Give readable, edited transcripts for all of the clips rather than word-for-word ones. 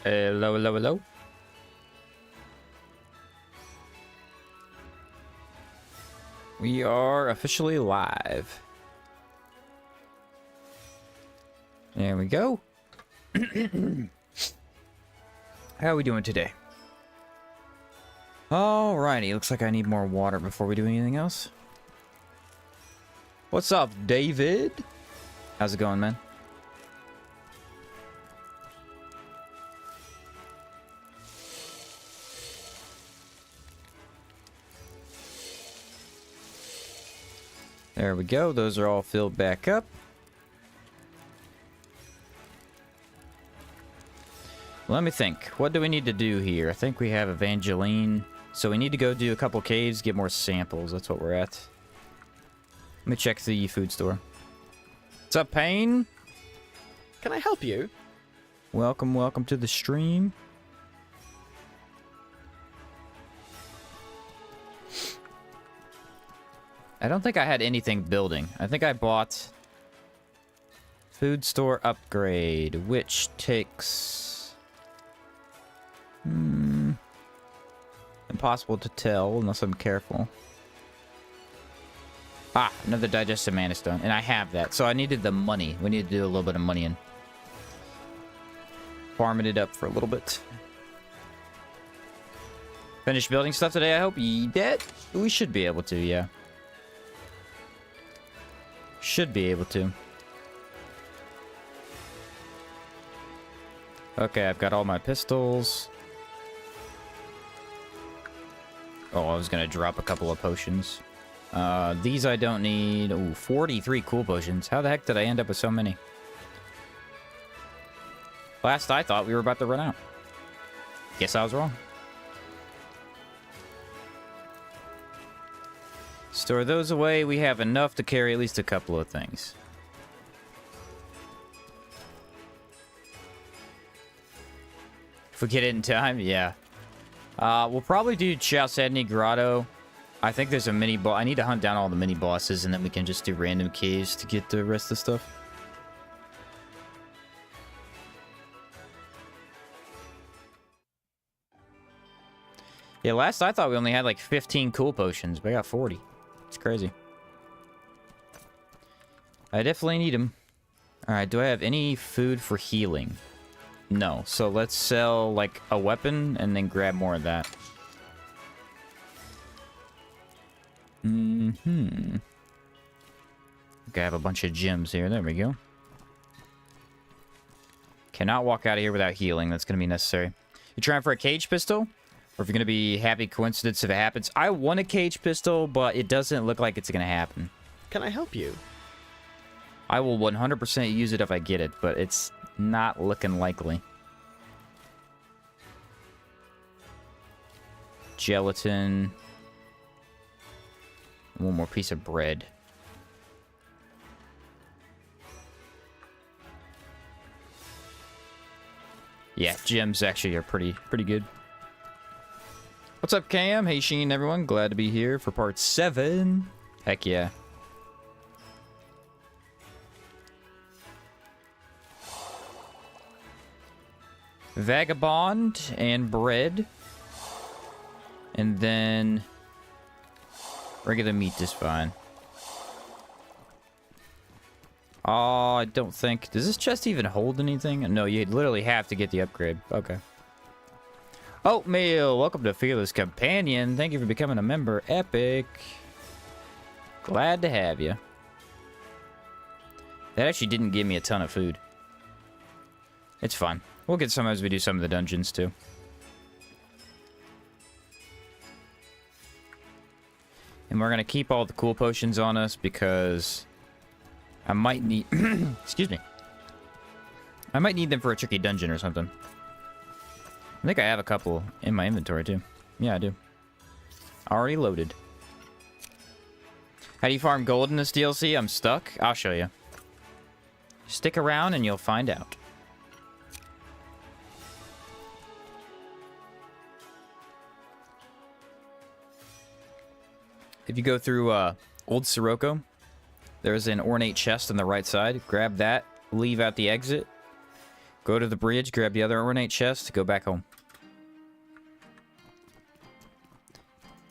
Hello, hello, hello. We are officially live. There we go. How are we doing today? Alrighty, looks like I need more water before we do anything else. What's up, David? How's it going, man? There we go. Those are all filled back up. Let me think. What do we need to do here? I think we have Evangeline. So we need to go do a couple caves, get more samples. That's what we're at. Let me check the food store. What's up, Payne? Can I help you? Welcome, welcome to the stream. I don't think I had anything building. I think I bought food store upgrade, which takes... impossible to tell unless I'm careful. Ah, another digestive mana stone. And I have that. So I needed the money. We need to do a little bit of money and farming it up for a little bit. Finish building stuff today, I hope. That we should be able to, yeah. Should be able to. Okay, I've got all my pistols. Oh, I was gonna drop a couple of potions. These I don't need. Ooh, 43 cool potions. How the heck did I end up with so many? Last I thought we were about to run out. Guess I was wrong. Store those away. We have enough to carry at least a couple of things. If we get it in time, yeah. We'll probably do Chowedin Grotto. I think there's a mini boss. I need to hunt down all the mini bosses, and then we can just do random caves to get the rest of the stuff. Yeah, last I thought we only had like 15 cool potions, but I got 40. It's crazy. I definitely need them. Alright, do I have any food for healing? No, so let's sell like a weapon and then grab more of that. Okay, I have a bunch of gems here. There we go. Cannot walk out of here without healing. That's going to be necessary. You're trying for a cage pistol? Or if you're going to be happy coincidence if it happens. I want a cage pistol, but it doesn't look like it's going to happen. Can I help you? I will 100% use it if I get it, but it's not looking likely. Gelatin. One more piece of bread. Yeah, gems actually are pretty good. What's up, Cam? Hey, Sheen, everyone. Glad to be here for part 7. Heck yeah. Vagabond and bread. And then regular meat is fine. Oh, I don't think... Does this chest even hold anything? No, you literally have to get the upgrade. Okay. Oatmeal, welcome to Fearless Companion. Thank you for becoming a member. Epic. Glad to have you. That actually didn't give me a ton of food. It's fine. We'll get some as we do some of the dungeons, too. And we're going to keep all the cool potions on us because I might need... Excuse me. I might need them for a tricky dungeon or something. I think I have a couple in my inventory, too. Yeah, I do. Already loaded. How do you farm gold in this DLC? I'm stuck. I'll show you. Stick around and you'll find out. If you go through Old Sirocco, there's an ornate chest on the right side. Grab that, leave out the exit, Go to the bridge, grab the other ornate chest, go back home.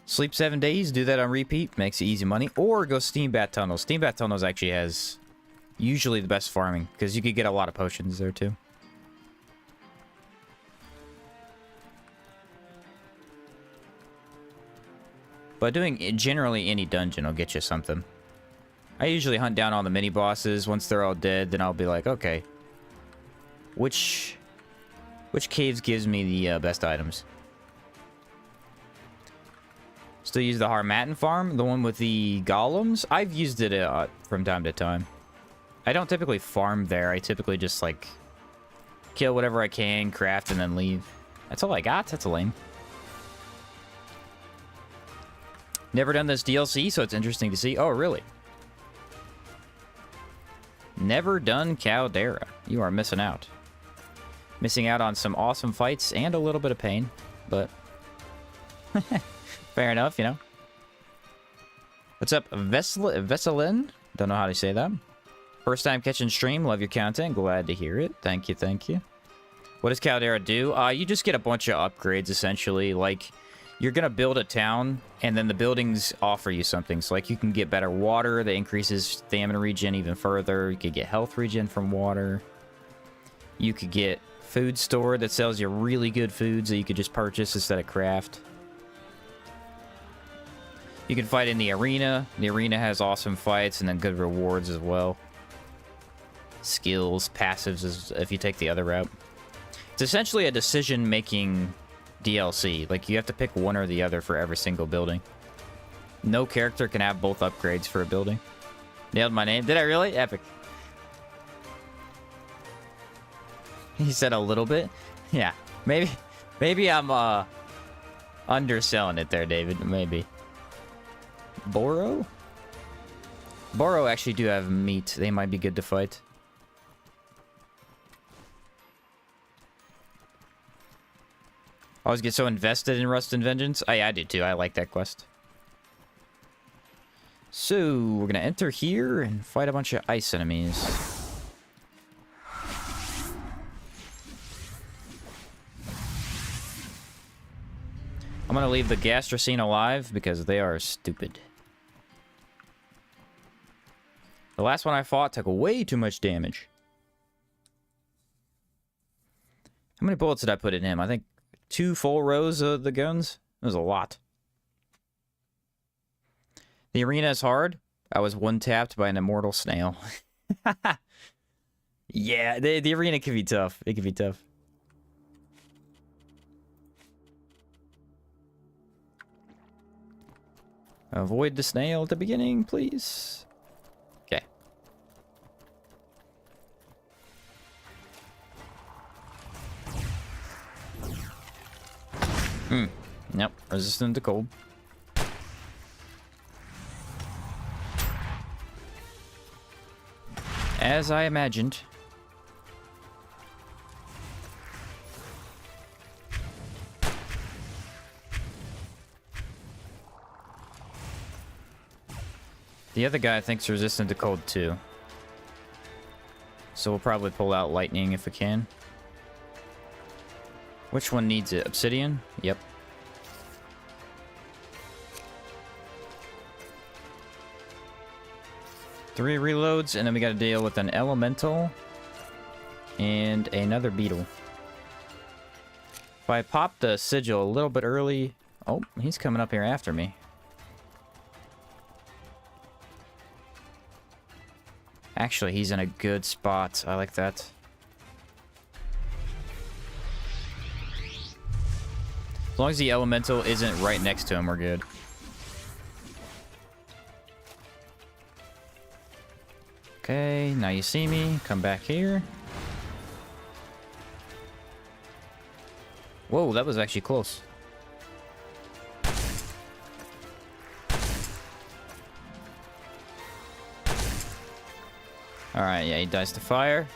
Sleep 7 days, do that on repeat, makes you easy money. Or go Steambat Tunnels. Steambat Tunnels actually has usually the best farming, because you could get a lot of potions there too. But doing generally any dungeon will get you something. I usually hunt down all the mini bosses. Once they're all dead, then I'll be like, okay, which caves gives me the best items? Still use the Harmattan farm, the one with the golems. I've used it from time to time. I don't typically farm there. I typically just like kill whatever I can, craft, and then leave. That's all I got. That's lame. Never done this DLC, so it's interesting to see. Oh, really? Never done Caldera. You are missing out. Missing out on some awesome fights and a little bit of pain, but fair enough, you know. What's up, Veselin? Don't know how to say that. First time catching stream. Love your content. Glad to hear it. Thank you, thank you. What does Caldera do? You just get a bunch of upgrades, essentially. Like, you're going to build a town, and then the buildings offer you something. So, like, you can get better water that increases stamina regen even further. You could get health regen from water. You could get food store that sells you really good foods that you could just purchase instead of craft. You can fight in the arena. The arena has awesome fights and then good rewards as well. Skills, passives, if you take the other route. It's essentially a decision-making DLC. Like, you have to pick one or the other for every single building. No character can have both upgrades for a building. Nailed my name. Did I really? Epic. He said a little bit. Yeah. Maybe I'm underselling it there, David. Maybe. Boro? Boro actually do have meat. They might be good to fight. I always get so invested in Rust and Vengeance. I do too. I like that quest. So, we're gonna enter here and fight a bunch of ice enemies. I'm gonna leave the Gastrocene alive because they are stupid. The last one I fought took way too much damage. How many bullets did I put in him? I think 2 full rows of the guns? That was a lot. The arena is hard. I was one-tapped by an immortal snail. Yeah, the arena can be tough. It can be tough. Avoid the snail at the beginning, please. Okay. Nope. Resistant to cold. As I imagined. The other guy thinks resistant to cold too. So we'll probably pull out lightning if we can. Which one needs it? Obsidian? Yep. Three reloads, and then we gotta deal with an elemental and another beetle. If I pop the sigil a little bit early... Oh, he's coming up here after me. Actually, he's in a good spot. I like that. As long as the elemental isn't right next to him, we're good. Okay, now you see me. Come back here. Whoa, that was actually close. Alright, yeah, he dies to fire.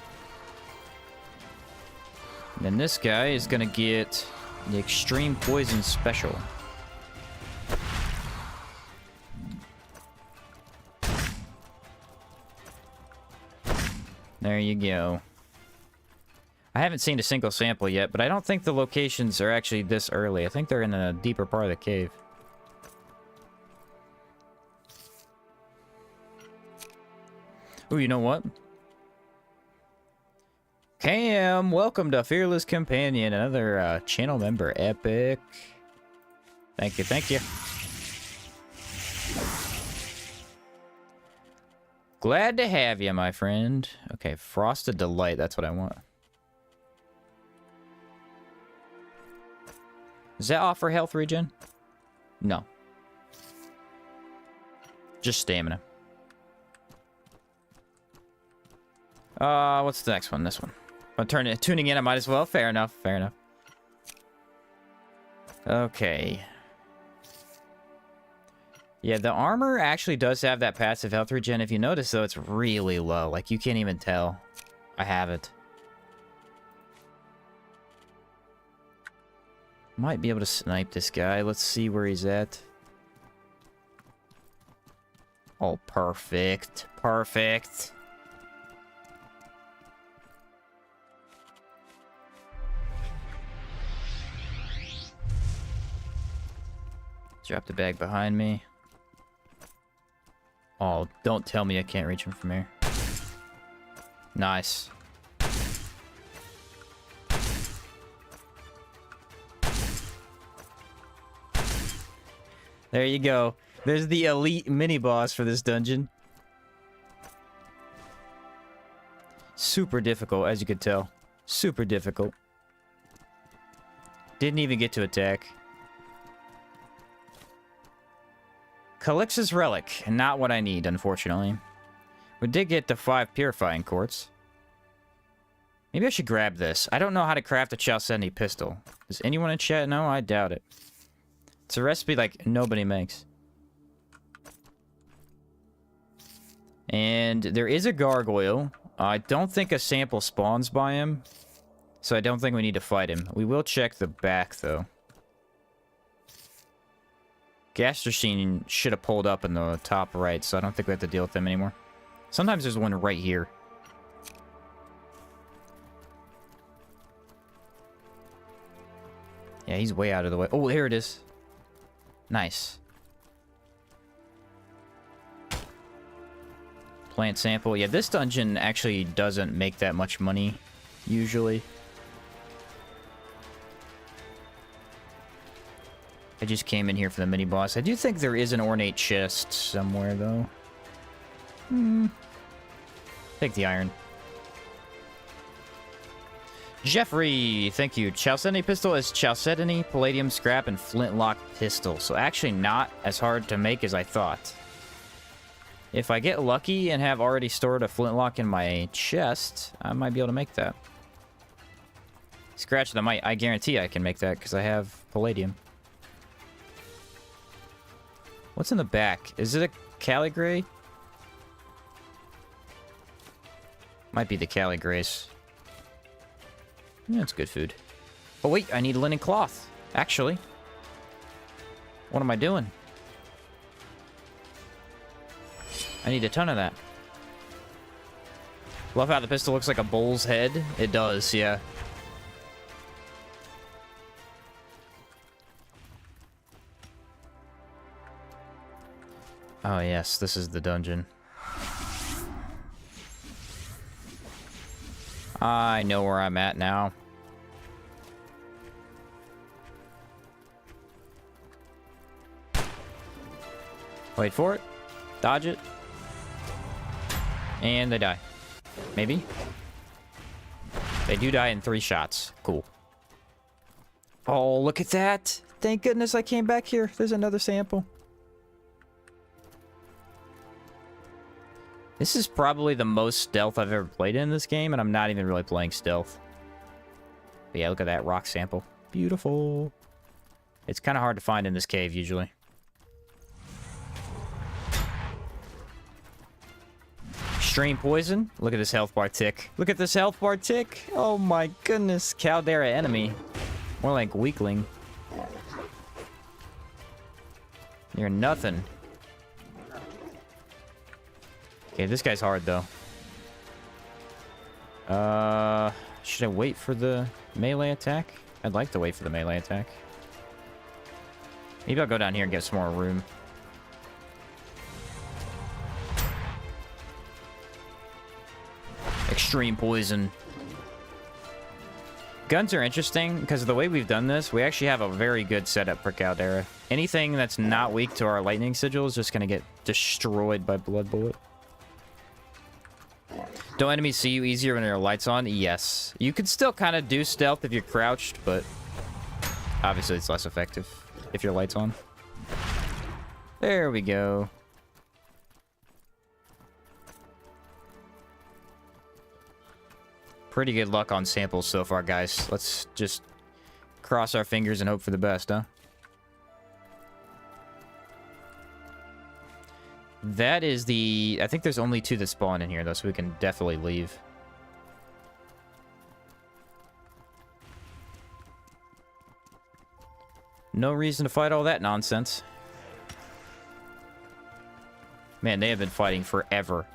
And then this guy is gonna get the extreme poison special. There you go. I haven't seen a single sample yet, but I don't think the locations are actually this early. I think they're in a deeper part of the cave. Ooh, you know what? Cam, welcome to Fearless Companion, another channel member, epic. Thank you, thank you. Glad to have you, my friend. Okay, Frosted Delight, that's what I want. Does that offer health regen? No. Just stamina. What's the next one? This one. I'm tuning in, I might as well. Fair enough, fair enough. Okay. Yeah, the armor actually does have that passive health regen. If you notice, though, it's really low. Like, you can't even tell. I have it. Might be able to snipe this guy. Let's see where he's at. Oh, perfect. Perfect. Drop the bag behind me. Oh, don't tell me I can't reach him from here. Nice. There you go. There's the elite mini-boss for this dungeon. Super difficult, as you could tell. Super difficult. Didn't even get to attack. Calix's Relic. Not what I need, unfortunately. We did get the 5 Purifying Quartz. Maybe I should grab this. I don't know how to craft a Chalcedony pistol. Does anyone in chat know? I doubt it. It's a recipe like nobody makes. And there is a gargoyle. I don't think a sample spawns by him. So I don't think we need to fight him. We will check the back, though. Gastrocene should have pulled up in the top right, so I don't think we have to deal with them anymore. Sometimes there's one right here. Yeah, he's way out of the way. Oh, here it is. Nice. Plant sample. Yeah, this dungeon actually doesn't make that much money, usually. I just came in here for the mini-boss. I do think there is an ornate chest somewhere, though. Take the iron. Jeffrey, thank you. Chalcedony pistol is Chalcedony, palladium scrap, and flintlock pistol. So actually not as hard to make as I thought. If I get lucky and have already stored a flintlock in my chest, I might be able to make that. Scratch the might. I guarantee I can make that because I have palladium. What's in the back? Is it a Caligray? Might be the Caligrays. Yeah, it's good food. Oh, wait, I need linen cloth. Actually. What am I doing? I need a ton of that. Love how the pistol looks like a bull's head. It does, yeah. Oh, yes, this is the dungeon. I know where I'm at now. Wait for it. Dodge it. And they die. Maybe? They do die in 3 shots. Cool. Oh, look at that. Thank goodness I came back here. There's another sample. This is probably the most stealth I've ever played in this game, and I'm not even really playing stealth. But yeah, look at that rock sample. Beautiful. It's kind of hard to find in this cave, usually. Extreme poison. Look at this health bar tick. Look at this health bar tick. Oh my goodness. Caldera enemy. More like weakling. You're nothing. Okay, this guy's hard, though. Should I wait for the melee attack? I'd like to wait for the melee attack. Maybe I'll go down here and get some more room. Extreme poison. Guns are interesting because of the way we've done this. We actually have a very good setup for Caldera. Anything that's not weak to our lightning sigil is just going to get destroyed by blood bullet. Don't enemies see you easier when your lights on? Yes. You can still kind of do stealth if you're crouched, but obviously it's less effective if your light's on. There we go. Pretty good luck on samples so far, guys. Let's just cross our fingers and hope for the best, huh? That is the... I think there's only 2 that spawn in here, though, so we can definitely leave. No reason to fight all that nonsense. Man, they have been fighting forever.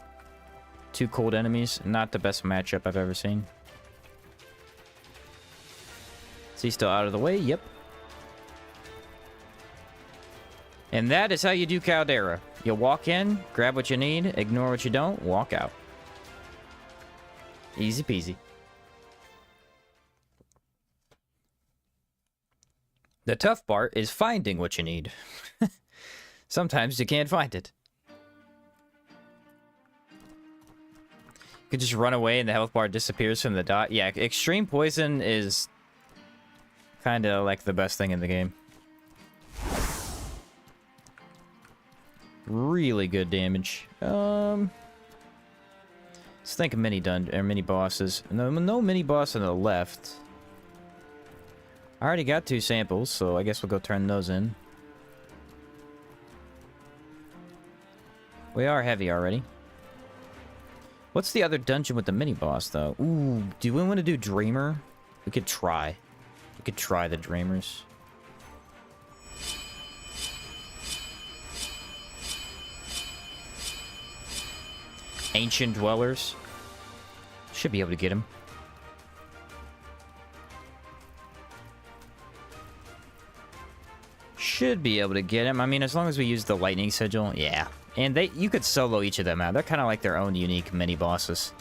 2 cold enemies. Not the best matchup I've ever seen. Is he still out of the way? Yep. And that is how you do Caldera. You walk in, grab what you need, ignore what you don't, walk out. Easy peasy. The tough part is finding what you need. Sometimes you can't find it. You can just run away and the health bar disappears from the dot. Yeah, extreme poison is kind of like the best thing in the game. Really good damage. Let's think of mini bosses. No mini boss on the left. I already got 2 samples, so I guess we'll go turn those in. We are heavy already. What's the other dungeon with the mini boss, though? Ooh, do we want to do Dreamer? We could try. We could try the Dreamers. Ancient Dwellers. Should be able to get him. Should be able to get him. I mean, as long as we use the lightning sigil, yeah. And you could solo each of them out. They're kind of like their own unique mini bosses.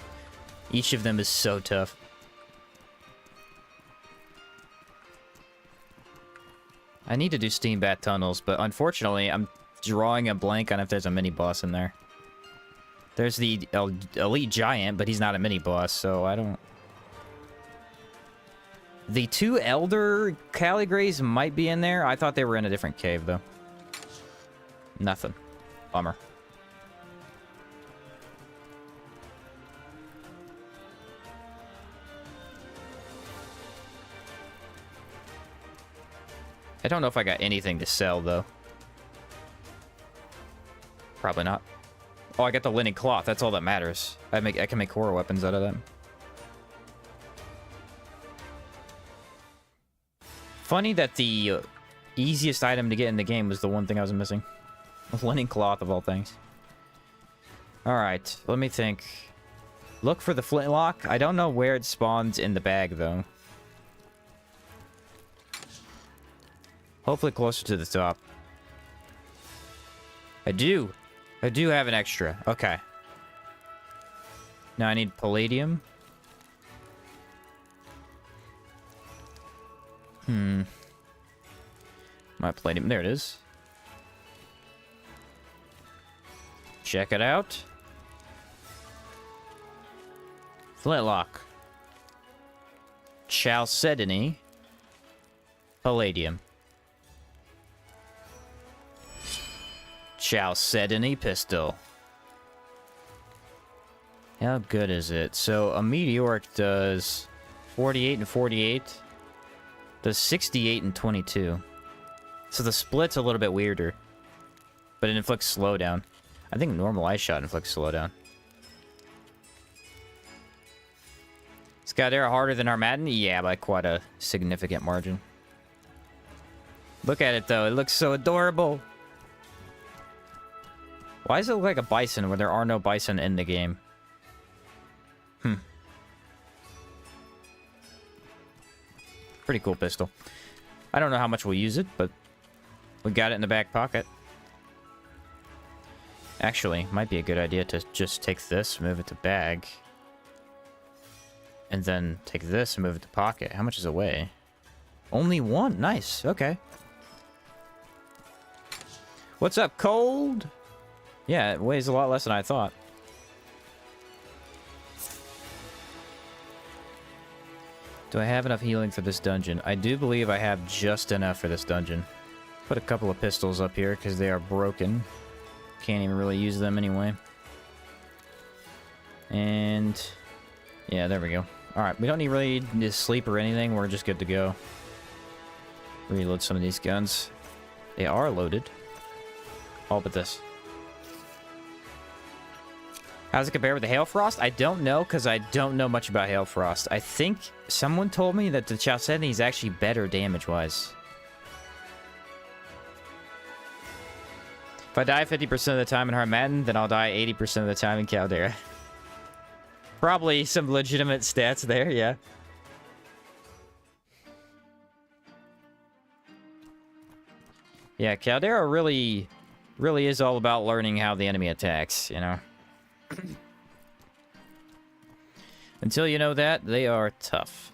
Each of them is so tough. I need to do Steam Bat Tunnels, but unfortunately, I'm drawing a blank on if there's a mini boss in there. There's the Elite Giant, but he's not a mini boss, so I don't... The 2 Elder Caligrays might be in there. I thought they were in a different cave, though. Nothing. Bummer. I don't know if I got anything to sell, though. Probably not. Oh, I got the linen cloth. That's all that matters. I can make horror weapons out of them. Funny that the easiest item to get in the game was the one thing I was missing. A linen cloth, of all things. Alright, let me think. Look for the flintlock. I don't know where it spawns in the bag, though. Hopefully closer to the top. I do have an extra. Okay. Now I need palladium. My palladium. There it is. Check it out. Flintlock. Chowedin. Palladium. Chowedin pistol. How good is it? So a meteoric does 48 and 48. Does 68 and 22. So the split's a little bit weirder. But it inflicts slowdown. I think normal ice shot inflicts slowdown. Is Caldera harder than Armaden? Yeah, by quite a significant margin. Look at it, though. It looks so adorable. Why does it look like a bison where there are no bison in the game? Pretty cool pistol. I don't know how much we'll use it, but we got it in the back pocket. Actually, might be a good idea to just take this, move it to bag. And then take this and move it to pocket. How much does it weigh? Only one. Nice. Okay. What's up, Cold? Yeah, it weighs a lot less than I thought. Do I have enough healing for this dungeon? I do believe I have just enough for this dungeon. Put a couple of pistols up here because they are broken. Can't even really use them anyway. And yeah, there we go. Alright, we don't really need to sleep or anything. We're just good to go. Reload some of these guns. They are loaded. All but this. How's it compare with the Hail Frost? I don't know, because I don't know much about Hail Frost. I think someone told me that the Chowedin is actually better damage-wise. If I die 50% of the time in Harmattan, then I'll die 80% of the time in Caldera. Probably some legitimate stats there, yeah. Yeah, Caldera really is all about learning how the enemy attacks, you know? Until you know that, they are tough.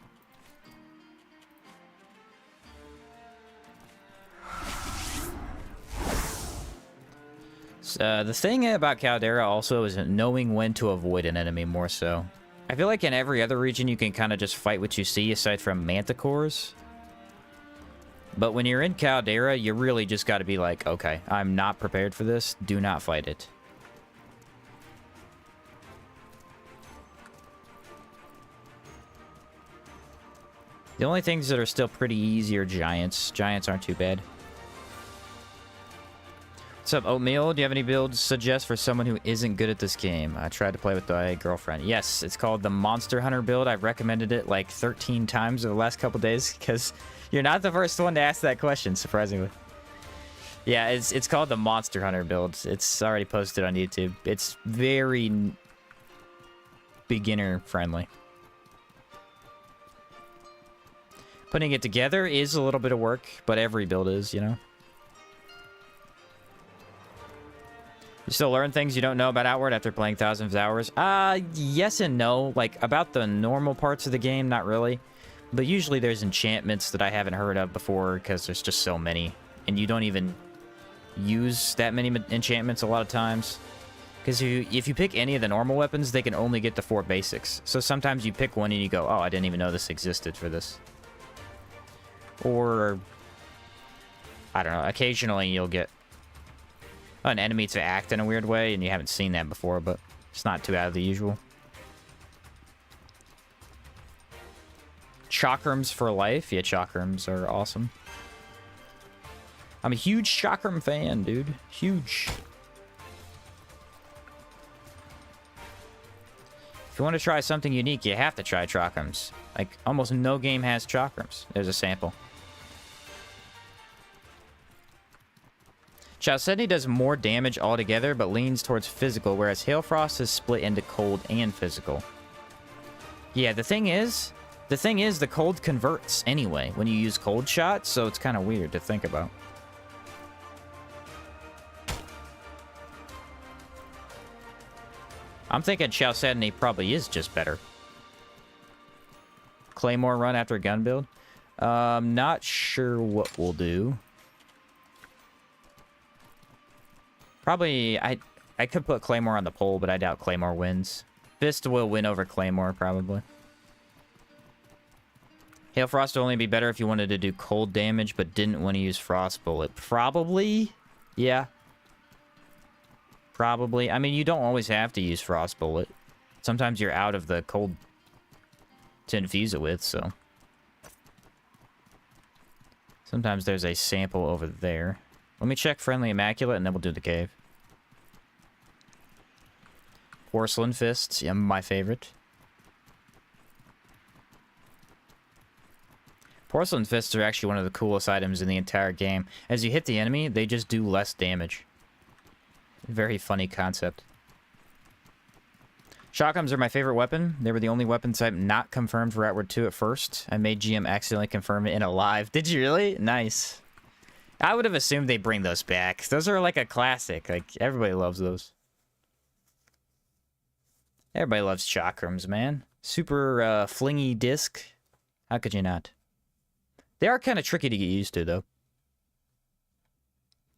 The thing about Caldera also is knowing when to avoid an enemy more so. I feel like in every other region you can kind of just fight what you see aside from manticores. But when you're in Caldera, you really just got to be like, okay, I'm not prepared for this. Do not fight it. The only things that are still pretty easy are giants. Giants aren't too bad. What's up, Oatmeal? Do you have any builds suggest for someone who isn't good at this game? I tried to play with my girlfriend. Yes, it's called the Monster Hunter build. I've recommended it like 13 times over the last couple days because you're not the first one to ask that question, surprisingly. Yeah, it's called the Monster Hunter build. It's already posted on YouTube. It's very beginner friendly. Putting it together is a little bit of work, but every build is, you know? You still learn things you don't know about Outward after playing thousands of hours? Yes and no. Like, about the normal parts of the game, not really. But usually there's enchantments that I haven't heard of before, because there's just so many. And you don't even use that many enchantments a lot of times. Because if you pick any of the normal weapons, they can only get the 4 basics. So sometimes you pick one and you go, oh, I didn't even know this existed for this. Or, I don't know, occasionally you'll get an enemy to act in a weird way, and you haven't seen that before, but it's not too out of the usual. Chakrams for life. Yeah, chakrams are awesome. I'm a huge chakram fan, dude. Huge. If you want to try something unique, you have to try chakrams. Like, almost no game has chakrams. There's a sample. Chowedin does more damage altogether, but leans towards physical, whereas Hail Frost is split into cold and physical. Yeah, the thing is the cold converts anyway when you use cold shots, so it's kind of weird to think about. I'm thinking Chowedin probably is just better. Claymore run after a gun build? Not sure what we'll do. Probably, I could put Claymore on the pole, but I doubt Claymore wins. Fist will win over Claymore, probably. Hail Frost would only be better if you wanted to do cold damage, but didn't want to use Frost Bullet. Probably? Yeah. Probably. I mean, you don't always have to use Frost Bullet. Sometimes you're out of the cold to infuse it with, so. Sometimes there's a sample over there. Let me check Friendly Immaculate, and then we'll do the cave. Porcelain Fists, yeah, my favorite. Porcelain Fists are actually one of the coolest items in the entire game. As you hit the enemy, they just do less damage. Very funny concept. Shotguns are my favorite weapon. They were the only weapon type not confirmed for Outward 2 at first. I made GM accidentally confirm it in a live. Did you really? Nice. I would have assumed they'd bring those back. Those are like a classic. Like, everybody loves those. Everybody loves chakrams, man. Super flingy disc. How could you not? They are kind of tricky to get used to, though.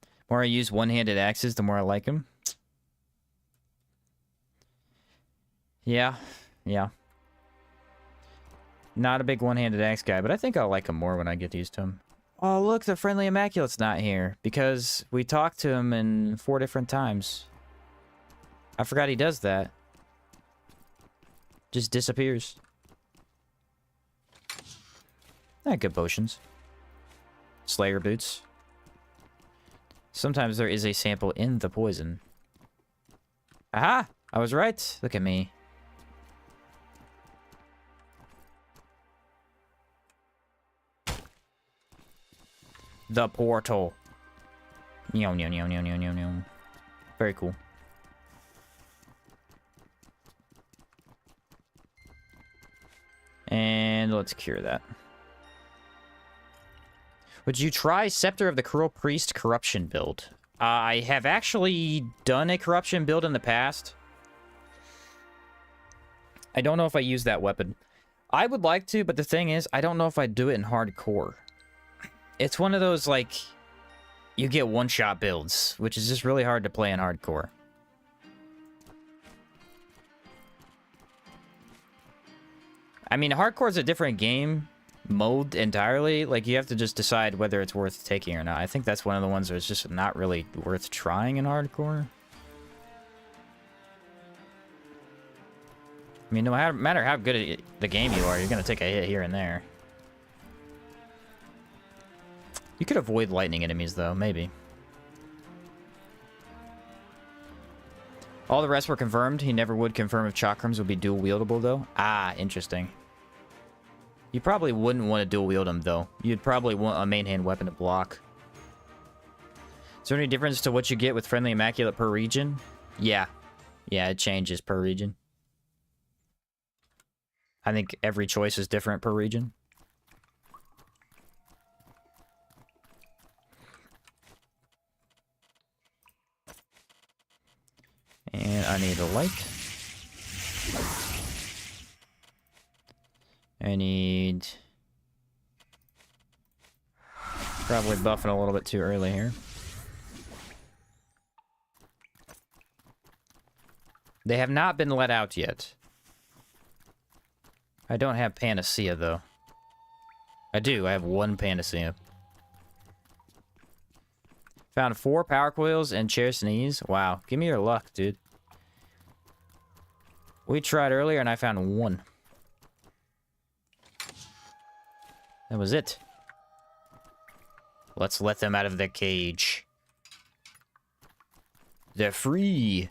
The more I use one-handed axes, the more I like them. Yeah, yeah. Not a big one-handed axe guy, but I think I'll like him more when I get used to him. Oh, look, the Friendly Immaculate's not here, because we talked to him in 4 different times. I forgot he does that. Just disappears. Good potions. Slayer boots. Sometimes there is a sample in the poison. Aha! I was right. Look at me. The portal. Very cool. And let's cure that. Would you try Scepter of the Cruel Priest Corruption build? I have actually done a Corruption build in the past. I don't know if I use that weapon. I would like to, but the thing is, I don't know if I'd do it in hardcore. It's one of those, like, you get one-shot builds, which is just really hard to play in hardcore. I mean, hardcore is a different game mode entirely. Like, you have to just decide whether it's worth taking or not. I think that's one of the ones where it's just not really worth trying in hardcore. I mean, no matter how good at the game you are, you're going to take a hit here and there. You could avoid lightning enemies, though, maybe. All the rest were confirmed. He never would confirm if chakrams would be dual wieldable, though. Ah, interesting. You probably wouldn't want to dual wield them, though. You'd probably want a main hand weapon to block. Is there any difference to what you get with Friendly Immaculate per region? Yeah. Yeah, it changes per region. I think every choice is different per region. And I need a light. I need... Probably buffing a little bit too early here. They have not been let out yet. I don't have Panacea, though. I do. I have 1 Panacea. Found 4 power coils and chair sneeze. Wow. Give me your luck, dude. We tried earlier and I found 1. That was it. Let's let them out of their cage. They're free.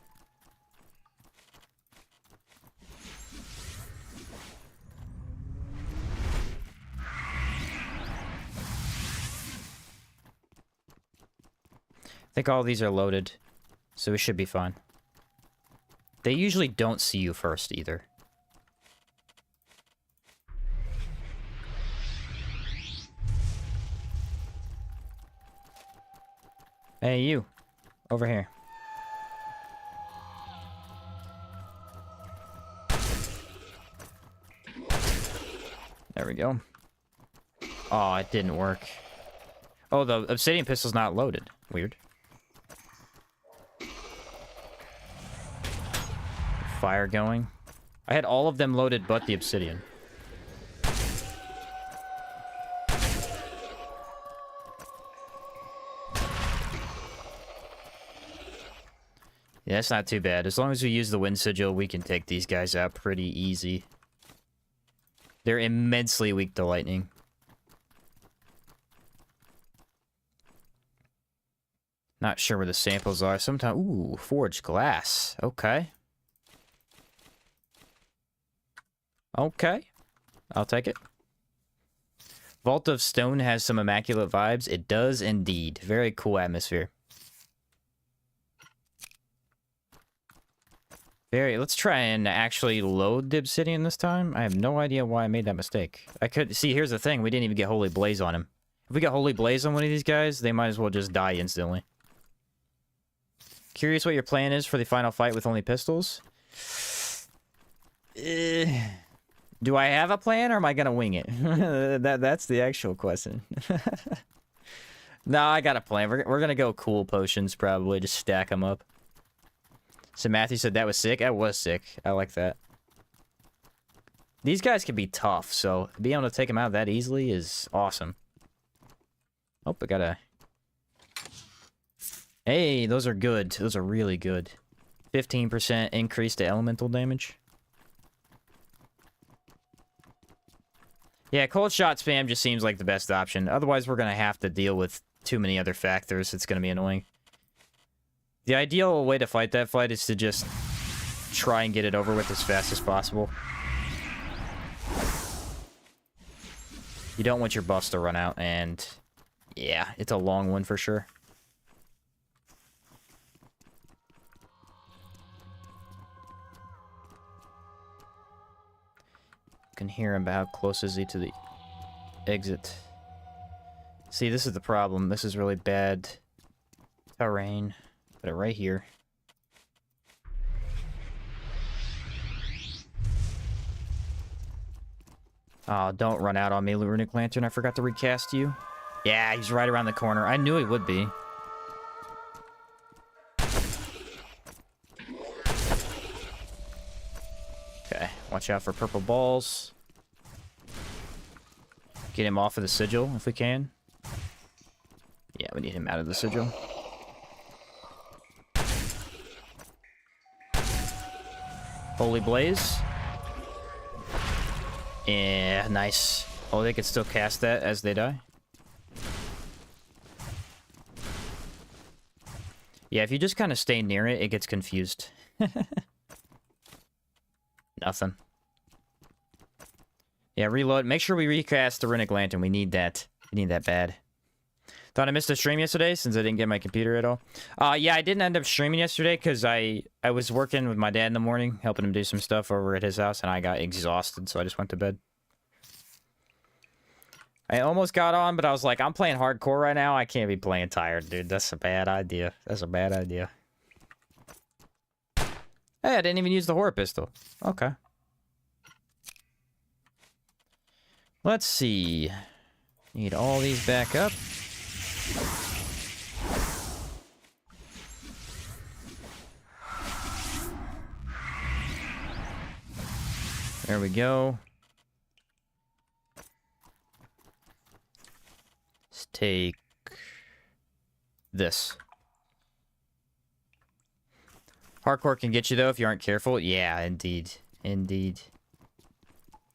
I think all these are loaded, so we should be fine. They usually don't see you first, either. Hey, you. Over here. There we go. Oh, it didn't work. Oh, the obsidian pistol's not loaded. Weird. Fire going. I had all of them loaded but the obsidian. Yeah, that's not too bad. As long as we use the wind sigil, we can take these guys out pretty easy. They're immensely weak to lightning. Not sure where the samples are. Sometimes... Ooh, forged glass. Okay. Okay. I'll take it. Vault of Stone has some immaculate vibes. It does indeed. Very cool atmosphere. Let's try and actually load the obsidian this time. I have no idea why I made that mistake. I could... See, here's the thing. We didn't even get Holy Blaze on him. If we got Holy Blaze on one of these guys, they might as well just die instantly. Curious what your plan is for the final fight with only pistols? Do I have a plan, or am I gonna wing it? That's the actual question. No, I got a plan. We're gonna go cool potions, probably. Just stack them up. So Matthew said that was sick. That was sick. I like that. These guys can be tough, so being able to take them out that easily is awesome. Oh, I got a... Hey, those are good. Those are really good. 15% increase to elemental damage. Yeah, cold shot spam just seems like the best option. Otherwise, we're going to have to deal with too many other factors. It's going to be annoying. The ideal way to fight that fight is to just try and get it over with as fast as possible. You don't want your buffs to run out, and yeah, it's a long one for sure. You can hear him, but how close is he to the exit? See, this is the problem. This is really bad terrain. Put it right here. Oh, don't run out on me, Runic Lantern. I forgot to recast you. Yeah, he's right around the corner. I knew he would be. Okay, watch out for purple balls. Get him off of the sigil if we can. Yeah, we need him out of the sigil. Holy Blaze. Yeah, nice. Oh, they could still cast that as they die. Yeah, if you just kind of stay near it, it gets confused. Nothing. Yeah, reload. Make sure we recast the Runic Lantern. We need that. We need that bad. Thought I missed a stream yesterday since I didn't get my computer at all. Yeah, I didn't end up streaming yesterday because I was working with my dad in the morning, helping him do some stuff over at his house, and I got exhausted, so I just went to bed. I almost got on, but I was like, I'm playing hardcore right now. I can't be playing tired, dude. That's a bad idea. That's a bad idea. Hey, I didn't even use the horror pistol. Okay. Let's see. Need all these back up. There we go. Let's take this. Hardcore can get you, though, if you aren't careful. Yeah, indeed. Indeed.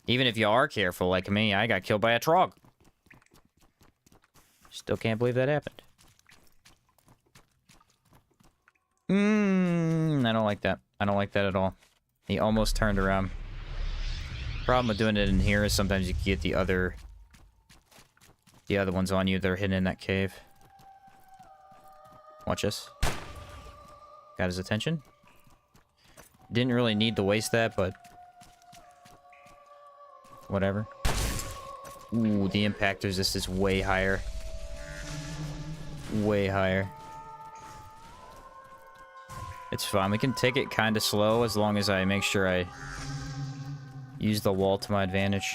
Even if you are careful, like me, I got killed by a trog. Still can't believe that happened. I don't like that. I don't like that at all. He almost turned around. Problem with doing it in here is sometimes you get the other ones on you. They're hidden in that cave. Watch this. Got his attention. Didn't really need to waste that, but whatever. Ooh, the impact resistance is way higher. Way higher. It's fine. We can take it kind of slow as long as I make sure I use the wall to my advantage.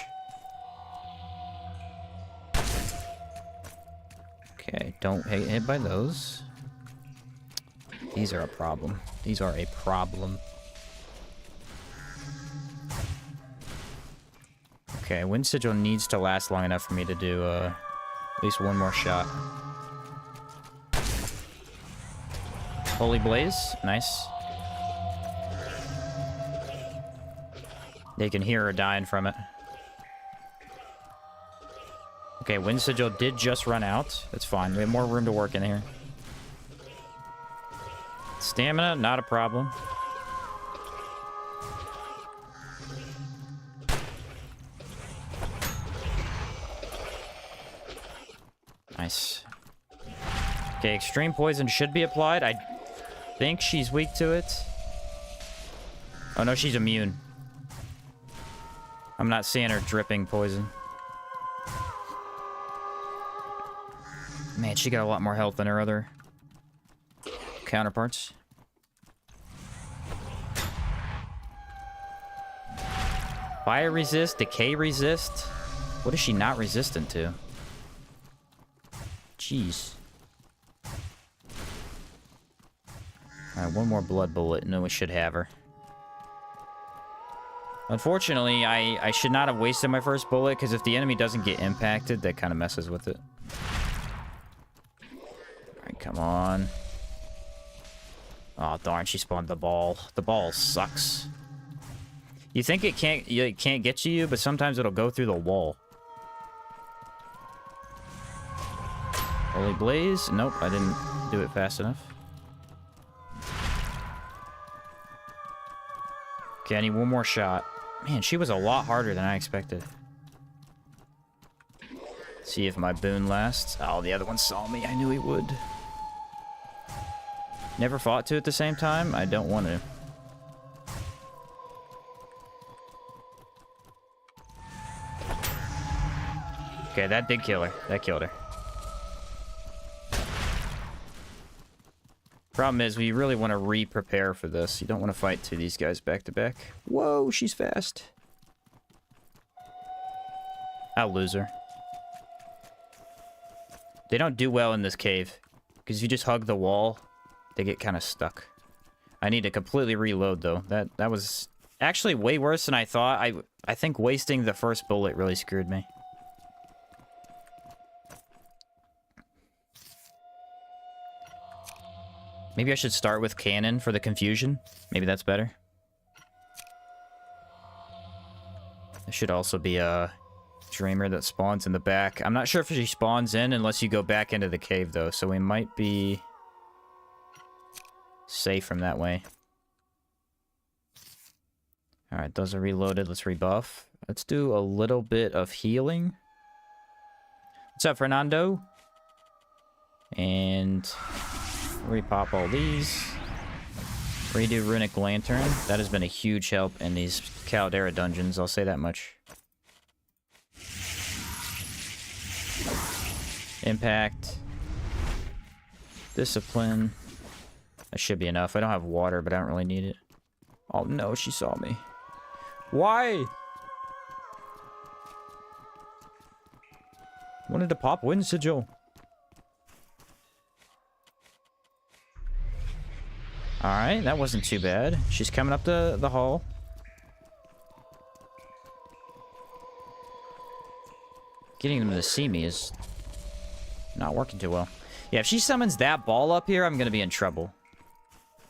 Okay, don't get hit by those. These are a problem. These are a problem. Okay, Wind Sigil needs to last long enough for me to do at least one more shot. Holy Blaze, nice. They can hear her dying from it. Okay, Wind Sigil did just run out. That's fine. We have more room to work in here. Stamina, not a problem. Nice. Okay, Extreme Poison should be applied. I think she's weak to it. Oh no, she's immune. I'm not seeing her dripping poison. Man, she got a lot more health than her other counterparts. Fire resist, decay resist. What is she not resistant to? Jeez. Alright, one more blood bullet, and then we should have her. Unfortunately, I should not have wasted my first bullet, because if the enemy doesn't get impacted, that kind of messes with it. Alright, come on. Oh, darn, she spawned the ball. The ball sucks. You think it can't get to you, but sometimes it'll go through the wall. Holy Blaze? Nope, I didn't do it fast enough. Okay, I need one more shot. Man, she was a lot harder than I expected. See if my boon lasts. Oh, the other one saw me. I knew he would. Never fought two at the same time? I don't want to. Okay, that did kill her. That killed her. Problem is, we really want to re-prepare for this. You don't want to fight two of these guys back to back. Whoa, she's fast. I'll lose her. They don't do well in this cave. Because if you just hug the wall, they get kind of stuck. I need to completely reload, though. That was actually way worse than I thought. I think wasting the first bullet really screwed me. Maybe I should start with cannon for the confusion. Maybe that's better. There should also be a dreamer that spawns in the back. I'm not sure if she spawns in unless you go back into the cave, though. So we might be safe from that way. Alright, those are reloaded. Let's rebuff. Let's do a little bit of healing. What's up, Fernando? And repop all these. Redo Runic Lantern. That has been a huge help in these Caldera dungeons, I'll say that much. Impact. Discipline. That should be enough. I don't have water, but I don't really need it. Oh no, she saw me. Why? Wanted to pop Wind Sigil. Alright, that wasn't too bad. She's coming up the hall. Getting them to see me is not working too well. Yeah, if she summons that ball up here, I'm going to be in trouble.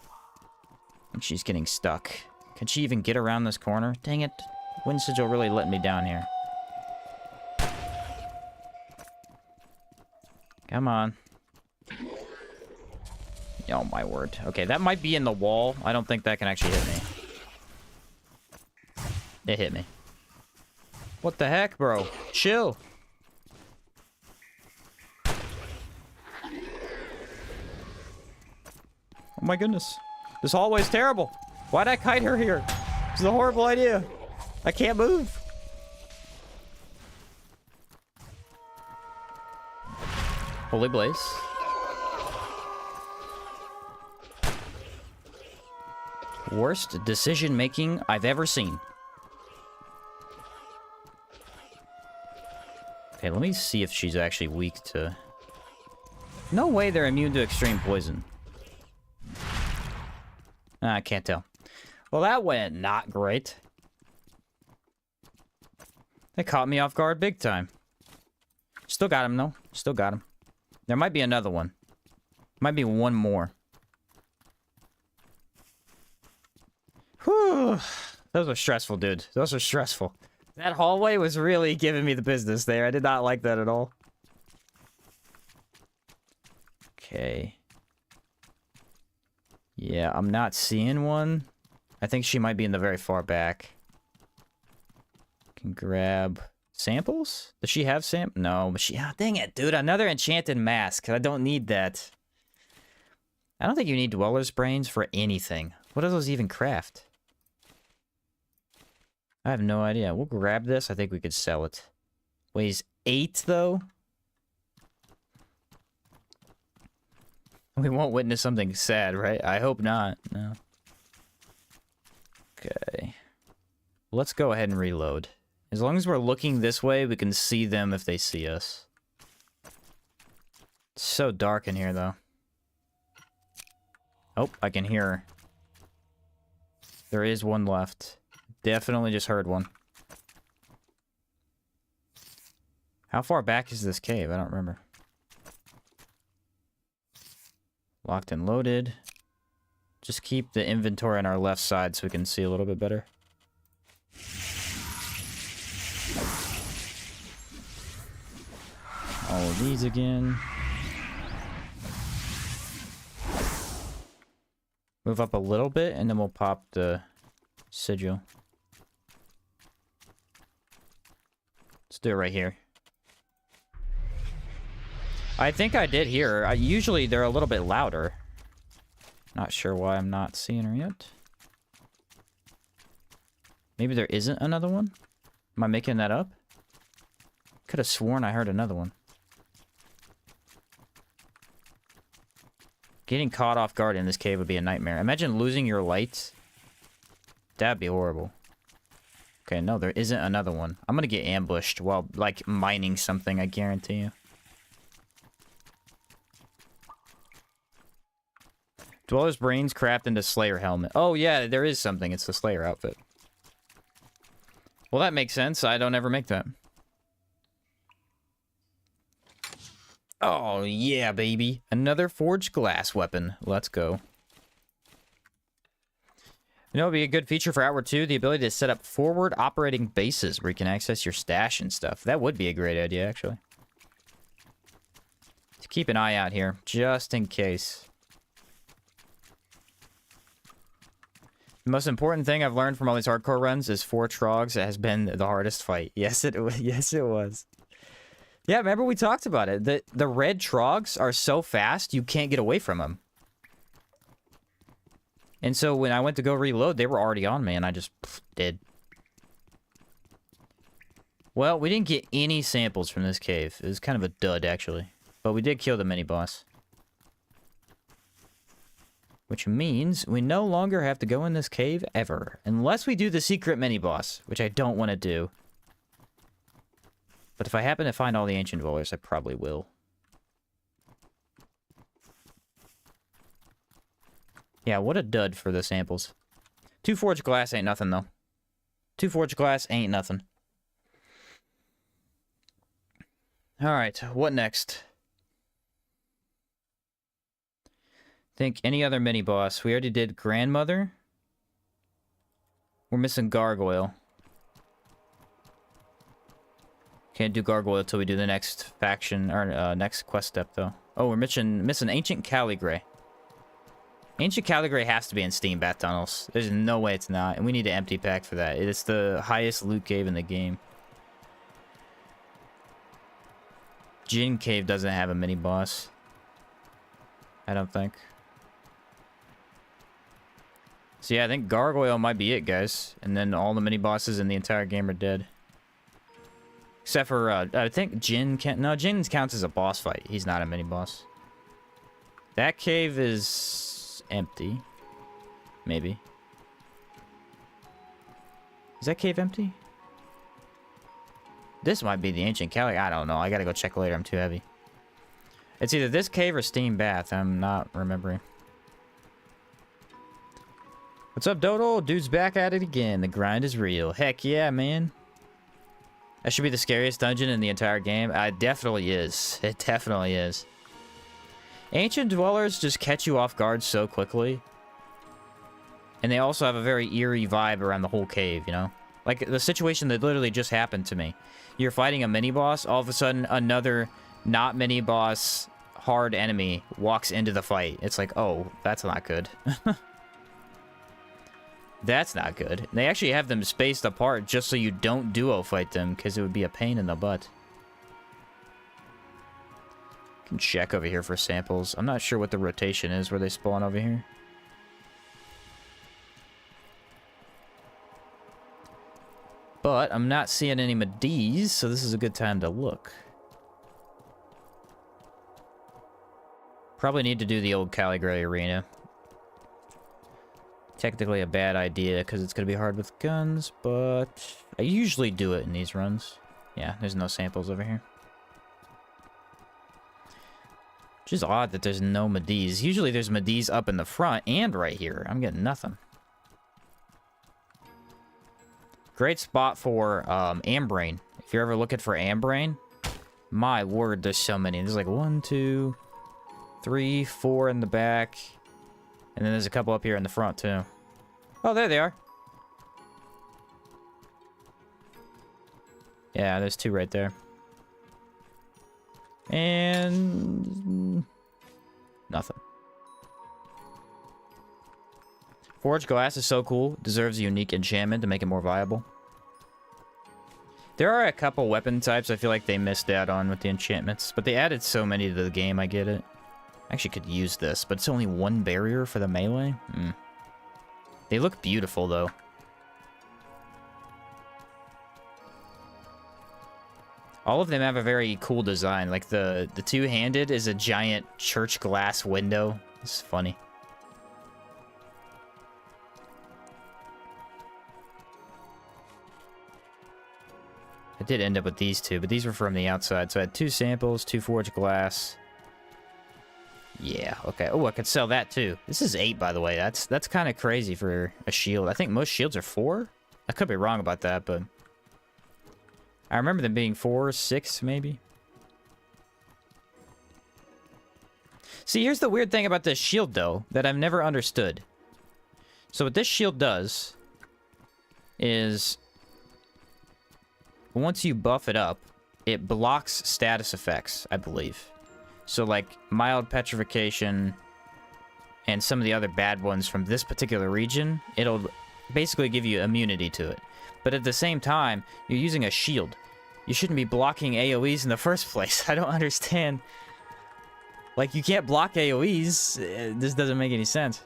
I think she's getting stuck. Can she even get around this corner? Dang it. Wind Sigil really letting me down here. Come on. Oh my word. Okay, that might be in the wall. I don't think that can actually hit me. It hit me. What the heck, bro? Chill. Oh my goodness. This hallway's terrible. Why'd I kite her here? This is a horrible idea. I can't move. Holy Blaze. Worst decision-making I've ever seen. Okay, let me see if she's actually weak to... No way they're immune to extreme poison. I can't tell. Well, that went not great. They caught me off guard big time. Still got him, though. Still got him. There might be another one. Might be one more. Whew. Those were stressful, dude. Those were stressful. That hallway was really giving me the business there. I did not like that at all. Okay. Yeah, I'm not seeing one. I think she might be in the very far back. Can grab samples? Does she have No, but she... Ah, dang it, dude. Another enchanted mask. I don't need that. I don't think you need Dweller's Brains for anything. What do those even craft? I have no idea. We'll grab this. I think we could sell it. Weighs 8, though? We won't witness something sad, right? I hope not. No. Okay. Let's go ahead and reload. As long as we're looking this way, we can see them if they see us. It's so dark in here, though. Oh, I can hear her. There is one left. Definitely just heard one. How far back is this cave? I don't remember. Locked and loaded. Just keep the inventory on our left side so we can see a little bit better. All of these again. Move up a little bit, and then we'll pop the sigil. Let's do it right here. I think I did hear her. Usually they're a little bit louder. Not sure why I'm not seeing her yet. Maybe there isn't another one? Am I making that up? Could have sworn I heard another one. Getting caught off guard in this cave would be a nightmare. Imagine losing your lights. That'd be horrible. Okay, no, there isn't another one. I'm gonna get ambushed while, like, mining something, I guarantee you. Dweller's brains craft into Slayer helmet. Oh, yeah, there is something. It's the Slayer outfit. Well, that makes sense. I don't ever make that. Oh, yeah, baby. Another forged glass weapon. Let's go. You know, it'd be a good feature for Outward 2, the ability to set up forward operating bases where you can access your stash and stuff. That would be a great idea, actually. To keep an eye out here, just in case. The most important thing I've learned from all these hardcore runs is 4 Trogs has been the hardest fight. Yes, it was. Yes, it was. Yeah, remember we talked about it. The red Trogs are so fast, you can't get away from them. And so when I went to go reload, they were already on me, and I just did. Well, we didn't get any samples from this cave. It was kind of a dud, actually. But we did kill the mini-boss. Which means we no longer have to go in this cave ever. Unless we do the secret mini-boss, which I don't want to do. But if I happen to find all the ancient dwellers, I probably will. Yeah, what a dud for the samples. 2 forged glass ain't nothing, though. 2 forged glass ain't nothing. Alright, what next? Think any other mini-boss. We already did Grandmother. We're missing Gargoyle. Can't do Gargoyle till we do the next faction, or next quest step, though. Oh, we're missing Ancient Caligray. Ancient Caligray has to be in Steam Bat Tunnels. There's no way it's not, and we need an empty pack for that. It's the highest loot cave in the game. Jin Cave doesn't have a mini-boss. I don't think. So yeah, I think Gargoyle might be it, guys. And then all the mini-bosses in the entire game are dead. Except for, I think Jin can't... No, Jin counts as a boss fight. He's not a mini-boss. That cave is empty. Maybe. Is that cave empty? This might be the Ancient Cali. I don't know. I gotta go check later. I'm too heavy. It's either this cave or Steam Bath. I'm not remembering. What's up, Dodo? Dude's back at it again. The grind is real. Heck yeah, man. That should be the scariest dungeon in the entire game. It definitely is. It definitely is. Ancient Dwellers just catch you off guard so quickly. And they also have a very eerie vibe around the whole cave, you know? Like, the situation that literally just happened to me. You're fighting a mini-boss, all of a sudden another not mini-boss hard enemy walks into the fight. It's like, oh, that's not good. That's not good. They actually have them spaced apart just so you don't duo fight them, because it would be a pain in the butt. Can check over here for samples. I'm not sure what the rotation is where they spawn over here. But I'm not seeing any Medis, so this is a good time to look. Probably need to do the old Caldera arena. Technically a bad idea because it's going to be hard with guns, but I usually do it in these runs. Yeah, there's no samples over here. Which is odd that there's no Medis. Usually there's Medis up in the front and right here. I'm getting nothing. Great spot for Ambrain. If you're ever looking for Ambrain, my word, there's so many. There's like 1, 2, 3, 4 in the back. And then there's a couple up here in the front, too. Oh, there they are. Yeah, there's 2 right there. And... nothing. Forged glass is so cool. Deserves a unique enchantment to make it more viable. There are a couple weapon types I feel like they missed out on with the enchantments. But they added so many to the game, I get it. Actually could use this, but it's only 1 barrier for the melee. They look beautiful, though. All of them have a very cool design. Like, the two-handed is a giant church glass window. It's funny. I did end up with these 2, but these were from the outside. So I had 2 samples, 2 forged glass. Yeah, okay. Oh, I could sell that too. This is 8, by the way. That's kind of crazy for a shield. I think most shields are 4. I could be wrong about that, but I remember them being 4, 6, maybe. See, here's the weird thing about this shield, though, that I've never understood. So what this shield does is once you buff it up, it blocks status effects, I believe. So, like, mild petrification and some of the other bad ones from this particular region, it'll basically give you immunity to it. But at the same time, you're using a shield. You shouldn't be blocking AoEs in the first place. I don't understand. Like, you can't block AoEs. This doesn't make any sense.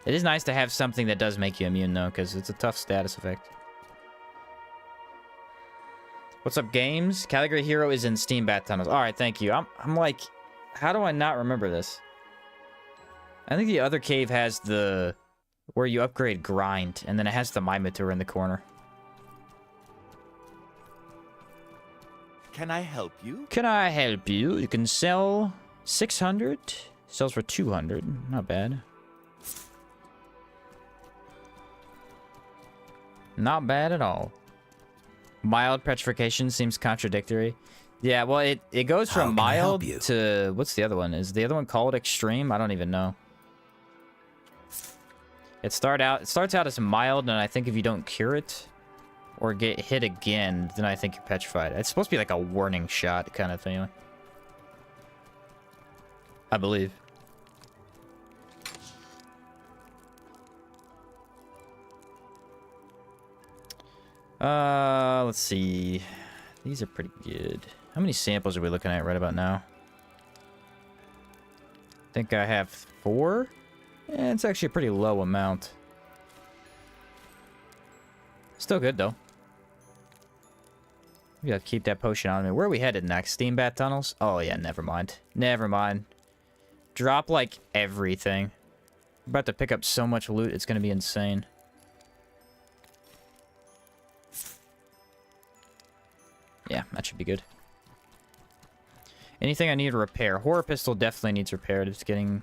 It is nice to have something that does make you immune, though, because it's a tough status effect. What's up, games? Caldera Hero is in Steam Bat Tunnels. Alright, thank you. I'm like, how do I not remember this? I think the other cave has the... where you upgrade grind, and then it has the Mimitor in the corner. Can I help you? Can I help you? You can sell 600. Sells for 200. Not bad. Not bad at all. Mild petrification seems contradictory. Yeah, well, it goes from mild to... what's the other one? Is the other one called extreme? I don't even know. It starts out as mild, and I think if you don't cure it or get hit again, then I think you're petrified. It's supposed to be like a warning shot kind of thing. I believe. Let's see. These are pretty good. How many samples are we looking at right about now? I think I have 4. Yeah, it's actually a pretty low amount. Still good, though. We gotta keep that potion on me. Where are we headed next? Steam Bat Tunnels? Oh, yeah, never mind. Never mind. Drop, like, everything. I'm about to pick up so much loot, it's gonna be insane. Yeah, that should be good. Anything I need to repair? Horror Pistol definitely needs repaired. It's getting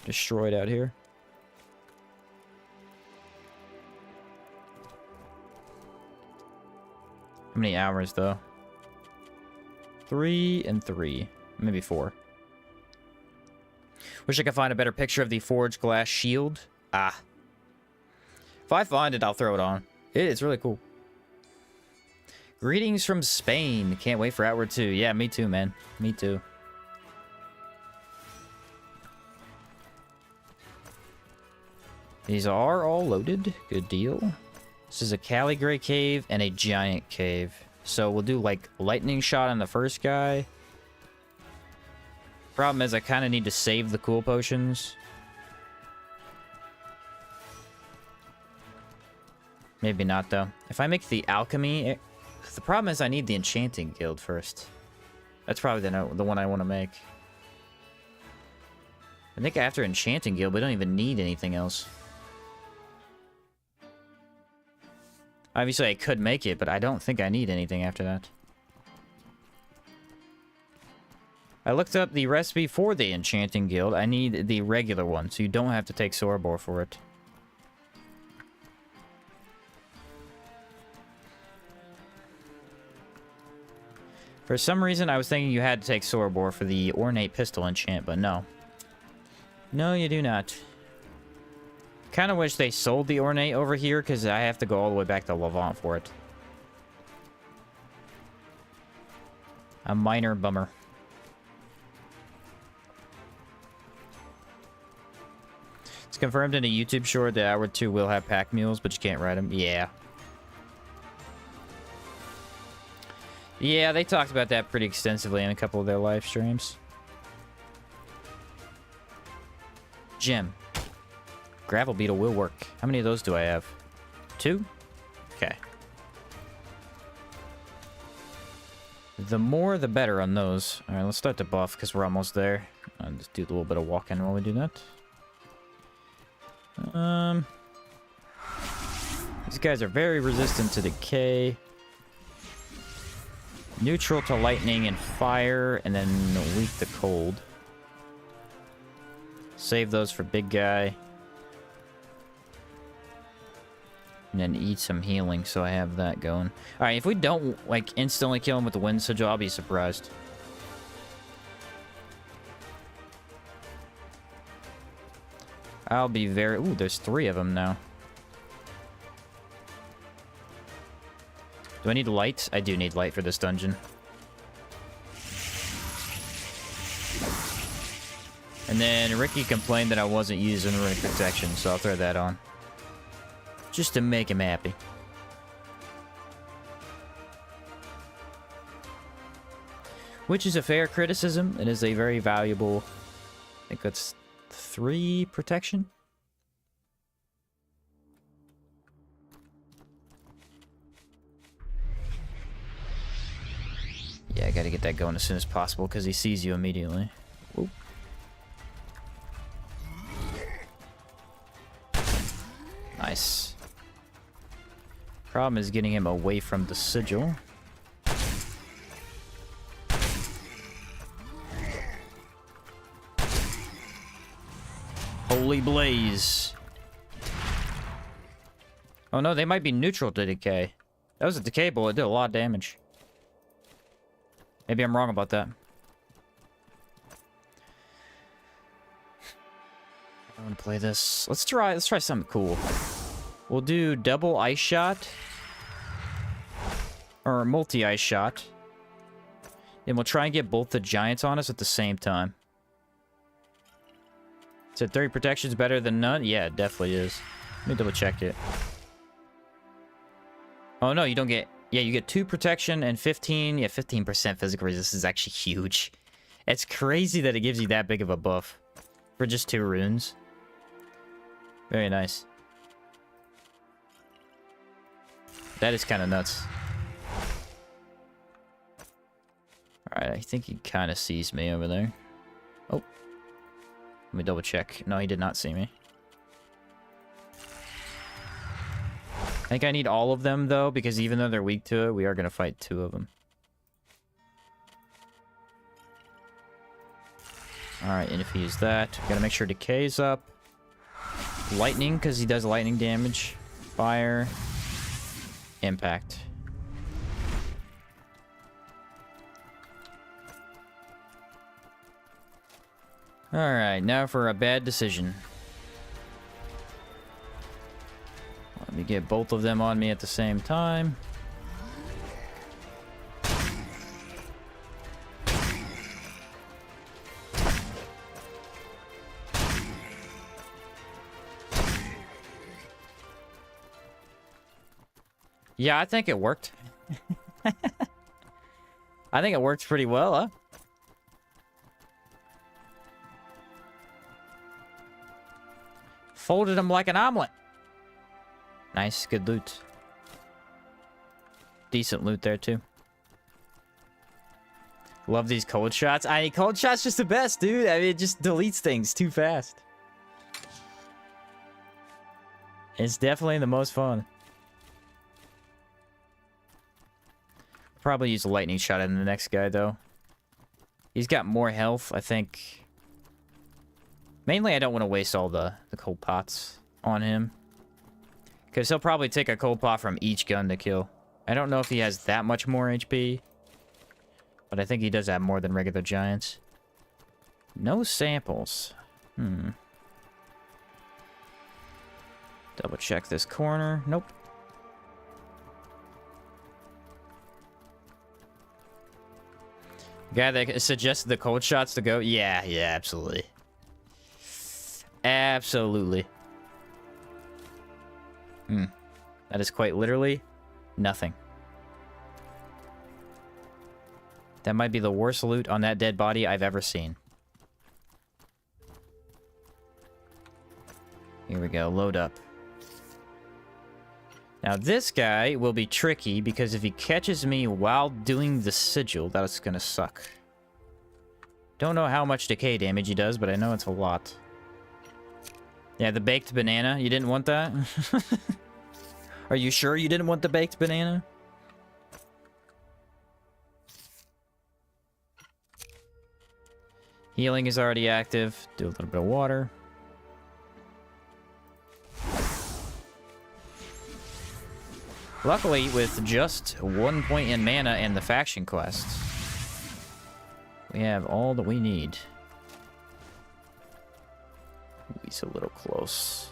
destroyed out here. How many hours, though? 3 and 3. Maybe 4. Wish I could find a better picture of the forged glass shield. Ah. If I find it, I'll throw it on. It's really cool. Greetings from Spain. Can't wait for Outward 2. Yeah, me too, man. Me too. These are all loaded. Good deal. This is a Caldera cave and a giant cave. So we'll do, like, lightning shot on the first guy. Problem is I kind of need to save the cool potions. Maybe not, though. If I make the alchemy... The problem is I need the enchanting guild first. That's probably the one I want to make. I think after enchanting guild, we don't even need anything else. Obviously, I could make it, but I don't think I need anything after that. I looked up the recipe for the enchanting guild. I need the regular one, so you don't have to take Sorobor for it. For some reason, I was thinking you had to take Sorobor for the ornate pistol enchant, but no. No, you do not. Kind of wish they sold the ornate over here, because I have to go all the way back to Levant for it. A minor bummer. It's confirmed in a YouTube short that Hour 2 will have pack mules, but you can't ride them. Yeah. Yeah, they talked about that pretty extensively in a couple of their live streams. Gem. Gravel beetle will work. How many of those do I have? 2? Okay. The more, the better on those. Alright, let's start the buff, because we're almost there. I'll just do a little bit of walking while we do that. These guys are very resistant to decay. Neutral to lightning and fire, and then weak to cold. Save those for big guy. And then eat some healing, so I have that going. Alright, if we don't, like, instantly kill him with the wind sigil, I'll be surprised. I'll be very... Ooh, there's 3 of them now. Do I need light? I do need light for this dungeon. And then Ricky complained that I wasn't using runic protection, so I'll throw that on. Just to make him happy. Which is a fair criticism. It is a very valuable... I think that's 3 protection? Yeah, I gotta get that going as soon as possible because he sees you immediately. Whoop. Nice. Problem is getting him away from the sigil. Holy blaze. Oh no, they might be neutral to decay. That was a decay bullet. It did a lot of damage. Maybe I'm wrong about that. I want to play this. Let's try something cool. We'll do double ice shot. Or multi-ice shot. And we'll try and get both the giants on us at the same time. Is it 30 protections better than none? Yeah, it definitely is. Let me double check it. Oh no, you don't get... Yeah, you get 2 protection and 15... Yeah, 15% physical resistance is actually huge. It's crazy that it gives you that big of a buff. For just 2 runes. Very nice. That is kind of nuts. Alright, I think he kind of sees me over there. Oh. Let me double check. No, he did not see me. I think I need all of them, though, because even though they're weak to it, we are going to fight 2 of them. Alright, and if he is that, gotta make sure decay's up. Lightning, because he does lightning damage. Fire. Impact. Alright, now for a bad decision. Let me get both of them on me at the same time. Yeah, I think it worked. I think it worked pretty well, huh? Folded him like an omelet. Nice, good loot. decent loot there, too. Love these cold shots. Cold shots just the best, dude. I mean, it just deletes things too fast. It's definitely the most fun. Probably use a lightning shot in the next guy, though. He's got more health, I think. Mainly, I don't want to waste all the cold pots on him. Because he'll probably take a cold pot from each gun to kill. I don't know if he has that much more HP. But I think he does have more than regular giants. No samples. Double check this corner. Nope. Guy that suggested the cold shots to go? Yeah, absolutely. Absolutely. That is quite literally nothing. That might be the worst loot on that dead body I've ever seen. Here we go, load up. Now this guy will be tricky because if he catches me while doing the sigil, that's gonna suck. Don't know how much decay damage he does, but I know it's a lot. Yeah, the baked banana, you didn't want that? Are you sure you didn't want the baked banana? Healing is already active. Do a little bit of water. Luckily, with just 1 point in mana and the faction quests, we have all that we need. Ooh, he's a little close.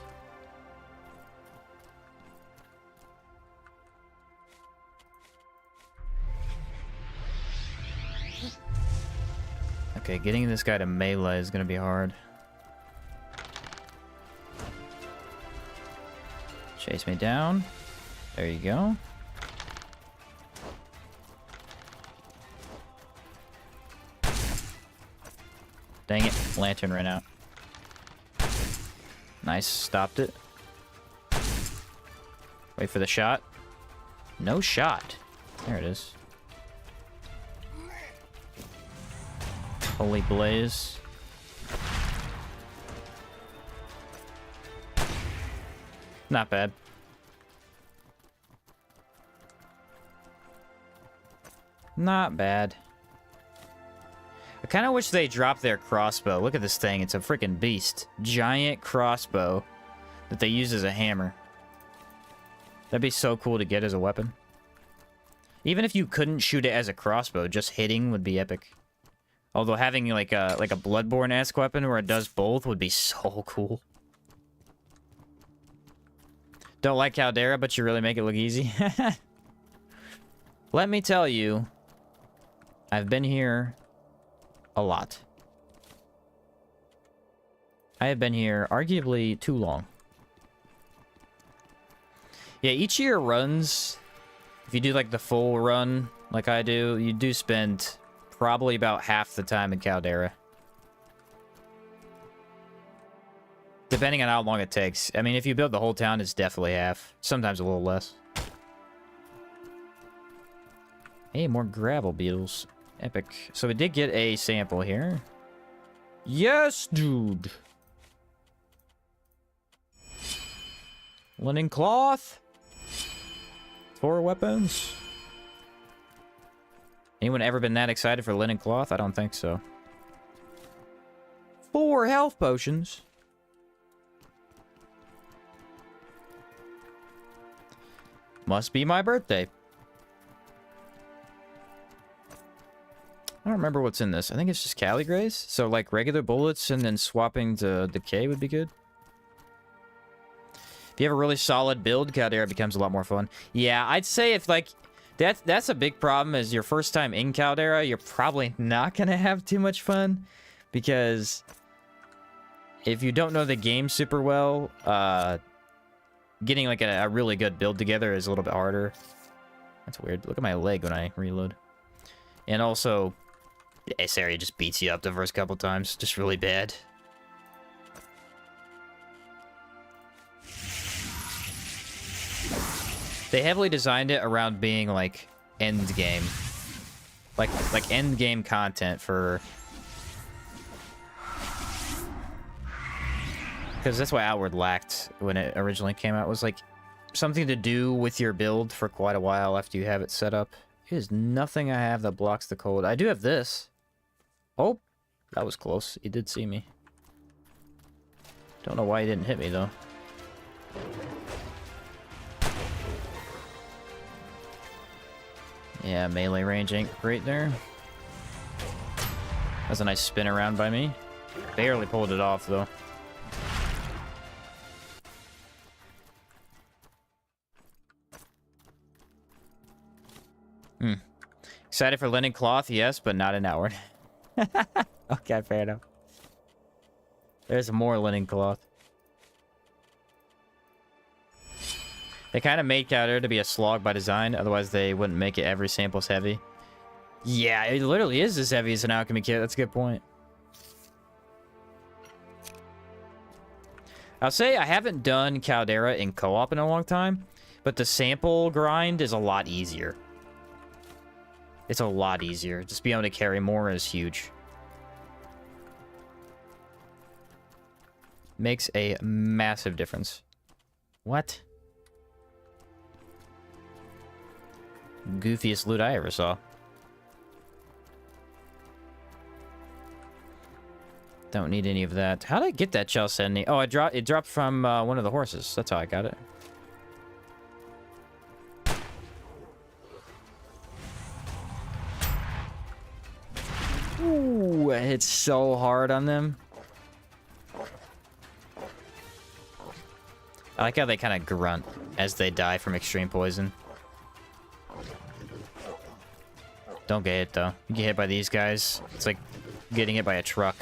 Okay, getting this guy to melee is gonna be hard. Chase me down. There you go. Dang it, lantern ran out. Nice, stopped it. Wait for the shot. No shot. There it is. Holy blaze. Not bad. Not bad. I kind of wish they dropped their crossbow. Look at this thing. It's a freaking beast. Giant crossbow that they use as a hammer. That'd be so cool to get as a weapon. Even if you couldn't shoot it as a crossbow, just hitting would be epic. Although having like a Bloodborne-esque weapon where it does both would be so cool. Don't like Caldera, but you really make it look easy. Let me tell you, I've been here a lot. I have been here arguably too long. Yeah, each year runs, if you do like the full run like I do, you do spend probably about half the time in Caldera. Depending on how long it takes. I mean, if you build the whole town, it's definitely half. Sometimes a little less. Hey, more gravel beetles. Epic. So we did get a sample here. Yes, dude! Linen cloth. 4 weapons. Anyone ever been that excited for linen cloth? I don't think so. 4 health potions. Must be my birthday. I don't remember what's in this. I think it's just Cali Grays. So like regular bullets and then swapping to decay would be good. If you have a really solid build, Caldera becomes a lot more fun. Yeah, I'd say if like that's a big problem is your first time in Caldera, you're probably not gonna have too much fun because if you don't know the game super well, getting like a really good build together is a little bit harder. That's weird. Look at my leg when I reload. And also, this area just beats you up the first couple times. Just really bad. They heavily designed it around being like endgame. Like endgame content for... Because that's what Outward lacked when it originally came out. Was like something to do with your build for quite a while after you have it set up. There's nothing I have that blocks the cold. I do have this. Oh, that was close. He did see me. Don't know why he didn't hit me, though. Yeah, melee range ain't great there. That's a nice spin around by me. Barely pulled it off, though. Excited for linen cloth, yes, but not an hour. Okay, fair enough. There's more linen cloth. They kind of made Caldera to be a slog by design, otherwise they wouldn't make it every sample's heavy. Yeah, it literally is as heavy as an alchemy kit. That's a good point. I'll say I haven't done Caldera in co-op in a long time, but the sample grind is a lot easier. It's a lot easier. Just being able to carry more is huge. Makes a massive difference. What? Goofiest loot I ever saw. Don't need any of that. How did I get that Chowedin? Oh, it dropped from one of the horses. That's how I got it. Ooh, I hit so hard on them. I like how they kind of grunt as they die from extreme poison. Don't get hit, though. You get hit by these guys. It's like getting hit by a truck.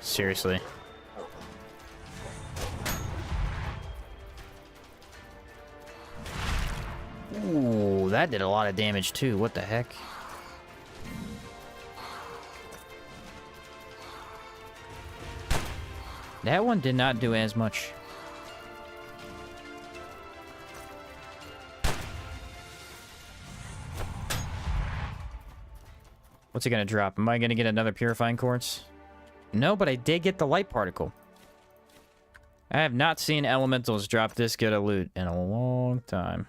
Seriously. Ooh, that did a lot of damage, too. What the heck? That one did not do as much. What's it gonna drop? Am I gonna get another purifying quartz? No, but I did get the light particle. I have not seen elementals drop this good a loot in a long time.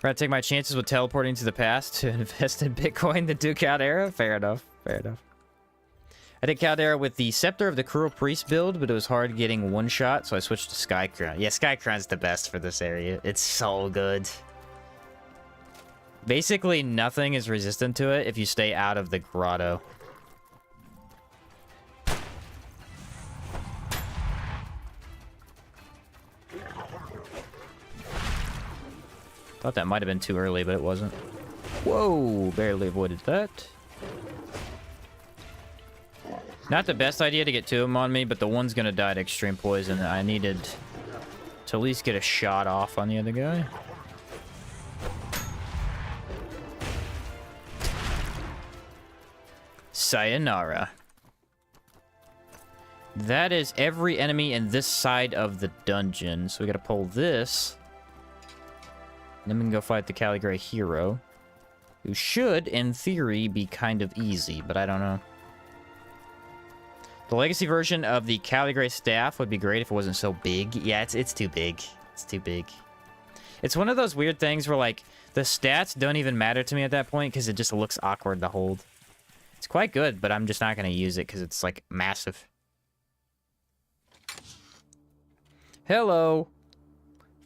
I'd take my chances with teleporting to the past to invest in Bitcoin to do Caldera? Fair enough. Fair enough. I did Caldera with the Scepter of the Cruel Priest build, but it was hard getting one shot, so I switched to Sky Crown. Yeah, Sky Crown's the best for this area. It's so good. Basically, nothing is resistant to it if you stay out of the grotto. Thought that might have been too early, but it wasn't. Whoa, barely avoided that. Not the best idea to get two of them on me, but the one's gonna die to extreme poison. I needed to at least get a shot off on the other guy. Sayonara. That is every enemy in this side of the dungeon. So we gotta pull this. Then we can go fight the Caldera hero. Who should, in theory, be kind of easy, but I don't know. The legacy version of the Caldera staff would be great if it wasn't so big. Yeah, it's too big. It's too big. It's one of those weird things where, like, the stats don't even matter to me at that point because it just looks awkward to hold. It's quite good, but I'm just not going to use it because it's, like, massive. Hello.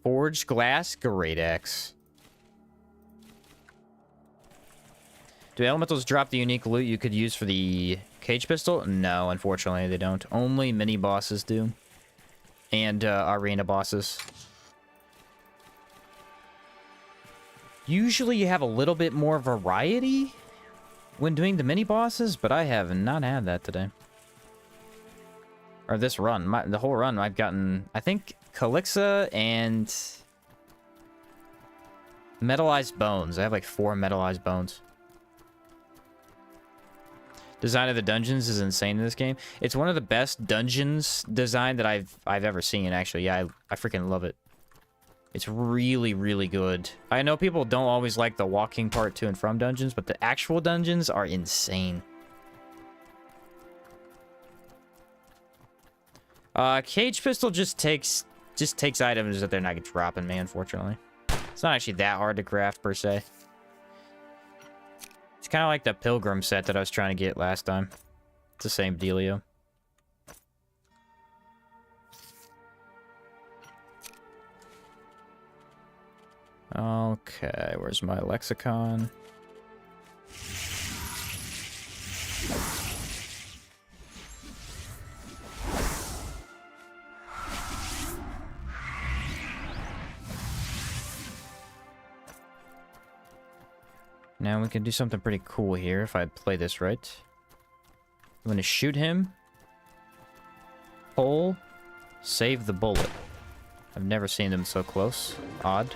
Forged glass, great axe. Do elementals drop the unique loot you could use for the cage pistol? No, unfortunately they don't. Only mini bosses do. And arena bosses. Usually you have a little bit more variety when doing the mini bosses, but I have not had that today. Or this run. The whole run I've gotten, I think, Calixa and metallized bones. I have like 4 metallized bones. Design of the dungeons is insane in this game. It's one of the best dungeons design that I've ever seen, actually. Yeah, I freaking love it. It's really, really good. I know people don't always like the walking part to and from dungeons, but the actual dungeons are insane. Cage pistol just takes items that they're not dropping me, unfortunately. It's not actually that hard to craft, per se. It's kind of like the Pilgrim set that I was trying to get last time. It's the same dealio. Okay, where's my lexicon? Now we can do something pretty cool here if I play this right. I'm going to shoot him. Pull. Save the bullet. I've never seen them so close. Odd.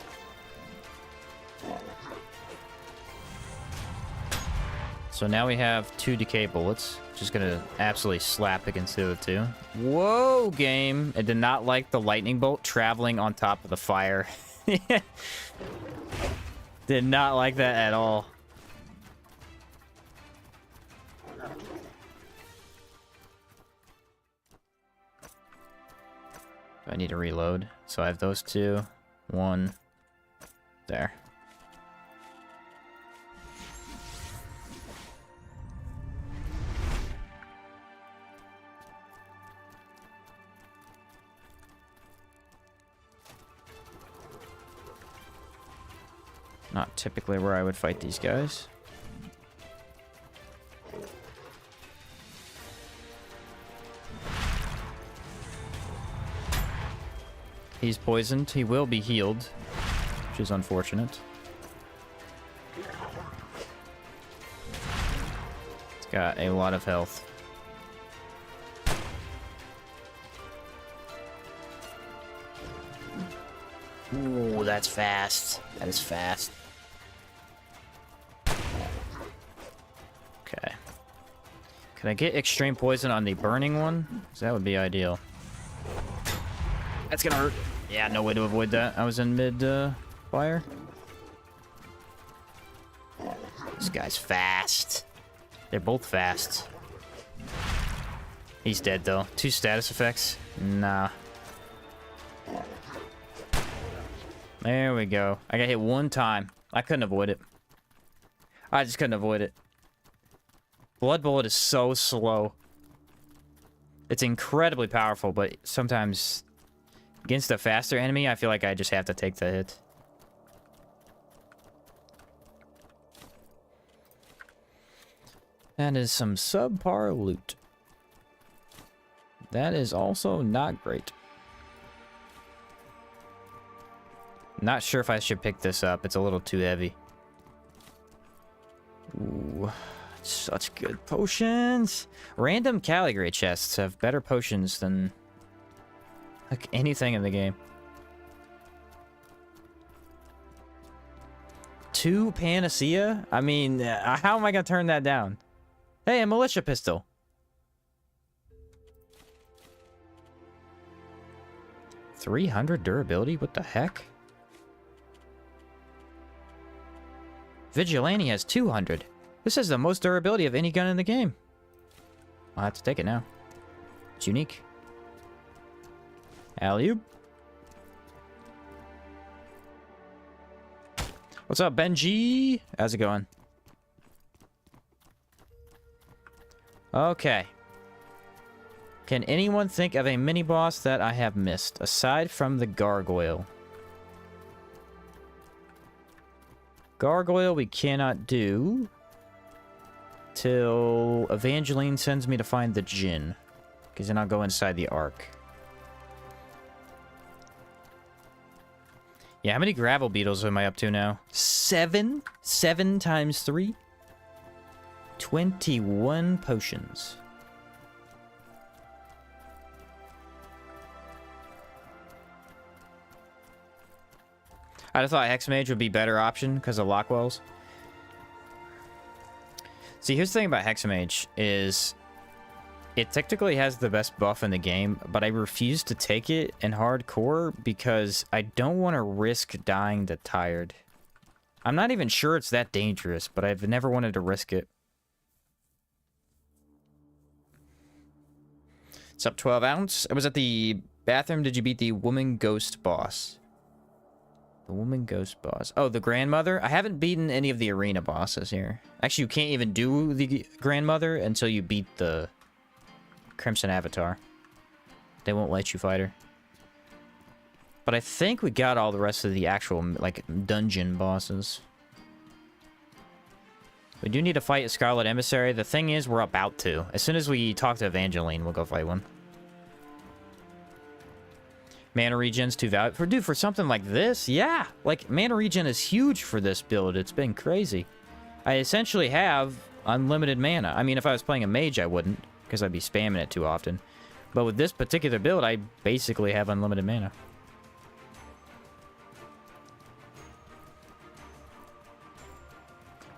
So now we have 2 decay bullets. Just going to absolutely slap against the other 2. Whoa, game. I did not like the lightning bolt traveling on top of the fire. Did not like that at all. I need to reload. So I have those 2. 1. There. Not typically where I would fight these guys. He's poisoned. He will be healed, which is unfortunate. He's got a lot of health. Ooh, that's fast. That is fast. Okay. Can I get extreme poison on the burning one? 'Cause that would be ideal. That's gonna hurt. Yeah, no way to avoid that. I was in mid fire. This guy's fast. They're both fast. He's dead though. 2 status effects. Nah. There we go. I got hit 1 time. I couldn't avoid it. I just couldn't avoid it. Blood bullet is so slow. It's incredibly powerful, but sometimes against a faster enemy, I feel like I just have to take the hit. That is some subpar loot. That is also not great. Not sure if I should pick this up. It's a little too heavy. Ooh, such good potions. Random Caligari chests have better potions than like anything in the game. 2 Panacea? I mean, how am I going to turn that down? Hey, a militia pistol. $300 durability? What the heck? Vigilante has 200. This has the most durability of any gun in the game. I'll have to take it now. It's unique. Alley-oop. What's up, Benji? How's it going? Okay. Can anyone think of a mini-boss that I have missed, aside from the gargoyle? Gargoyle we cannot do till Evangeline sends me to find the Djinn, because then I'll go inside the Ark. Yeah, how many gravel beetles am I up to now? 7? 7 times 3? 21 potions. I'd have thought Hexmage would be a better option because of Lockwells. See, here's the thing about Hexamage is it technically has the best buff in the game, but I refuse to take it in hardcore because I don't want to risk dying to tired. I'm not even sure it's that dangerous, but I've never wanted to risk it. What's up, 12 ounce? I was at the bathroom. Did you beat the woman ghost boss? The woman ghost boss. Oh, the grandmother? I haven't beaten any of the arena bosses here. Actually, you can't even do the grandmother until you beat the Crimson Avatar. They won't let you fight her. But I think we got all the rest of the actual, like, dungeon bosses. We do need to fight a Scarlet Emissary. The thing is, we're about to. As soon as we talk to Evangeline, we'll go fight one. Mana regen's too valuable. Dude, for something like this, yeah. Like, mana regen is huge for this build. It's been crazy. I essentially have unlimited mana. I mean, if I was playing a mage, I wouldn't, because I'd be spamming it too often. But with this particular build, I basically have unlimited mana.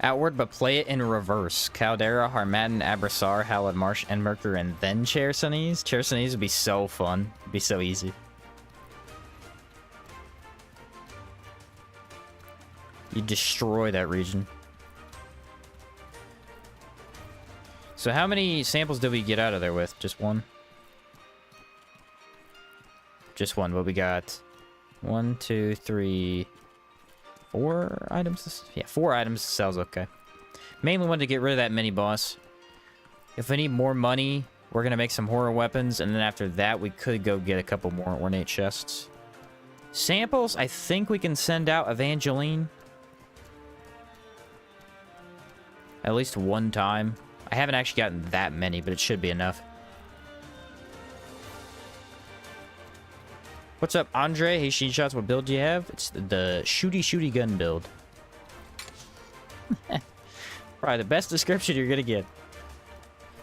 Outward, but play it in reverse. Caldera, Harmattan, Abrassar, Hallowed Marsh, Endmerker, and then Chersones. Chersones would be so fun. It'd be so easy. You destroy that region. So how many samples did we get out of there with? Just one? Just one. But we got 1, 2, 3, 4 items. Yeah, 4 items. Sounds okay. Mainly wanted to get rid of that mini boss. If we need more money, we're going to make some horror weapons. And then after that, we could go get a couple more ornate chests. Samples, I think we can send out Evangeline. At least one time. I haven't actually gotten that many, but it should be enough. What's up, Andre? Hey, Sheen Shots, what build do you have? It's the shooty gun build. Probably the best description you're gonna get.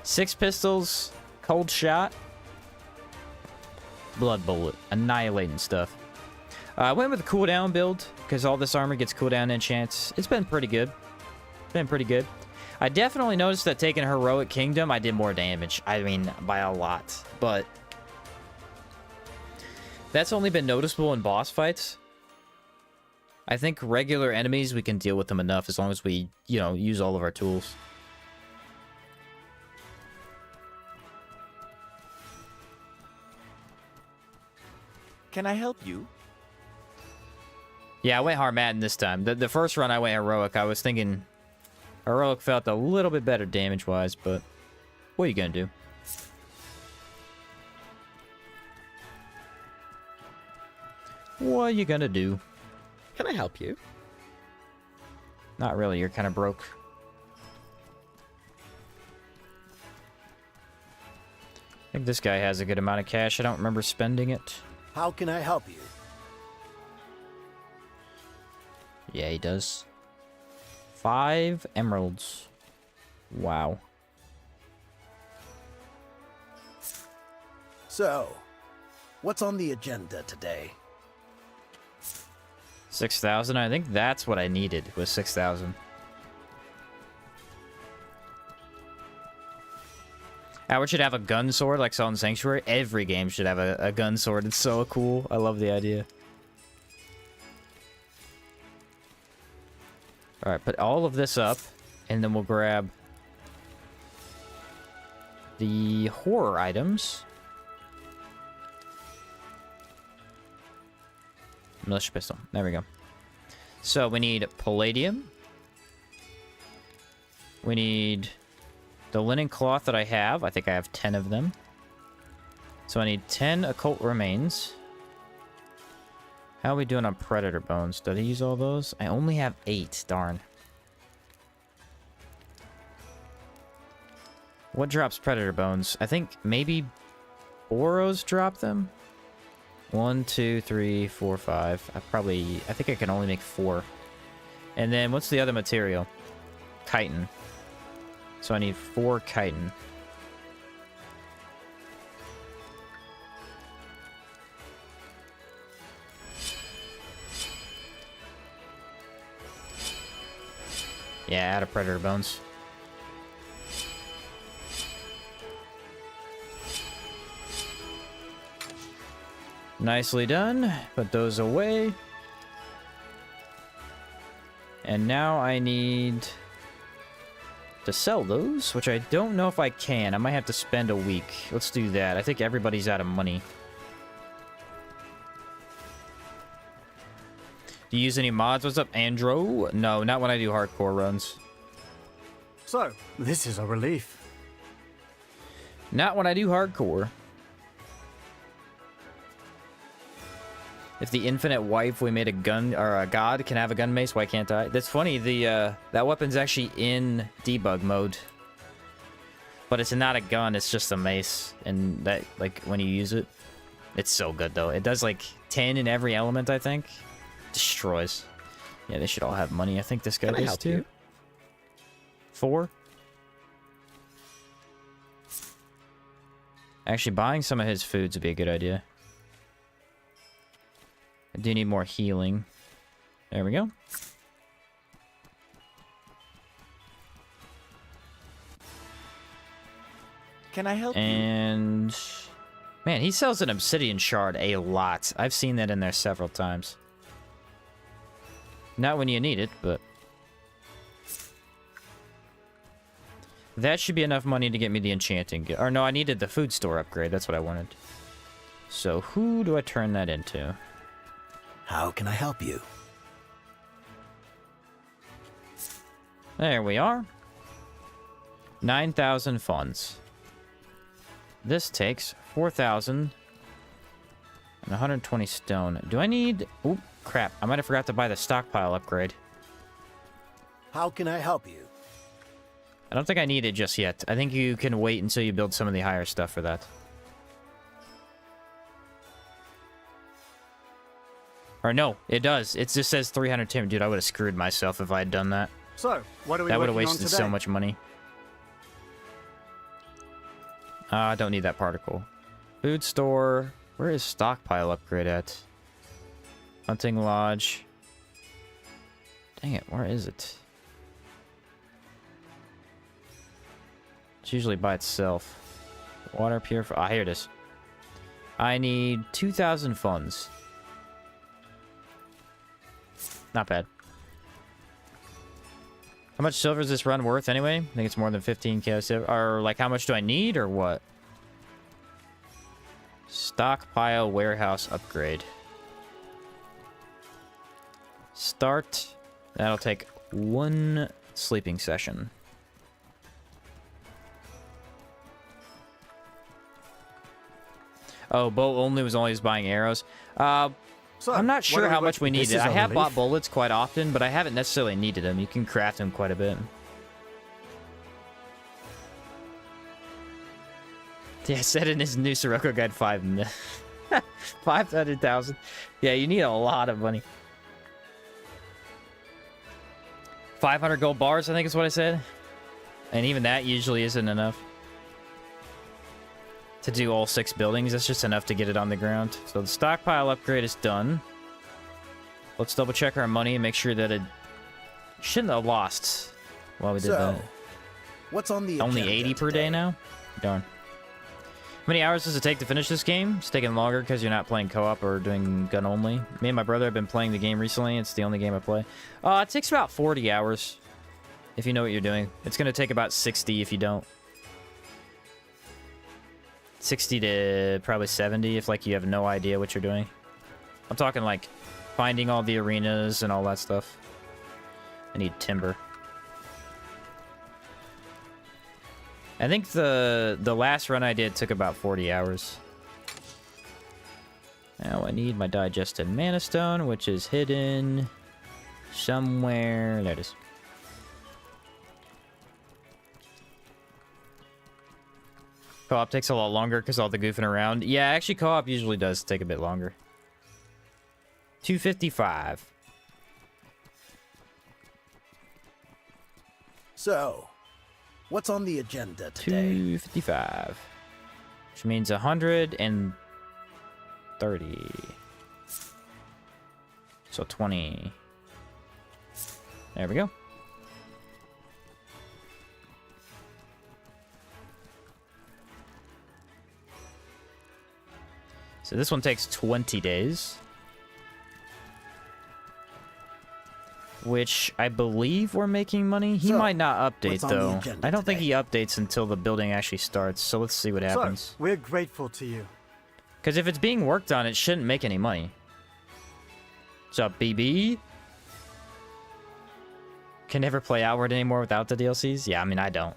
6 pistols, cold shot, blood bullet, annihilating stuff. I went with a cooldown build, because all this armor gets cooldown enchants. It's been pretty good. Been pretty good. I definitely noticed that taking Heroic Kingdom, I did more damage. I mean, by a lot. But that's only been noticeable in boss fights. I think regular enemies, we can deal with them enough as long as we, you know, use all of our tools. Can I help you? Yeah, I went Harmattan this time. The first run I went Heroic, I was thinking Heroic felt a little bit better damage-wise, but what are you gonna do? What are you gonna do? Can I help you? Not really, you're kind of broke. I think this guy has a good amount of cash. I don't remember spending it. How can I help you? Yeah, he does. 5 emeralds. Wow. So, what's on the agenda today? 6,000. I think that's what I needed, was 6,000. Howard should have a gun sword like Salt and Sanctuary. Every game should have a gun sword. It's so cool. I love the idea. Alright, put all of this up, and then we'll grab the horror items. Militia pistol. There we go. So we need palladium. We need the linen cloth that I have. I think I have 10 of them. So I need 10 occult remains. How are we doing on predator bones? Did I use all those? I only have 8. Darn. What drops predator bones? I think maybe Boros drop them. 1, 2, 3, 4, 5. I think I can only make 4. And then what's the other material? Chitin. So I need 4 chitin. Yeah, add a predator bones. Nicely done. Put those away. And now I need to sell those, which I don't know if I can. I might have to spend a week. Let's do that. I think everybody's out of money. Do you use any mods? What's up, Andro? No, not when I do hardcore runs. So, this is a relief. Not when I do hardcore. If the infinite wife we made a gun or a god can have a gun mace, why can't I? That's funny. The that weapon's actually in debug mode, but it's not a gun. It's just a mace, and that like when you use it, it's so good though. It does like 10 in every element. I think destroys. Yeah, they should all have money. I think this guy Can I does help too. you? 4. Actually, buying some of his foods would be a good idea. I do need more healing. There we go. Can I help you? And... man, he sells an obsidian shard a lot. I've seen that in there several times. Not when you need it, but... that should be enough money to get me the enchanting... or no, I needed the food store upgrade. That's what I wanted. So who do I turn that into? How can I help you? There we are. 9,000 funds. This takes 4,000 and 120 stone. Do I need... oop, crap. I might have forgot to buy the stockpile upgrade. How can I help you? I don't think I need it just yet. I think you can wait until you build some of the higher stuff for that. Or no, it does. It just says 300 timber. Dude, I would have screwed myself if I had done that. So, what are we That would have working on wasted today? so much money. I don't need that particle. Food store. Where is stockpile upgrade at? Hunting lodge. Dang it, where is it? It's usually by itself. Water purifier. Ah, here it is. I need 2,000 funds. Not bad. How much silver is this run worth anyway? I think it's more than 15k silver. Or like, how much do I need or what? Stockpile warehouse upgrade. Start. That'll take 1 sleeping session. Oh, bow only was always buying arrows. So, I'm not what sure are how we much we working- need. This is I a have bought relief. bullets quite often, but I haven't necessarily needed them. You can craft them quite a bit. Yeah, said in his new Sirocco guide 500,000. Yeah, you need a lot of money. 500 gold bars, I think is what I said. And even that usually isn't enough to do all 6 buildings. That's just enough to get it on the ground. So the stockpile upgrade is done. Let's double check our money and make sure that it shouldn't have lost while we did that. What's on the Only agenda 80 per day today? now? Darn. How many hours does it take to finish this game? It's taking longer because you're not playing co-op or doing gun only. Me and my brother have been playing the game recently. It's the only game I play. It takes about 40 hours if you know what you're doing. It's going to take about 60 if you don't. 60 to probably 70 if like you have no idea what you're doing. I'm talking like finding all the arenas and all that stuff. I need timber. I think the last run I did took about 40 hours. Now I need my digested mana stone, which is hidden somewhere. There it is. Co-op takes a lot longer because all the goofing around. Yeah, actually co-op usually does take a bit longer. 255. So, what's on the agenda today? 255. Which means 130. So 20. There we go. So this one takes 20 days. Which I believe we're making money. He So, might not update, what's on the though. agenda I don't think today? he updates until the building actually starts. So let's see what happens. So, we're grateful to you. Because if it's being worked on, it shouldn't make any money. What's up, BB? Can never play Outward anymore without the DLCs? Yeah, I mean, I don't.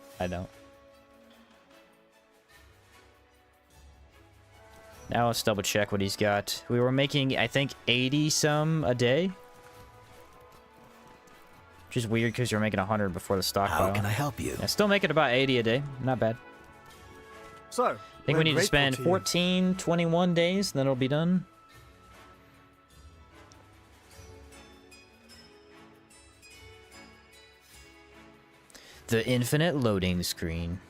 Now let's double check what he's got. We were making, I think, 80-some a day. Which is weird because you're making 100 before the stockpile. How can I help you? Yeah, still making about 80 a day. Not bad. So, I think we need to spend 14, 21 days, and then it'll be done. The infinite loading screen.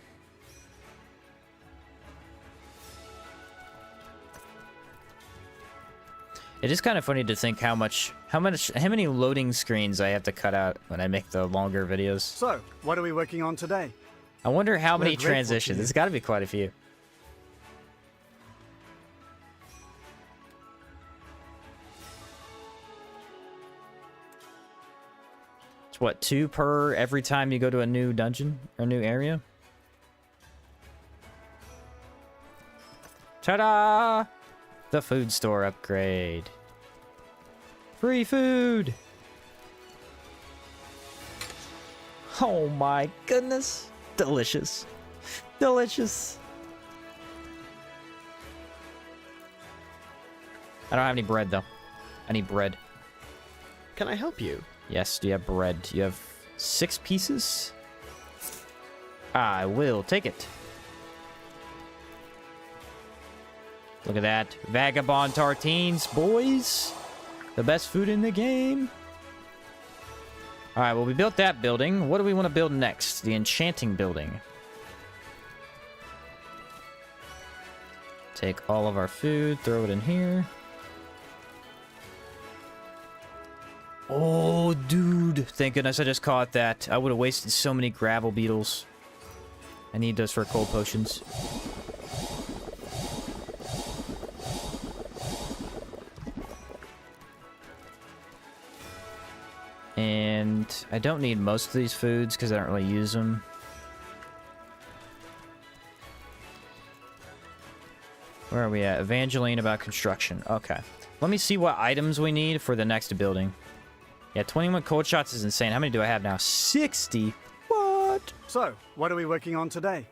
It is kind of funny to think how many loading screens I have to cut out when I make the longer videos. So, what are we working on today? I wonder how many grateful to transitions. you. There's got to be quite a few. It's what, 2 per every time you go to a new dungeon or new area? Ta-da! The food store upgrade. Free food! Oh my goodness. Delicious. Delicious. I don't have any bread, though. I need bread. Can I help you? Yes, do you have bread? You have 6 pieces? I will take it. Look at that. Vagabond tartines, boys. The best food in the game. Alright, well, we built that building. What do we want to build next? The enchanting building. Take all of our food, throw it in here. Oh, dude. Thank goodness I just caught that. I would have wasted so many gravel beetles. I need those for cold potions. And I don't need most of these foods because I don't really use them. Where are we at? Evangeline about construction. Okay. Let me see what items we need for the next building. Yeah, 21 cold shots is insane. How many do I have now? 60? What? So, what are we working on today?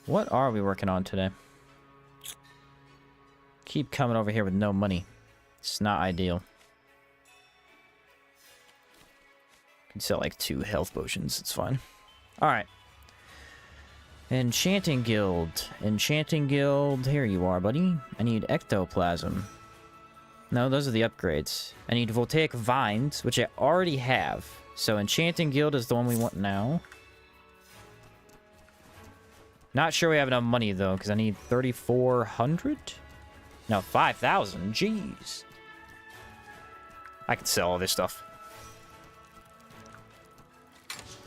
What are we working on today? Keep coming over here with no money. It's not ideal. Can sell like 2 health potions. It's fine. Alright. Enchanting Guild. Enchanting Guild. Here you are, buddy. I need ectoplasm. No, those are the upgrades. I need voltaic vines, which I already have. So Enchanting Guild is the one we want now. Not sure we have enough money, though, because I need 3,400? No, 5,000. Jeez. I can sell all this stuff.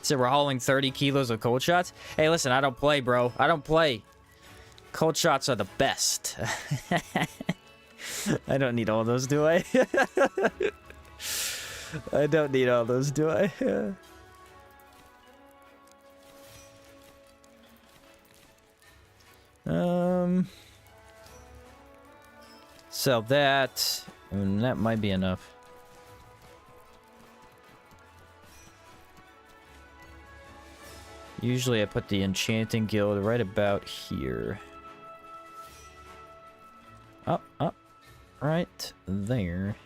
So we're hauling 30 kilos of cold shots? Hey, listen, I don't play, bro. I don't play. Cold shots are the best. I don't need all those, do I? I don't need all those, do I? Sell that. And that might be enough. Usually I put the Enchanting Guild right about here. Up. Right there.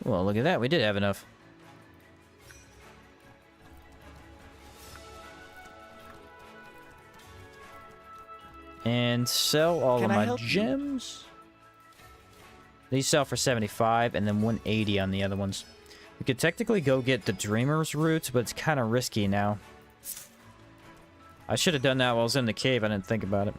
Well, look at that. We did have enough. And sell all of my gems. These sell for 75 and then 180 on the other ones. We could technically go get the Dreamer's Root, but it's kind of risky now. I should have done that while I was in the cave. I didn't think about it.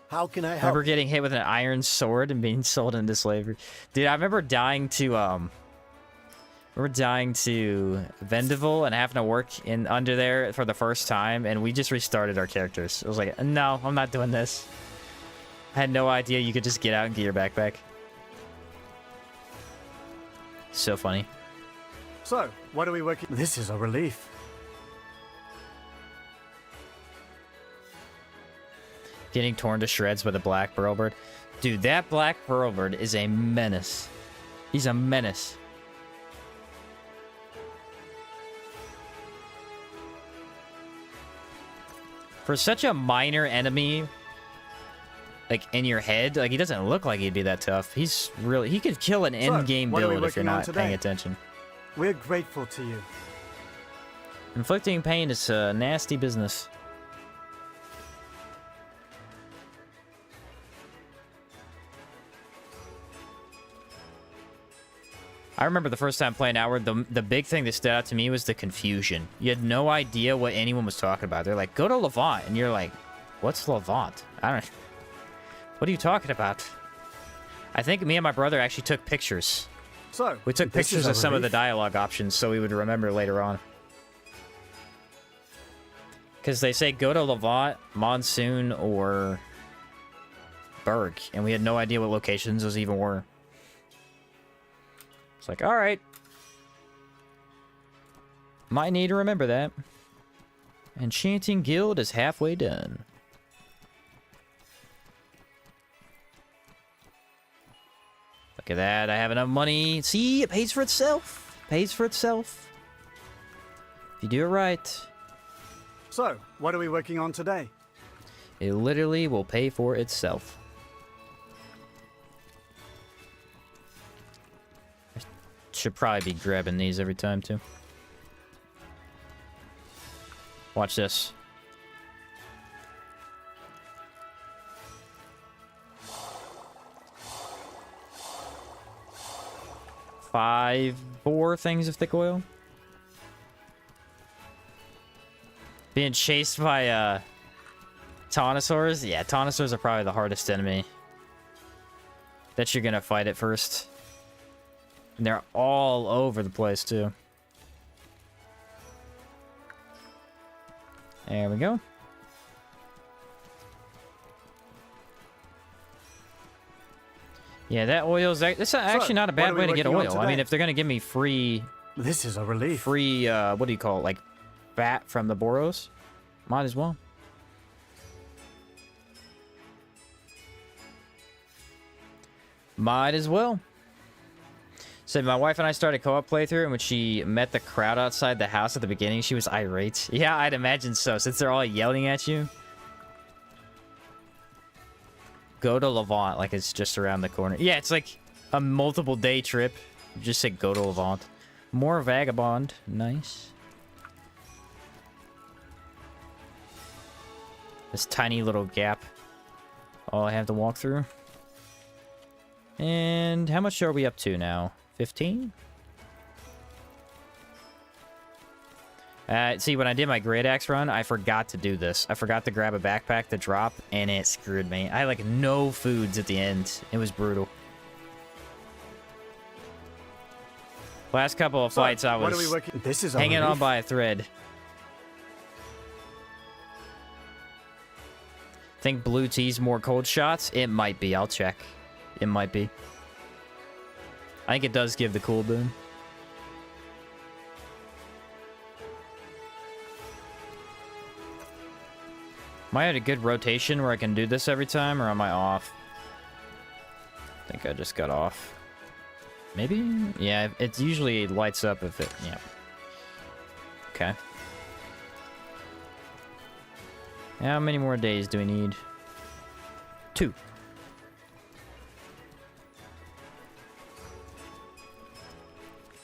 How can I help? Remember getting hit with an iron sword and being sold into slavery? Dude, I remember dying to, We're dying to Vendaval and having to work in under there for the first time, and we just restarted our characters. I was like, no, I'm not doing this. I had no idea you could just get out and get your backpack. So funny. So, what are we working? This is a relief. Getting torn to shreds by the black pearlbird. Dude, that black pearlbird is a menace. He's a menace. For such a minor enemy, like, in your head, like, he doesn't look like he'd be that tough. He's really... He could kill an endgame what are we build if you're working on not today? paying attention. We're grateful to you. Inflicting pain is a nasty business. I remember the first time playing Outward, the big thing that stood out to me was the confusion. You had no idea what anyone was talking about. They're like, go to Levant. And you're like, what's Levant? I don't... What are you talking about? I think me and my brother actually took pictures. So, We took this pictures is a of some of the relief. dialogue options so we would remember later on. Because they say go to Levant, Monsoon, or Berg. And we had no idea what locations those even were. It's like, alright. Might need to remember that. Enchanting Guild is halfway done. Look at that, I have enough money. See, it pays for itself. Pays for itself. If you do it right, So, what are we working on today? it literally will pay for itself. I should probably be grabbing these every time, too. Watch this. Four things of thick oil. Being chased by Taunosaurs? Yeah, Taunosaurs are probably the hardest enemy that you're gonna fight at first. And they're all over the place, too. There we go. Yeah, that oil's... That's actually not a what bad are we way to get working on oil. I mean, today? if they're gonna give me free... This is a relief. what do you call it? Like, fat from the Boros? Might as well. Might as well. So my wife and I started co-op playthrough, and when she met the crowd outside the house at the beginning, she was irate. Yeah, I'd imagine so, since they're all yelling at you. Go to Levant, like it's just around the corner. Yeah, it's like a multiple day trip. You just say go to Levant. More Vagabond. Nice. This tiny little gap. All I have to walk through. And how much are we up to now? 15? See, when I did my Great Axe run, I forgot to do this. I forgot to grab a backpack to drop, and it screwed me. I had, like, no foods at the end. It was brutal. Last couple of fights, I What are we was working? This is a hanging on relief. by a thread. Think blue tea's more cold shots? It might be. I'll check. It might be. I think it does give the cool boon. Am I at a good rotation where I can do this every time, or am I off? I think I just got off. Maybe? Yeah, it usually lights up if it... Yeah. Okay. How many more days do we need? 2.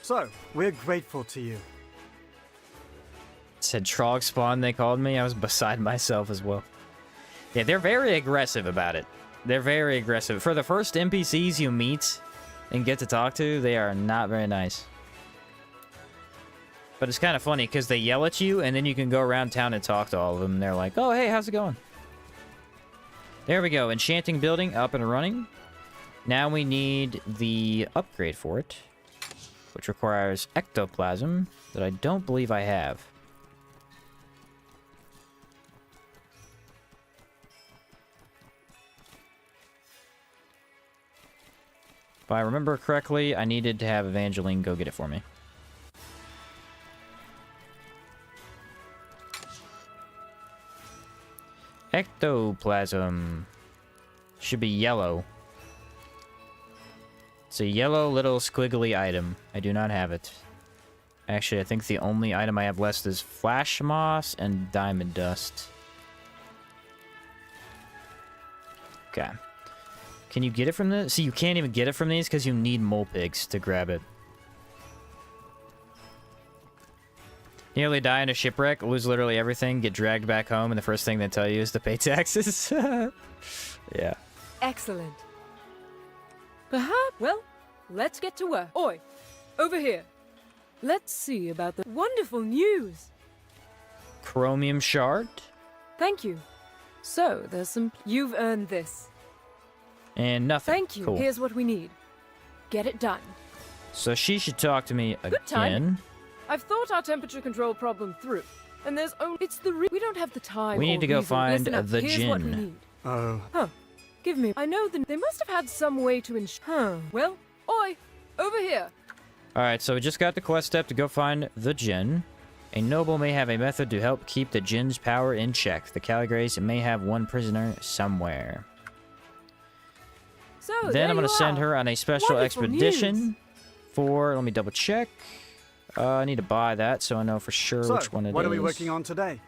So, we're grateful to you. Said Trog spawn, they called me. I was beside myself as well. Yeah, they're very aggressive about it. They're very aggressive. For the first NPCs you meet and get to talk to, they are not very nice. But it's kind of funny because they yell at you and then you can go around town and talk to all of them. And they're like, oh, hey, how's it going? There we go. Enchanting building up and running. Now we need the upgrade for it. which requires ectoplasm that I don't believe I have. If I remember correctly, I needed to have Evangeline go get it for me. Ectoplasm. Should be yellow. It's a yellow little squiggly item. I do not have it. Actually, I think the only item I have left is flash moss and diamond dust. Okay. Can you get it from this? See, you can't even get it from these because you need mole pigs to grab it. Nearly die in a shipwreck, lose literally everything, get dragged back home, and the first thing they tell you is to pay taxes. Yeah. Excellent. Perhaps, well, let's get to work. Oi, over here. Let's see about the wonderful news. Chromium shard. Thank you. So, there's some... You've earned this. And nothing. Thank you. Cool. Here's what we need. Get it done. So she should talk to me Good timing. again. I've thought our temperature control problem through, and there's only... It's the we don't have the time. We need or to go reason. find Listen up. the Here's what we gin. need. Oh, Huh. Give me... I know they must have had some way to ensure... Huh. Well, oi, over here. Alright, so we just got the quest step to go find the Jinn. A noble may have a method to help keep the Jinn's power in check. The Caligrace may have one prisoner somewhere. So, Then there I'm going to you send are. her on a special Wonderful expedition news. for... Let me double check. I need to buy that so I know for sure so which one it is. what are we working on today?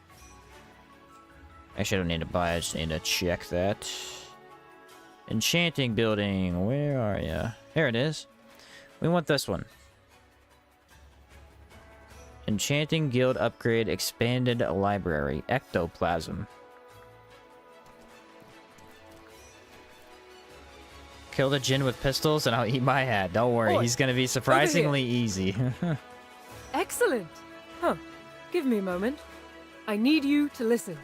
Actually, I don't need to buy it. I just need to check that. Enchanting building. Where are you? Here it is. We want this one. Enchanting guild upgrade expanded library. Ectoplasm. Kill the Jinn with pistols and I'll eat my hat. Don't worry, Oi, he's gonna be surprisingly easy. Excellent. Huh. Give me a moment. I need you to listen.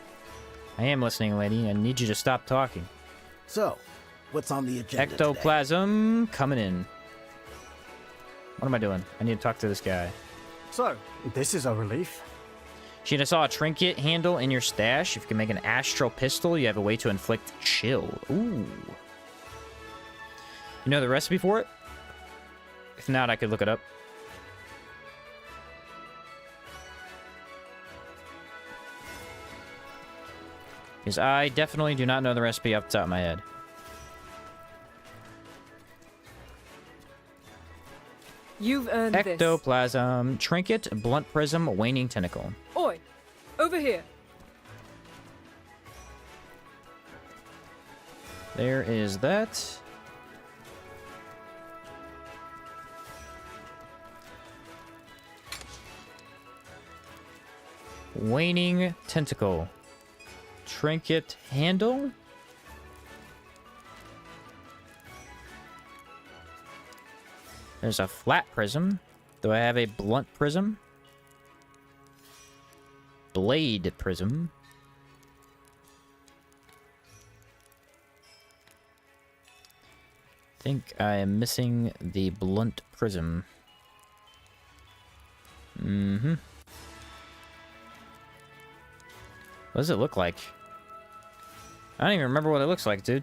I am listening, lady. I need you to stop talking. So, what's on the agenda today? Ectoplasm coming in. What am I doing? I need to talk to this guy. So, this is a relief. She just saw a trinket handle in your stash. If you can make an astral pistol, you have a way to inflict chill. Ooh. You know the recipe for it? If not, I could look it up. Because I definitely do not know the recipe off the top of my head. You've earned this. Ectoplasm, trinket, blunt prism, waning tentacle. Oi, over here. There is that. Waning tentacle. Trinket handle. There's a flat prism. Do I have a blunt prism? Blade prism. Think I am missing the blunt prism. Mm-hmm. What does it look like? I don't even remember what it looks like, dude.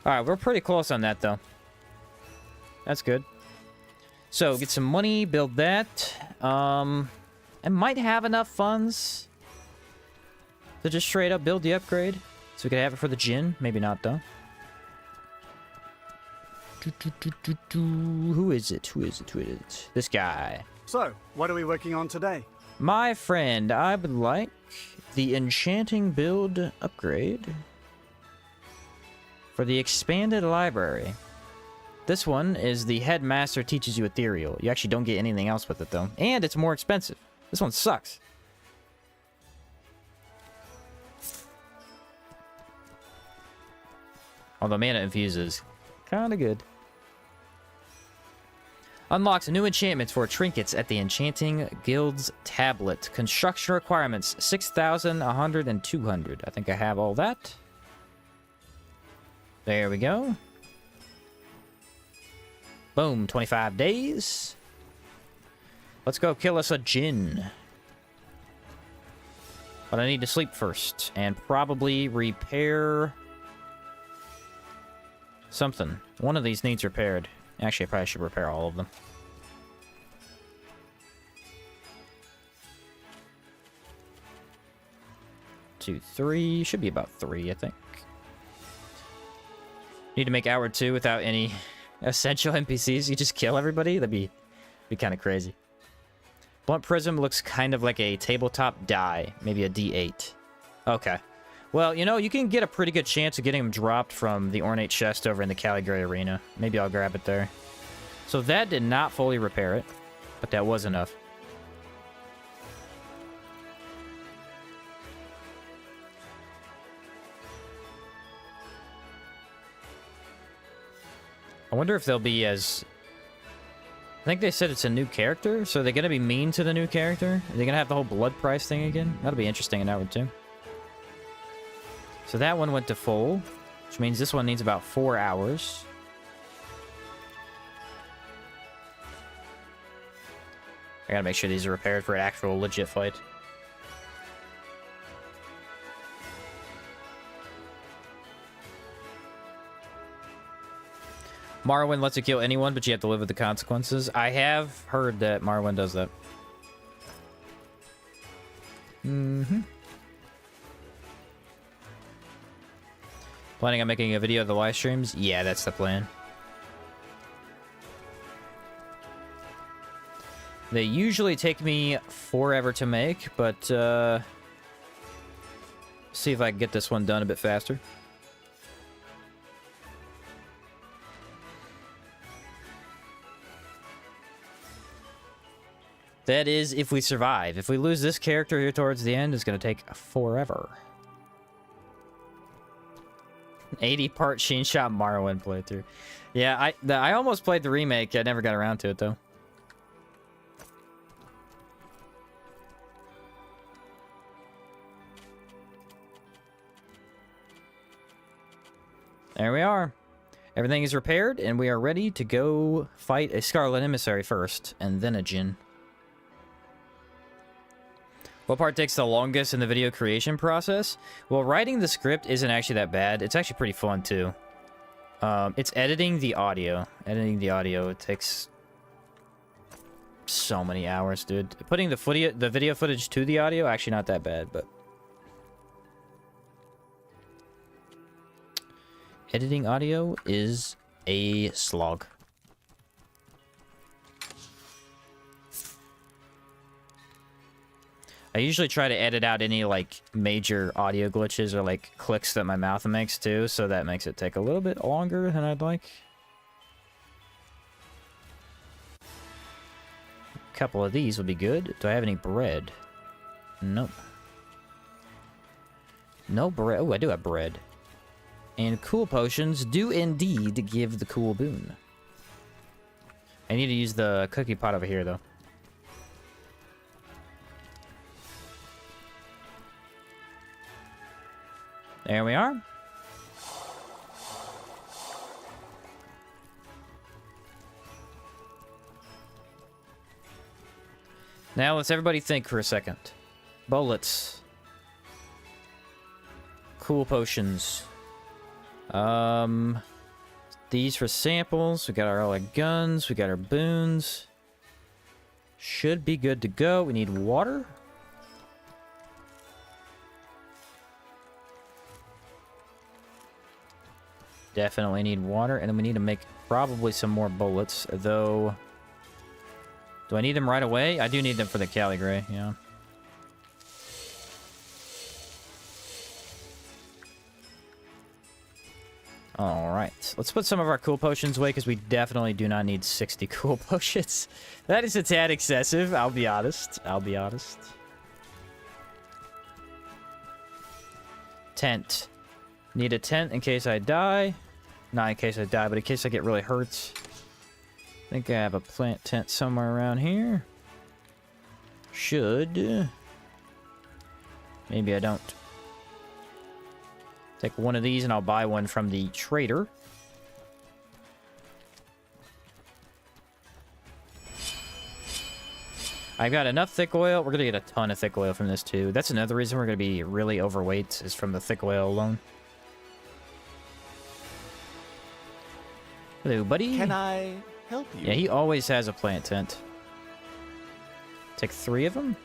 Alright, we're pretty close on that, though. That's good. So, get some money, build that. I might have enough funds to just straight up build the upgrade. So we could have it for the Jinn. Maybe not, though. Who is it? Who is it? Who is it? This guy. So, what are we working on today? My friend, I would like the enchanting build upgrade for the expanded library. This one is the headmaster teaches you ethereal. You actually don't get anything else with it, though. And it's more expensive. This one sucks. Although mana infuse is kind of good. Unlocks new enchantments for trinkets at the Enchanting Guild's tablet. Construction requirements 6,000, 100, and 200. I think I have all that. There we go. Boom, 25 days. Let's go kill us a djinn. But I need to sleep first. And probably repair... something. One of these needs repaired. Actually, I probably should repair all of them. Two, three. Should be about 3, I think. Need to make hour 2 without any essential NPCs. You just kill everybody? That'd be kind of crazy. Blunt Prism looks kind of like a tabletop die. Maybe a D8. Okay. Well, you know, you can get a pretty good chance of getting them dropped from the Ornate Chest over in the Caldera Arena. Maybe I'll grab it there. So that did not fully repair it, but that was enough. I wonder if they'll be as... I think they said it's a new character, so they're going to be mean to the new character? Are they going to have the whole blood price thing again? That'll be interesting in hour 2. So that one went to full, which means this one needs about 4 hours. I gotta make sure these are repaired for an actual legit fight. Marwyn lets you kill anyone, but you have to live with the consequences. I have heard that Marwyn does that. Planning on making a video of the live streams? Yeah, that's the plan. They usually take me forever to make, but see if I can get this one done a bit faster. That is if we survive. If we lose this character here towards the end, it's going to take forever. 80-part Sheen Shot Morrowind playthrough. Yeah, I almost played the remake. I never got around to it, though. There we are. Everything is repaired, and we are ready to go fight a Scarlet Emissary first, and then a Djinn. What part takes the longest in the video creation process? Well, writing the script isn't actually that bad. It's actually pretty fun, too. It's editing the audio. Editing the audio, it takes so many hours, dude. Putting the video footage to the audio, actually not that bad, but... editing audio is a slog. I usually try to edit out any, like, major audio glitches or, like, clicks that my mouth makes, too, so that makes it take a little bit longer than I'd like. A couple of these would be good. Do I have any bread? Nope. No bread. Oh, I do have bread. And cool potions do indeed give the cool boon. I need to use the cookie pot over here, though. There we are. Now let's everybody think for a second. Bullets. Cool potions. These for samples. We got all our guns. We got our boons. Should be good to go. We need water. Definitely need water, and then we need to make probably some more bullets, though... do I need them right away? I do need them for the Caligray, yeah. Alright, let's put some of our cool potions away, because we definitely do not need 60 cool potions. That is a tad excessive, I'll be honest. I'll be honest. Tent. Need a tent in case I die. Not in case I die, but in case I get really hurt. I think I have a plant tent somewhere around here. Should. Maybe I don't. Take one of these and I'll buy one from the trader. I've got enough thick oil. We're gonna get a ton of thick oil from this too. That's another reason we're gonna be really overweight, is from the thick oil alone. Hello, buddy. Can I help you? Yeah, he always has a plant tent. Take 3 of them?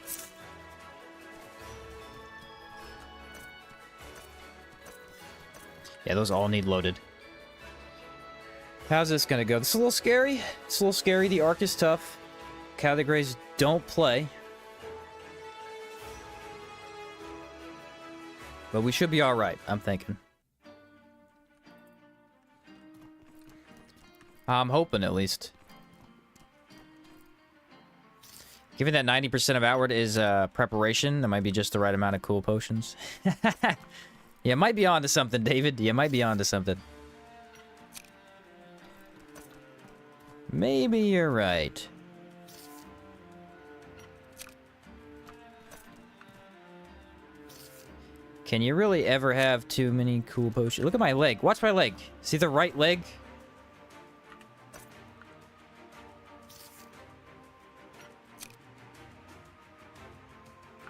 Yeah, those all need loaded. How's this gonna go? This is a little scary. It's a little scary. The arc is tough. Caldera's don't play. But we should be alright, I'm thinking. I'm hoping, at least. Given that 90% of outward is preparation, that might be just the right amount of cool potions. You might be onto something, David. You might be onto something. Maybe you're right. Can you really ever have too many cool potions? Look at my leg. Watch my leg. See the right leg?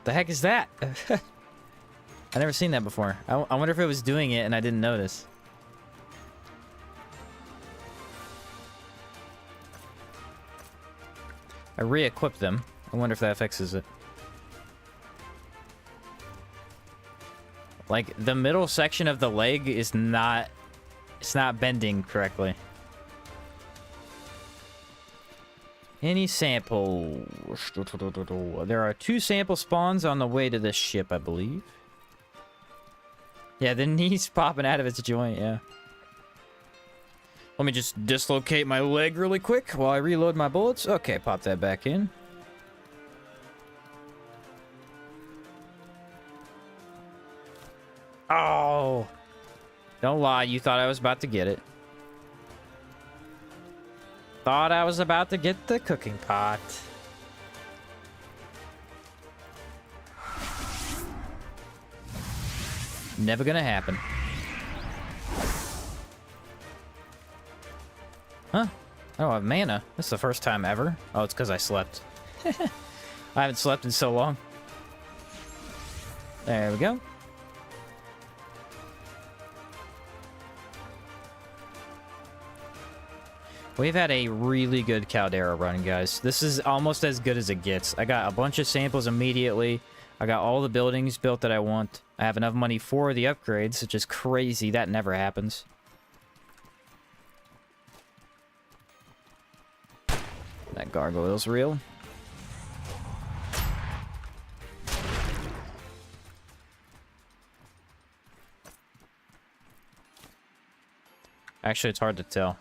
The heck is that? I've never seen that before. I wonder if it was doing it and I didn't notice. I re-equipped them. I wonder if that fixes it. Like, the middle section of the leg is not... It's not bending correctly. Any sample... There are 2 sample spawns on the way to this ship, I believe. Yeah, the knee's popping out of its joint, yeah. Let me just dislocate my leg really quick while I reload my bullets. Okay, pop that back in. Oh! Don't lie, you thought I was about to get it. Thought I was about to get the cooking pot. Never gonna happen. Huh? I don't have mana. This is the first time ever. Oh, it's because I slept. I haven't slept in so long. There we go. We've had a really good Caldera run, guys. This is almost as good as it gets. I got a bunch of samples immediately. I got all the buildings built that I want. I have enough money for the upgrades, which is crazy. That never happens. That gargoyle's real. Actually, it's hard to tell.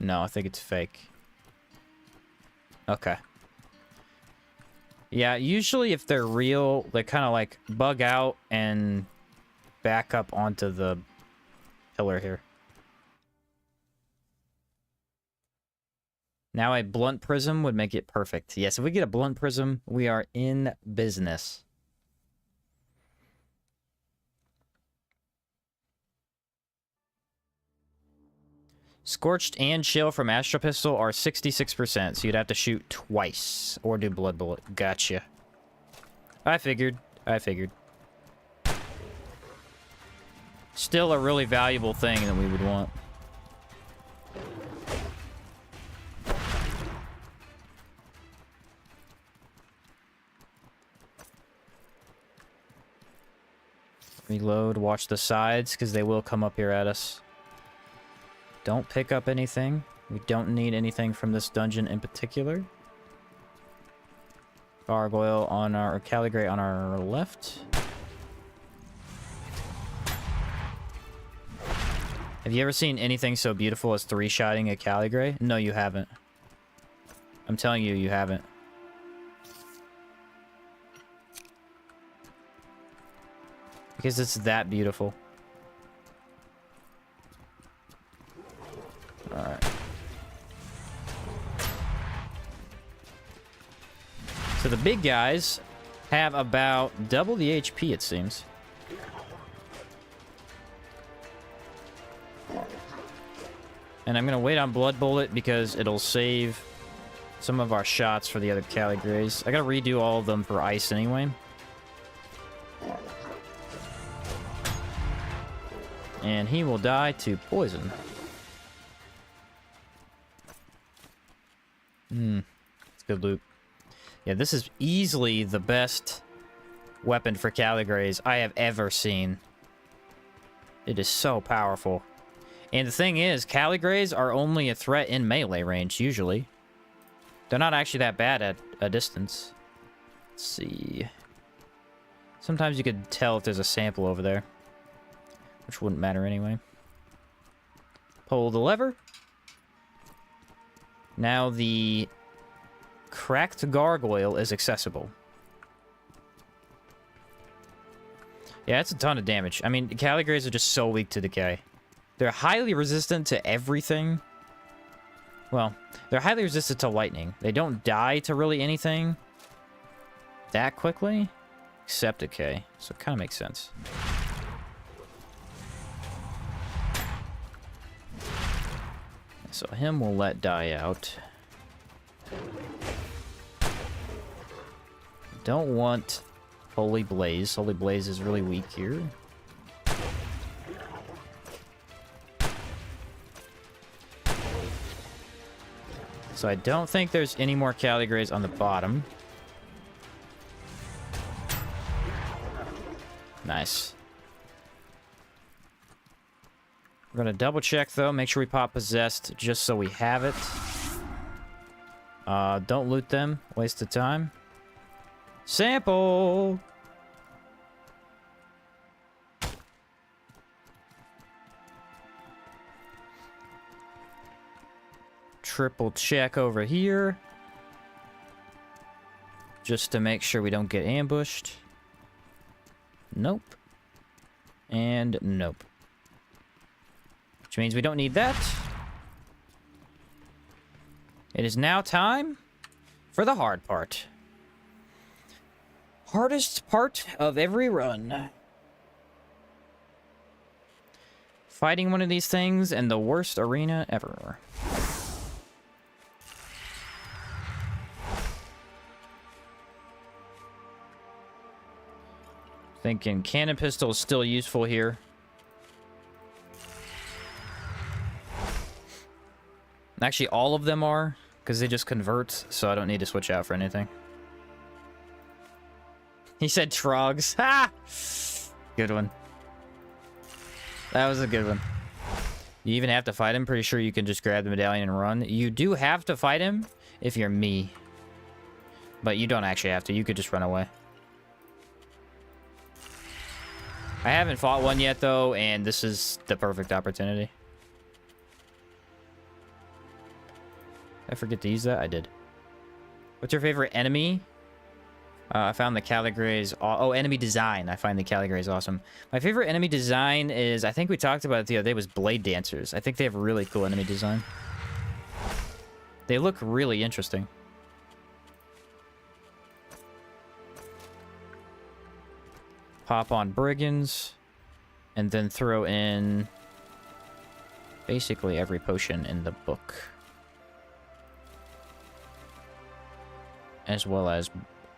No, I think it's fake. Okay. Yeah, usually if they're real, they kind of like bug out and back up onto the pillar here. Now a blunt prism would make it perfect. Yes, if we get a blunt prism, we are in business. Scorched and chill from Astral Pistol are 66%, so you'd have to shoot twice. Or do Blood Bullet. Gotcha. I figured. Still a really valuable thing that we would want. Reload, watch the sides, because they will come up here at us. Don't pick up anything. We don't need anything from this dungeon in particular. Gargoyle on our... or Caligrate on our left. Have you ever seen anything so beautiful as 3-shotting a Caligrate? No, you haven't. I'm telling you, you haven't. Because it's that beautiful. Alright. So the big guys have about double the HP, it seems. And I'm going to wait on Blood Bullet because it'll save some of our shots for the other Caligrays. I got to redo all of them for ice anyway. And he will die to poison. It's good loot. Yeah, this is easily the best weapon for Caligrays I have ever seen. It is so powerful. And the thing is, Caligrays are only a threat in melee range, usually. They're not actually that bad at a distance. Let's see. Sometimes you could tell if there's a sample over there. Which wouldn't matter anyway. Pull the lever. Now the cracked gargoyle is accessible. Yeah, that's a ton of damage. I mean, Caligrays are just so weak to decay. They're highly resistant to everything. Well, they're highly resistant to lightning. They don't die to really anything that quickly, except decay. So it kind of makes sense. So him will let die out. Don't want Holy Blaze. Holy Blaze is really weak here. So I don't think there's any more Caligrays on the bottom. Nice. We're gonna double check though, make sure we pop Possessed just so we have it. Don't loot them, waste of time. Sample! Triple check over here. Just to make sure we don't get ambushed. Nope. And nope. Which means we don't need that. It is now time for the hard part. Hardest part of every run. Fighting one of these things in the worst arena ever. Thinking cannon pistol is still useful here. Actually, all of them are, because they just convert, so I don't need to switch out for anything. He said Trogs. Ha! Good one. That was a good one. You even have to fight him. Pretty sure you can just grab the medallion and run. You do have to fight him if you're me. But you don't actually have to. You could just run away. I haven't fought one yet, though, and this is the perfect opportunity. I forget to use that? I did. What's your favorite enemy? I found the Caligrays... Oh, enemy design. I find the Caligrays awesome. My favorite enemy design is... I think we talked about it the other day, was Blade Dancers. I think they have really cool enemy design. They look really interesting. Pop on Brigands. And then throw in... basically every potion in the book. As well as...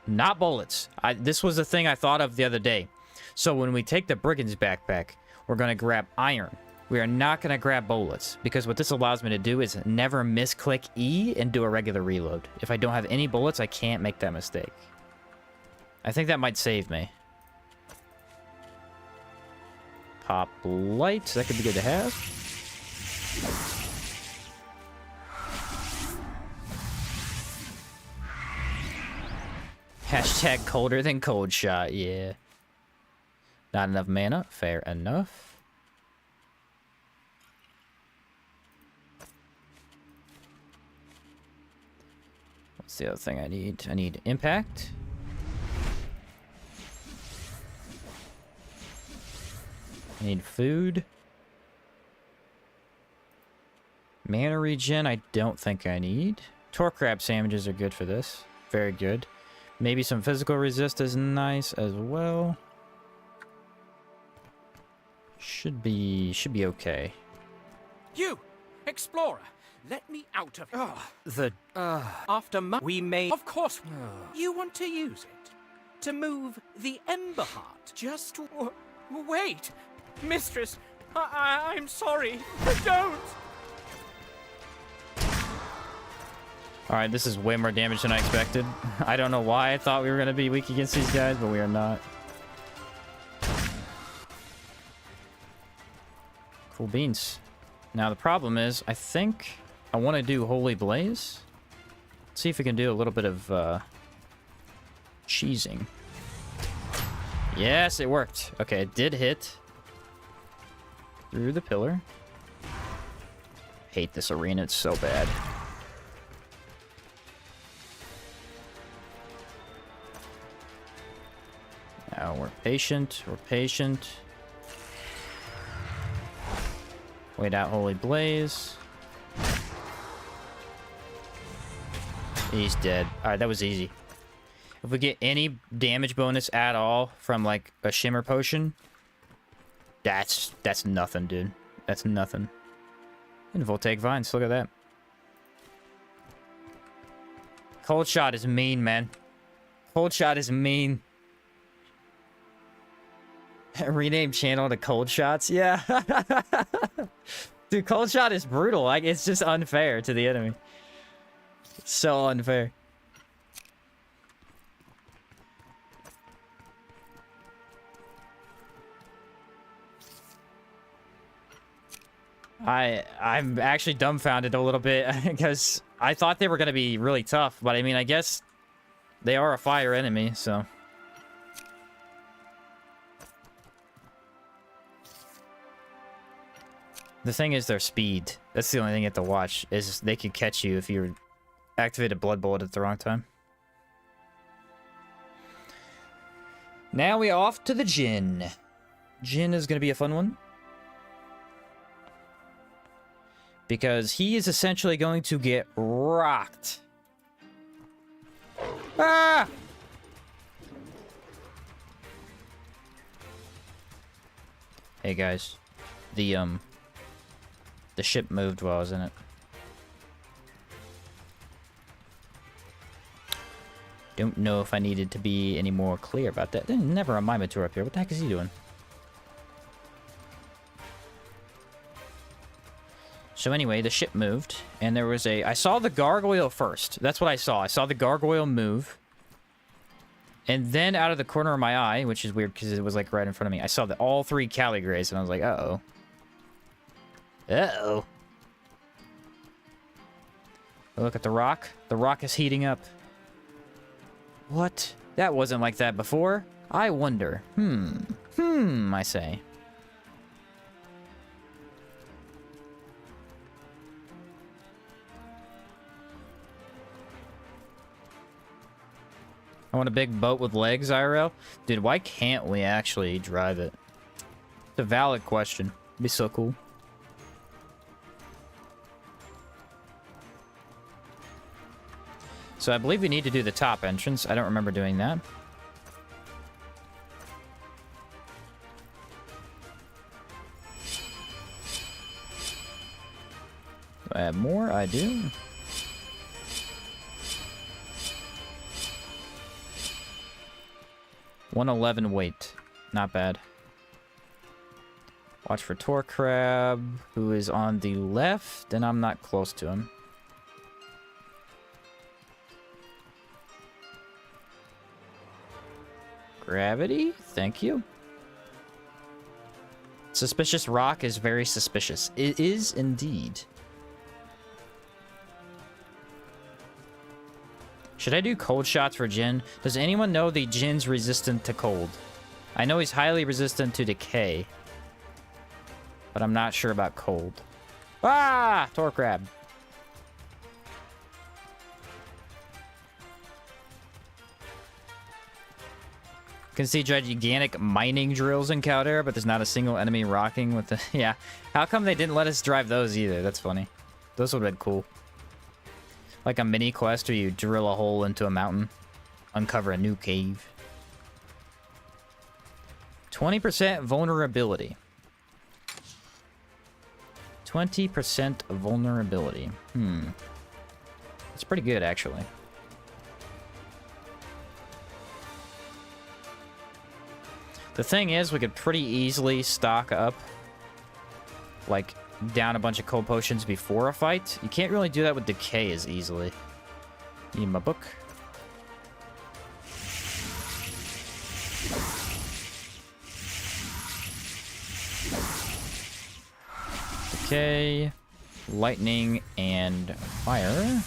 not bullets. This was the thing I thought of the other day. So when we take the Brigand's backpack, we're going to grab iron. We are not going to grab bullets. Because what this allows me to do is never misclick E and do a regular reload. If I don't have any bullets, I can't make that mistake. I think that might save me. Pop light. That could be good to have. Hashtag colder than cold shot, yeah. Not enough mana, fair enough. What's the other thing I need? I need impact. I need food. Mana regen, I don't think I need. Torque crab sandwiches are good for this. Very good. Maybe some physical resist is nice as well. Should be okay. You! Explorer, let me out of here. After we may... Of course, you want to use it to move the Ember Heart. Just wait. Mistress, I'm sorry. Don't! Alright, this is way more damage than I expected. I don't know why I thought we were going to be weak against these guys, but we are not. Cool beans. Now the problem is, I think I want to do Holy Blaze. Let's see if we can do a little bit of cheesing. Yes, it worked. Okay, it did hit through the pillar. Hate this arena, it's so bad. Now we're patient, we're patient. Wait out Holy Blaze. He's dead. Alright, that was easy. If we get any damage bonus at all from like a shimmer potion, that's nothing, dude. That's nothing. And Voltaic Vines, look at that. Cold Shot is mean, man. Cold Shot is mean. Rename channel to Cold Shots? Yeah. Dude, Cold Shot is brutal. Like, it's just unfair to the enemy. It's so unfair. I'm actually dumbfounded a little bit because I thought they were going to be really tough, but I mean, I guess they are a fire enemy, so... The thing is their speed. That's the only thing you have to watch, is they could catch you if you activated Blood Bullet at the wrong time. Now we off to the Djinn. Djinn is going to be a fun one. Because he is essentially going to get rocked. Ah! Hey guys. The ship moved while I was in it. Don't know if I needed to be any more clear about that. There's never a Mimitor up here. What the heck is he doing? So anyway, the ship moved, and there was a... I saw the gargoyle first. That's what I saw. I saw the gargoyle move. And then out of the corner of my eye, which is weird because it was like right in front of me, I saw all three Caligrays, and I was like, uh-oh. Uh-oh. Look at the rock. The rock is heating up. What? That wasn't like that before. I wonder. I say. I want a big boat with legs, IRL? Dude, why can't we actually drive it? It's a valid question. It'd be so cool. So I believe we need to do the top entrance. I don't remember doing that. Do I have more? I do. $111 weight. Not bad. Watch for Tor Crab, who is on the left, and I'm not close to him. Gravity? Thank you. Suspicious rock is very suspicious. It is indeed. Should I do cold shots for Djinn? Does anyone know the Djinn's resistant to cold? I know he's highly resistant to decay. But I'm not sure about cold. Ah! Tor Crab. Can see gigantic mining drills in Caldera, but there's not a single enemy rocking with the... Yeah. How come they didn't let us drive those either? That's funny. Those would have been cool. Like a mini quest where you drill a hole into a mountain. Uncover a new cave. 20% vulnerability. 20% vulnerability. That's pretty good, actually. The thing is, we could pretty easily stock up, like, down a bunch of cold potions before a fight. You can't really do that with decay as easily. Need my book. Decay, lightning, and fire.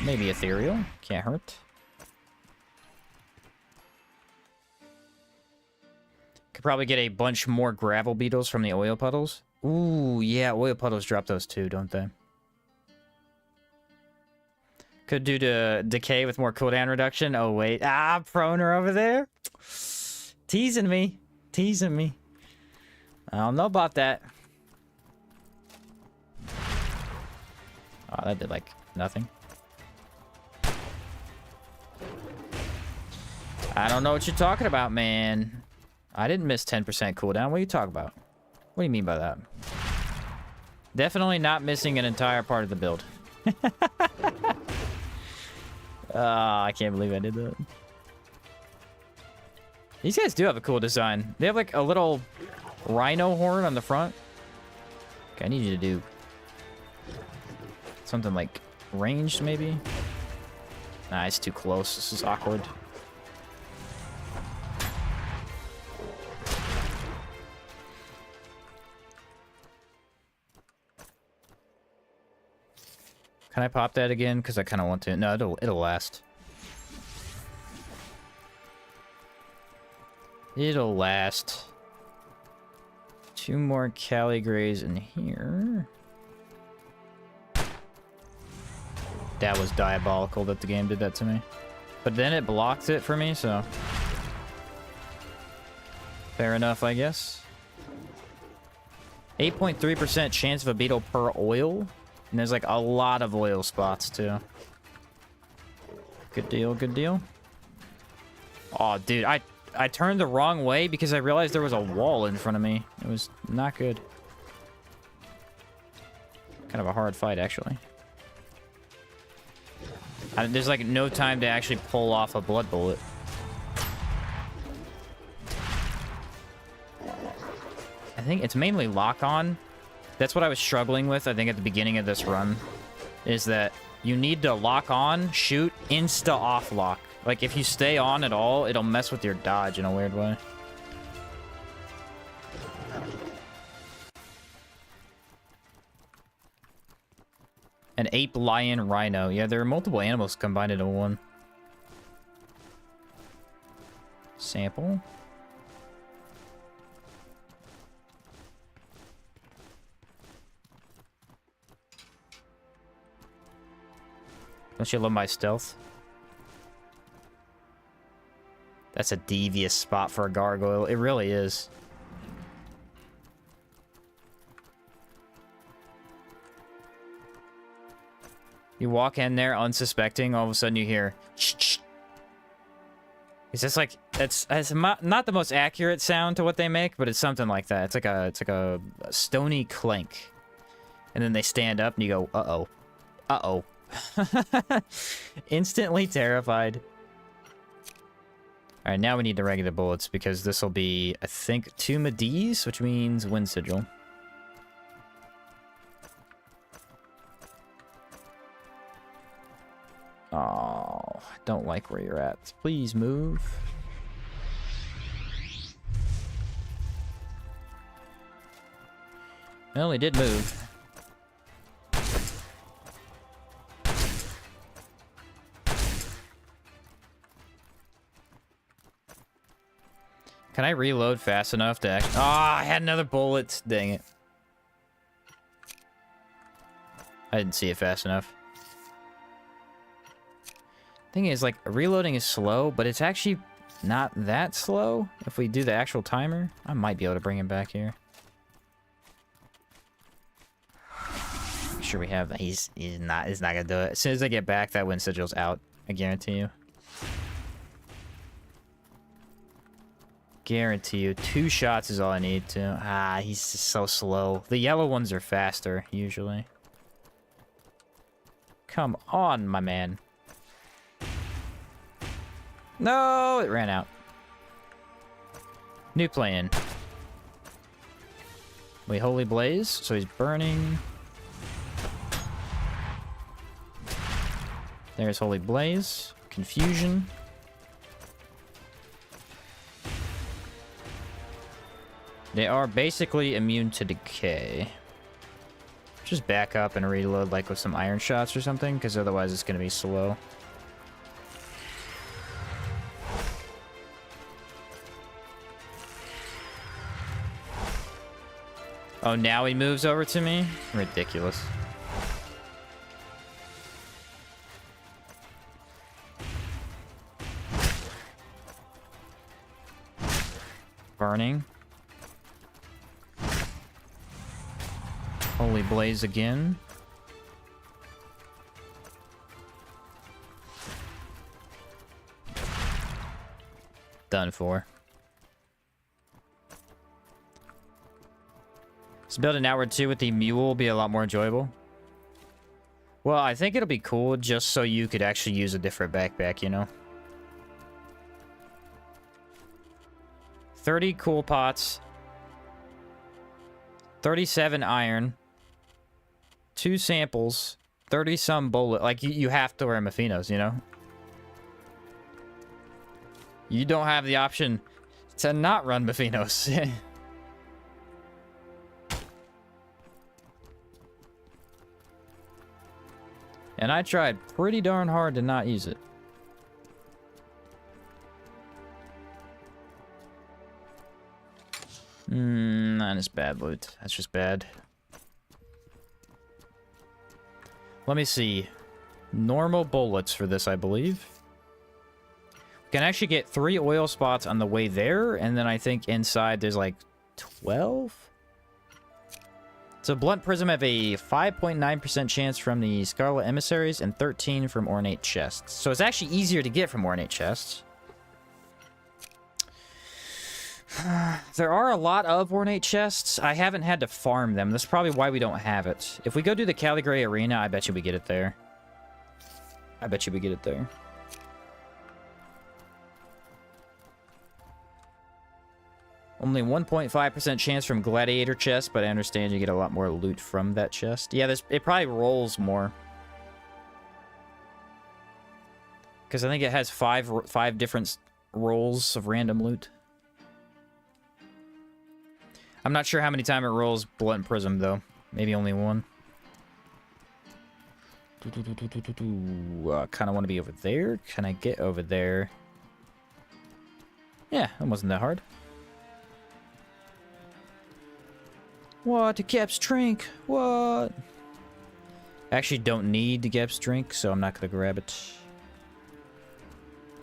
Maybe ethereal. Can't hurt. Could probably get a bunch more gravel beetles from the oil puddles. Ooh, yeah, oil puddles drop those too, don't they? Could do to decay with more cooldown reduction. Oh, wait. Ah, Proner over there. Teasing me. Teasing me. I don't know about that. Oh, that did, like, nothing. I don't know what you're talking about, man. I didn't miss 10% cooldown. What are you talking about? What do you mean by that? Definitely not missing an entire part of the build. I can't believe I did that. These guys do have a cool design. They have like a little rhino horn on the front. Okay, I need you to do something like ranged, maybe? Nah, it's too close. This is awkward. Can I pop that again? Because I kind of want to. No, it'll last. It'll last. 2 more Cali Grays in here. That was diabolical that the game did that to me. But then it blocked it for me, so... fair enough, I guess. 8.3% chance of a beetle per oil. And there's like a lot of oil spots too. Good deal, good deal. Oh, dude, I turned the wrong way because I realized there was a wall in front of me. It was not good. Kind of a hard fight, actually. There's like no time to actually pull off a blood bullet. I think it's mainly lock on. That's what I was struggling with, I think, at the beginning of this run. Is that you need to lock on, shoot, insta-off lock. Like, if you stay on at all, it'll mess with your dodge in a weird way. An ape, lion, rhino. Yeah, there are multiple animals combined into one. Sample. Don't you love my stealth? That's a devious spot for a gargoyle. It really is. You walk in there unsuspecting, all of a sudden you hear... Shh. It's just like... It's not the most accurate sound to what they make, but it's something like that. It's like a stony clank. And then they stand up and you go, uh-oh. Uh-oh. Instantly terrified. Alright, now we need the regular bullets because this will be, I think, 2 Medis, which means Wind Sigil. Oh, I don't like where you're at. Please move. Well, he did move. Can I reload fast enough to actually... Ah, I had another bullet. Dang it. I didn't see it fast enough. Thing is, like, reloading is slow, but it's actually not that slow. If we do the actual timer, I might be able to bring him back here. Make sure we have... He's not gonna do it. As soon as I get back, that Wind Sigil's out. I guarantee you. guarantee you 2 shots is all I need to. Ah, he's just so slow. The yellow ones are faster, usually. Come on, my man. No, it ran out. New plan. Wait, Holy Blaze? So he's burning. There's Holy Blaze. Confusion. They are basically immune to decay. Just back up and reload like with some iron shots or something, because otherwise it's going to be slow. Oh, now he moves over to me? Ridiculous. Burning. Holy Blaze again. Done for. This build an hour 2 with the mule will be a lot more enjoyable. Well, I think it'll be cool just so you could actually use a different backpack, you know? 30 cool pots. 37 iron. 2 samples. 30 some bullet. Like, you have to wear Mafinos, you know? You don't have the option to not run Mafinos. And I tried pretty darn hard to not use it. That is bad loot. That's just bad. Let me see. Normal bullets for this, I believe. We can actually get 3 oil spots on the way there, and then I think inside there's like 12? So Blunt Prism have a 5.9% chance from the Scarlet Emissaries and 13 from Ornate Chests. So it's actually easier to get from Ornate Chests. There are a lot of Ornate Chests. I haven't had to farm them. That's probably why we don't have it. If we go do the Caligray Arena, I bet you we get it there. I bet you we get it there. Only 1.5% chance from Gladiator chest, but I understand you get a lot more loot from that chest. Yeah, it probably rolls more. Because I think it has five different rolls of random loot. I'm not sure how many times it rolls Blunt Prism, though. Maybe only 1. Kind of want to be over there. Can I get over there? Yeah, that wasn't that hard. What? A Gep's drink? What? I actually don't need the Gep's drink, so I'm not going to grab it.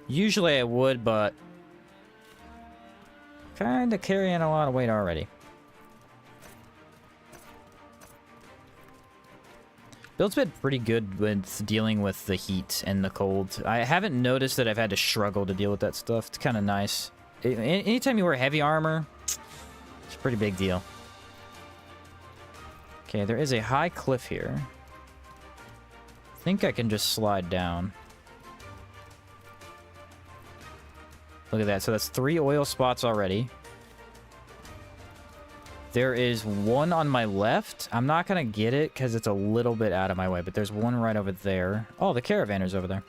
Usually I would, but kind of carrying a lot of weight already. Build's been pretty good with dealing with the heat and the cold. I haven't noticed that I've had to struggle to deal with that stuff. It's kind of nice. Anytime you wear heavy armor, it's a pretty big deal. Okay, there is a high cliff here. I think I can just slide down. Look at that. So that's 3 oil spots already. There is 1 on my left. I'm not going to get it because it's a little bit out of my way, but there's 1 right over there. Oh, the Caravanner's over there.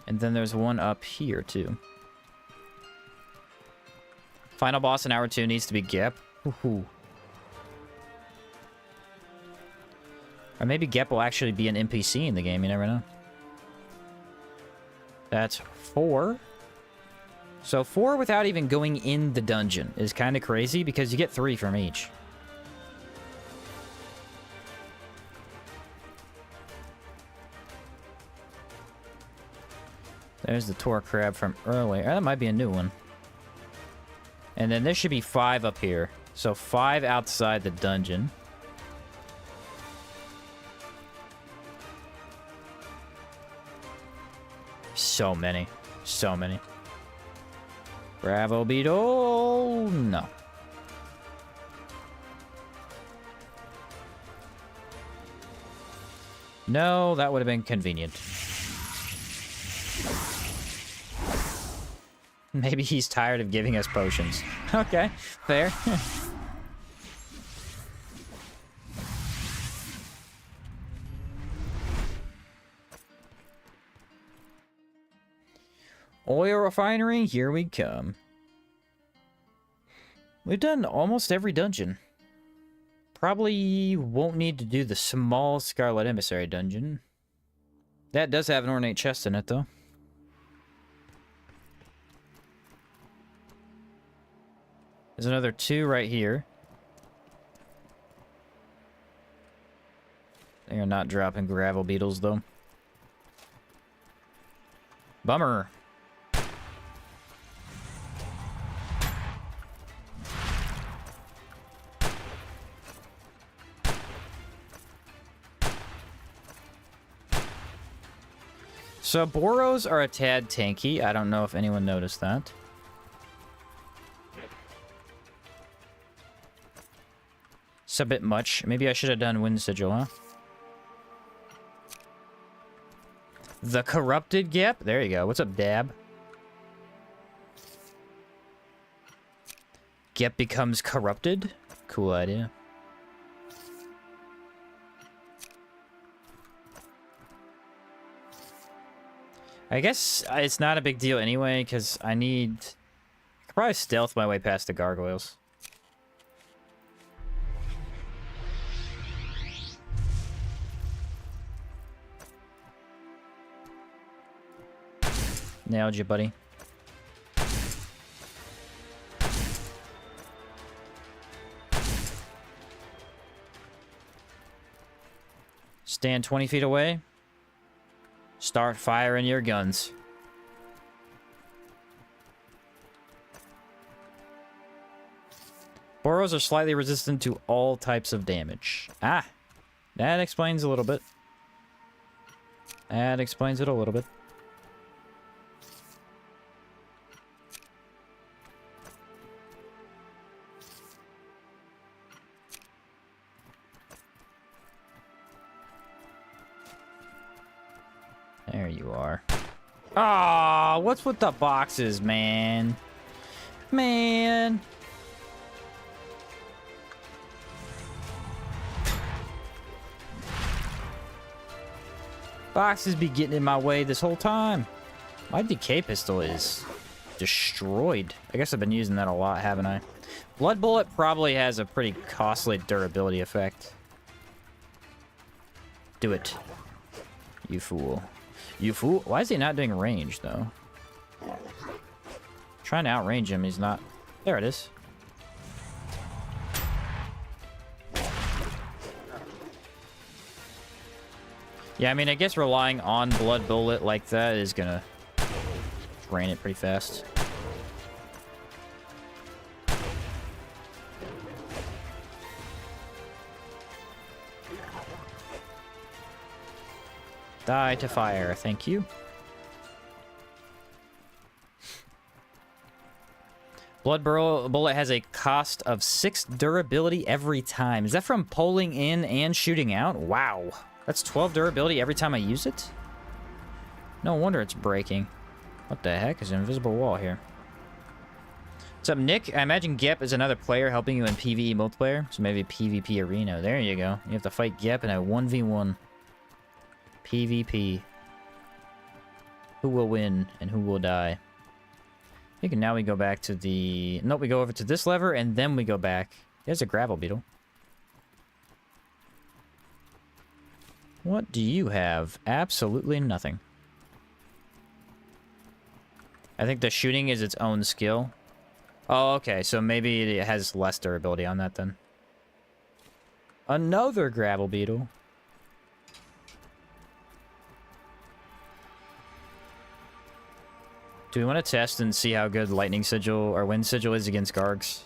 And then there's 1 up here, too. Final boss in hour 2 needs to be Gep. Woohoo. Or maybe Gep will actually be an NPC in the game, you never know. That's 4. So 4 without even going in the dungeon is kind of crazy because you get 3 from each. There's the Tor Crab from earlier. That might be a new one. And then there should be 5 up here. So 5 outside the dungeon. So many. So many. Gravel beetle. No. No, that would have been convenient. Maybe he's tired of giving us potions. Okay, fair. Oil refinery, here we come. We've done almost every dungeon. Probably won't need to do the small Scarlet Emissary dungeon. That does have an ornate chest in it, though. There's another 2 right here. They are not dropping gravel beetles, though. Bummer. So Boros are a tad tanky. I don't know if anyone noticed that. It's a bit much. Maybe I should have done Wind Sigil, huh? The Corrupted Gap? There you go. What's up, Dab? Gep becomes corrupted? Cool idea. I guess it's not a big deal anyway, because I could probably stealth my way past the gargoyles. Nailed you, buddy. Stand 20 feet away. Start firing your guns. Boros are slightly resistant to all types of damage. Ah, that explains a little bit. That explains it a little bit. There you are. Ah, what's with the boxes, man? Man. Boxes be getting in my way this whole time. My decay pistol is destroyed. I guess I've been using that a lot, haven't I? Blood Bullet probably has a pretty costly durability effect. Do it. You fool. You fool. Why is he not doing range, though? Trying to outrange him, he's not. There it is. Yeah, I mean, I guess relying on Blood Bullet like that is gonna drain it pretty fast. Die to fire, thank you. Blood Bullet has a cost of 6 durability every time. Is that from pulling in and shooting out? Wow. That's 12 durability every time I use it? No wonder it's breaking. What the heck is an invisible wall here? What's up, Nick? I imagine Gep is another player helping you in PvE multiplayer. So maybe PvP arena. There you go. You have to fight Gep in a 1v1. PvP. Who will win and who will die? I think now we go back to the... Nope, we go over to this lever and then we go back. There's a gravel beetle. What do you have? Absolutely nothing. I think the shooting is its own skill. Oh, okay. So maybe it has less durability on that then. Another gravel beetle. Do we want to test and see how good Lightning Sigil or Wind Sigil is against Gargs?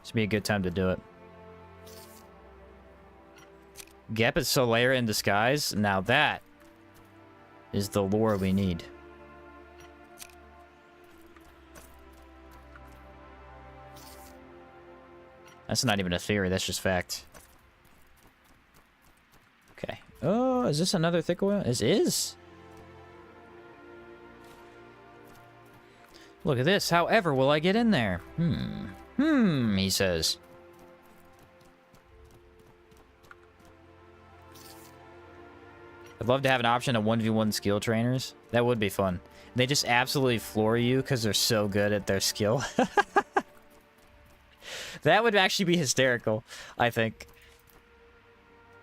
This would be a good time to do it. Gep is Solaire in disguise. Now that is the lore we need. That's not even a theory, that's just fact. Okay. Oh, is this another thick oil? This is. Look at this. However, will I get in there? He says. I'd love to have an option of 1v1 skill trainers. That would be fun. They just absolutely floor you because they're so good at their skill. That would actually be hysterical, I think.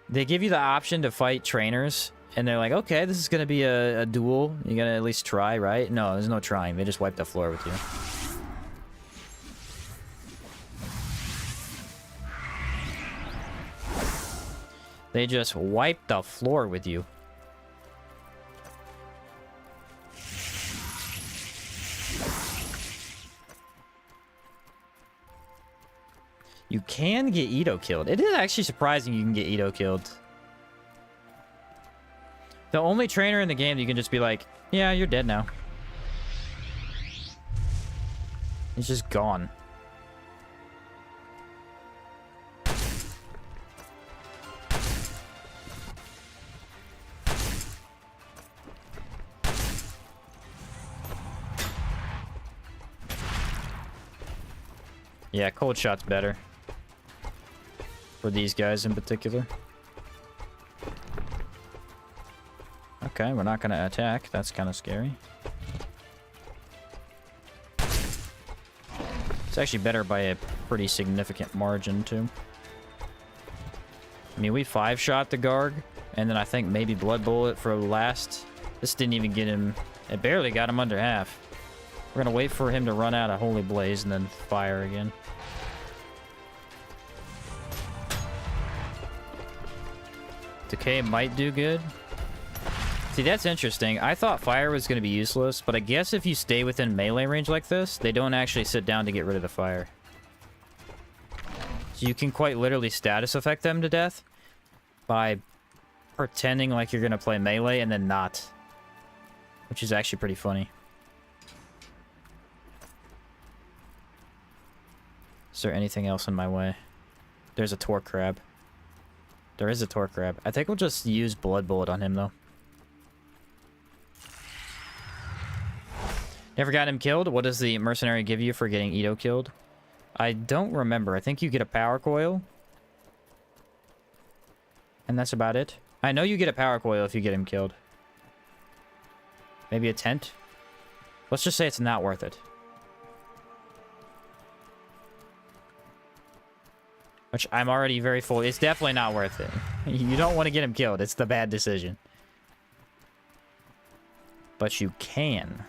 They give you the option to fight trainers, and they're like, okay, this is going to be a duel. You're going to at least try, right? No, there's no trying. They just wipe the floor with you. They just wipe the floor with you. You can get Ito killed. It is actually surprising you can get Ito killed. The only trainer in the game that you can just be like, yeah, you're dead now. He's just gone. Yeah, cold shot's better. For these guys in particular. Okay, we're not gonna attack. That's kind of scary. It's actually better by a pretty significant margin, too. I mean, we 5-shot the Garg, and then I think maybe Blood Bullet for last. This didn't even get him... It barely got him under half. We're gonna wait for him to run out of Holy Blaze and then fire again. Decay might do good. See, that's interesting. I thought fire was going to be useless, but I guess if you stay within melee range like this, they don't actually sit down to get rid of the fire. So you can quite literally status affect them to death by pretending like you're going to play melee and then not. Which is actually pretty funny. Is there anything else in my way? There's a Torque Crab. There is a Torque Crab. I think we'll just use Blood Bullet on him, though. Never got him killed? What does the mercenary give you for getting Ito killed? I don't remember. I think you get a power coil. And that's about it. I know you get a power coil if you get him killed. Maybe a tent? Let's just say it's not worth it. Which I'm already very full. It's definitely not worth it. You don't want to get him killed. It's the bad decision. But you can.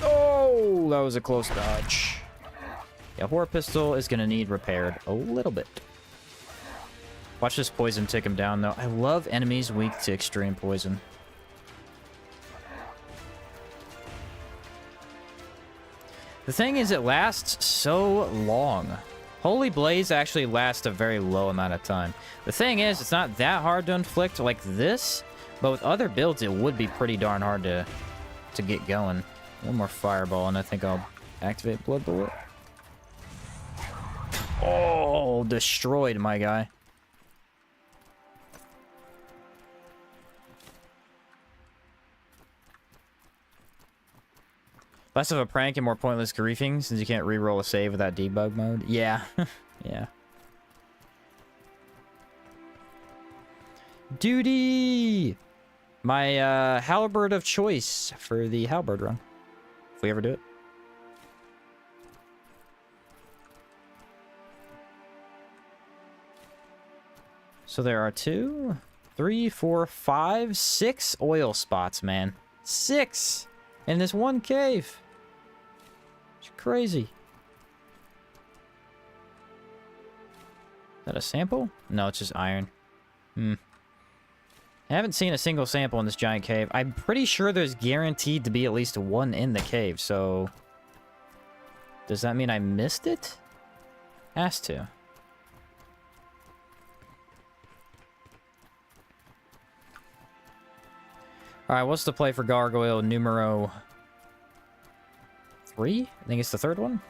Oh, that was a close dodge. Yeah, Horror Pistol is going to need repaired a little bit. Watch this poison take him down, though. I love enemies weak to extreme poison. The thing is, it lasts so long. Holy Blaze actually lasts a very low amount of time. The thing is, it's not that hard to inflict like this, but with other builds, it would be pretty darn hard to get going. One more Fireball, and I think I'll activate Blood Bullet. Oh, destroyed, my guy. Less of a prank and more pointless griefing, since you can't reroll a save without debug mode. Yeah. Yeah. Duty! My halberd of choice for the halberd run. If we ever do it. So there are 2, 3, 4, 5, 6 oil spots, man. 6 in this one cave. It's crazy. Is that a sample? No, it's just iron. I haven't seen a single sample in this giant cave. I'm pretty sure there's guaranteed to be at least one in the cave, so... Does that mean I missed it? Has to. Alright, what's the play for Gargoyle numero 3? I think it's the third one.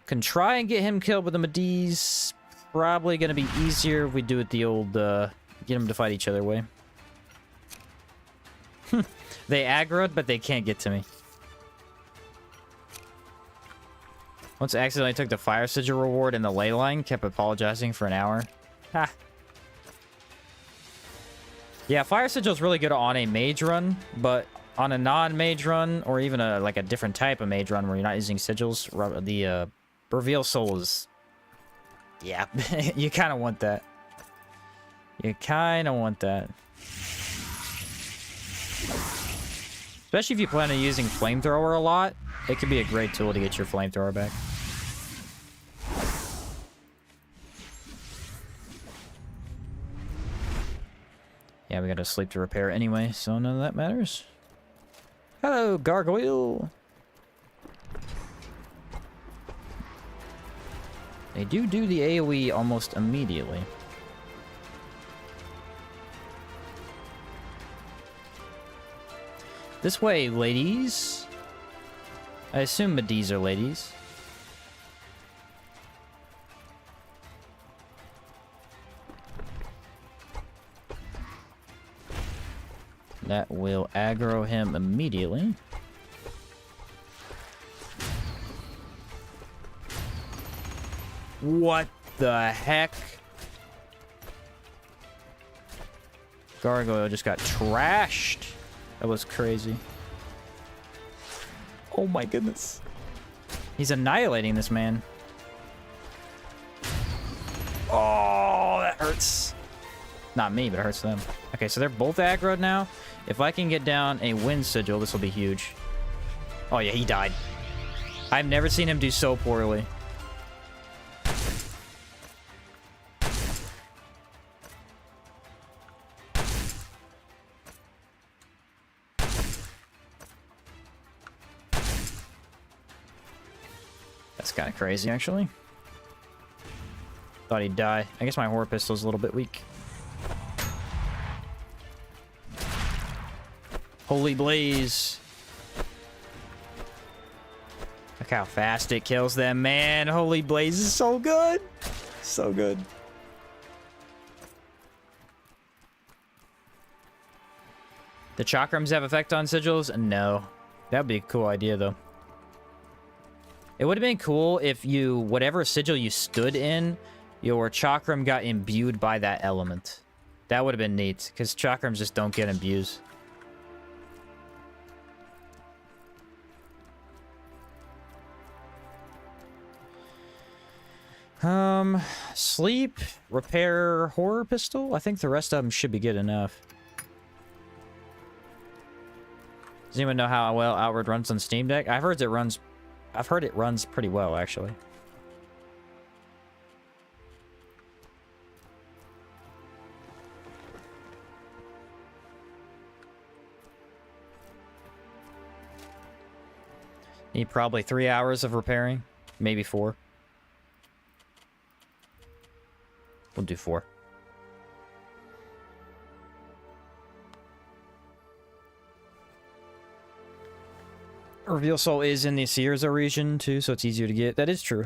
Can try and get him killed with a Mediz. Probably gonna be easier if we do it the old, get them to fight each other way. They aggroed, but they can't get to me. Once I accidentally took the Fire Sigil reward and the ley line, kept apologizing for an hour. Ha! Yeah, Fire Sigil's really good on a mage run, but on a non-mage run, or even like a different type of mage run where you're not using sigils, the Reveal Soul is... Yeah, you kind of want that. You kind of want that. Especially if you plan on using Flamethrower a lot, it could be a great tool to get your Flamethrower back. Yeah, we gotta sleep to repair anyway, so none of that matters. Hello, Gargoyle! They do the AoE almost immediately. This way, ladies. I assume Mediz are ladies. That will aggro him immediately. What the heck? Gargoyle just got trashed. That was crazy. Oh my goodness. He's annihilating this man. Oh, that hurts. Not me, but it hurts them. Okay, so they're both aggroed now. If I can get down a Wind Sigil, this will be huge. Oh yeah, he died. I've never seen him do so poorly. That's kind of crazy, actually. Thought he'd die. I guess my Horror Pistol's a little bit weak. Holy Blaze. Look how fast it kills them, man. Holy Blaze is so good. So good. The chakrams have effect on sigils? No. That'd be a cool idea, though. It would have been cool if you, whatever sigil you stood in, your chakram got imbued by that element. That would have been neat, because chakrams just don't get imbued. Sleep, repair, Horror Pistol. I think the rest of them should be good enough. Does anyone know how well Outward runs on Steam Deck? I've heard it runs pretty well, actually. Need probably 3 hours of repairing, maybe 4. We'll do 4. Reveal Soul is in the Sierza region too, so it's easier to get. That is true.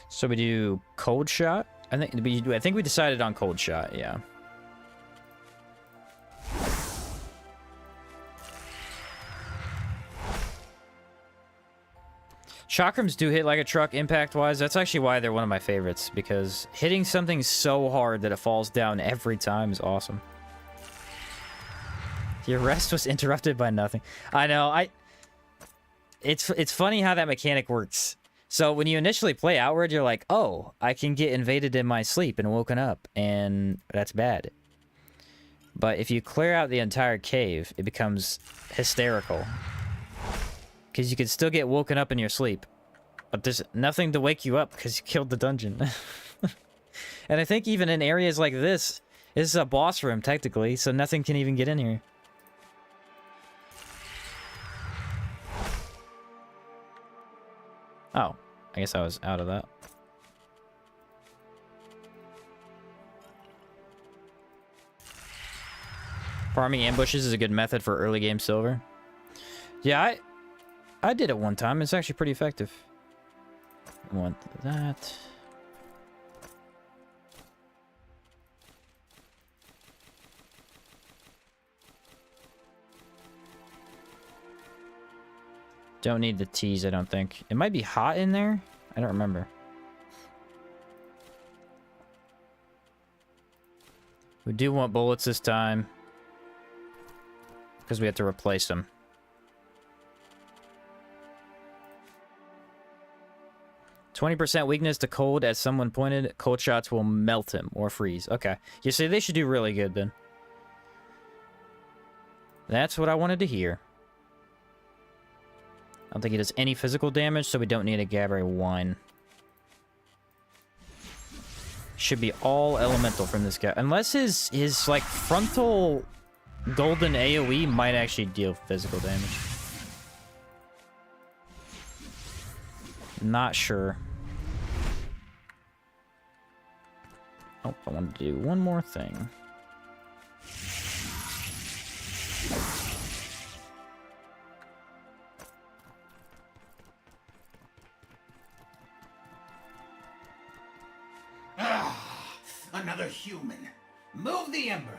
So we do Cold Shot. I think we decided on Cold Shot, yeah. Chakrams do hit like a truck impact-wise. That's actually why they're one of my favorites, because hitting something so hard that it falls down every time is awesome. Your rest was interrupted by nothing. I know, It's funny how that mechanic works. So when you initially play Outward, you're like, oh, I can get invaded in my sleep and woken up, and that's bad. But if you clear out the entire cave, it becomes hysterical. Because you can still get woken up in your sleep. But there's nothing to wake you up because you killed the dungeon. And I think even in areas like this is a boss room, technically, so nothing can even get in here. Oh, I guess I was out of that. Farming ambushes is a good method for early game silver. Yeah, I did it one time. It's actually pretty effective. I want that. Don't need the teas, I don't think. It might be hot in there. I don't remember. We do want bullets this time, because we have to replace them. %20 weakness to cold, as someone pointed. Cold shots will melt him or freeze. Okay. You see, they should do really good then. That's what I wanted to hear. I don't think he does any physical damage, so we don't need a Gabbray wine. Should be all elemental from this guy. Unless his like, frontal golden AoE might actually deal physical damage. Not sure. Oh, I wanted to do one more thing. Another human. Move the ember.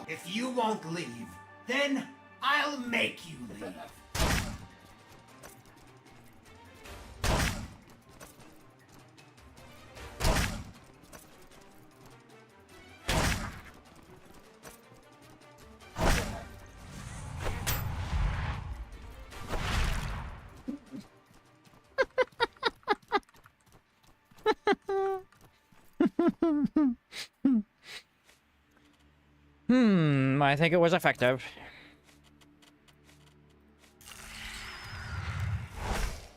If you won't leave, then I'll make you leave. I think it was effective.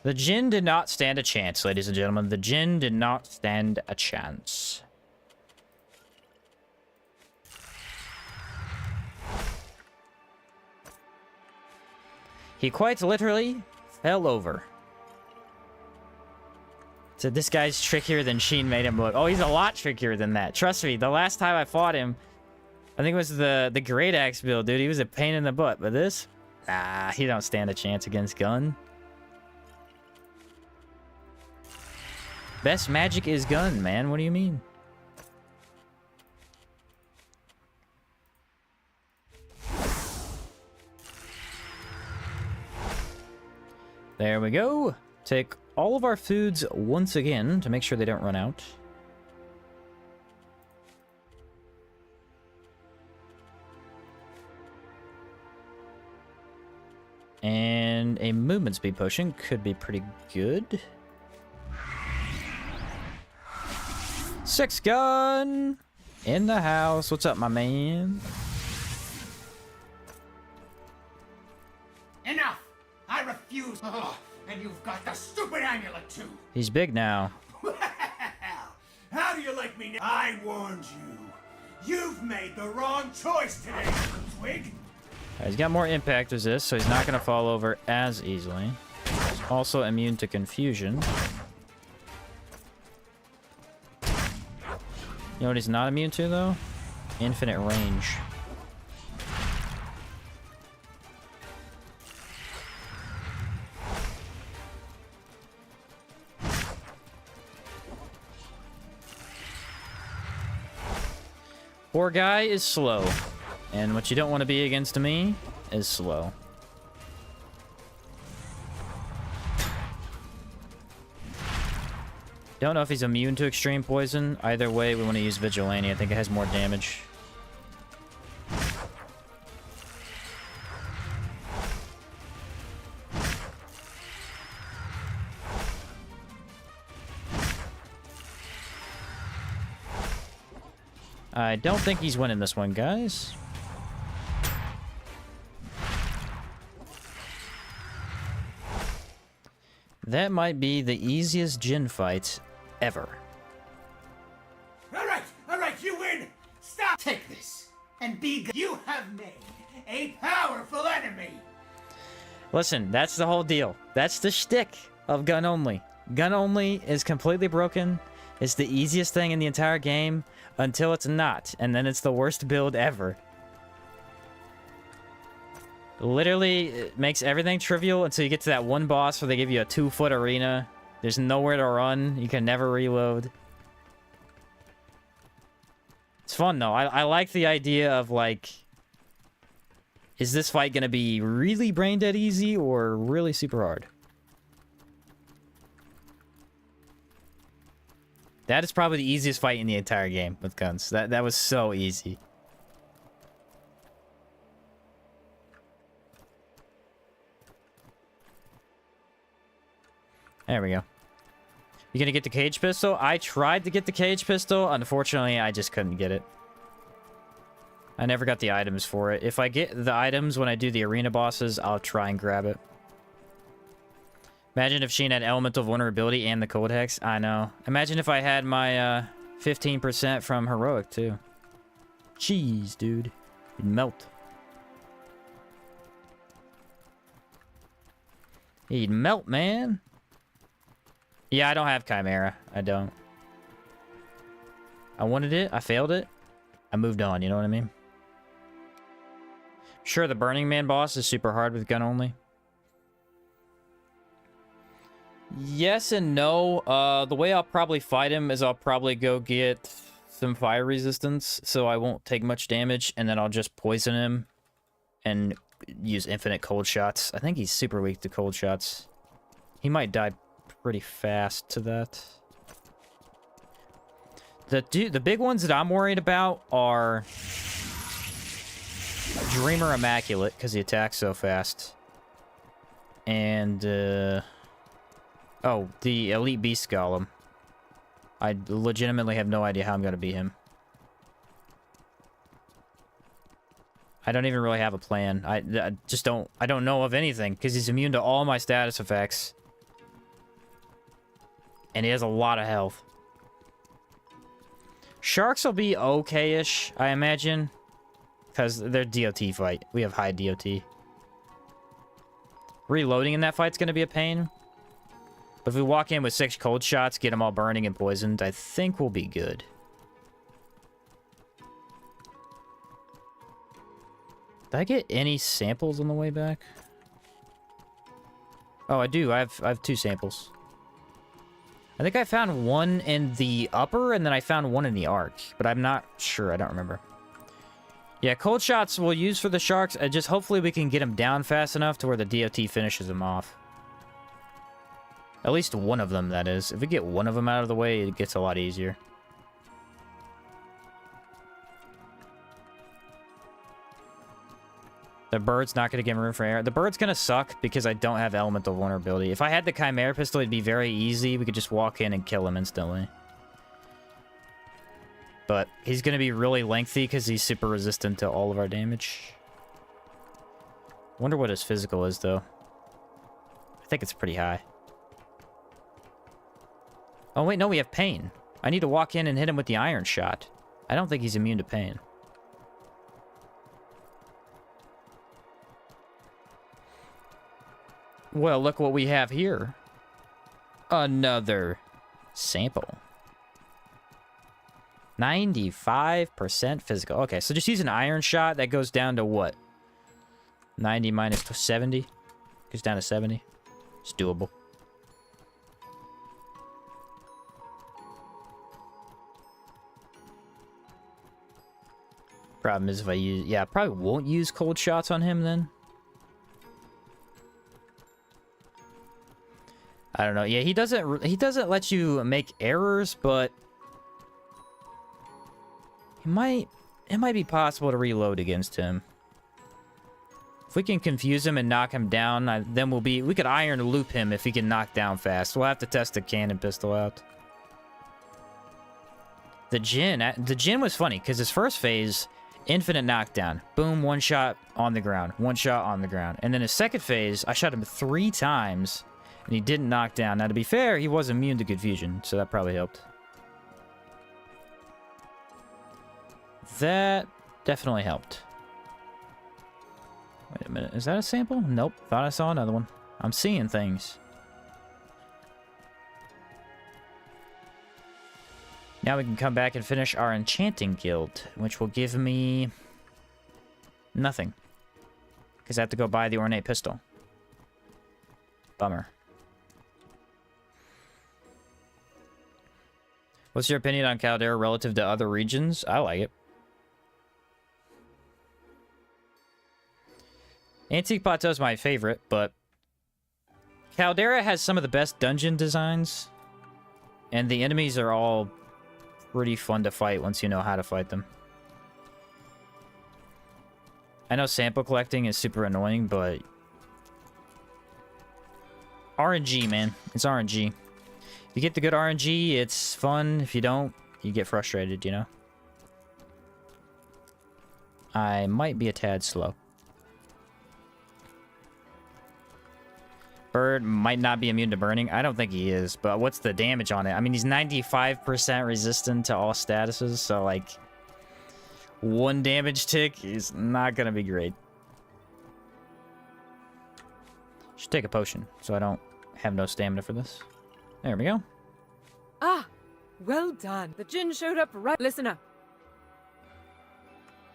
The Jinn did not stand a chance, ladies and gentlemen. The Jinn did not stand a chance. He quite literally fell over. So this guy's trickier than Sheen made him look. Oh, he's a lot trickier than that. Trust me, the last time I fought him, I think it was the Great Axe build, dude. He was a pain in the butt. But this? Ah, he don't stand a chance against Gun. Best magic is Gun, man. What do you mean? There we go. Take all of our foods once again to make sure they don't run out. And a movement speed potion could be pretty good. 6 Gun in the house. What's up, my man? Enough! I refuse. Oh, and you've got the stupid amulet too. He's big now. How do you like me now? I warned you. You've made the wrong choice today, Twig. He's got more impact resist, so he's not going to fall over as easily. He's also immune to confusion. You know what he's not immune to, though? Infinite range. Poor guy is slow. And what you don't want to be against me is slow. Don't know if he's immune to extreme poison. Either way, we want to use Vigilante. I think it has more damage. I don't think he's winning this one, guys. That might be the easiest Jinn fight ever. All right, you win. Stop. Take this and be good. You have made a powerful enemy. Listen, that's the whole deal. That's the shtick of Gun Only. Gun only is completely broken. It's the easiest thing in the entire game until it's not, and then it's the worst build ever. Literally, it makes everything trivial until you get to that one boss where they give you a 2-foot arena. There's nowhere to run. You can never reload. It's fun, though. I like the idea of, like... Is this fight gonna be really brain dead easy or really super hard? That is probably the easiest fight in the entire game with guns. That was so easy. There we go. You gonna get the cage pistol? I tried to get the cage pistol. Unfortunately, I just couldn't get it. I never got the items for it. If I get the items when I do the arena bosses, I'll try and grab it. Imagine if Sheen had elemental vulnerability and the cold hex. I know. Imagine if I had my 15% from heroic too. Jeez, dude. It'd melt. He'd melt, man. Yeah, I don't have Chimera. I don't. I wanted it. I failed it. I moved on, you know what I mean? Sure, the Burning Man boss is super hard with gun only. Yes and no. The way I'll probably fight him is I'll probably go get some fire resistance, so I won't take much damage, and then I'll just poison him and use infinite cold shots. I think he's super weak to cold shots. He might die pretty fast to that. The big ones that I'm worried about are Dreamer Immaculate, because he attacks so fast. And, oh, the Elite Beast Golem. I legitimately have no idea how I'm going to beat him. I don't even really have a plan. I just don't... I don't know of anything, because he's immune to all my status effects. And he has a lot of health. Sharks will be okay-ish, I imagine. Because they're DOT fight. We have high DOT. Reloading in that fight's going to be a pain. But if we walk in with 6 cold shots, get them all burning and poisoned, I think we'll be good. Did I get any samples on the way back? Oh, I do. I have 2 samples. I think I found one in the upper, and then I found one in the arc. But I'm not sure. I don't remember. Yeah, cold shots we'll use for the sharks. Just hopefully we can get them down fast enough to where the DOT finishes them off. At least one of them, that is. If we get one of them out of the way, it gets a lot easier. The bird's not going to give room for air. The bird's going to suck because I don't have elemental vulnerability. If I had the Chimera pistol, it'd be very easy. We could just walk in and kill him instantly. But he's going to be really lengthy because he's super resistant to all of our damage. Wonder what his physical is, though. I think it's pretty high. Oh, wait, no, we have pain. I need to walk in and hit him with the iron shot. I don't think he's immune to pain. Well, look what we have here. Another sample. 95% physical. Okay, so just use an iron shot. That goes down to what? 90 minus 70? Goes down to 70. It's doable. Problem is if I use... Yeah, I probably won't use cold shots on him then. I don't know. Yeah, he doesn't let you make errors, but it might be possible to reload against him. If we can confuse him and knock him down, then we could iron loop him if he can knock down fast. We'll have to test the cannon pistol out. The Jin was funny because his first phase, infinite knockdown. Boom, one shot on the ground. One shot on the ground. And then his second phase, I shot him 3 times. And he didn't knock down. Now, to be fair, he was immune to confusion, so that probably helped. That definitely helped. Wait a minute. Is that a sample? Nope. Thought I saw another one. I'm seeing things. Now we can come back and finish our enchanting guild, which will give me nothing. Because I have to go buy the ornate pistol. Bummer. What's your opinion on Caldera relative to other regions? I like it. Antique Plateau is my favorite, but Caldera has some of the best dungeon designs, and the enemies are all pretty fun to fight once you know how to fight them. I know sample collecting is super annoying, but RNG, man. It's RNG. If you get the good RNG, it's fun. If you don't, you get frustrated, you know? I might be a tad slow. Bird might not be immune to burning. I don't think he is, but what's the damage on it? I mean, he's 95% resistant to all statuses, so, like, one damage tick is not gonna be great. Should take a potion, so I don't have no stamina for this. There we go. Ah, well done. The gin showed up right. Listen up.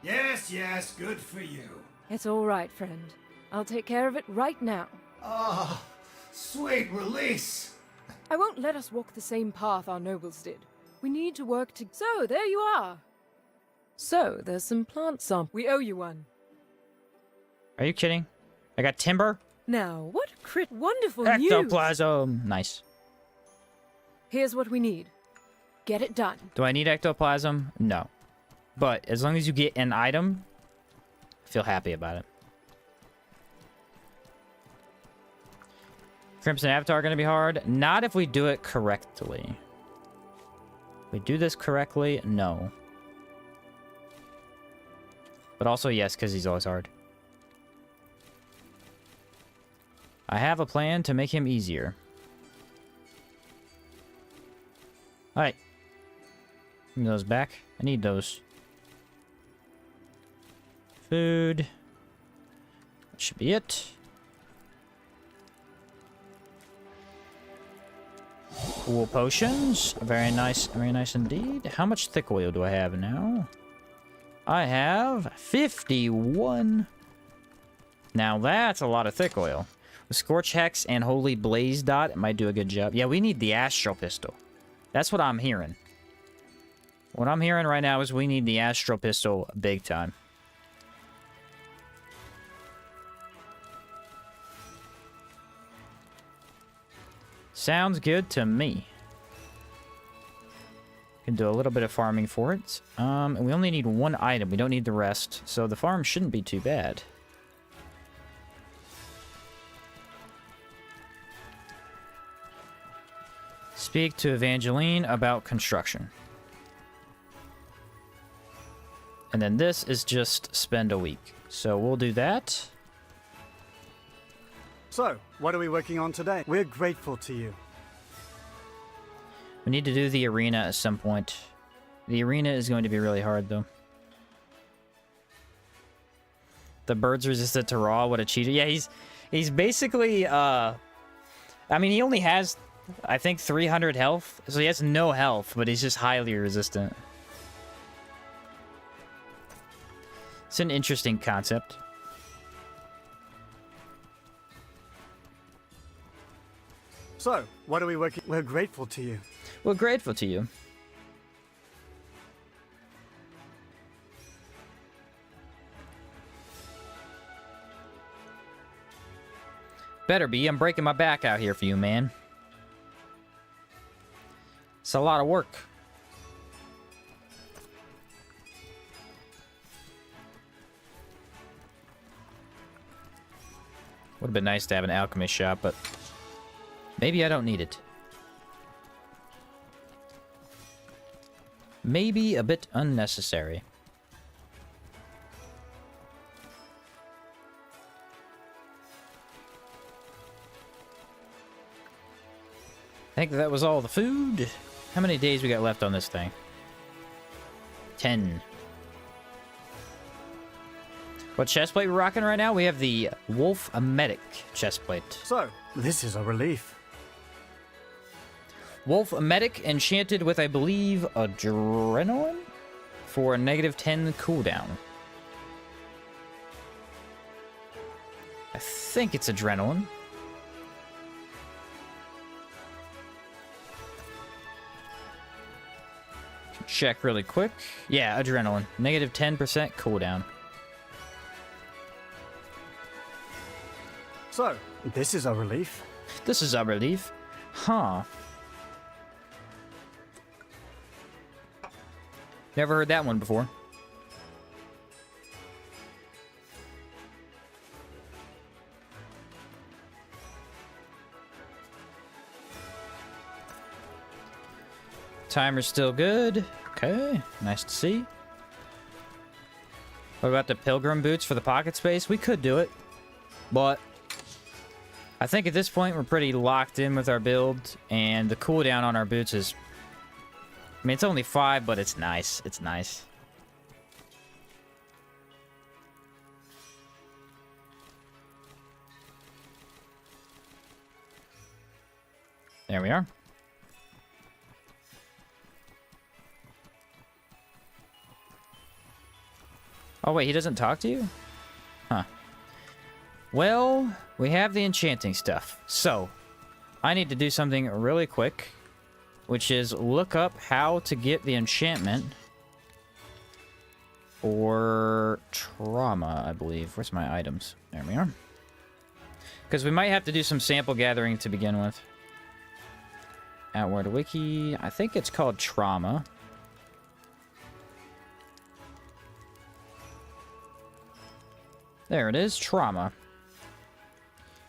Yes, yes, good for you. It's all right, friend. I'll take care of it right now. Oh, sweet release. I won't let us walk the same path our nobles did. We need to work to... So, there you are. So, there's some plant sample. We owe you one. Are you kidding? I got timber? Now, what wonderful news! Ectoplasm! Nice. Here's what we need. Get it done. Do I need ectoplasm? No. But as long as you get an item, I feel happy about it. Crimson Avatar going to be hard? Not if we do it correctly. If we do this correctly, no. But also yes, because he's always hard. I have a plan to make him easier. Alright. Give me those back. I need those. Food. That should be it. Cool potions. Very nice indeed. How much thick oil do I have now? I have 51. Now that's a lot of thick oil. With Scorch Hex and Holy Blaze Dot, it might do a good job. Yeah, we need the Astral Pistol. That's what I'm hearing. What I'm hearing right now is we need the Astral Pistol big time. Sounds good to me. Can do a little bit of farming for it. And we only need one item. We don't need the rest. So the farm shouldn't be too bad. Speak to Evangeline about construction. And then this is just spend a week. So we'll do that. So, what are we working on today? We're grateful to you. We need to do the arena at some point. The arena is going to be really hard, though. The bird's resistant to raw. What a cheater. Yeah, he's basically, I mean, he only has, I think, 300 health. So he has no health, but he's just highly resistant. It's an interesting concept. So, what are we working? We're grateful to you. We're grateful to you. Better be. I'm breaking my back out here for you, man. It's a lot of work. Would have been nice to have an alchemist shop, but maybe I don't need it. Maybe a bit unnecessary. I think that was all the food. How many days we got left on this thing? 10. What chestplate we're rocking right now? We have the Wolf Medic chestplate. So, this is a relief. Wolf Medic enchanted with, I believe, Adrenaline for a -10 cooldown. I think it's Adrenaline. Check really quick. Yeah, Adrenaline. -10% cooldown. So, this is a relief. This is a relief. Huh. Never heard that one before. Timer's still good. Okay, nice to see. What about the pilgrim boots for the pocket space? We could do it, but I think at this point we're pretty locked in with our build, and the cooldown on our boots is... I mean, it's only 5, but it's nice. It's nice. There we are. Oh, wait, he doesn't talk to you? Huh. Well, we have the enchanting stuff. So, I need to do something really quick, which is look up how to get the enchantment for trauma, I believe. Where's my items? There we are. Because we might have to do some sample gathering to begin with. Outward Wiki. I think it's called trauma. There it is, trauma.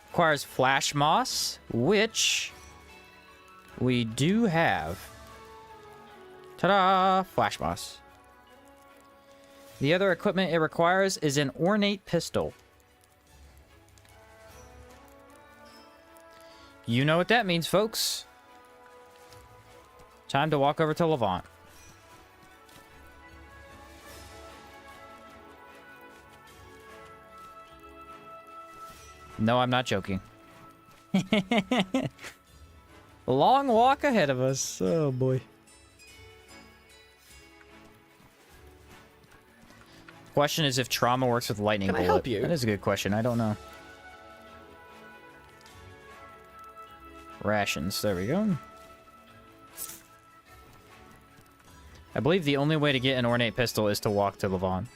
Requires flash moss, which we do have. Ta-da! Flash moss. The other equipment it requires is an ornate pistol. You know what that means, folks. Time to walk over to Levant. No, I'm not joking. Long walk ahead of us. Oh, boy. Question is if trauma works with lightning bullet. Can I help you? That is a good question. I don't know. Rations. There we go. I believe the only way to get an ornate pistol is to walk to Levant.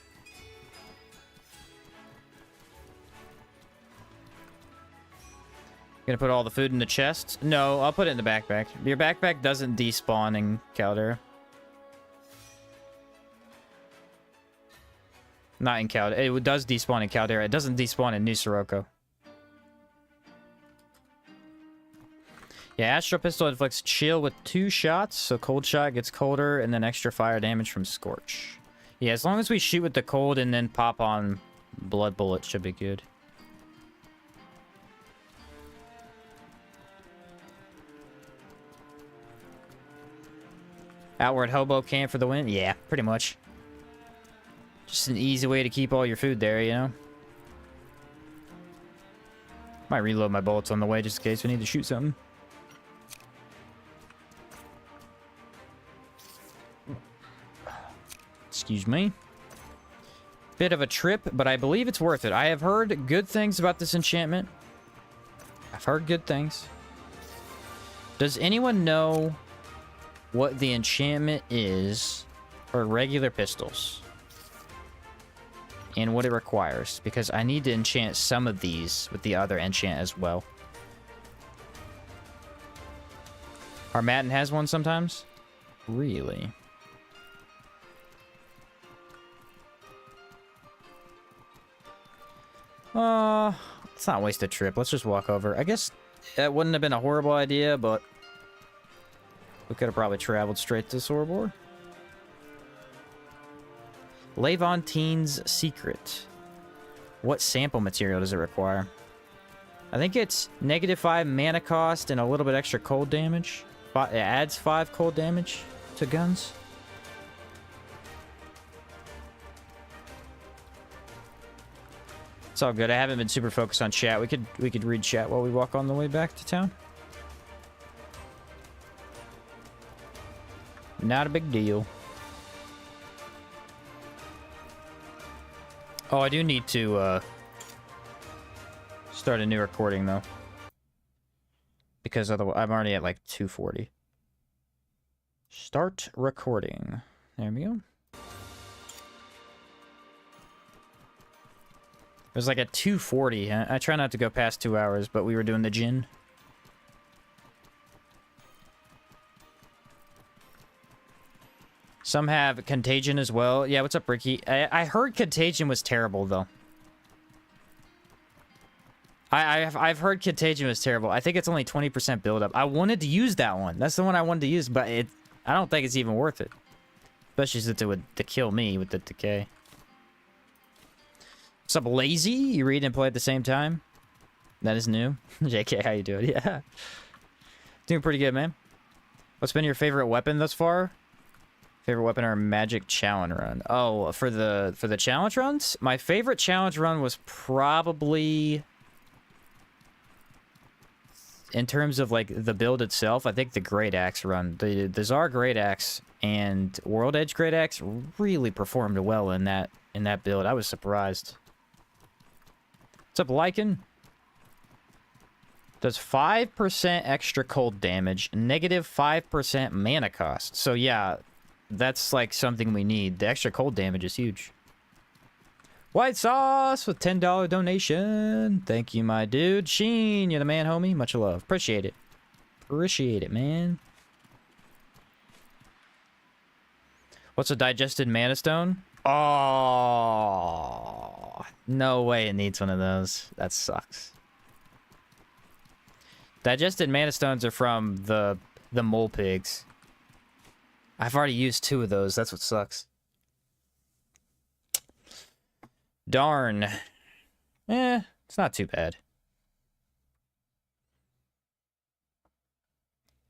Gonna put all the food in the chest? No, I'll put it in the backpack. Your backpack doesn't despawn in Caldera. Not in Caldera. It does despawn in Caldera. It doesn't despawn in New Sirocco. Yeah, Astral Pistol inflicts chill with 2 shots, so cold shot gets colder, and then extra fire damage from Scorch. Yeah, as long as we shoot with the cold and then pop on blood bullet, should be good. Outward hobo camp for the win? Yeah, pretty much. Just an easy way to keep all your food there, you know? Might reload my bullets on the way just in case we need to shoot something. Excuse me. Bit of a trip, but I believe it's worth it. I have heard good things about this enchantment. I've heard good things. Does anyone know what the enchantment is for regular pistols? And what it requires? Because I need to enchant some of these with the other enchant as well. Armatin has one sometimes? Really? Let's not waste a trip. Let's just walk over. I guess that wouldn't have been a horrible idea, but we could have probably traveled straight to Sorbor. Levantine's Secret. What sample material does it require? I think it's -5 mana cost and a little bit extra cold damage. It adds 5 cold damage to guns. It's all good. I haven't been super focused on chat. We could read chat while we walk on the way back to town. Not a big deal. Oh, I do need to start a new recording though. Because otherwise I'm already at like 240. Start recording. There we go. It was like at 2:40. I try not to go past 2 hours, but we were doing the gin. Some have Contagion as well. Yeah, what's up, Ricky? I heard Contagion was terrible, though. I've heard Contagion was terrible. I think it's only 20% build-up. I wanted to use that one. That's the one I wanted to use, but I don't think it's even worth it. Especially since it would kill me with the decay. What's up, Lazy? You read and play at the same time? That is new. JK, how you doing? Yeah. Doing pretty good, man. What's been your favorite weapon thus far? Favorite weapon or magic challenge run? Oh, for the challenge runs? My favorite challenge run was probably... In terms of, like, the build itself, I think the Great Axe run. The Czar Great Axe and World Edge Great Axe really performed well in that build. I was surprised. What's up, Lycan? Does 5% extra cold damage, negative 5% mana cost. So yeah, that's like something we need. The extra cold damage is huge. White Sauce with $10 donation. Thank you, my dude. Sheen, you're the man, homie. Much love. Appreciate it. Appreciate it, man. What's a digested mana stone? Oh, no way it needs one of those. That sucks. Digested mana stones are from the mole pigs. I've already used 2 of those. That's what sucks. Darn. It's not too bad.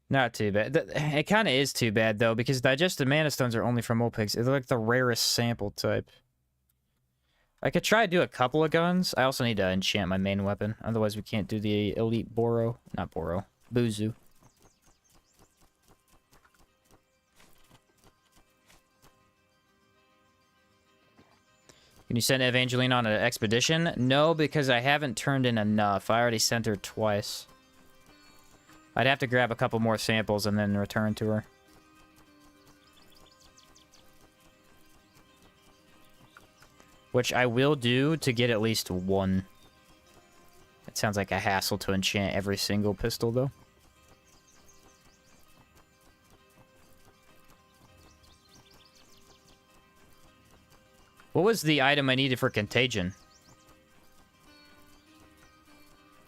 Not too bad. It kind of is too bad, though, because digested mana stones are only from mole pigs. They're like the rarest sample type. I could try to do a couple of guns. I also need to enchant my main weapon. Otherwise, we can't do the elite Boro. Not Boro. Buzu. Can you send Evangeline on an expedition? No, because I haven't turned in enough. I already sent her twice. I'd have to grab a couple more samples and then return to her. Which I will do to get at least 1. It sounds like a hassle to enchant every single pistol, though. What was the item I needed for Contagion?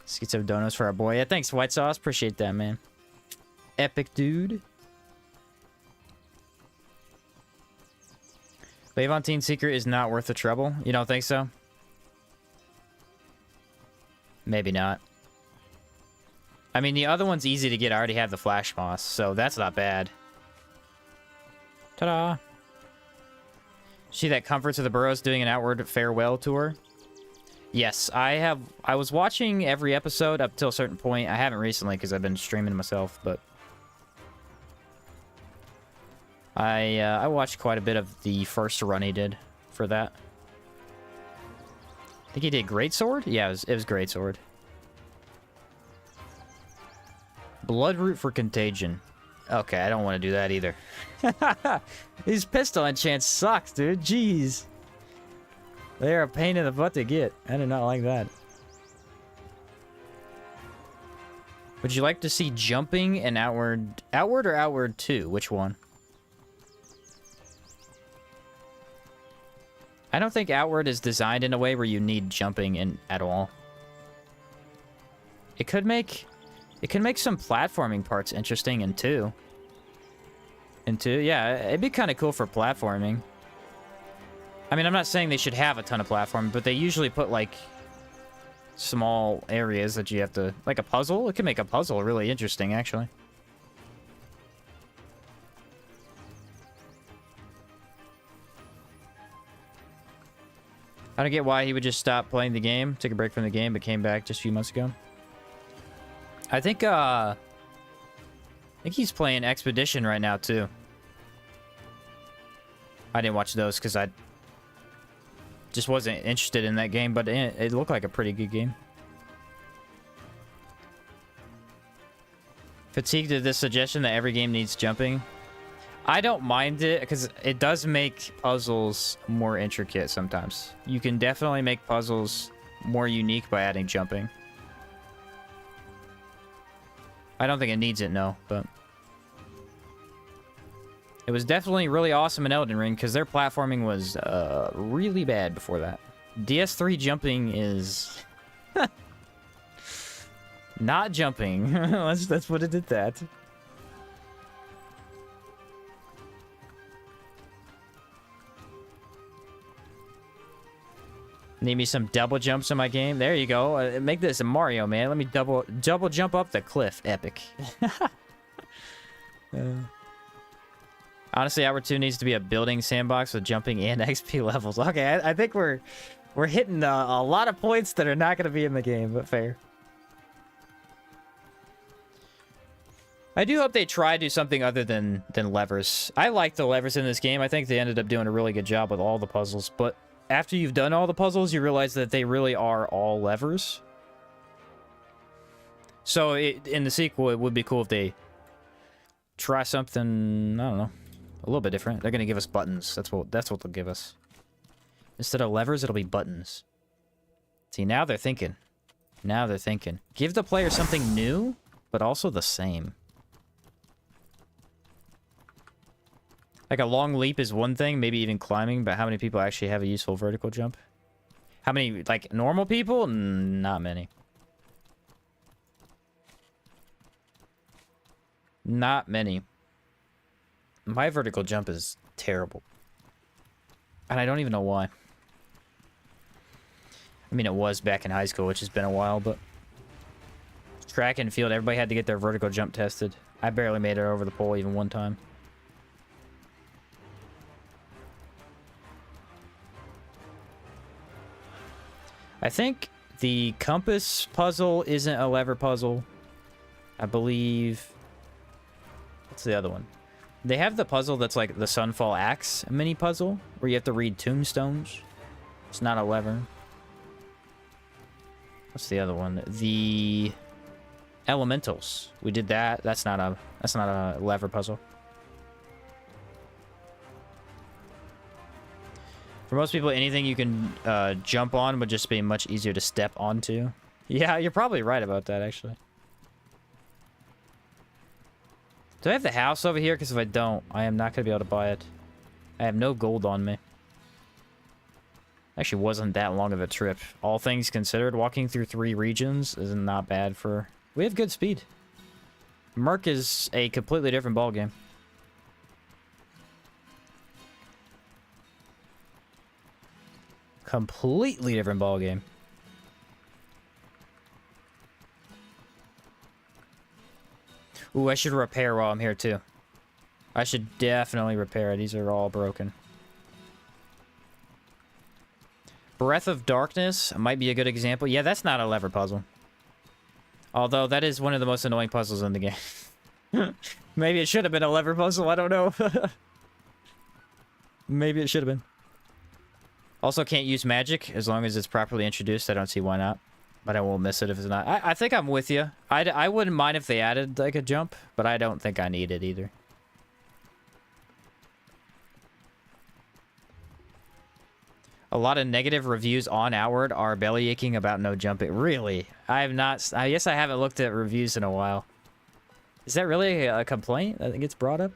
Let's get some donuts for our boy. Yeah, thanks, White Sauce. Appreciate that, man. Epic dude. Levantine Secret is not worth the trouble. You don't think so? Maybe not. I mean, the other one's easy to get. I already have the Flash Moss, so that's not bad. Ta-da! See that Comforts of the Burrows doing an outward farewell tour? Yes, I was watching every episode up till a certain point. I haven't recently because I've been streaming myself, but I watched quite a bit of the first run he did for that. I think he did Greatsword? Yeah, it was Greatsword. Bloodroot for Contagion. Okay, I don't want to do that either. These pistol enchants sucks, dude. Jeez. They're a pain in the butt to get. I do not like that. Would you like to see jumping and outward or outward 2? Which one? I don't think outward is designed in a way where you need jumping in at all. It could make some platforming parts interesting in 2. In 2, yeah, it'd be kind of cool for platforming. I mean, I'm not saying they should have a ton of platforming, but they usually put, like, small areas that you have to... Like a puzzle? It could make a puzzle really interesting, actually. I don't get why he would just stop playing the game, took a break from the game, but came back just a few months ago. I think he's playing Expedition right now, too. I didn't watch those because I just wasn't interested in that game, but it looked like a pretty good game. Fatigued at this suggestion that every game needs jumping. I don't mind it because it does make puzzles more intricate sometimes. You can definitely make puzzles more unique by adding jumping. I don't think it needs it, no, but... It was definitely really awesome in Elden Ring because their platforming was really bad before that. DS3 jumping is... not jumping. That's what it did that. Need me some double jumps in my game? There you go. Make this a Mario, man. Let me double jump up the cliff. Epic. Honestly, Hour 2 needs to be a building sandbox with jumping and XP levels. Okay, I think we're hitting a lot of points that are not going to be in the game, but fair. I do hope they try to do something other than levers. I like the levers in this game. I think they ended up doing a really good job with all the puzzles, but after you've done all the puzzles, you realize that they really are all levers. So in the sequel, it would be cool if they try something, I don't know, a little bit different. They're going to give us buttons. That's what they'll give us. Instead of levers, it'll be buttons. See, now they're thinking. Now they're thinking. Give the player something new, but also the same. Like a long leap is one thing, maybe even climbing, but how many people actually have a useful vertical jump? How many, like, normal people? Not many. Not many. My vertical jump is terrible. And I don't even know why. I mean, it was back in high school, which has been a while, but... Track and field, everybody had to get their vertical jump tested. I barely made it over the pole even one time. I think the compass puzzle isn't a lever puzzle. I believe... What's the other one? They have the puzzle that's like the Sunfall Axe mini puzzle, where you have to read tombstones. It's not a lever. What's the other one? The Elementals. We did that. That's not a lever puzzle. For most people, anything you can jump on would just be much easier to step onto. Yeah, you're probably right about that, actually. Do I have the house over here? Because if I don't, I am not going to be able to buy it. I have no gold on me. Actually, wasn't that long of a trip. All things considered, walking through 3 regions is not bad for... We have good speed. Merc is a completely different ballgame. Completely different ballgame. Ooh, I should repair while I'm here, too. I should definitely repair. These are all broken. Breath of Darkness might be a good example. Yeah, that's not a lever puzzle. Although, that is one of the most annoying puzzles in the game. Maybe it should have been a lever puzzle. I don't know. Maybe it should have been. Also, can't use magic as long as it's properly introduced. I don't see why not. But I won't miss it if it's not. I think I'm with you. I wouldn't mind if they added, like, a jump. But I don't think I need it either. A lot of negative reviews on Outward are belly aching about no jumping. Really? I have not... I guess I haven't looked at reviews in a while. Is that really a complaint that gets brought up?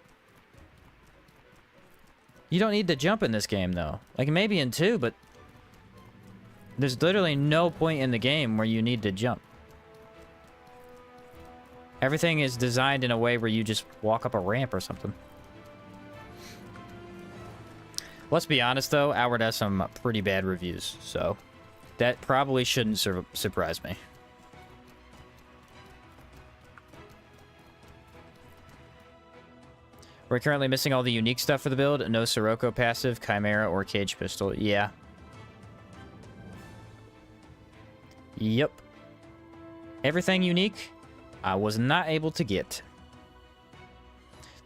You don't need to jump in this game, though. Like, maybe in 2, but... There's literally no point in the game where you need to jump. Everything is designed in a way where you just walk up a ramp or something. Let's be honest, though. Outward has some pretty bad reviews, so... That probably shouldn't surprise me. We're currently missing all the unique stuff for the build. No Sirocco passive, Chimera, or Cage Pistol. Yeah. Yep. Everything unique, I was not able to get.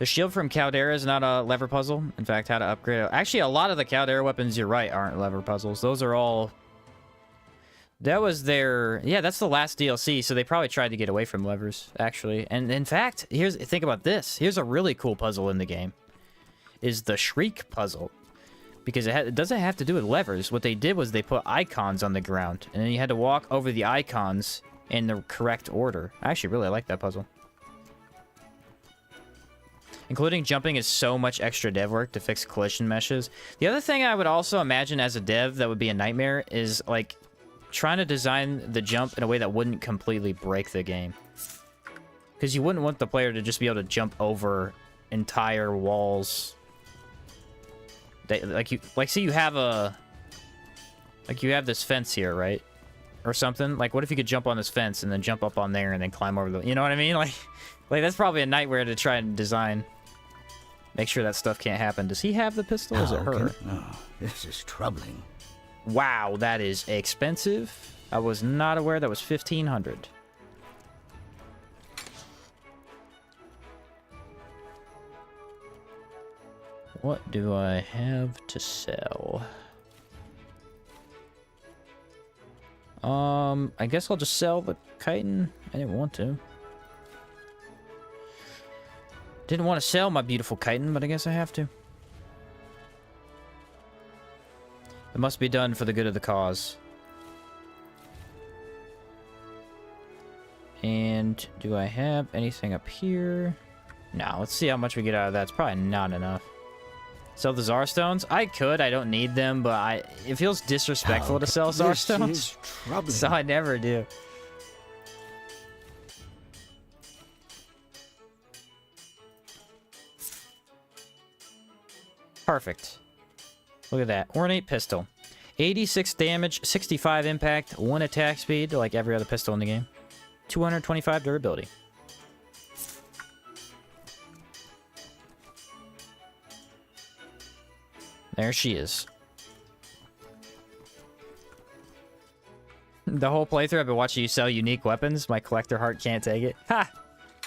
The shield from Caldera is not a lever puzzle. In fact, how to upgrade it. Actually, a lot of the Caldera weapons, you're right, aren't lever puzzles. Those are all... That was their... Yeah, that's the last DLC, so they probably tried to get away from levers, actually. And in fact, think about this. Here's a really cool puzzle in the game. Is the Shriek puzzle. Because it doesn't have to do with levers. What they did was they put icons on the ground. And then you had to walk over the icons in the correct order. I actually really like that puzzle. Including jumping is so much extra dev work to fix collision meshes. The other thing I would also imagine as a dev that would be a nightmare is, like, trying to design the jump in a way that wouldn't completely break the game. Because you wouldn't want the player to just be able to jump over entire walls. Say you have a... Like, you have this fence here, right? Or something. Like, what if you could jump on this fence and then jump up on there and then climb over the... You know what I mean? Like that's probably a nightmare to try and design. Make sure that stuff can't happen. Does he have the pistol or is it her? Oh, this is troubling. Wow, that is expensive. I was not aware that was 1,500. What do I have to sell? I guess I'll just sell the chitin. I didn't want to. Didn't want to sell my beautiful chitin, but I guess I have to. It must be done for the good of the cause. And do I have anything up here? No, let's see how much we get out of that. It's probably not enough. Sell the Zar Stones? I could. I don't need them, but it feels disrespectful to sell Zar Stones. So I never do. Perfect. Look at that. Ornate pistol. 86 damage, 65 impact, 1 attack speed, like every other pistol in the game. 225 durability. There she is. The whole playthrough I've been watching you sell unique weapons. My collector heart can't take it. Ha!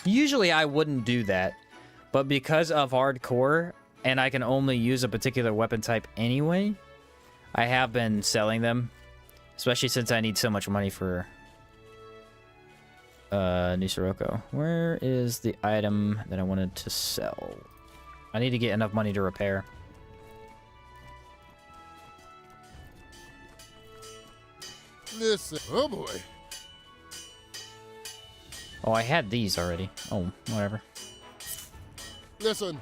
Usually I wouldn't do that. But because of hardcore, and I can only use a particular weapon type anyway, I have been selling them. Especially since I need so much money for New Sirocco. Where is the item that I wanted to sell? I need to get enough money to repair. Listen, oh boy. Oh, I had these already. Oh, whatever. Listen.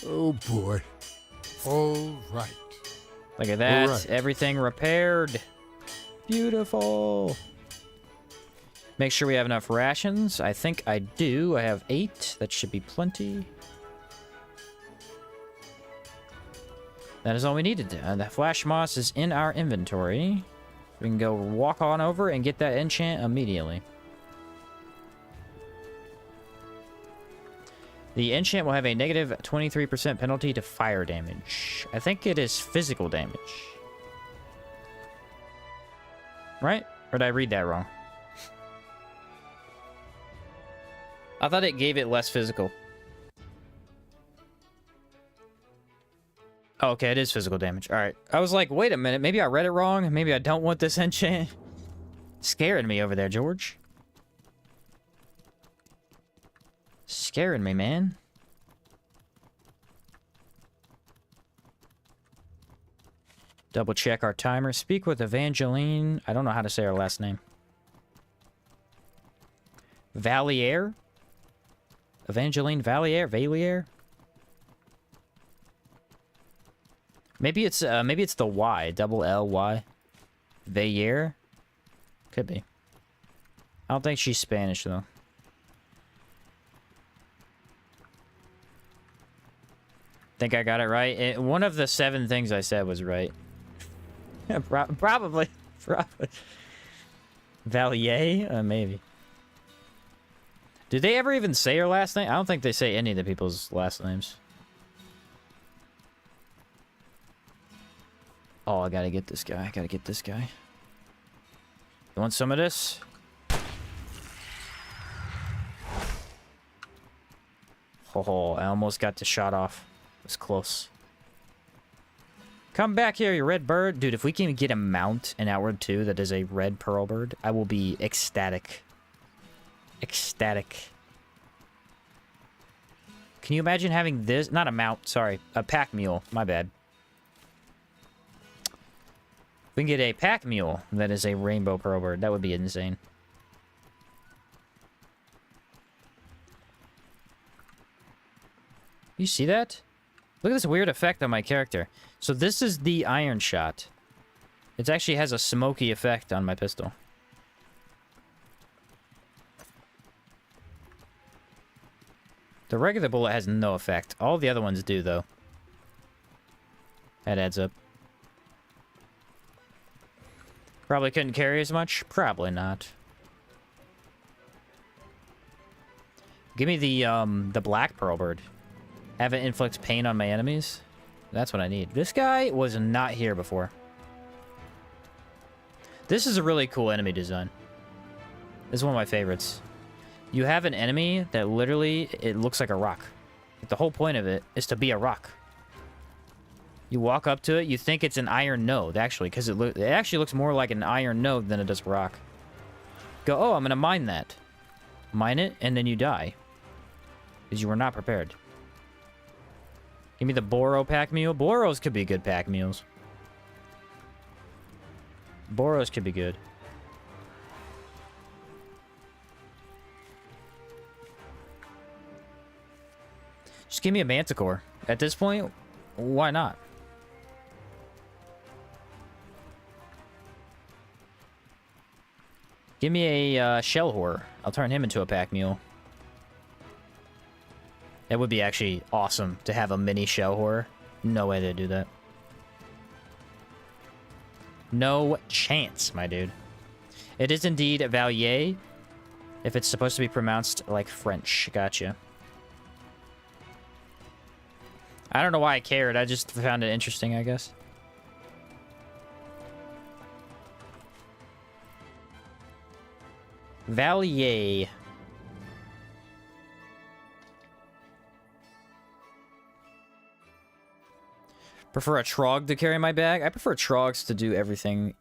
Oh boy. All right. Look at that. All right. Everything repaired. Beautiful. Make sure we have enough rations. I think I do. I have 8. That should be plenty. That is all we needed. The flash moss is in our inventory. We can go walk on over and get that enchant immediately. The enchant will have a negative 23% penalty to fire damage. I think it is physical damage. Right? Or did I read that wrong? I thought it gave it less physical. Oh, okay, it is physical damage. Alright. I was like, wait a minute. Maybe I read it wrong. Maybe I don't want this enchant. Scaring me over there, George. Scaring me, man. Double check our timer. Speak with Evangeline. I don't know how to say her last name. Valier? Evangeline Valier? Valier? Maybe it's the Y. Double L-Y. Valier? Could be. I don't think she's Spanish, though. Think I got it right? One of the 7 things I said was right. Probably. Probably. Valier? Maybe. Did they ever even say her last name? I don't think they say any of the people's last names. Oh, I gotta get this guy. I gotta get this guy. You want some of this? Ho Oh, I almost got the shot off. It was close. Come back here, you red bird. Dude, if we can get a mount in Outward 2 that is a red pearl bird, I will be ecstatic. Ecstatic. Can you imagine having this? Not a mount, sorry. A pack mule. My bad. We can get a pack mule that is a rainbow pearl bird. That would be insane. You see that? Look at this weird effect on my character. So this is the iron shot. It actually has a smoky effect on my pistol. The regular bullet has no effect. All the other ones do, though. That adds up. Probably couldn't carry as much? Probably not. Give me the black pearl bird. Have it inflict pain on my enemies? That's what I need. This guy was not here before. This is a really cool enemy design. This is one of my favorites. You have an enemy that literally, it looks like a rock. The whole point of it is to be a rock. You walk up to it, you think it's an iron node, actually, because it actually looks more like an iron node than it does rock. Go, oh, I'm going to mine that. Mine it, and then you die. Because you were not prepared. Give me the Boro pack mule. Boros could be good pack mules. Boros could be good. Just give me a manticore. At this point, why not? Give me a shell horror. I'll turn him into a pack mule. That would be actually awesome to have a mini shell horror. No way they do that. No chance, my dude. It is indeed Valier, if it's supposed to be pronounced like French. Gotcha. I don't know why I cared. I just found it interesting, I guess. Valier. Prefer a Trog to carry my bag? I prefer Trogs to do everything.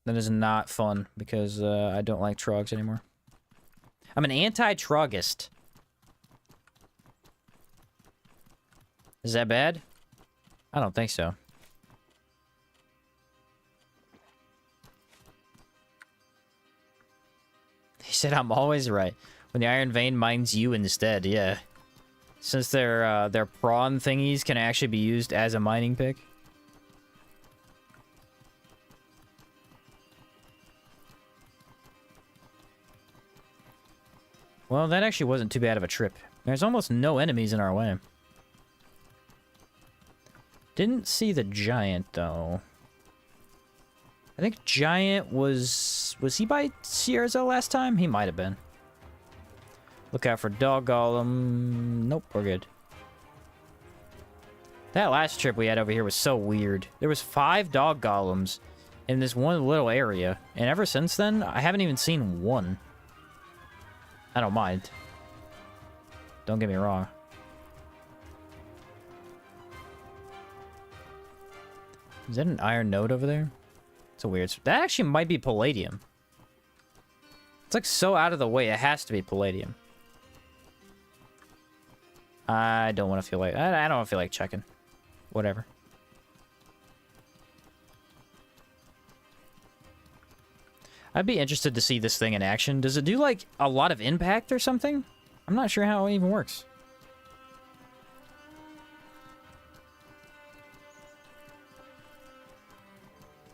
That is not fun, because I don't like Trogs anymore. I'm an anti-Trogist. Is that bad? I don't think so. He said I'm always right. When the Iron Vein mines you instead, yeah. Since their prawn thingies can actually be used as a mining pick. Well, that actually wasn't too bad of a trip. There's almost no enemies in our way. Didn't see the giant, though. I think giant was he by Sierra last time? He might have been. Look out for dog golem. Nope, we're good. That last trip we had over here was so weird. There was 5 dog golems in this one little area. And ever since then, I haven't even seen one. I don't mind. Don't get me wrong. Is that an iron node over there? It's a weird... That actually might be palladium. It's like so out of the way, it has to be palladium. I don't want to feel like... I don't feel like checking. Whatever. I'd be interested to see this thing in action. Does it do, like, a lot of impact or something? I'm not sure how it even works.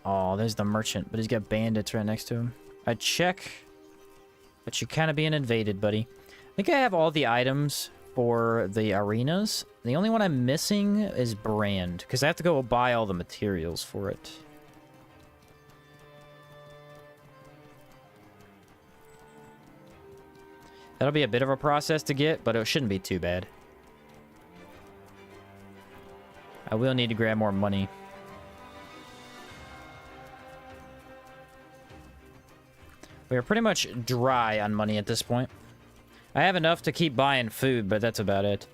Oh, there's the merchant, but he's got bandits right next to him. I'd check, but you're kind of being invaded, buddy. I think I have all the items for the arenas. The only one I'm missing is brand, because I have to go buy all the materials for it. That'll be a bit of a process to get, but it shouldn't be too bad. I will need to grab more money. We are pretty much dry on money at this point. I have enough to keep buying food, but that's about it.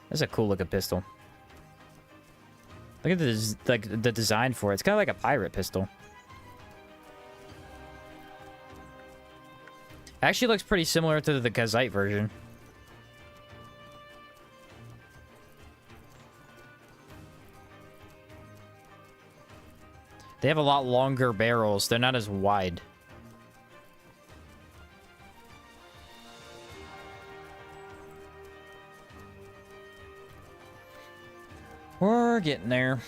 That's a cool looking pistol. Look at this, like the design for it. It's kind of like a pirate pistol. Actually looks pretty similar to the Kazite version. They have a lot longer barrels. They're not as wide. We're getting there.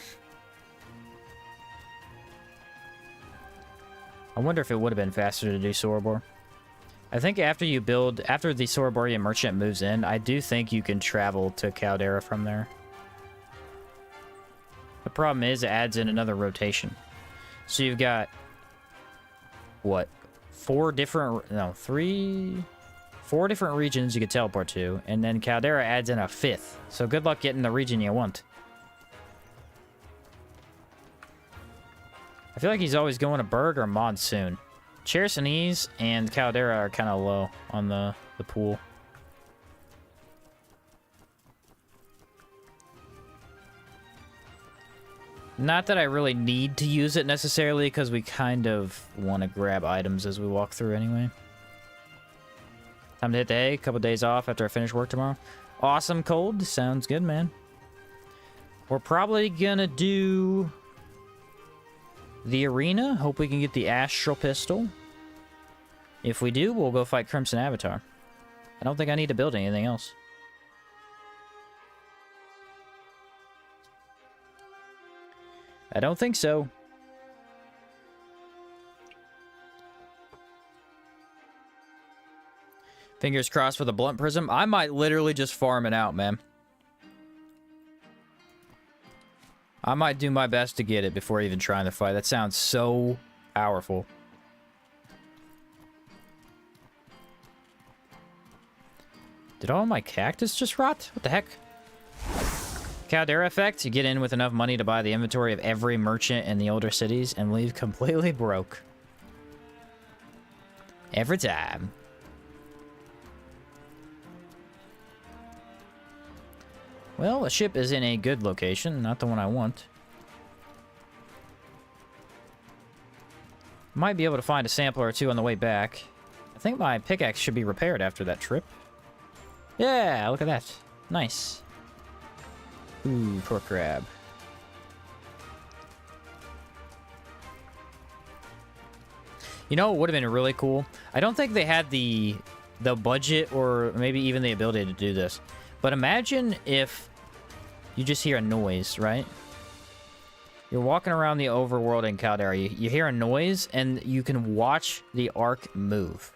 I wonder if it would have been faster to do Sorobor. I think after the Soroborian merchant moves in, I do think you can travel to Caldera from there. The problem is it adds in another rotation. So you've got, what, four different regions you could teleport to, and then Caldera adds in a fifth. So good luck getting the region you want. I feel like he's always going to Berg or Monsoon. Chersonese and Caldera are kind of low on the pool. Not that I really need to use it necessarily, because we kind of want to grab items as we walk through anyway. Time to hit the hay. A couple days off after I finish work tomorrow. Awesome, Cold. Sounds good, man. We're probably gonna do the arena. Hope we can get the astral pistol. If we do, we'll go fight Crimson Avatar. I don't think I need to build anything else. I don't think so. Fingers crossed for the blunt prism. I might literally just farm it out, man. I might do my best to get it before even trying to fight. That sounds so powerful. Did all my cactus just rot? What the heck? Caldera effect. You get in with enough money to buy the inventory of every merchant in the older cities and leave completely broke. Every time. Well, the ship is in a good location, not the one I want. Might be able to find a sampler or two on the way back. I think my pickaxe should be repaired after that trip. Yeah, look at that. Nice. Ooh, poor crab. You know what would have been really cool? I don't think they had the budget or maybe even the ability to do this. But imagine if you just hear a noise, right? You're walking around the overworld in Caldera. You hear a noise, and you can watch the arc move.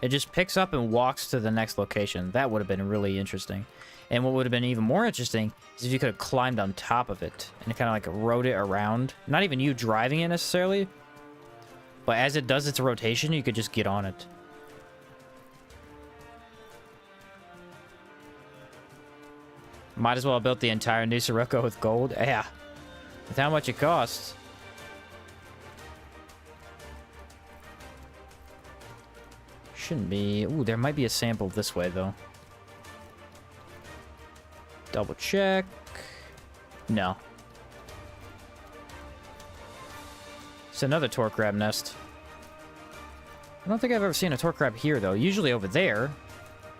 It just picks up and walks to the next location. That would have been really interesting. And what would have been even more interesting is if you could have climbed on top of it and kind of like rode it around. Not even you driving it necessarily, but as it does its rotation, you could just get on it. Might as well have built the entire new Sirocco with gold. Yeah. With how much it costs. Shouldn't be. Ooh, there might be a sample this way, though. Double check. No. It's another torque crab nest. I don't think I've ever seen a torque crab here, though. Usually over there,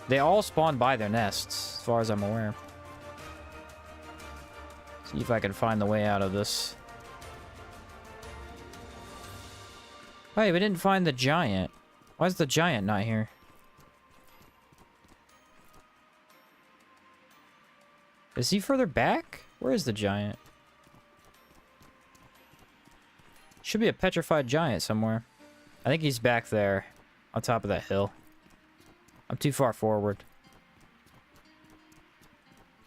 they all spawn by their nests, as far as I'm aware. See if I can find the way out of this. Wait, we didn't find the giant. Why is the giant not here? Is he further back? Where is the giant? Should be a petrified giant somewhere. I think he's back there, on top of that hill. I'm too far forward.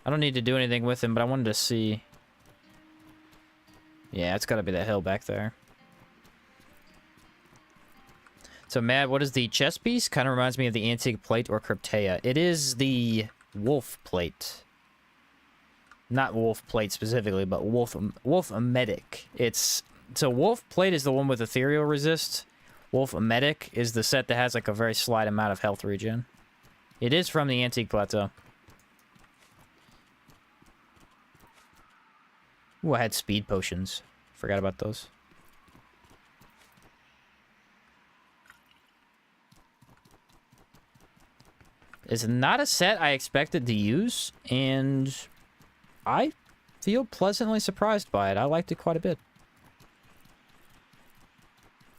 I don't need to do anything with him, but I wanted to see. Yeah, it's gotta be that hill back there. So, Mad, what is the chest piece? Kind of reminds me of the antique plate or cryptea. It is the wolf plate. Not wolf plate specifically, but wolf medic. So wolf plate is the one with ethereal resist, Wolf Medic is the set that has like a very slight amount of health regen. It is from the Antique Plateau. Ooh, I had speed potions. Forgot about those. It's not a set I expected to use, and I feel pleasantly surprised by it. I liked it quite a bit.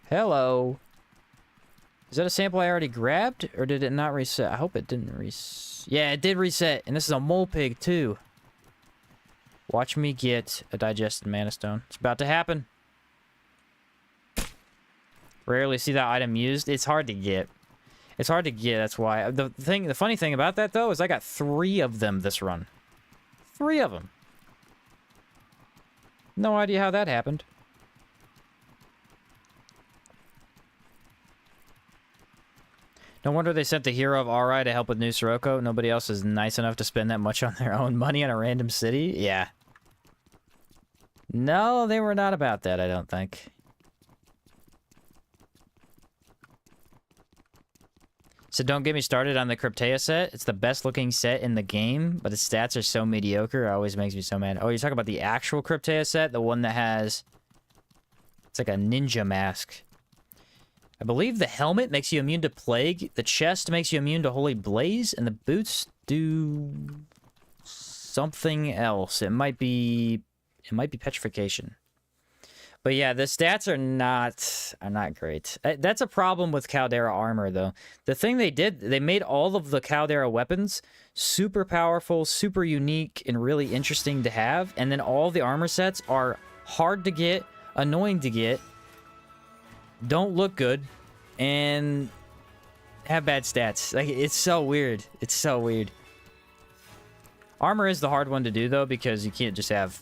Hello. Is that a sample I already grabbed, or did it not reset? I hope it didn't reset. Yeah, it did reset, and this is a mole pig, too. Watch me get a digested mana stone. It's about to happen. Rarely see that item used. It's hard to get. It's hard to get, that's why. The funny thing about that, though, is I got 3 of them this run. 3 of them. No idea how that happened. No wonder they sent the hero of Aurai to help with New Sirocco. Nobody else is nice enough to spend that much on their own money on a random city? Yeah. No, they were not about that, I don't think. So don't get me started on the Cryptea set. It's the best looking set in the game, but its stats are so mediocre, it always makes me so mad. Oh, you're talking about the actual Cryptea set? The one that has... It's like a ninja mask. I believe the helmet makes you immune to Plague, the chest makes you immune to Holy Blaze, and the boots do... something else. It might be Petrification. But yeah, the stats are not great. That's a problem with Caldera armor, though. The thing they did, they made all of the Caldera weapons super powerful, super unique, and really interesting to have. And then all the armor sets are hard to get, annoying to get, don't look good, and have bad stats. Like, it's so weird. It's so weird. Armor is the hard one to do, though, because you can't just have...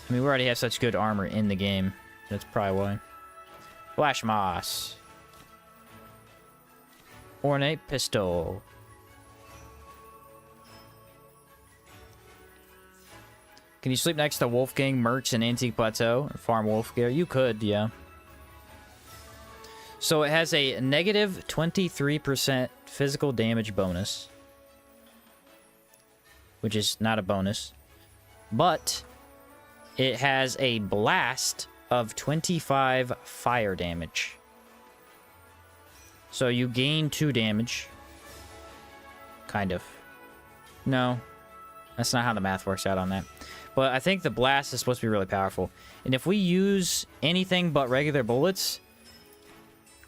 I mean, we already have such good armor in the game. That's probably why. Flash Moss. Ornate Pistol. Can you sleep next to Wolfgang Mercs in Antique Plateau? Or farm wolf gear? You could, yeah. So it has a negative 23% physical damage bonus. Which is not a bonus. But... it has a blast of 25 fire damage. So you gain 2 damage. Kind of. No. That's not how the math works out on that. But I think the blast is supposed to be really powerful. And if we use anything but regular bullets,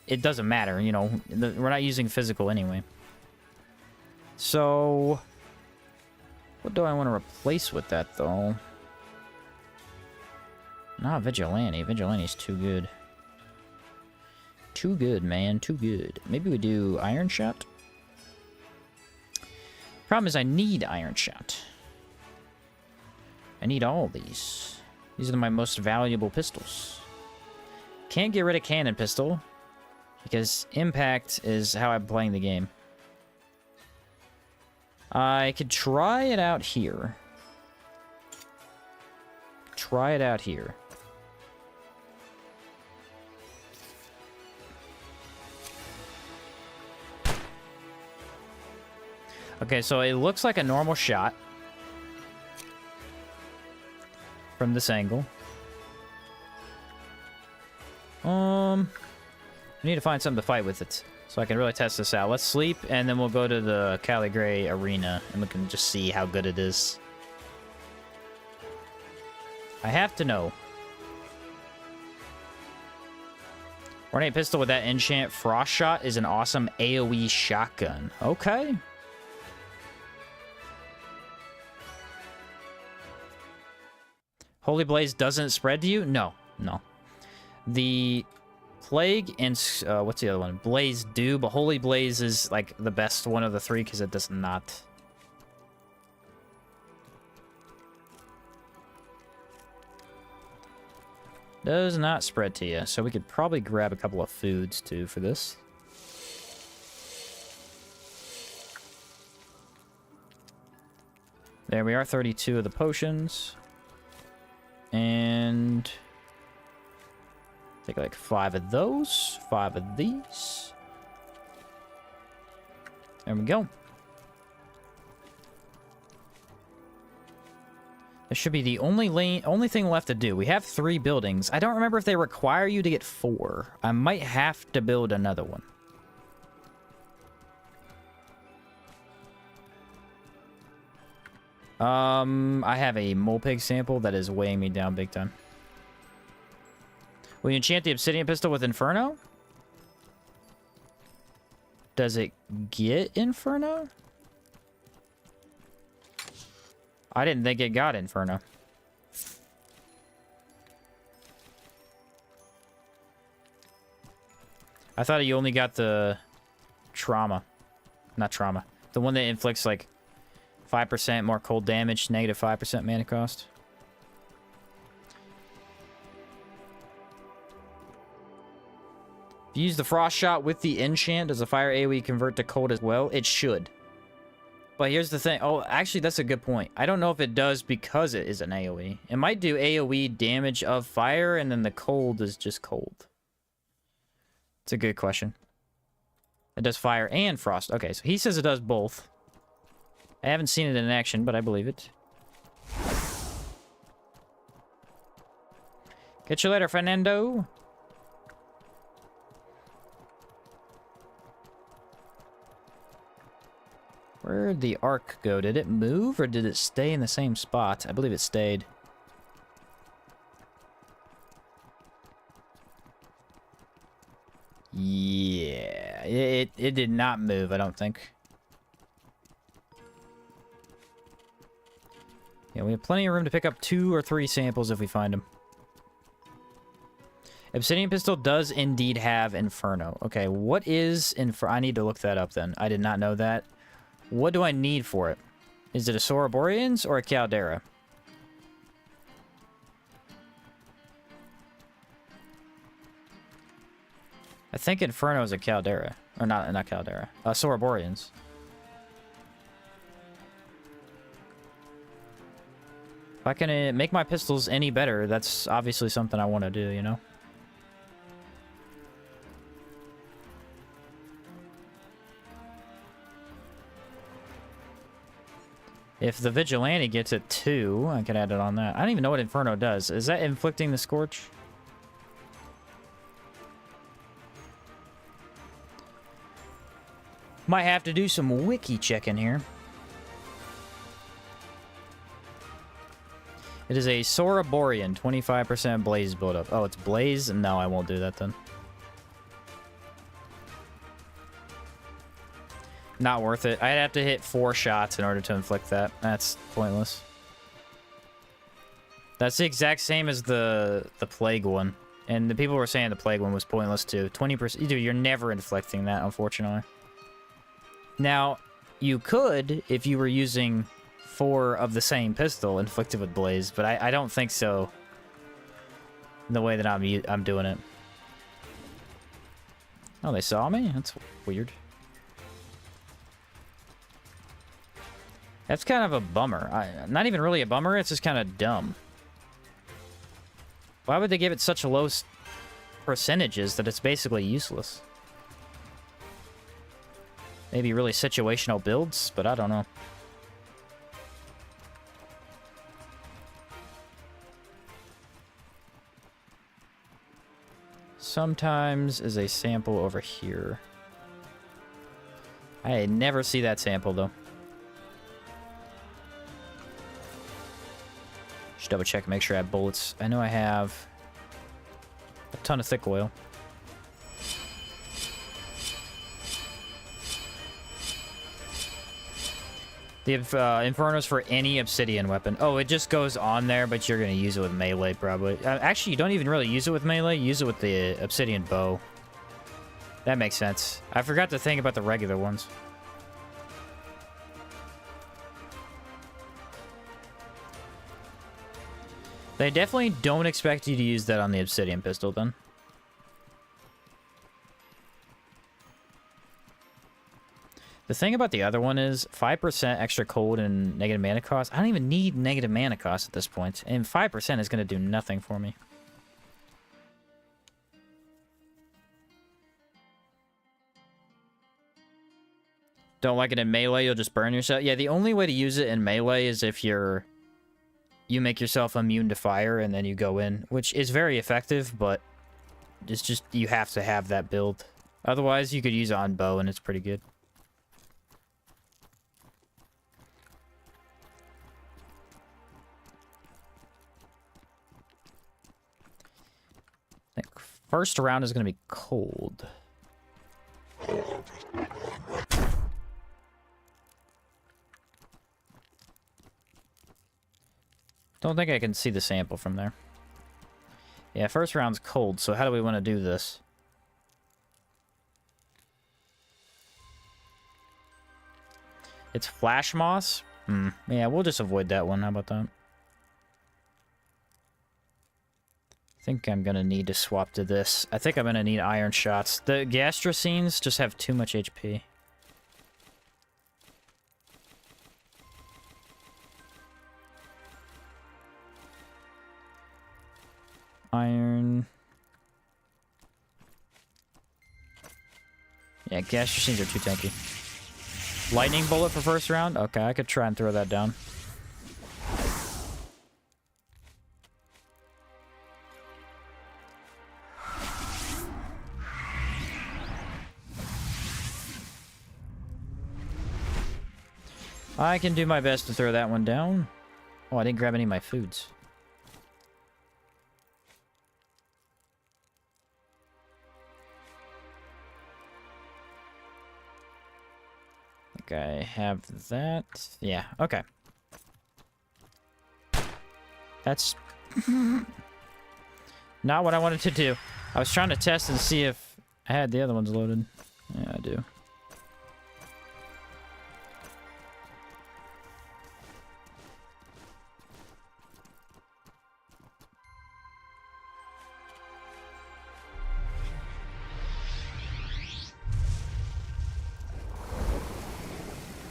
it doesn't matter, you know. We're not using physical anyway. So... what do I want to replace with that, though? Not Vigilante. Vigilante's too good. Too good, man. Too good. Maybe we do Iron Shot? Problem is I need Iron Shot. I need all these. These are my most valuable pistols. Can't get rid of Cannon Pistol, because Impact is how I'm playing the game. I could try it out here. Try it out here. Okay, so it looks like a normal shot from this angle. I need to find something to fight with it, so I can really test this out. Let's sleep, and then we'll go to the Cali Gray arena, and we can just see how good it is. I have to know. Ornate Pistol with that enchant Frost Shot is an awesome AoE shotgun. Okay. Holy Blaze doesn't spread to you? No. No. The Plague and... what's the other one? Blaze do, but Holy Blaze is, like, the best one of the 3 because it does not. Does not spread to you, so we could probably grab a couple of foods, too, for this. There we are, 32 of the potions. And... Take like 5 of those, 5 of these. There we go. This should be the only thing left to do. We have 3 buildings. I don't remember if they require you to get 4. I might have to build another one. I have a mole pig sample that is weighing me down big time. Will you enchant the obsidian pistol with Inferno? Does it get Inferno? I didn't think it got Inferno. I thought you only got the trauma. Not trauma. The one that inflicts like 5% more cold damage, negative 5% mana cost. If you use the frost shot with the enchant, does the fire AoE convert to cold as well? It should. But here's the thing. Oh, actually, that's a good point. I don't know if it does because it is an AoE. It might do AoE damage of fire, and then the cold is just cold. It's a good question. It does fire and frost. Okay, so he says it does both. I haven't seen it in action, but I believe it. Catch you later, Fernando. Where'd the arc go? Did it move or did it stay in the same spot? I believe it stayed. Yeah, it did not move, I don't think. Yeah, we have plenty of room to pick up 2 or 3 samples if we find them. Obsidian Pistol does indeed have Inferno. Okay, what is Inferno? I need to look that up then. I did not know that. What do I need for it? Is it a Soroborians or a Caldera? I think Inferno is a Caldera. Or not Caldera. Soroborians. If I can make my pistols any better, that's obviously something I want to do, you know? If the Vigilante gets it 2, I can add it on that. I don't even know what Inferno does. Is that inflicting the Scorch? Might have to do some wiki checking here. It is a Soroborian, 25% blaze buildup. Oh, it's blaze? No, I won't do that then. Not worth it. I'd have to hit 4 shots in order to inflict that. That's pointless. That's the exact same as the plague one. And the people were saying the plague one was pointless too. 20%. Dude, you're never inflicting that, unfortunately. Now, you could, if you were using 4 of the same pistol inflicted with blaze, but I don't think so. The way that I'm doing it. Oh, they saw me? That's weird. That's kind of a bummer. Not even really a bummer, it's just kind of dumb. Why would they give it such low percentages that it's basically useless? Maybe really situational builds, but I don't know. Sometimes is a sample over here. I never see that sample, though. Just double check and make sure I have bullets. I know I have a ton of thick oil. The Inferno's for any obsidian weapon. Oh, it just goes on there, but you're going to use it with melee, probably. Actually, you don't even really use it with melee. You use it with the obsidian bow. That makes sense. I forgot to think about the regular ones. They definitely don't expect you to use that on the obsidian pistol, then. The thing about the other one is 5% extra cold and negative mana cost. I don't even need negative mana cost at this point. And 5% is going to do nothing for me. Don't like it in melee, you'll just burn yourself. Yeah, the only way to use it in melee is if you make yourself immune to fire and then you go in, which is very effective, but it's just, you have to have that build. Otherwise, you could use it on bow and it's pretty good. I think first round is going to be cold. Don't think I can see the sample from there. Yeah, first round's cold, so how do we want to do this? It's flash moss? Yeah, we'll just avoid that one. How about that? I think I'm gonna need to swap to this. I think I'm gonna need iron shots. The gastrocines just have too much HP. Iron. Yeah, gastrocines are too tanky. Lightning bullet for first round? Okay, I could try and throw that down. I can do my best to throw that one down. Oh, I didn't grab any of my foods. I have that. Yeah, okay. That's not what I wanted to do. I was trying to test and see if I had the other ones loaded. Yeah, I do.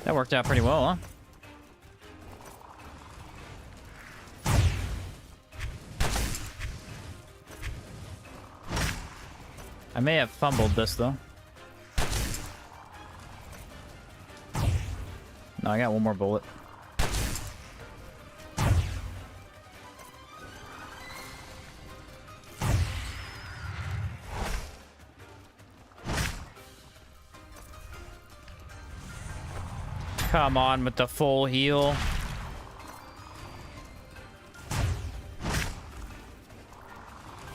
That worked out pretty well, huh? I may have fumbled this, though. No, I got one more bullet. Come on with the full heal.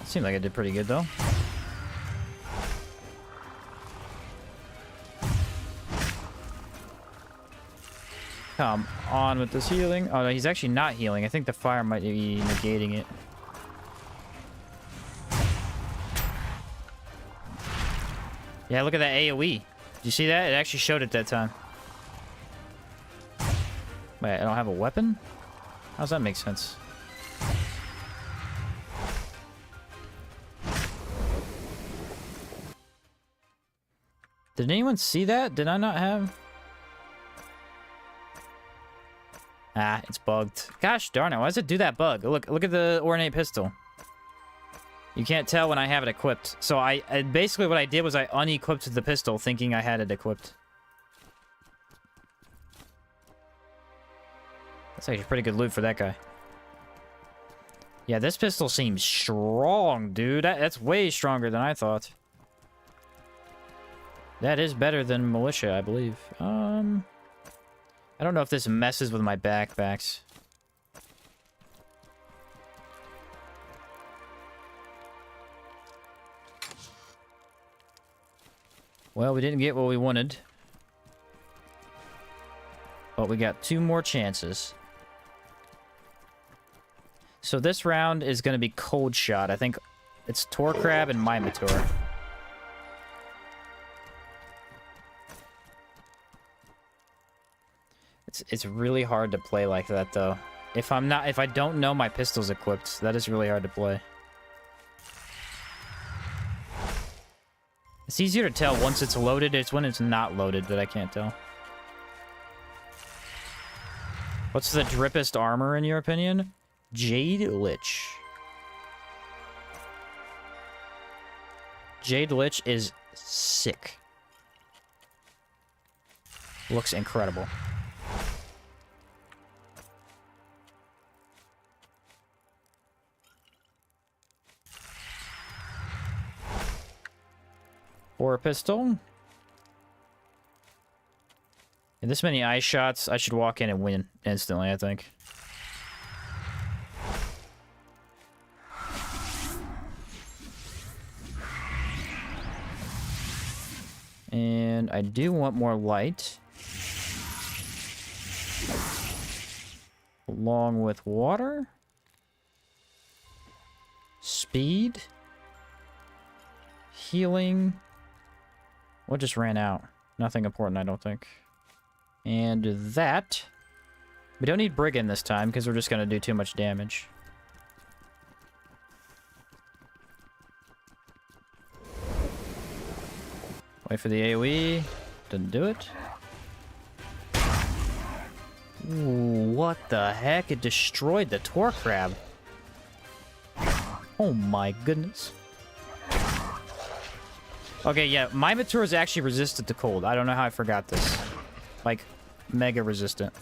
Seemed like I did pretty good, though. Come on with this healing. Oh, no, he's actually not healing. I think the fire might be negating it. Yeah, look at that AoE. Did you see that? It actually showed it that time. Wait, I don't have a weapon? How does that make sense? Did anyone see that? Did I not have? Ah, it's bugged. Gosh darn it, why does it do that bug? Look at the ornate pistol. You can't tell when I have it equipped. So I basically what I did was I unequipped the pistol thinking I had it equipped. That's actually pretty good loot for that guy. Yeah, this pistol seems strong, dude. That's way stronger than I thought. That is better than militia, I believe. I don't know if this messes with my backpacks. Well, we didn't get what we wanted. But we got 2 more chances. So this round is going to be cold shot. I think it's Tor Crab and Minotaur. It's really hard to play like that though. If I don't know my pistol's equipped, that is really hard to play. It's easier to tell once it's loaded. It's when it's not loaded that I can't tell. What's the drippest armor in your opinion? Jade Lich. Jade Lich is sick. Looks incredible. Or a pistol. And this many ice shots, I should walk in and win instantly, I think. And I do want more light. Along with water. Speed. Healing. What just ran out? Nothing important, I don't think. And that. We don't need Brigand this time, because we're just going to do too much damage. Wait for the AoE. Didn't do it. Ooh, what the heck? It destroyed the Tor Crab. Oh my goodness. Okay, yeah, my Mature is actually resistant to cold. I don't know how I forgot this. Like, mega resistant.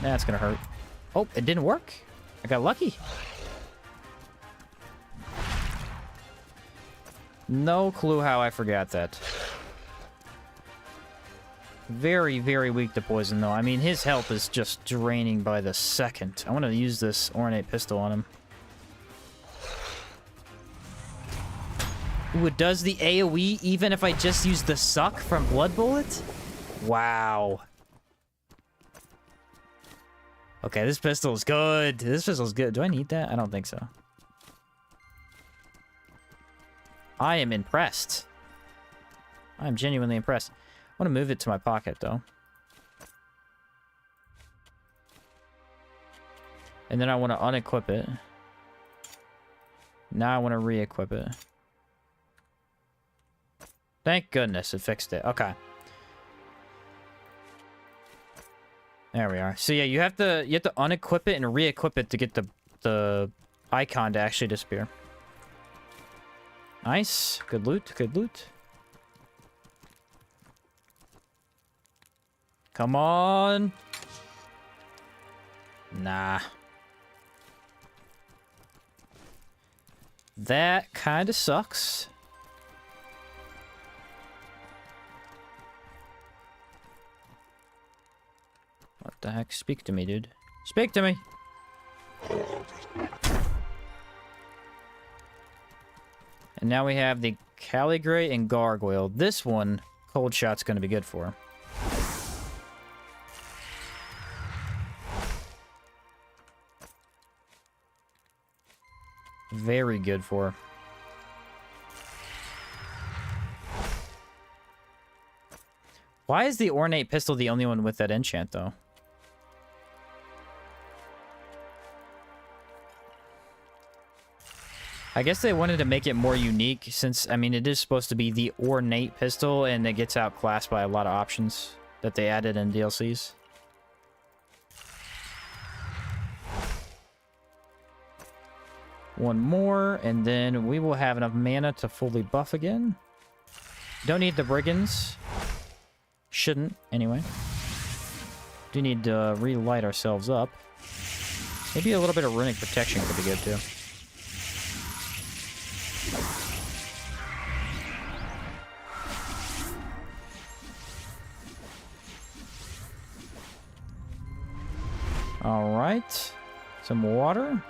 That's gonna hurt. Oh, it didn't work. I got lucky. No clue how I forgot that. Very, very weak to poison, though. I mean, his health is just draining by the second. I want to use this ornate pistol on him. Ooh, it does the AoE even if I just use the suck from Blood Bullet? Wow. Okay, this pistol is good. This pistol is good. Do I need that? I don't think so. I am impressed. I am genuinely impressed. I want to move it to my pocket, though. And then I want to unequip it. Now I want to re-equip it. Thank goodness it fixed it. Okay. There we are. So yeah, you have to unequip it and re-equip it to get the icon to actually disappear. Nice. Good loot. Good loot. Come on. Nah. That kind of sucks. What the heck? Speak to me, dude. Speak to me! And now we have the Caligray and Gargoyle. This one, Cold Shot's gonna be good for. Very good for. Why is the Ornate Pistol the only one with that enchant, though? I guess they wanted to make it more unique since, I mean, it is supposed to be the Ornate Pistol, and it gets outclassed by a lot of options that they added in DLCs. One more, and then we will have enough mana to fully buff again. Don't need the Brigands. Shouldn't, anyway. Do need to relight ourselves up. Maybe a little bit of Runic Protection could be good, too. Alright. Some water.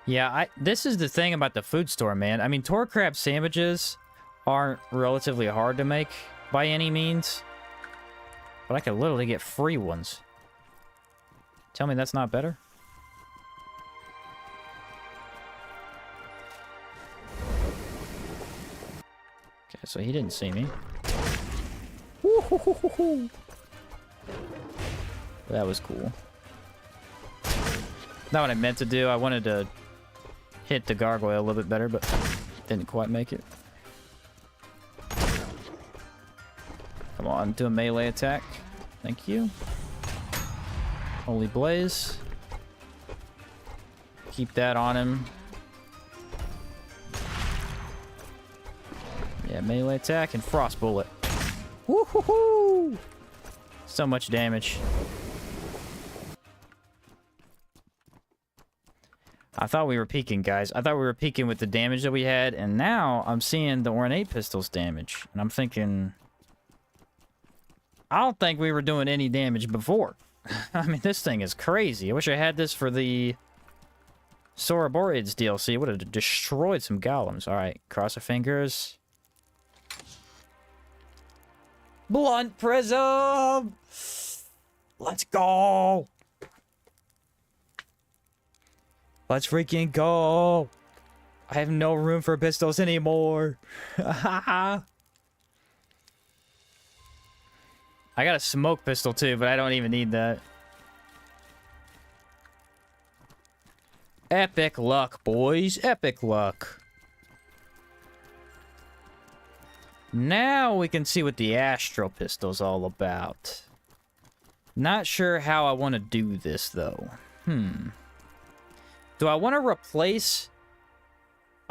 Yeah, this is the thing about the food store, man. I mean, Tor Crab sandwiches aren't relatively hard to make by any means. But I could literally get free ones. Tell me that's not better? Okay, so he didn't see me. Woo-hoo-hoo-hoo-hoo. That was cool. Not what I meant to do. I wanted to hit the gargoyle a little bit better, but didn't quite make it. Come on, do a melee attack. Thank you. Holy Blaze. Keep that on him. Yeah, melee attack and frost bullet. Woo-hoo-hoo! So much damage. I thought we were peaking, guys. I thought we were peaking with the damage that we had, and now I'm seeing the ornate pistols damage. And I'm thinking... I don't think we were doing any damage before. I mean, this thing is crazy. I wish I had this for the Soroborids DLC. It would have destroyed some golems. Alright, cross our fingers. Blunt prism! Let's go! Let's freaking go! I have no room for pistols anymore. I got a smoke pistol too, but I don't even need that. Epic luck, boys. Epic luck. Now we can see what the astral pistol's all about. Not sure how I want to do this, though. Do I want to replace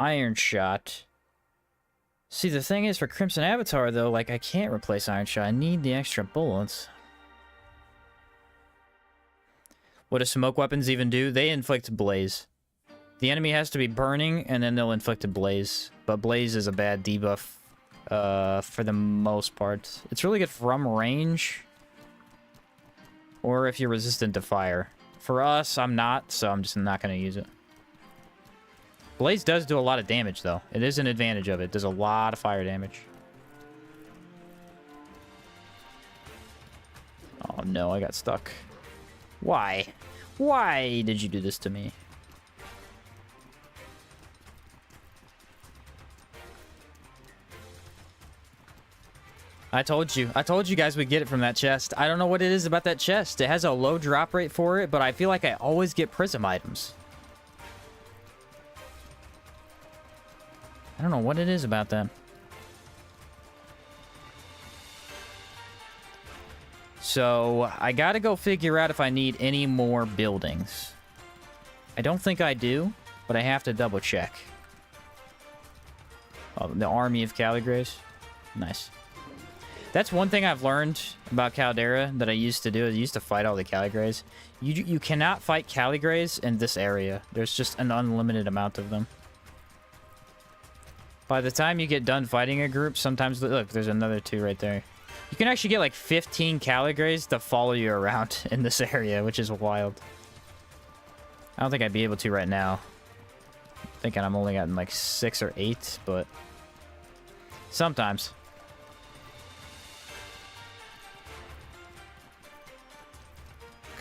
Iron Shot? See, the thing is, for Crimson Avatar, though, like, I can't replace Iron Shot. I need the extra bullets. What do smoke weapons even do? They inflict blaze. The enemy has to be burning, and then they'll inflict a blaze. But blaze is a bad debuff, for the most part. It's really good from range, or if you're resistant to fire. For us, I'm not, so I'm just not going to use it. Blaze does do a lot of damage, though. It is an advantage of it. It does a lot of fire damage. Oh no, I got stuck. Why? Why did you do this to me? I told you guys we'd get it from that chest. I don't know what it is about that chest. It has a low drop rate for it, but I feel like I always get prism items. I don't know what it is about that. So, I gotta go figure out if I need any more buildings. I don't think I do, but I have to double check. Oh, the army of Caligrays. Nice. That's one thing I've learned about Caldera that I used to do. I used to fight all the Caligrays. You cannot fight Caligrays in this area. There's just an unlimited amount of them. By the time you get done fighting a group, sometimes... Look, there's another 2 right there. You can actually get like 15 Caligrays to follow you around in this area, which is wild. I don't think I'd be able to right now. I'm thinking I'm only gotten like 6 or 8, but... sometimes.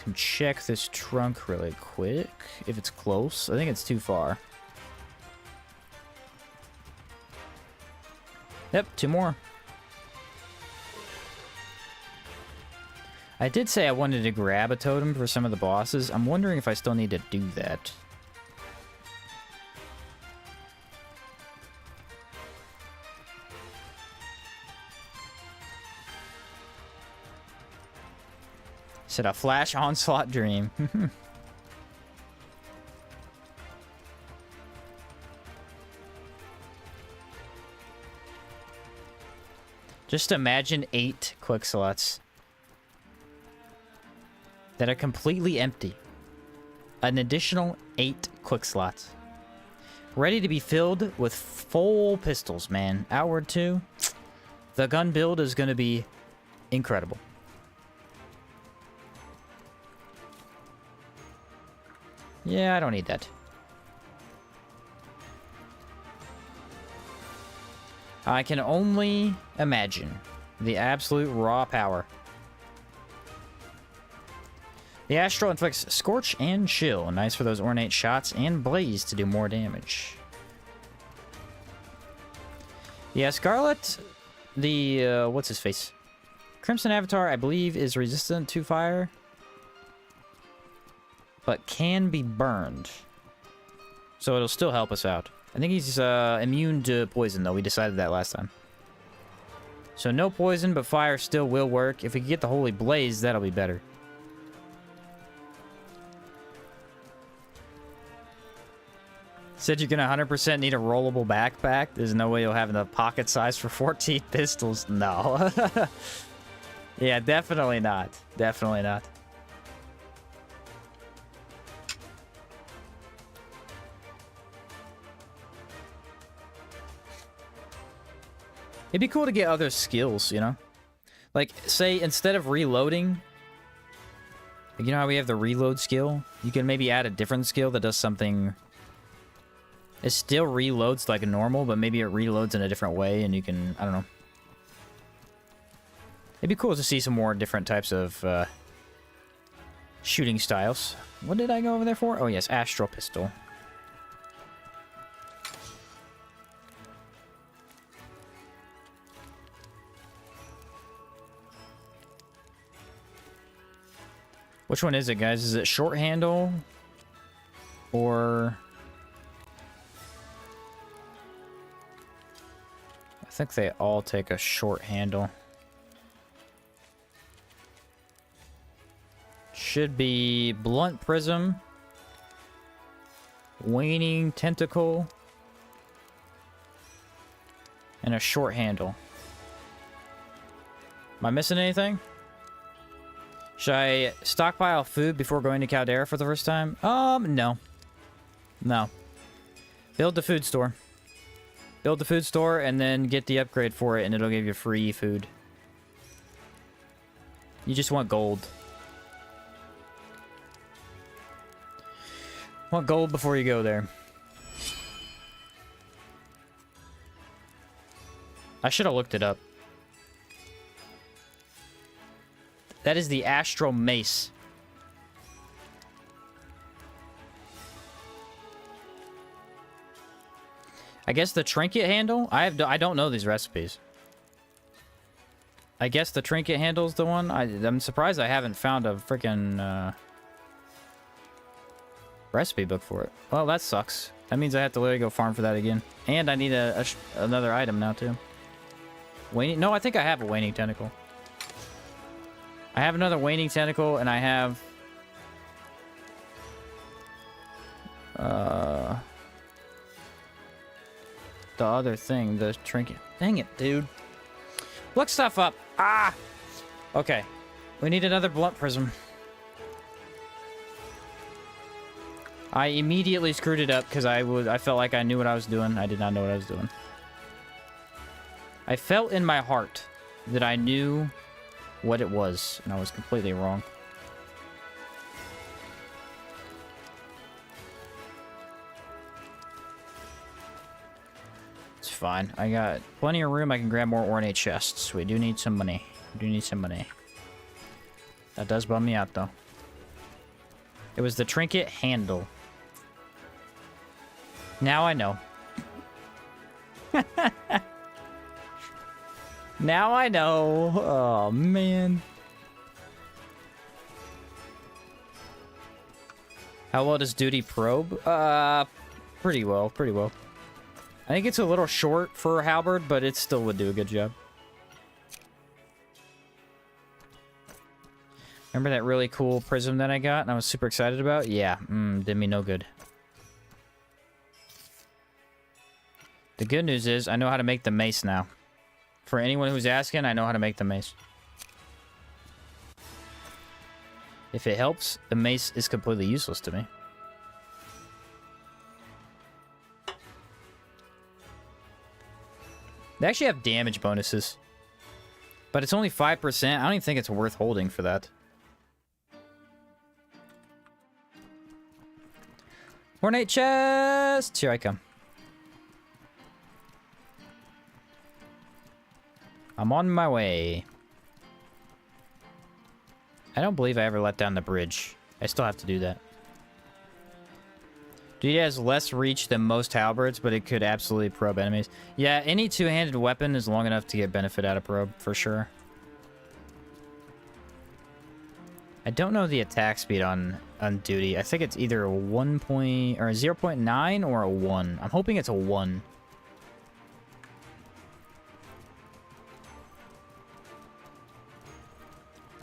Can check this trunk really quick if it's close. I think it's too far. Yep, 2 more. I did say I wanted to grab a totem for some of the bosses. I'm wondering if I still need to do that. Said a flash onslaught dream. Just imagine 8 quick slots that are completely empty. An additional 8 quick slots. Ready to be filled with full pistols, man. Outward 2. The gun build is going to be incredible. Yeah, I don't need that. I can only imagine the absolute raw power. The Astral inflicts Scorch and Chill. Nice for those ornate shots, and Blaze to do more damage. Yeah, Scarlet, the, what's his face? Crimson Avatar, I believe, is resistant to fire, but can be burned. So it'll still help us out. I think he's immune to poison, though. We decided that last time. So no poison, but fire still will work. If we can get the Holy Blaze, that'll be better. Said you're gonna 100% need a rollable backpack. There's no way you'll have enough pocket size for 14 pistols. No. Yeah, definitely not. Definitely not. It'd be cool to get other skills, you know? Like, say, instead of reloading, you know how we have the reload skill? You can maybe add a different skill that does something... It still reloads like normal, but maybe it reloads in a different way, and you can... I don't know. It'd be cool to see some more different types of shooting styles. What did I go over there for? Oh, yes, astral pistol. Which one is it, guys? Is it short handle? Or... I think they all take a short handle. Should be blunt prism, waning tentacle, and a short handle. Am I missing anything? Should I stockpile food before going to Caldera for the first time? No. No. Build the food store. Build the food store and then get the upgrade for it, and it'll give you free food. You just want gold. Want gold before you go there. I should have looked it up. That is the astral mace. I guess the trinket handle? I don't know these recipes. I guess the trinket handle's the one. I'm surprised I haven't found a freaking recipe book for it. Well, that sucks. That means I have to literally go farm for that again. And I need another item now, too. Waning? No, I think I have a waning tentacle. I have another waning tentacle, and I have... the other thing, the trinket. Dang it, dude. Look stuff up. Ah! Okay. We need another blunt prism. I immediately screwed it up because I felt like I knew what I was doing. I did not know what I was doing. I felt in my heart that I knew what it was, and I was completely wrong. It's fine. I got plenty of room. I can grab more ornate chests. We do need some money. We do need some money. That does bum me out, though. It was the trinket handle. Now I know. Now I know. Oh, man. How well does duty probe? Pretty well, pretty well. I think it's a little short for a halberd, but it still would do a good job. Remember that really cool prism that I got and I was super excited about? Yeah, did me no good. The good news is I know how to make the mace now. For anyone who's asking, I know how to make the mace. If it helps, the mace is completely useless to me. They actually have damage bonuses. But it's only 5%. I don't even think it's worth holding for that. Ornate chest! Here I come. I'm on my way. I don't believe I ever let down the bridge. I still have to do that. Dude, it has less reach than most halberds, but it could absolutely probe enemies. Yeah, any two-handed weapon is long enough to get benefit out of probe, for sure. I don't know the attack speed on duty. I think it's either a 0.9 or a 1. I'm hoping it's a 1.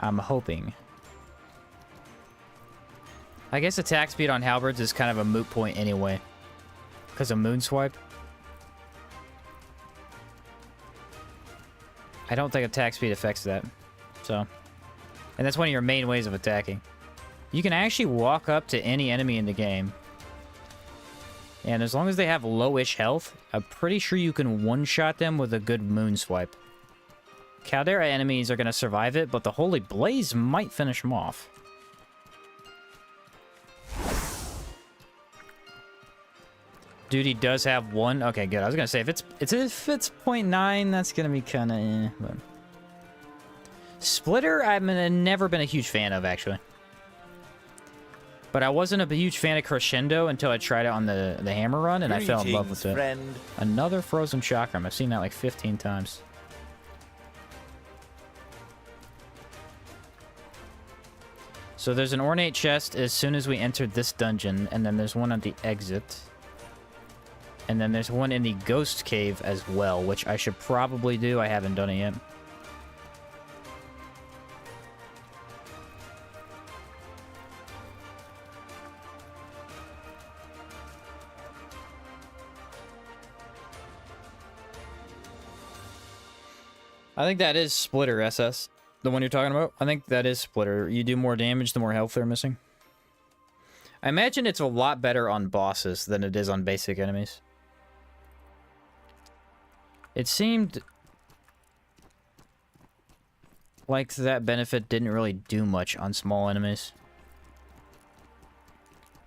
I'm hoping. I guess attack speed on halberds is kind of a moot point anyway. Because of Moon Swipe? I don't think attack speed affects that. So. And that's one of your main ways of attacking. You can actually walk up to any enemy in the game. And as long as they have lowish health, I'm pretty sure you can one-shot them with a good Moon Swipe. Caldera enemies are going to survive it, but the Holy Blaze might finish them off. Duty does have one. Okay, good. I was going to say, if it's 0.9, that's going to be kind of eh. But... Splitter, I've never been a huge fan of, actually. But I wasn't a huge fan of Crescendo until I tried it on the hammer run, and I fell in love with it. Friend. Another Frozen Chakram. I've seen that like 15 times. So there's an ornate chest as soon as we entered this dungeon, and then there's one at the exit. And then there's one in the Ghost Cave as well, which I should probably do. I haven't done it yet. I think that is Splitter SS. The one you're talking about? I think that is Splitter. You do more damage, the more health they're missing. I imagine it's a lot better on bosses than it is on basic enemies. It seemed like that benefit didn't really do much on small enemies.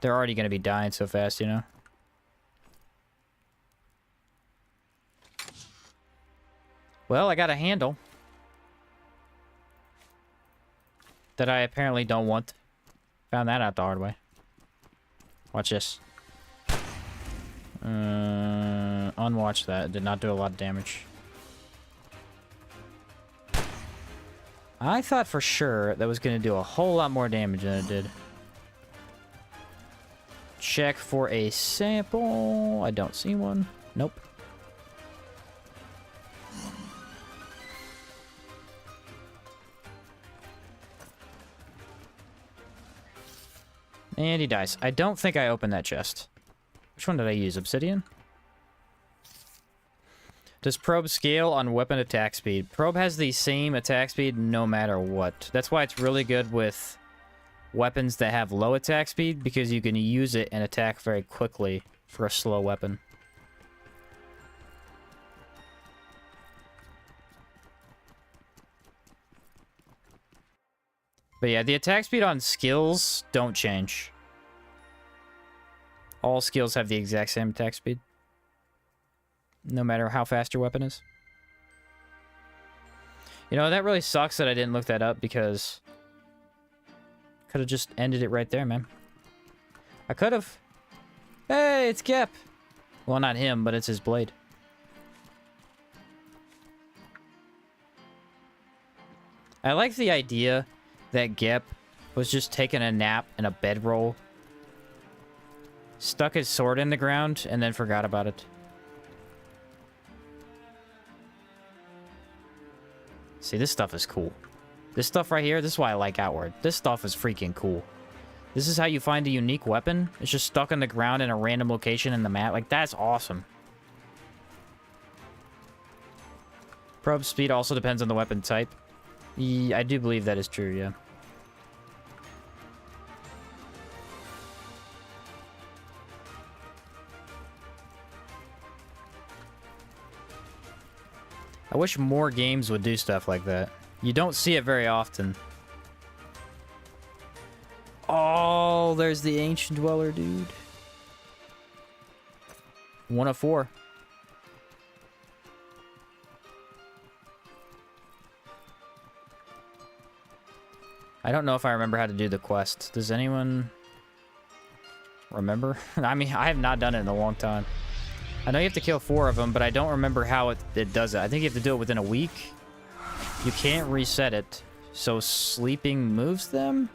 They're already going to be dying so fast, you know? Well, I got a handle that I apparently don't want. Found that out the hard way. Watch this. Unwatch that. Did not do a lot of damage. I thought for sure that was going to do a whole lot more damage than it did. Check for a sample. I don't see one. Nope. And he dies. I don't think I opened that chest. Which one did I use? Obsidian? Does Probe scale on weapon attack speed? Probe has the same attack speed no matter what. That's why it's really good with weapons that have low attack speed, because you can use it and attack very quickly for a slow weapon. But yeah, the attack speed on skills don't change. All skills have the exact same attack speed, no matter how fast your weapon is. You know, that really sucks that I didn't look that up, because could have just ended it right there, man. I could have. Hey, it's Gep. Well, not him, but it's his blade. I like the idea that Gep was just taking a nap in a bedroll, stuck his sword in the ground, and then forgot about it. See, this stuff is cool. This stuff right here, this is why I like Outward. This stuff is freaking cool. This is how you find a unique weapon. It's just stuck in the ground in a random location in the map. Like, that's awesome. Probe speed also depends on the weapon type. Yeah, I do believe that is true, yeah. I wish more games would do stuff like that. You don't see it very often. Oh, there's the Ancient Dweller, dude. 1 of 4. I don't know if I remember how to do the quest. Does anyone remember? I mean, I have not done it in a long time. I know you have to kill 4 of them, but I don't remember how it does it. I think you have to do it within a week. You can't reset it. So sleeping moves them?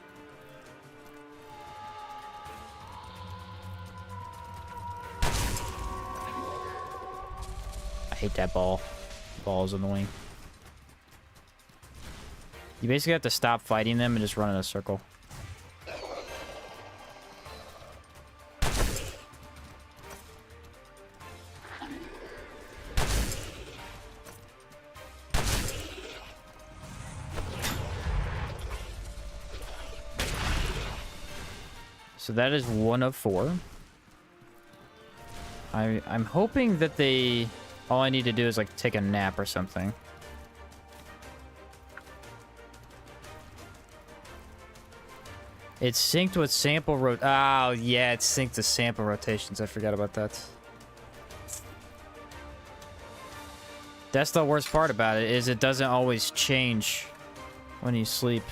I hate that ball. Ball's annoying. You basically have to stop fighting them and just run in a circle. So that is 1 of 4. I'm hoping that they... All I need to do is, like, take a nap or something. It's synced with sample Oh, yeah, it's synced to sample rotations. I forgot about that. That's the worst part about it, is it doesn't always change when you sleep.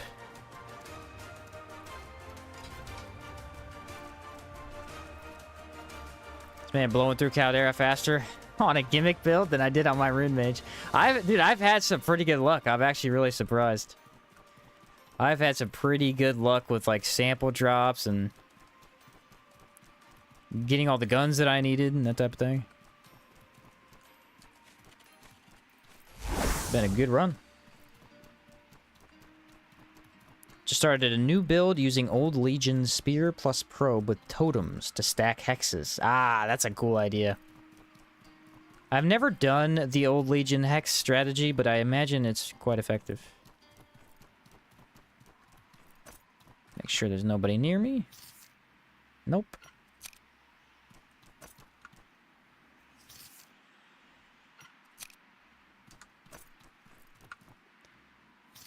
This man blowing through Caldera faster on a gimmick build than I did on my Rune Mage. Dude, I've had some pretty good luck. I'm actually really surprised. I've had some pretty good luck with, like, sample drops and getting all the guns that I needed and that type of thing. Been a good run. Just started a new build using Old Legion Spear plus Probe with totems to stack hexes. Ah, that's a cool idea. I've never done the Old Legion hex strategy, but I imagine it's quite effective. Make sure there's nobody near me. Nope.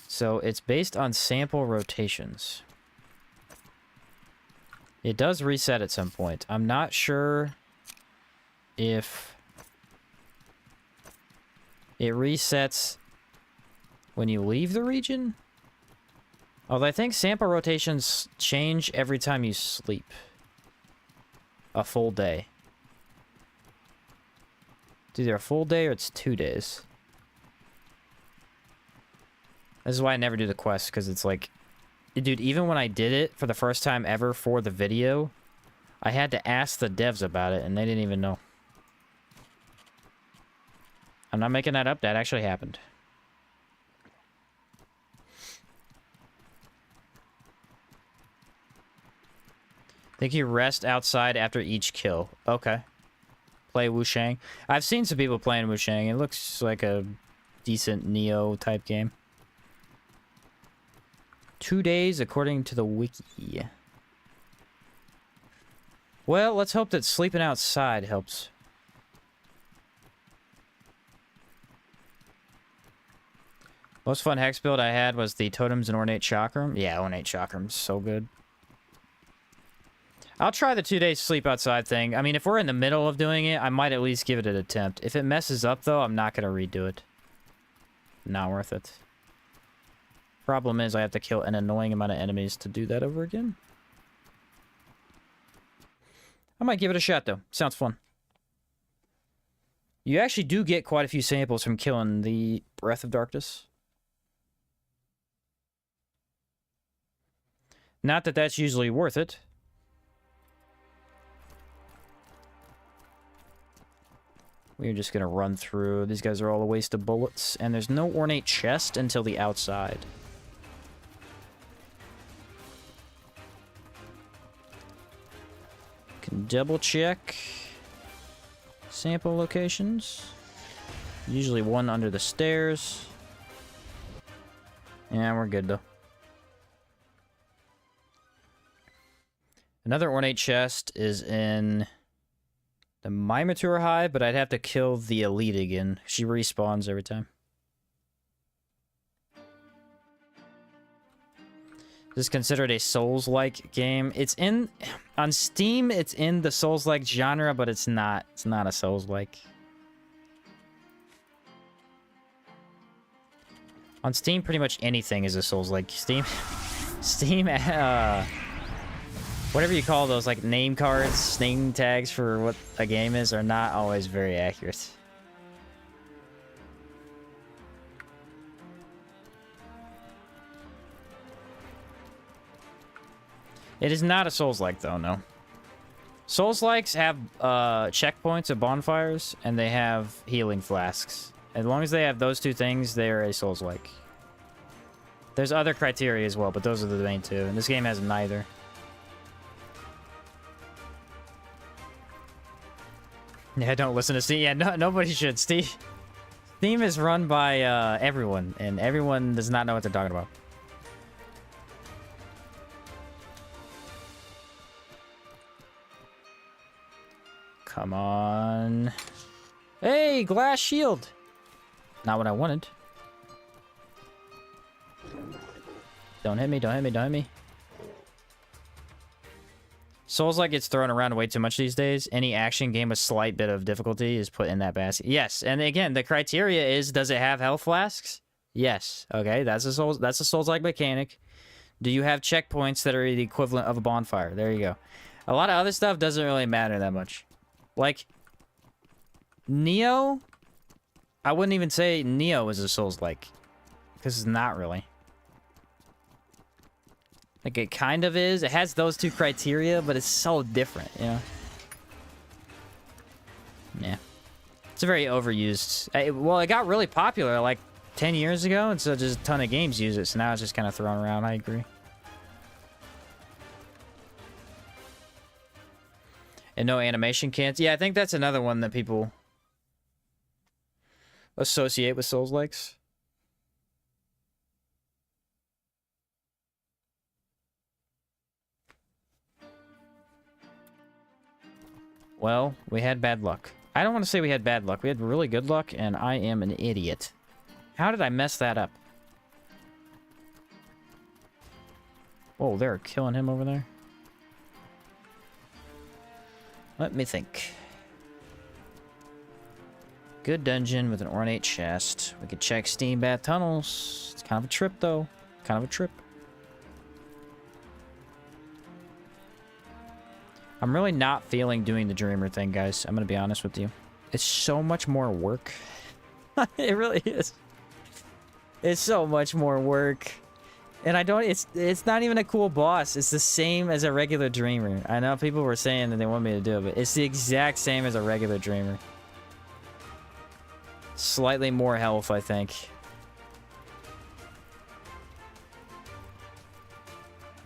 So it's based on sample rotations. It does reset at some point. I'm not sure if it resets when you leave the region. Although I think sample rotations change every time you sleep. A full day. It's either a full day or it's 2 days. This is why I never do the quest, because it's like... Dude, even when I did it for the first time ever for the video, I had to ask the devs about it, and they didn't even know. I'm not making that up. That actually happened. I think you rest outside after each kill. Okay. Play Wushang. I've seen some people playing Wushang. It looks like a decent Neo-type game. 2 days, according to the wiki. Well, let's hope that sleeping outside helps. Most fun hex build I had was the Totems and Ornate Chakram. Yeah, Ornate Chakram's so good. I'll try the 2 days sleep outside thing. I mean, if we're in the middle of doing it, I might at least give it an attempt. If it messes up, though, I'm not going to redo it. Not worth it. Problem is, I have to kill an annoying amount of enemies to do that over again. I might give it a shot, though. Sounds fun. You actually do get quite a few samples from killing the Breath of Darkness. Not that that's usually worth it. We're just gonna run through. These guys are all a waste of bullets. And there's no ornate chest until the outside. Can double check sample locations. Usually one under the stairs. Yeah, we're good though. Another ornate chest is in the Mimitur Hive, but I'd have to kill the elite again. She respawns every time. This is considered a Souls-like game. It's in... On Steam, it's in the Souls-like genre, but it's not. It's not a Souls-like. On Steam, pretty much anything is a Souls-like. Steam... whatever you call those, like, name cards, name tags for what a game is, are not always very accurate. It is not a Souls-like, though, no. Souls-likes have checkpoints at bonfires, and they have healing flasks. As long as they have those two things, they're a Souls-like. There's other criteria as well, but those are the main two, and this game has neither. Yeah, don't listen to Steam. Yeah, nobody should. Steam is run by everyone, and everyone does not know what they're talking about. Come on. Hey, glass shield. Not what I wanted. Don't hit me, don't hit me, don't hit me. Souls-like gets thrown around way too much these days. Any action game with slight bit of difficulty is put in that basket. Yes, and again, the criteria is, does it have health flasks? Yes. Okay, that's a Souls-like mechanic. Do you have checkpoints that are the equivalent of a bonfire? There you go. A lot of other stuff doesn't really matter that much. Like, Neo? I wouldn't even say Neo is a Souls-like. Because it's not really. Like, it kind of is. It has those two criteria, but it's so different, you know? Yeah. It's a very overused... well, it got really popular, like, 10 years ago, and so just a ton of games use it, so now it's just kind of thrown around. I agree. And no animation can't... Yeah, I think that's another one that people associate with Souls-likes. Well, we had bad luck. I don't want to say we had bad luck. We had really good luck, and I am an idiot. How did I mess that up? Oh, they're killing him over there. Let me think. Good dungeon with an ornate chest. We could check Steam Bath Tunnels. It's kind of a trip, though. Kind of a trip. I'm really not feeling doing the Dreamer thing, guys. I'm gonna be honest with you. It's so much more work. It really is. It's so much more work. And I don't... It's not even a cool boss. It's the same as a regular Dreamer. I know people were saying that they want me to do it, but it's the exact same as a regular Dreamer. Slightly more health, I think.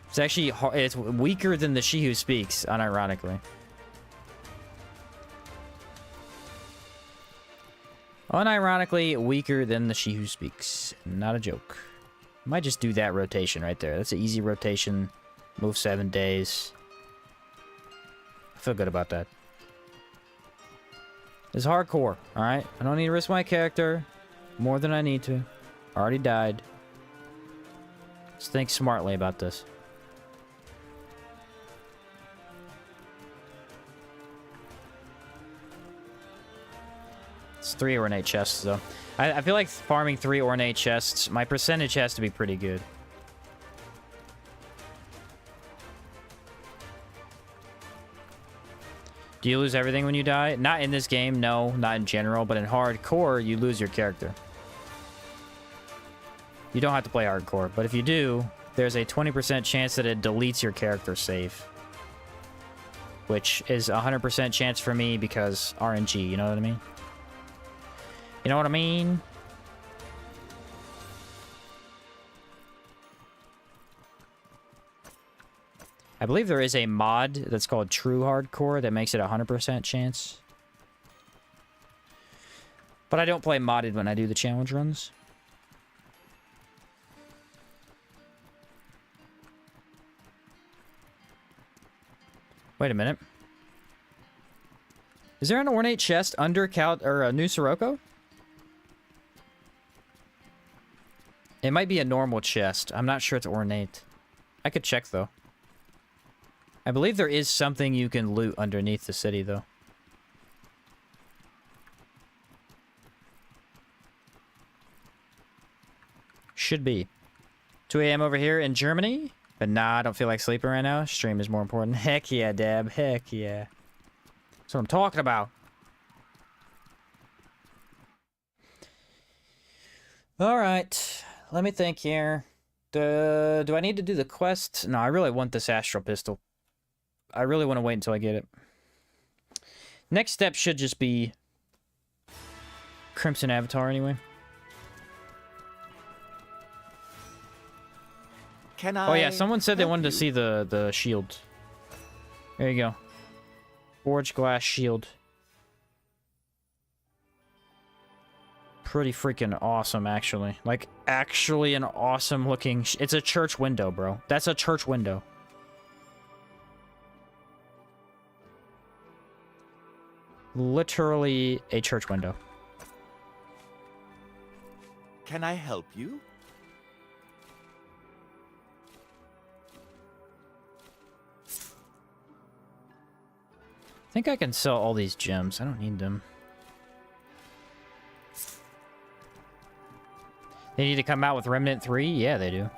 It's actually... It's weaker than the She Who Speaks, unironically. Unironically, weaker than the She Who Speaks. Not a joke. Might just do that rotation right there. That's an easy rotation. Move 7 days. I feel good about that. It's hardcore, alright? I don't need to risk my character more than I need to. Already died. Let's think smartly about this. It's 3 ornate chests, though. I feel like farming 3 ornate chests, my percentage has to be pretty good. Do you lose everything when you die? Not in this game, no. Not in general, but in hardcore, you lose your character. You don't have to play hardcore, but if you do, there's a 20% chance that it deletes your character save. Which is a 100% chance for me because RNG, you know what I mean? You know what I mean? I believe there is a mod that's called True Hardcore that makes it a 100% chance. But I don't play modded when I do the challenge runs. Wait a minute. Is there an ornate chest under New Sirocco? It might be a normal chest. I'm not sure it's ornate. I could check, though. I believe there is something you can loot underneath the city, though. Should be. 2 a.m. over here in Germany. But nah, I don't feel like sleeping right now. Stream is more important. Heck yeah, Deb. Heck yeah. That's what I'm talking about. Alright. Let me think here. Do I need to do the quest? No, I really want this astral pistol. I really want to wait until I get it. Next step should just be Crimson Avatar anyway. Can Oh yeah, I someone said they help wanted to you? see the shield. There you go. Forged glass shield. Pretty freaking awesome, actually. Like, actually an awesome looking... It's a church window, bro. That's a church window. literally a church window. Can I help you? I think I can sell all these gems. I don't need them. They need to come out with Remnant 3? Yeah, they do.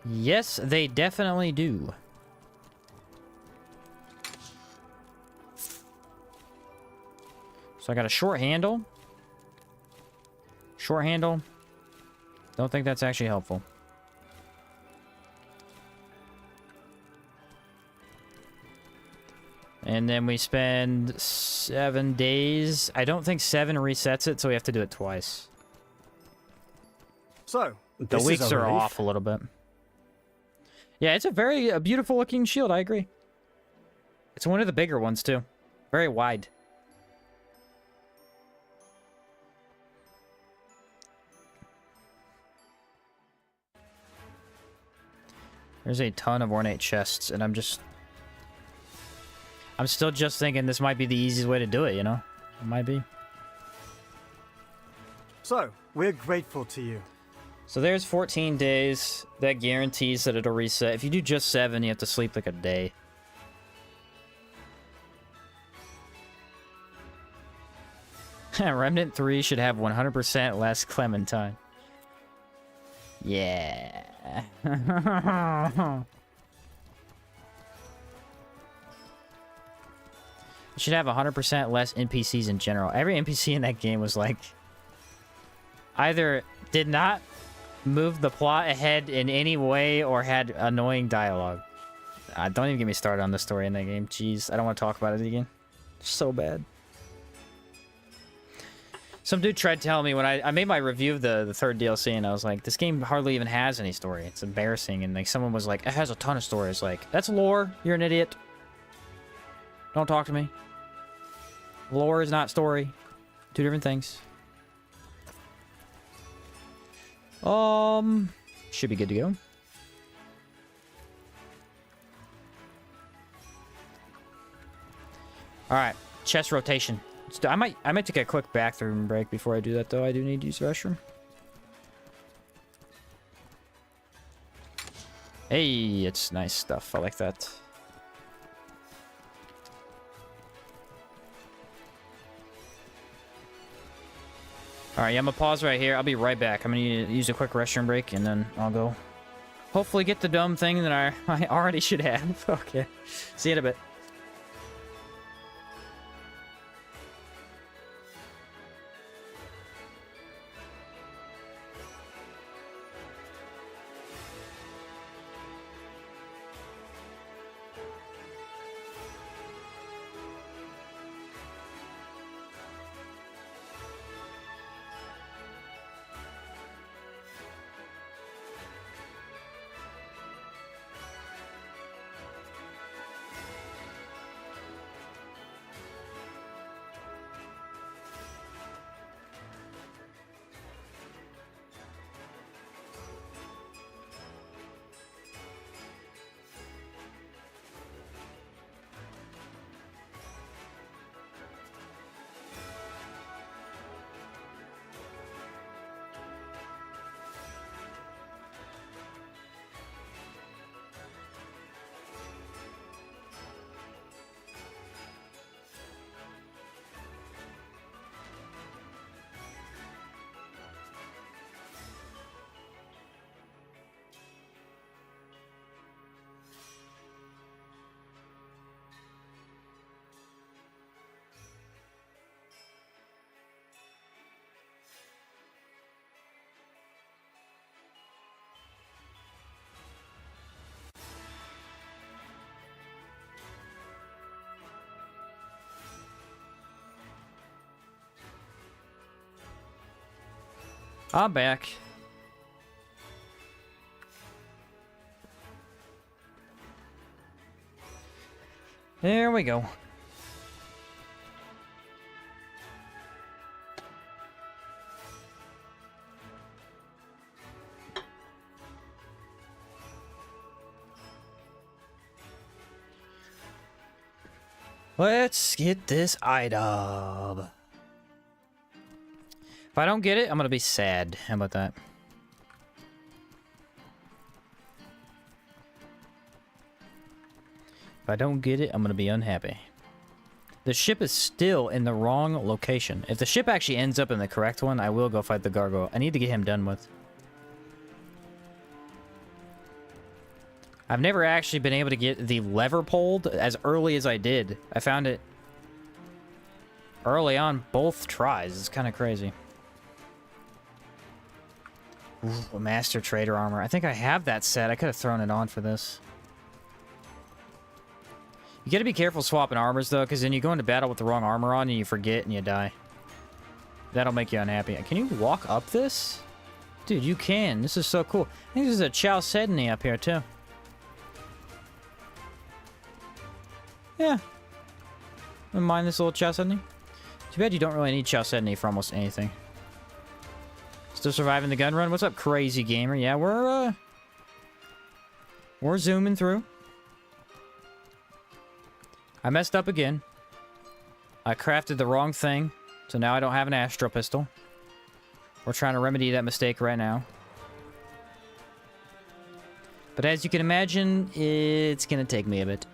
Yes, they definitely do. So I got a short handle. Short handle. Don't think that's actually helpful. And then we spend 7 days. I don't think 7 resets it, so we have to do it twice. So, The this is weeks a are relief. off a little bit. Yeah, it's a beautiful looking shield, I agree. It's one of the bigger ones, too. Very wide. There's a ton of ornate chests, and I'm still just thinking this might be the easiest way to do it, you know? It might be. So, we're grateful to you. So there's 14 days. That guarantees that it'll reset. If you do just 7, you have to sleep like a day. Remnant 3 should have 100% less Clementine. Yeah. It should have 100% less NPCs in general. Every NPC in that game was like... either did not move the plot ahead in any way or had annoying dialogue. Don't even get me started on the story in that game. Jeez, I don't want to talk about it again. It's so bad. Some dude tried telling me when I made my review of the third DLC, and I was like, this game hardly even has any story. It's embarrassing. And like someone was like, it has a ton of stories. Like, that's lore. You're an idiot. Don't talk to me. Lore is not story. Two different things. Should be good to go. Alright, chest rotation. I might take a quick bathroom break before I do that, though. I do need to use the restroom. Hey, it's nice stuff. I like that. Alright, yeah, I'm gonna pause right here. I'll be right back. I'm gonna use a quick restroom break, and then I'll go hopefully get the dumb thing that I already should have. Okay. See you in a bit. I'm back. There we go. Let's get this item. If I don't get it, I'm gonna be sad. How about that? If I don't get it, I'm gonna be unhappy. The ship is still in the wrong location. If the ship actually ends up in the correct one, I will go fight the gargoyle. I need to get him done with. I've never actually been able to get the lever pulled as early as I did. I found it early on both tries. It's kind of crazy. Ooh, Master Trader armor. I think I have that set. I could have thrown it on for this. You gotta be careful swapping armors, though, because then you go into battle with the wrong armor on and you forget and you die. That'll make you unhappy. Can you walk up this? Dude, you can. This is so cool. I think there's a Chowedin up here, too. Yeah. Wouldn't mind this little Chowedin. Too bad you don't really need Chowedin for almost anything. Still surviving the gun run? What's up, crazy gamer? Yeah, we're zooming through. I messed up again. I crafted the wrong thing, so now I don't have an astral pistol. We're trying to remedy that mistake right now. But as you can imagine, it's gonna take me a bit.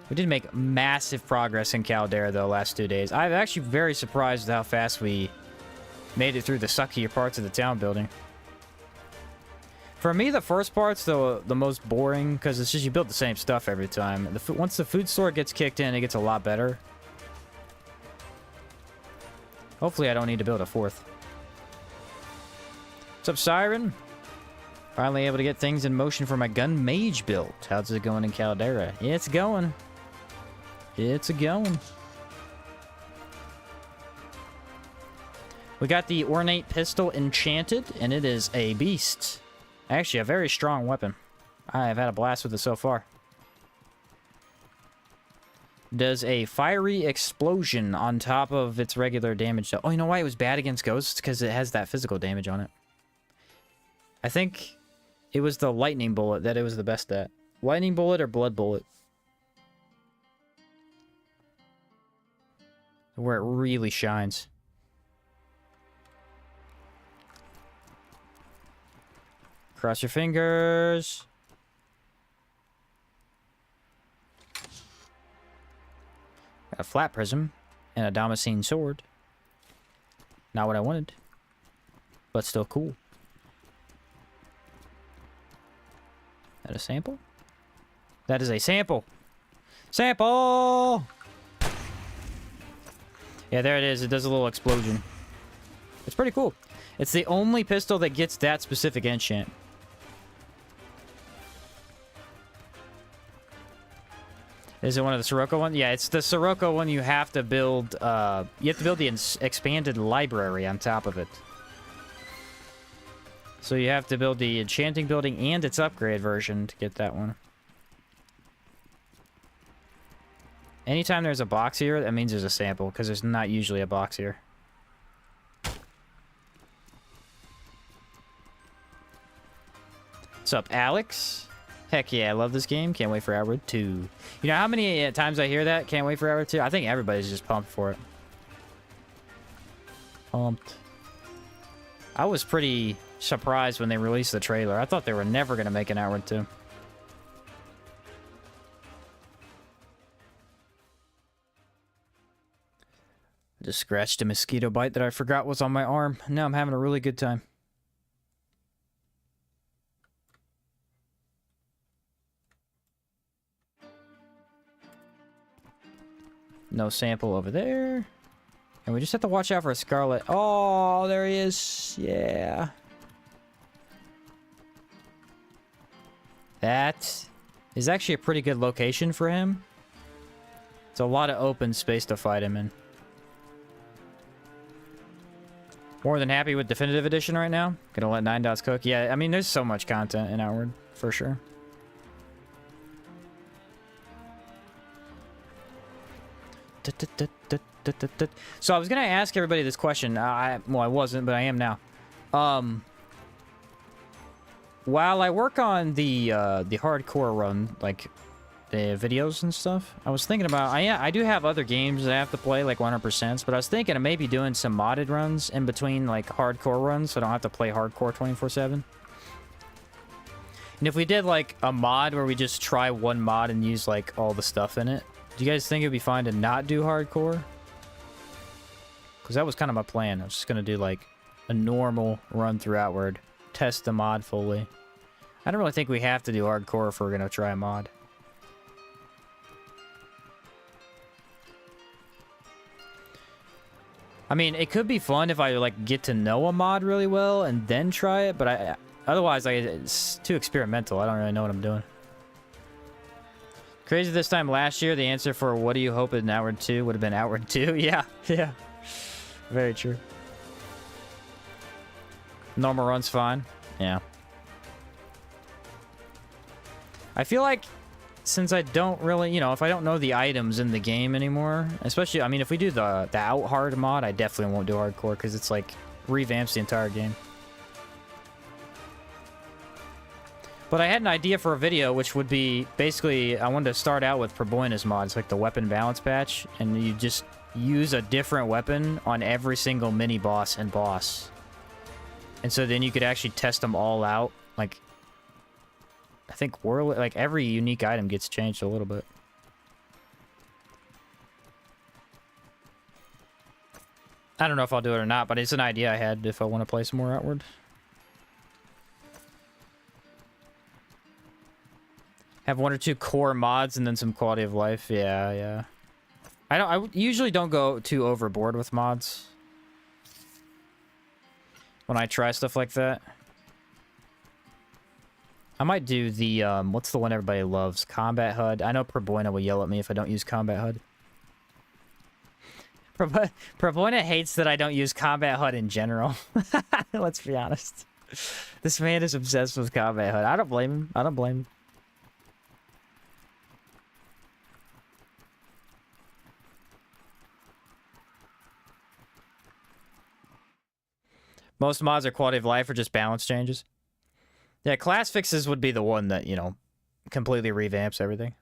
We did make massive progress in Caldera, though, last 2 days. I'm actually very surprised at how fast we made it through the suckier parts of the town building. For me, the first part's the most boring, because it's just you build the same stuff every time. Once the food store gets kicked in, it gets a lot better. Hopefully I don't need to build a fourth. What's up, Siren? Finally able to get things in motion for my gun mage build. How's it going in Caldera? Yeah, it's going. It's a-going. We got the ornate pistol enchanted, and it is a beast. Actually, a very strong weapon. I have had a blast with it so far. Does a fiery explosion on top of its regular damage. Oh, you know why it was bad against ghosts? Because it has that physical damage on it. I think it was the lightning bullet that it was the best at. Lightning bullet or blood bullet? Where it really shines. Cross your fingers. Got a flat prism and a Damascene sword. Not what I wanted, but still cool. That a sample? That is a sample. Sample! Yeah, there it is. It does a little explosion. It's pretty cool. It's the only pistol that gets that specific enchant. Is it one of the Sirocco ones? Yeah, it's the Sirocco one. You have to build. You have to build the expanded library on top of it. So you have to build the enchanting building and its upgrade version to get that one. Anytime there's a box here, that means there's a sample, because there's not usually a box here. What's up, Alex? Heck yeah, I love this game. Can't wait for Hour 2. You know how many times I hear that? Can't wait for Hour 2? I think everybody's just pumped for it. Pumped. I was pretty surprised when they released the trailer. I thought they were never going to make an Hour 2. I just scratched a mosquito bite that I forgot was on my arm. Now I'm having a really good time. No sample over there. And we just have to watch out for a Scarlet. Oh, there he is. Yeah. That is actually a pretty good location for him. It's a lot of open space to fight him in. More than happy with Definitive Edition right now. Gonna let 9 Dots cook. Yeah, I mean, there's so much content in Outward, for sure. So I was gonna ask everybody this question. Well, I wasn't, but I am now. while I work on the hardcore run, like the videos and stuff, I was thinking about I do have other games that I have to play like 100%, but I was thinking of maybe doing some modded runs in between like hardcore runs, so I don't have to play hardcore 24/7. And if we did like a mod where we just try one mod and use like all the stuff in it, do you guys think it'd be fine to not do hardcore? Because that was kind of my plan. I was just gonna do like a normal run through Outward, test the mod fully. I don't really think we have to do hardcore if we're gonna try a mod. I mean, it could be fun if I like get to know a mod really well and then try it, but otherwise it's too experimental. I don't really know what I'm doing. Crazy this time last year, the answer for what do you hope in Outward 2 would have been Outward 2. Yeah, yeah. Very true. Normal run's fine. Yeah. I feel like since I don't really, you know, if I don't know the items in the game anymore, especially, I mean, if we do the out hard mod, I definitely won't do hardcore because it's like revamps the entire game. But I had an idea for a video, which would be basically, I wanted to start out with Proboina's mods, like the weapon balance patch, and you just use a different weapon on every single mini boss and boss. And so then you could actually test them all out, like, I think like every unique item gets changed a little bit. I don't know if I'll do it or not, but it's an idea I had if I want to play some more Outward. Have 1 or 2 core mods and then some quality of life. Yeah, yeah. I usually don't go too overboard with mods when I try stuff like that. I might do the, what's the one everybody loves? Combat HUD. I know Proboina will yell at me if I don't use Combat HUD. Proboina hates that I don't use Combat HUD in general. Let's be honest. This man is obsessed with Combat HUD. I don't blame him. I don't blame him. Most mods are quality of life or just balance changes. Yeah, class fixes would be the one that, you know, completely revamps everything.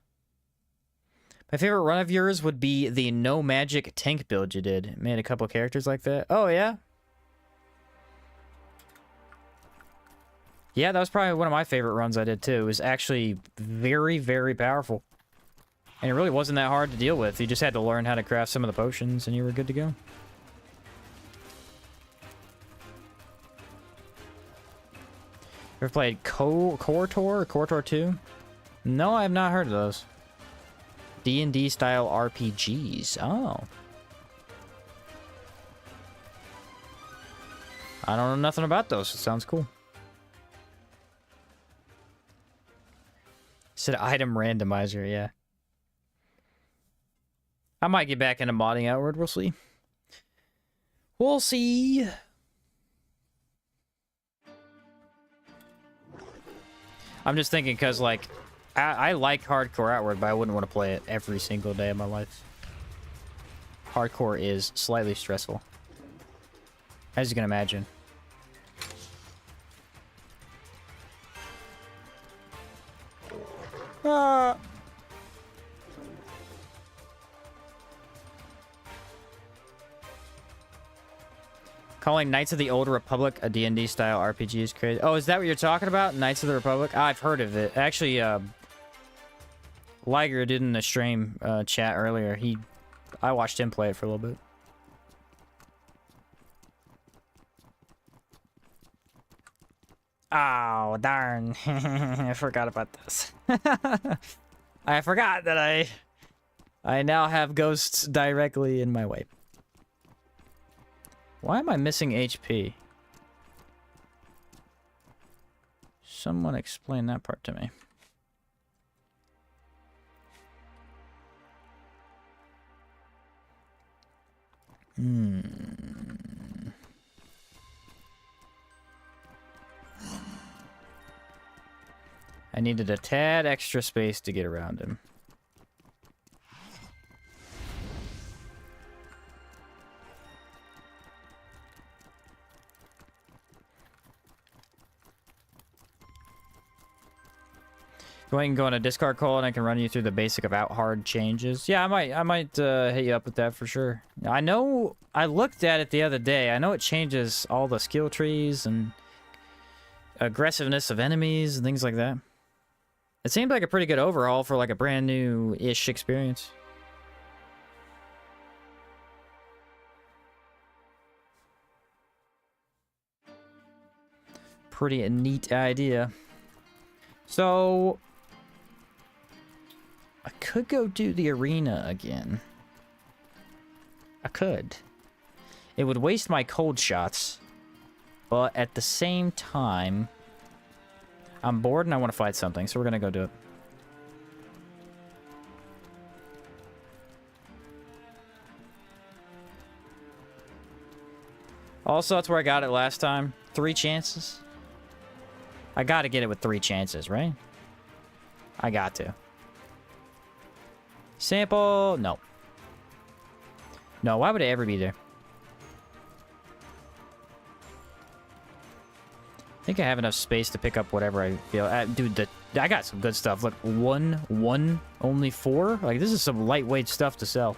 My favorite run of yours would be the no magic tank build you did. Made a couple characters like that. Oh, yeah? Yeah, that was probably one of my favorite runs I did, too. It was actually very, very powerful. And it really wasn't that hard to deal with. You just had to learn how to craft some of the potions, and you were good to go. Ever played KOTOR or KOTOR 2? No, I have not heard of those. D&D style RPGs. Oh. I don't know nothing about those. It sounds cool. Said item randomizer, yeah. I might get back into modding Outward. We'll see. We'll see. I'm just thinking because, like, I like hardcore Outward, but I wouldn't want to play it every single day of my life. Hardcore is slightly stressful, as you can imagine. Ah. Calling Knights of the Old Republic a D&D style RPG is crazy. Oh, is that what you're talking about? Knights of the Republic? I've heard of it. Actually, Liger did in the stream chat earlier. I watched him play it for a little bit. Oh, darn. I forgot about this. I forgot that I now have ghosts directly in my way. Why am I missing HP? Someone explain that part to me. I needed a tad extra space to get around him. Go ahead and go on a discard call, and I can run you through the basic of out hard changes. Yeah, I might hit you up with that for sure. I know I looked at it the other day. I know it changes all the skill trees and aggressiveness of enemies and things like that. It seemed like a pretty good overhaul for like a brand new-ish experience. Pretty neat idea. So I could go do the arena again. I could. It would waste my cold shots. But at the same time, I'm bored and I want to fight something, so we're going to go do it. Also, that's where I got it last time. 3 chances. I got to get it with 3 chances, right? I got to. Sample? No. No, why would it ever be there? I think I have enough space to pick up whatever I feel. Dude, I got some good stuff. Look, only 4? Like, this is some lightweight stuff to sell.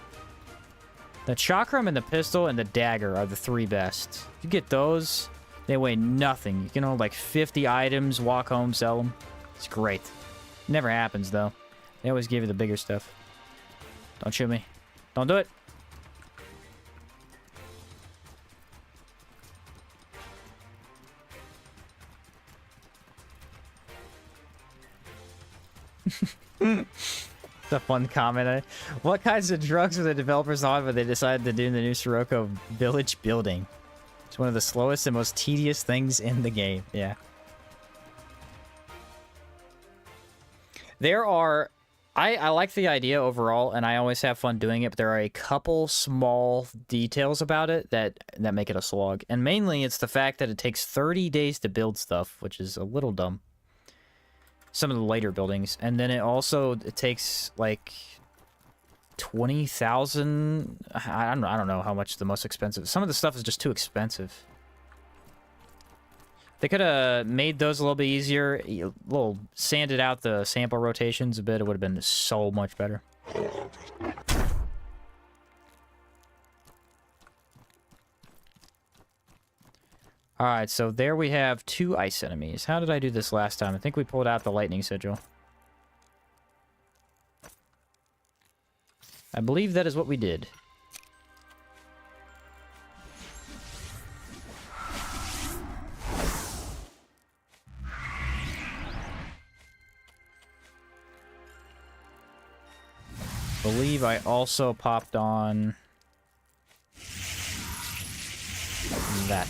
The chakram and the pistol and the dagger are the 3 best. If you get those, they weigh nothing. You can hold like 50 items, walk home, sell them. It's great. Never happens, though. They always give you the bigger stuff. Don't shoot me. Don't do it. It's a fun comment. What kinds of drugs were the developers on when they decided to do the new Sirocco village building? It's one of the slowest and most tedious things in the game. Yeah. There are... I like the idea overall, and I always have fun doing it, but there are a couple small details about it that make it a slog. And mainly, it's the fact that it takes 30 days to build stuff, which is a little dumb. Some of the later buildings. And then it takes, like, 20,000... I don't know how much the most expensive... Some of the stuff is just too expensive. They could have made those a little bit easier, a little sanded out the sample rotations a bit. It would have been so much better. Alright, so there we have 2 ice enemies. How did I do this last time? I think we pulled out the lightning sigil. I believe that is what we did. Believe I also popped on that.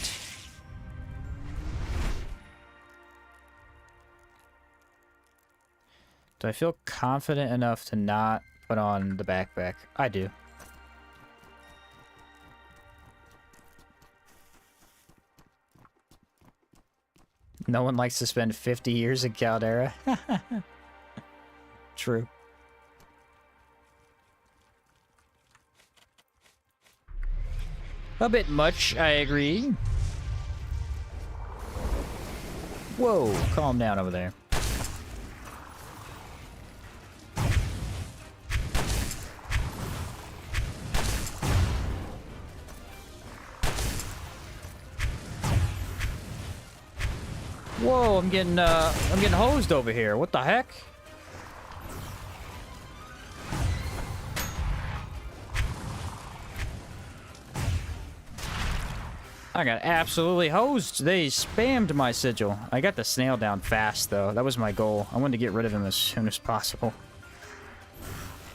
Do I feel confident enough to not put on the backpack? I do. No one likes to spend 50 years in Caldera. True. A bit much, I agree. Whoa, calm down over there. Whoa, I'm getting hosed over here. What the heck? I got absolutely hosed. They spammed my sigil. I got the snail down fast, though. That was my goal. I wanted to get rid of him as soon as possible.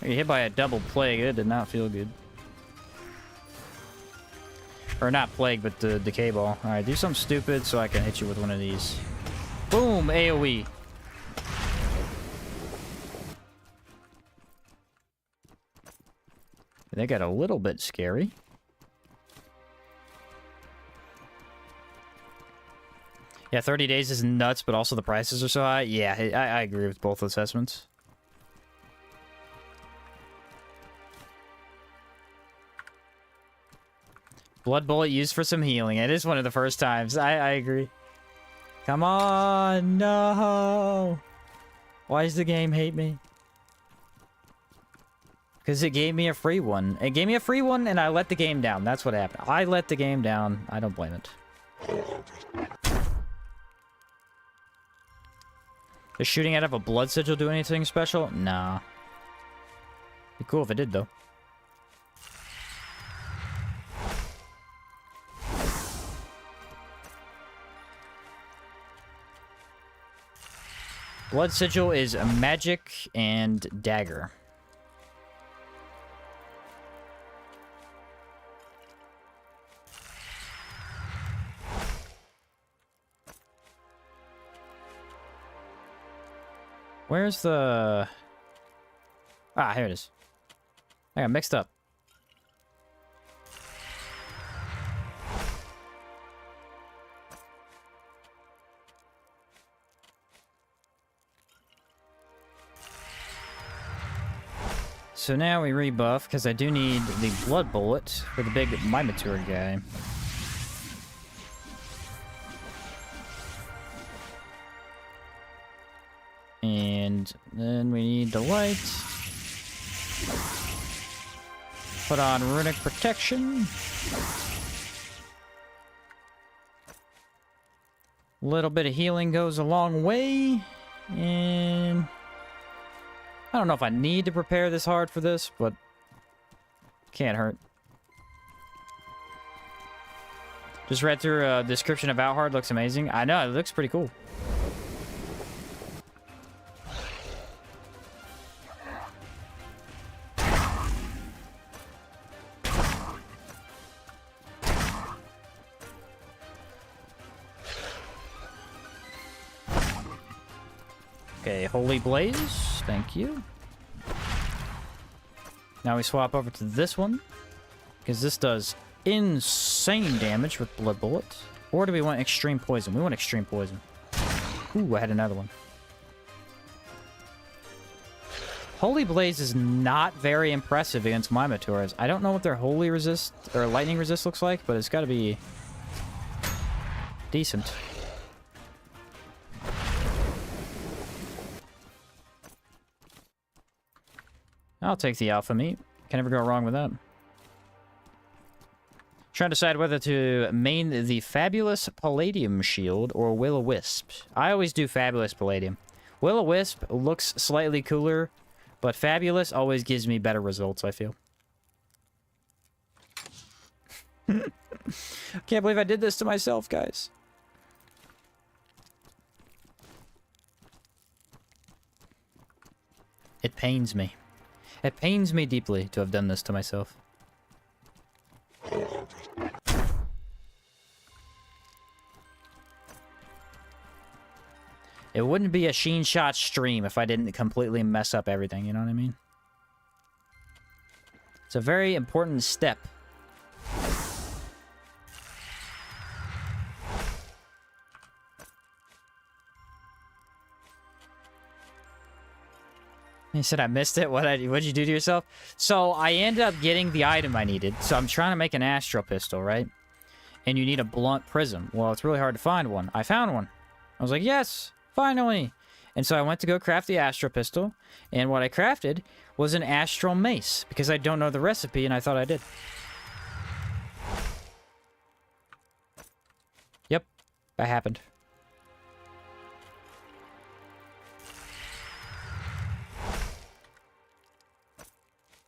I got hit by a double plague. It did not feel good. Or not plague, but the decay ball. Alright, do something stupid so I can hit you with one of these. Boom! AoE. They got a little bit scary. Yeah, 30 days is nuts, but also the prices are so high. Yeah, I agree with both assessments. Blood bullet used for some healing. It is one of the first times. I agree. Come on, no! Why does the game hate me? Because it gave me a free one. It gave me a free one, and I let the game down. That's what happened. I let the game down. I don't blame it. Does shooting out of a blood sigil do anything special? Nah. Be cool if it did, though. Blood sigil is a magic and dagger. Where's the... Ah, here it is. I got mixed up. So now we rebuff, because I do need the blood bullet for the big Minotaur guy. And then we need the light. Put on runic protection. A little bit of healing goes a long way. And I don't know if I need to prepare this hard for this, but can't hurt. Just read through a description of Outhard. Looks amazing. I know, it looks pretty cool. Okay, Holy Blaze. Thank you. Now we swap over to this one, because this does insane damage with Blood Bullet. Or do we want Extreme Poison? We want Extreme Poison. Ooh, I had another one. Holy Blaze is not very impressive against Minotaurs. I don't know what their Holy Resist or Lightning Resist looks like, but it's got to be decent. I'll take the alpha meat. Can never go wrong with that. Trying to decide whether to main the Fabulous Palladium Shield or Will-O-Wisp. I always do Fabulous Palladium. Will-O-Wisp looks slightly cooler, but Fabulous always gives me better results, I feel. Can't believe I did this to myself, guys. It pains me. It pains me deeply to have done this to myself. It wouldn't be a Sheen Shot stream if I didn't completely mess up everything, you know what I mean? It's a very important step. You said I missed it? What'd you do to yourself? So I ended up getting the item I needed. So I'm trying to make an astral pistol, right? And you need a blunt prism. Well, it's really hard to find one. I found one. I was like, yes, finally. And so I went to go craft the astral pistol. And what I crafted was an astral mace. Because I don't know the recipe and I thought I did. Yep, that happened.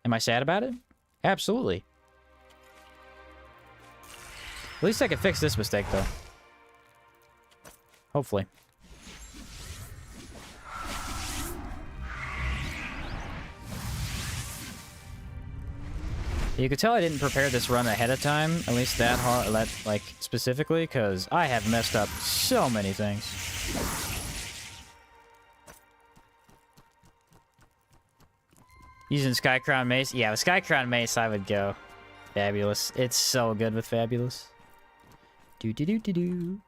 Am I sad about it? Absolutely. At least I can fix this mistake, though. Hopefully. You could tell I didn't prepare this run ahead of time, at least that hard, like, specifically, because I have messed up so many things. Using Skycrown Mace? Yeah, with Skycrown Mace, I would go Fabulous. It's so good with Fabulous. Do-do-do-do-do.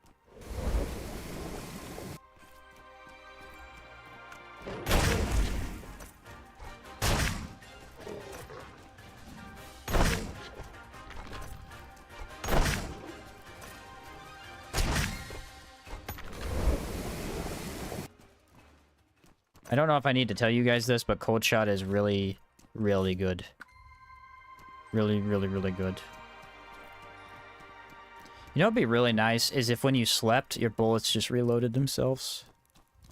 I don't know if I need to tell you guys this, but cold shot is really, really good. Really, really, really good. You know what'd be really nice is if when you slept, your bullets just reloaded themselves.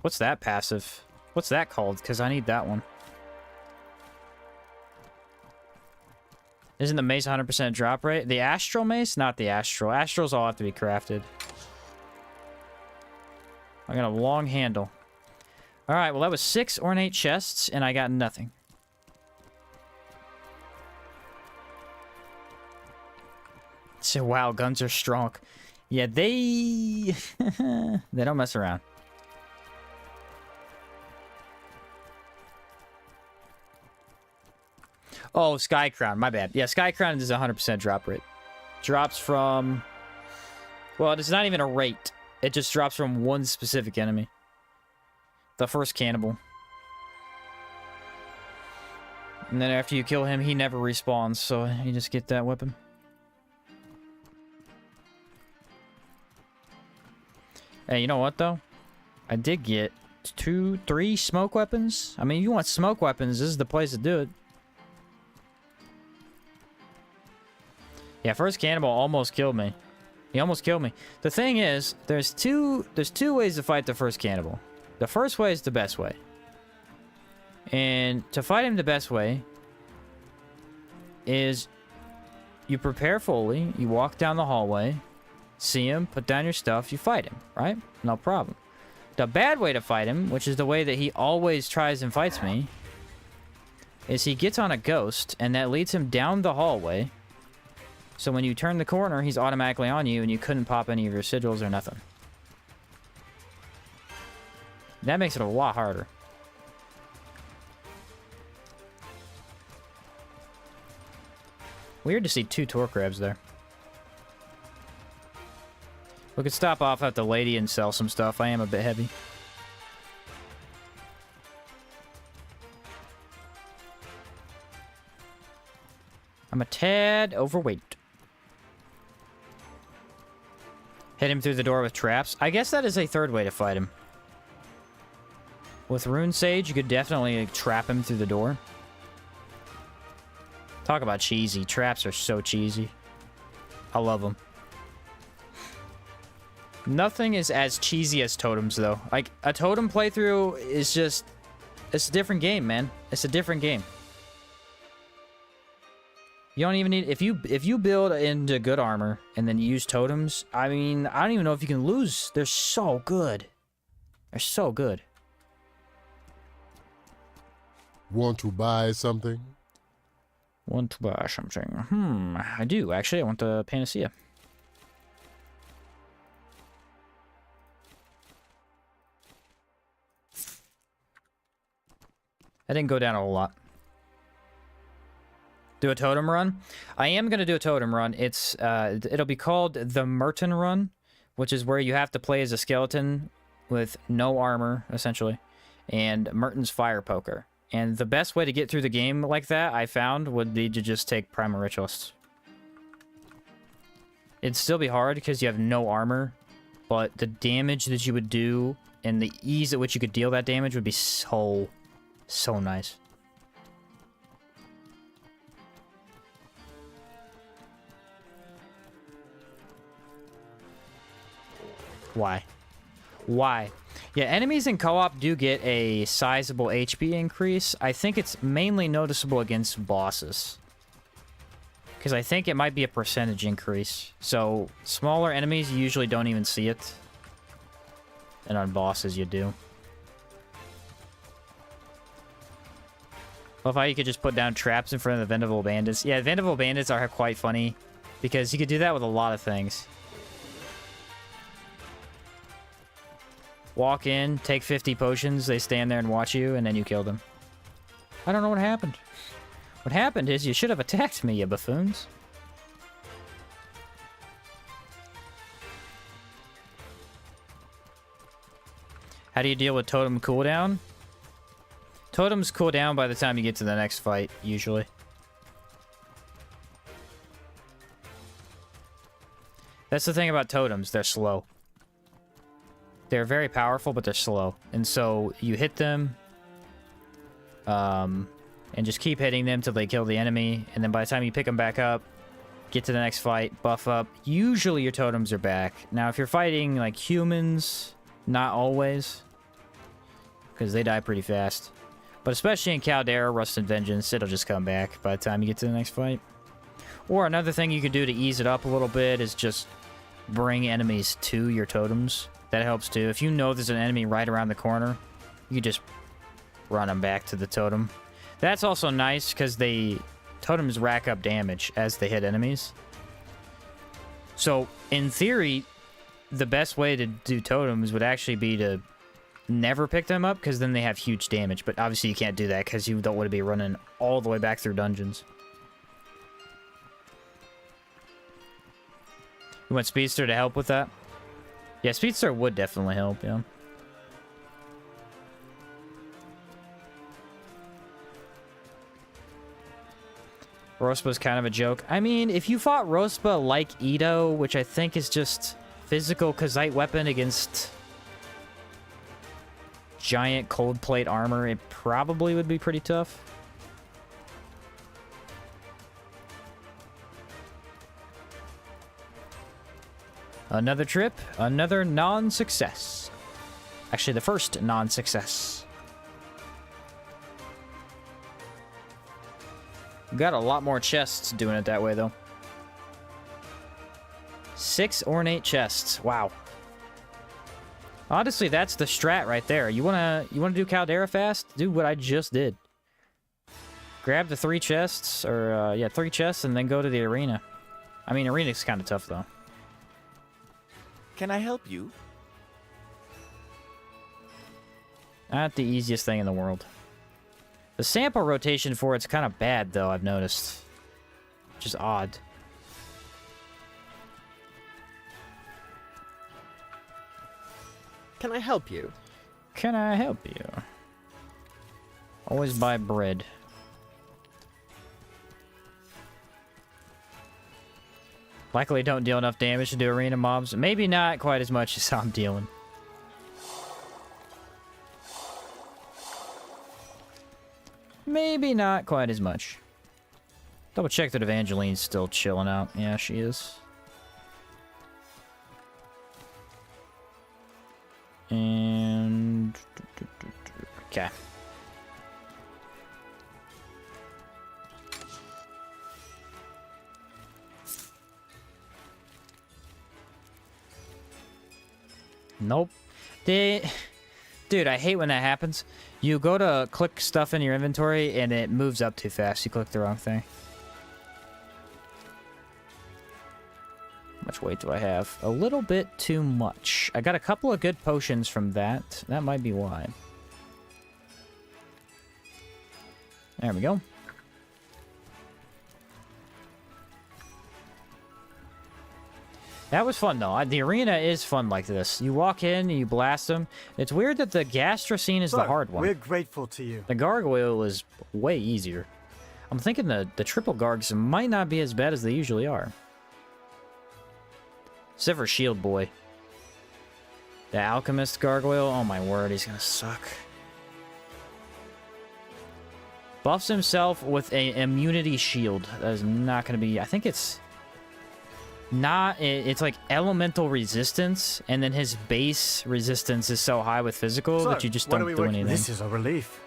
What's that passive? What's that called? Because I need that one. Isn't the mace 100% drop rate? The astral mace? Not the astral. Astrals all have to be crafted. I got a long handle. Alright, well that was 6 ornate chests, and I got nothing. So, wow, guns are strong. Yeah, they... they don't mess around. Oh, Sky Crown. My bad. Yeah, Sky Crown is 100% drop rate. Drops from... Well, it's not even a rate. It just drops from one specific enemy. The first cannibal. And then after you kill him, he never respawns, so you just get that weapon. Hey, you know what, though? I did get 3 smoke weapons. I mean, if you want smoke weapons, this is the place to do it. Yeah, first cannibal almost killed me. He almost killed me. The thing is, there's two ways to fight the first cannibal. The first way is the best way. And to fight him the best way is you prepare fully, you walk down the hallway, see him, put down your stuff, you fight him, right? No problem. The bad way to fight him, which is the way that he always tries and fights me, is he gets on a ghost, and that leads him down the hallway. So when you turn the corner, he's automatically on you, and you couldn't pop any of your sigils or nothing. That makes it a lot harder. Weird to see 2 torque crabs there. We could stop off at the lady and sell some stuff. I am a bit heavy. I'm a tad overweight. Hit him through the door with traps. I guess that is a third way to fight him. With Rune Sage, you could definitely trap him through the door. Talk about cheesy. Traps are so cheesy. I love them. Nothing is as cheesy as totems, though. Like, a totem playthrough is just... It's a different game, man. It's a different game. You don't even need... If you build into good armor and then you use totems, I mean, I don't even know if you can lose. They're so good. They're so good. Want to buy something? Want to buy something? I do. Actually, I want the Panacea. I didn't go down a whole lot. Do a totem run? I am going to do a totem run. It's it'll be called the Merton run, which is where you have to play as a skeleton with no armor, essentially, and Merton's fire poker. And the best way to get through the game like that, I found, would be to just take Primal Ritualist. It'd still be hard because you have no armor, but the damage that you would do and the ease at which you could deal that damage would be so nice. Why? Why? Yeah, enemies in co-op do get a sizable HP increase. I think it's mainly noticeable against bosses. Because I think it might be a percentage increase. So, smaller enemies, you usually don't even see it. And on bosses, you do. Love how you could just put down traps in front of the Vendival Bandits. Yeah, Vendival Bandits are quite funny. Because you could do that with a lot of things. Walk in, take 50 potions, they stand there and watch you, and then you kill them. I don't know what happened. What happened is you should have attacked me, you buffoons. How do you deal with totem cooldown? Totems cool down by the time you get to the next fight, usually. That's the thing about totems, they're slow. They're very powerful, but they're slow. And so you hit them, And just keep hitting them till they kill the enemy. And then by the time you pick them back up, get to the next fight, buff up. Usually your totems are back. Now, if you're fighting, like, humans, not always. Because they die pretty fast. But especially in Caldera, Rust and Vengeance, it'll just come back by the time you get to the next fight. Or another thing you could do to ease it up a little bit is just bring enemies to your totems. That helps too. If you know there's an enemy right around the corner, you can just run them back to the totem. That's also nice because totems rack up damage as they hit enemies. So, in theory, the best way to do totems would actually be to never pick them up, because then they have huge damage. But obviously you can't do that because you don't want to be running all the way back through dungeons. You want Speedster to help with that? Yeah, Speedster would definitely help, yeah. Rospa's kind of a joke. I mean, if you fought Rospa like Ito, which I think is just physical Kazite weapon against giant cold plate armor, it probably would be pretty tough. Another trip, another non-success. Actually, the first non-success. Got a lot more chests doing it that way, though. 6 ornate chests. Wow. Honestly, that's the strat right there. You wanna do Caldera fast? Do what I just did. Grab the 3 chests, or yeah, 3 chests, and then go to the arena. I mean, arena's kind of tough though. Can I help you? Not the easiest thing in the world. The sample rotation for it's kind of bad, though, I've noticed. Which is odd. Can I help you? Can I help you? Always buy bread. Likely don't deal enough damage to do arena mobs. Maybe not quite as much as I'm dealing. Maybe not quite as much. Double check that Evangeline's still chilling out. Yeah, she is. And... okay. Nope. Dude, I hate when that happens. You go to click stuff in your inventory and it moves up too fast. You click the wrong thing. How much weight do I have? A little bit too much. I got a couple of good potions from that. That might be why. There we go. That was fun, though. The arena is fun like this. You walk in and you blast them. It's weird that the Gastra scene is the hard one. We're grateful to you. The Gargoyle is way easier. I'm thinking the triple Gargs might not be as bad as they usually are. Except for Shield Boy. The Alchemist Gargoyle, oh my word, he's gonna suck. Buffs himself with an immunity shield. That is not gonna be... I think it's... it's like elemental resistance, and then his base resistance is so high with physical that you just don't do anything. This is a relief.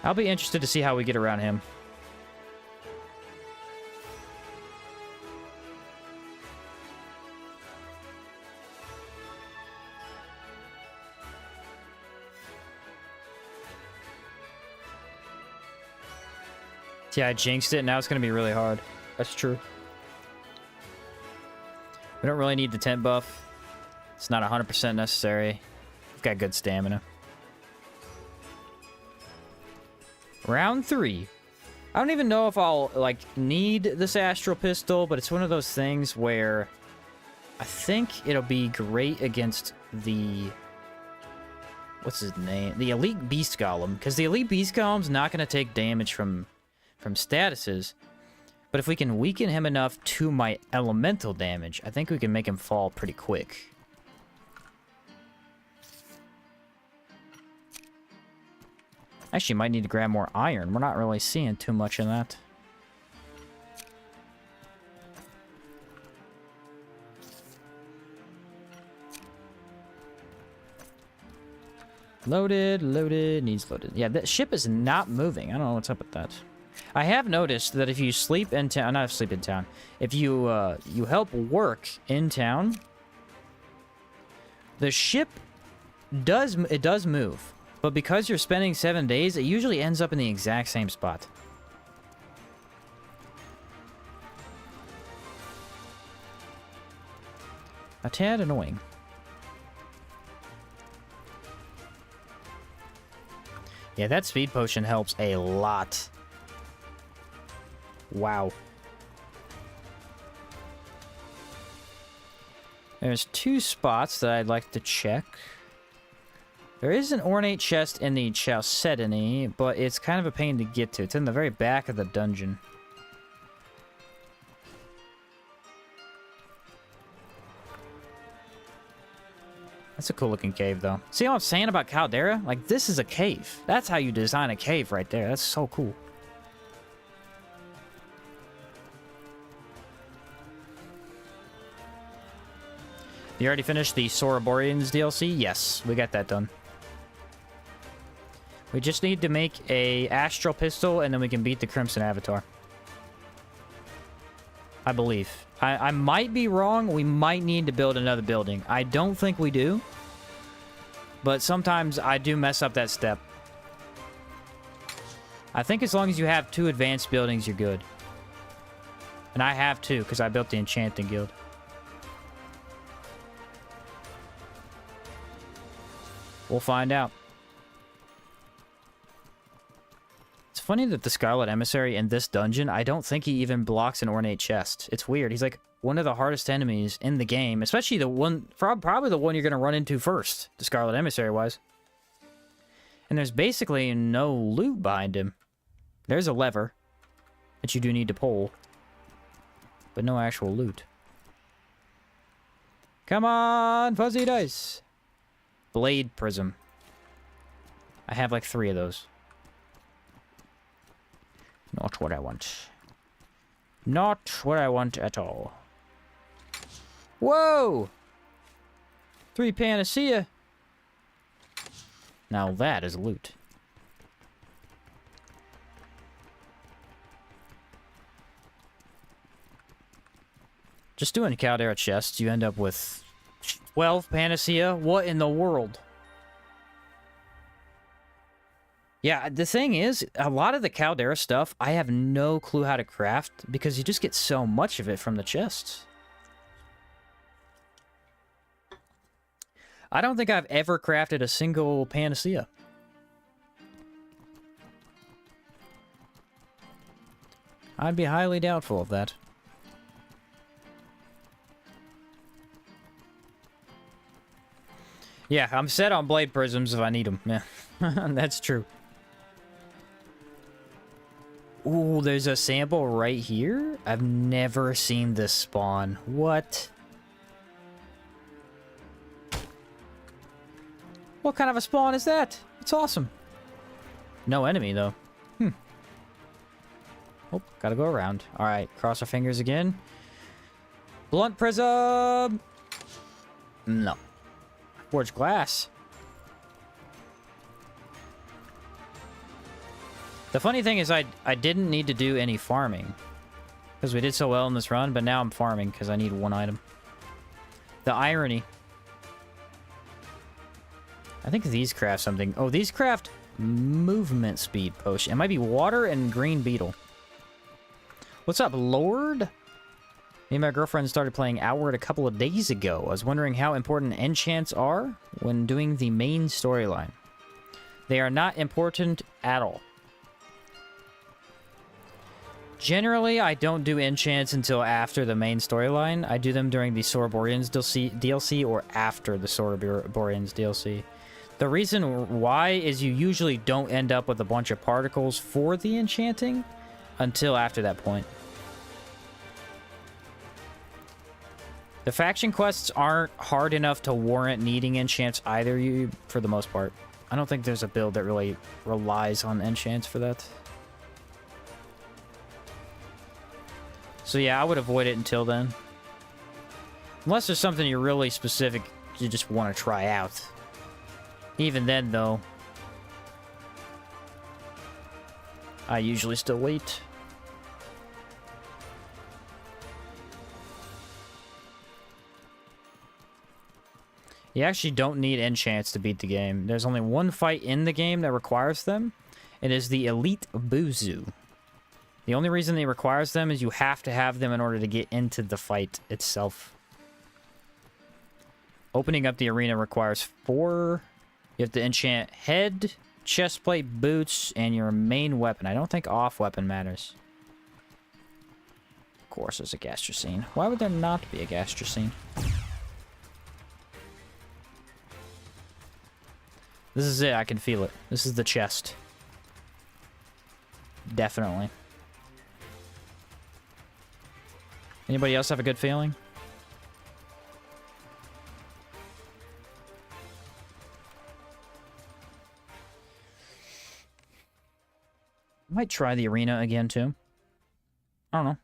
I'll be interested to see how we get around him. Yeah, I jinxed it. Now it's going to be really hard. That's true. We don't really need the tent buff. It's not 100% necessary. We've got good stamina. Round 3. I don't even know if I'll, like, need this astral pistol, but it's one of those things where I think it'll be great against the... what's his name? The Elite Beast Golem. Because the Elite Beast Golem's not going to take damage from statuses. But if we can weaken him enough to my elemental damage, I think we can make him fall pretty quick. Actually, might need to grab more iron. We're not really seeing too much in that. Loaded, loaded, needs loaded. Yeah, the ship is not moving. I don't know what's up with that. I have noticed that if you sleep in town, not sleep in town, if you you help work in town, the ship does move. But because you're spending 7 days, it usually ends up in the exact same spot. A tad annoying. Yeah, that speed potion helps a lot. Wow. There's 2 spots that I'd like to check. There is an ornate chest in the Chowedin, but it's kind of a pain to get to. It's in the very back of the dungeon. That's a cool looking cave, though. See what I'm saying about Caldera? Like, this is a cave. That's how you design a cave right there. That's so cool. You already finished the Soroborians DLC? Yes, we got that done. We just need to make a astral pistol, and then we can beat the Crimson Avatar. I believe. I might be wrong. We might need to build another building. I don't think we do. But sometimes I do mess up that step. I think as long as you have 2 advanced buildings, you're good. And I have 2, because I built the Enchanting Guild. We'll find out. It's funny that the Scarlet Emissary in this dungeon, I don't think he even blocks an ornate chest. It's weird. He's like one of the hardest enemies in the game, especially the one, probably the one you're going to run into first, the Scarlet Emissary-wise. And there's basically no loot behind him. There's a lever that you do need to pull, but no actual loot. Come on, fuzzy dice! Blade Prism. I have like 3 of those. Not what I want. Not what I want at all. Whoa! 3 Panacea. Now that is loot. Just doing Caldera chests, you end up with 12 Panacea. What in the world? Yeah, the thing is, a lot of the Caldera stuff, I have no clue how to craft because you just get so much of it from the chests. I don't think I've ever crafted a single Panacea. I'd be highly doubtful of that. Yeah, I'm set on blade prisms if I need them. Yeah, that's true. Ooh, there's a sample right here? I've never seen this spawn. What? What kind of a spawn is that? It's awesome. No enemy, though. Oh, gotta go around. Alright, cross our fingers again. Blunt prism! No. Forged glass. The funny thing is I didn't need to do any farming. Because we did so well in this run, but now I'm farming because I need 1 item. The irony. I think these craft something. Oh, these craft movement speed potion. It might be water and green beetle. What's up, Lord? Me and my girlfriend started playing Outward a couple of days ago. I was wondering how important enchants are when doing the main storyline. They are not important at all. Generally, I don't do enchants until after the main storyline. I do them during the Soroborians DLC or after the Soroborians DLC. The reason why is you usually don't end up with a bunch of particles for the enchanting until after that point. The faction quests aren't hard enough to warrant needing enchants either, for the most part. I don't think there's a build that really relies on enchants for that. So yeah, I would avoid it until then. Unless there's something you're really specific you just want to try out. Even then, though, I usually still wait. You actually don't need enchants to beat the game. There's only one fight in the game that requires them. It is the Elite Buzu. The only reason it requires them is you have to have them in order to get into the fight itself. Opening up the arena requires 4. You have to enchant head, chestplate, boots, and your main weapon. I don't think off weapon matters. Of course, there's a gastrocene. Why would there not be a gastrocene? This is it. I can feel it. This is the chest. Definitely. Anybody else have a good feeling? Might try the arena again, too. I don't know.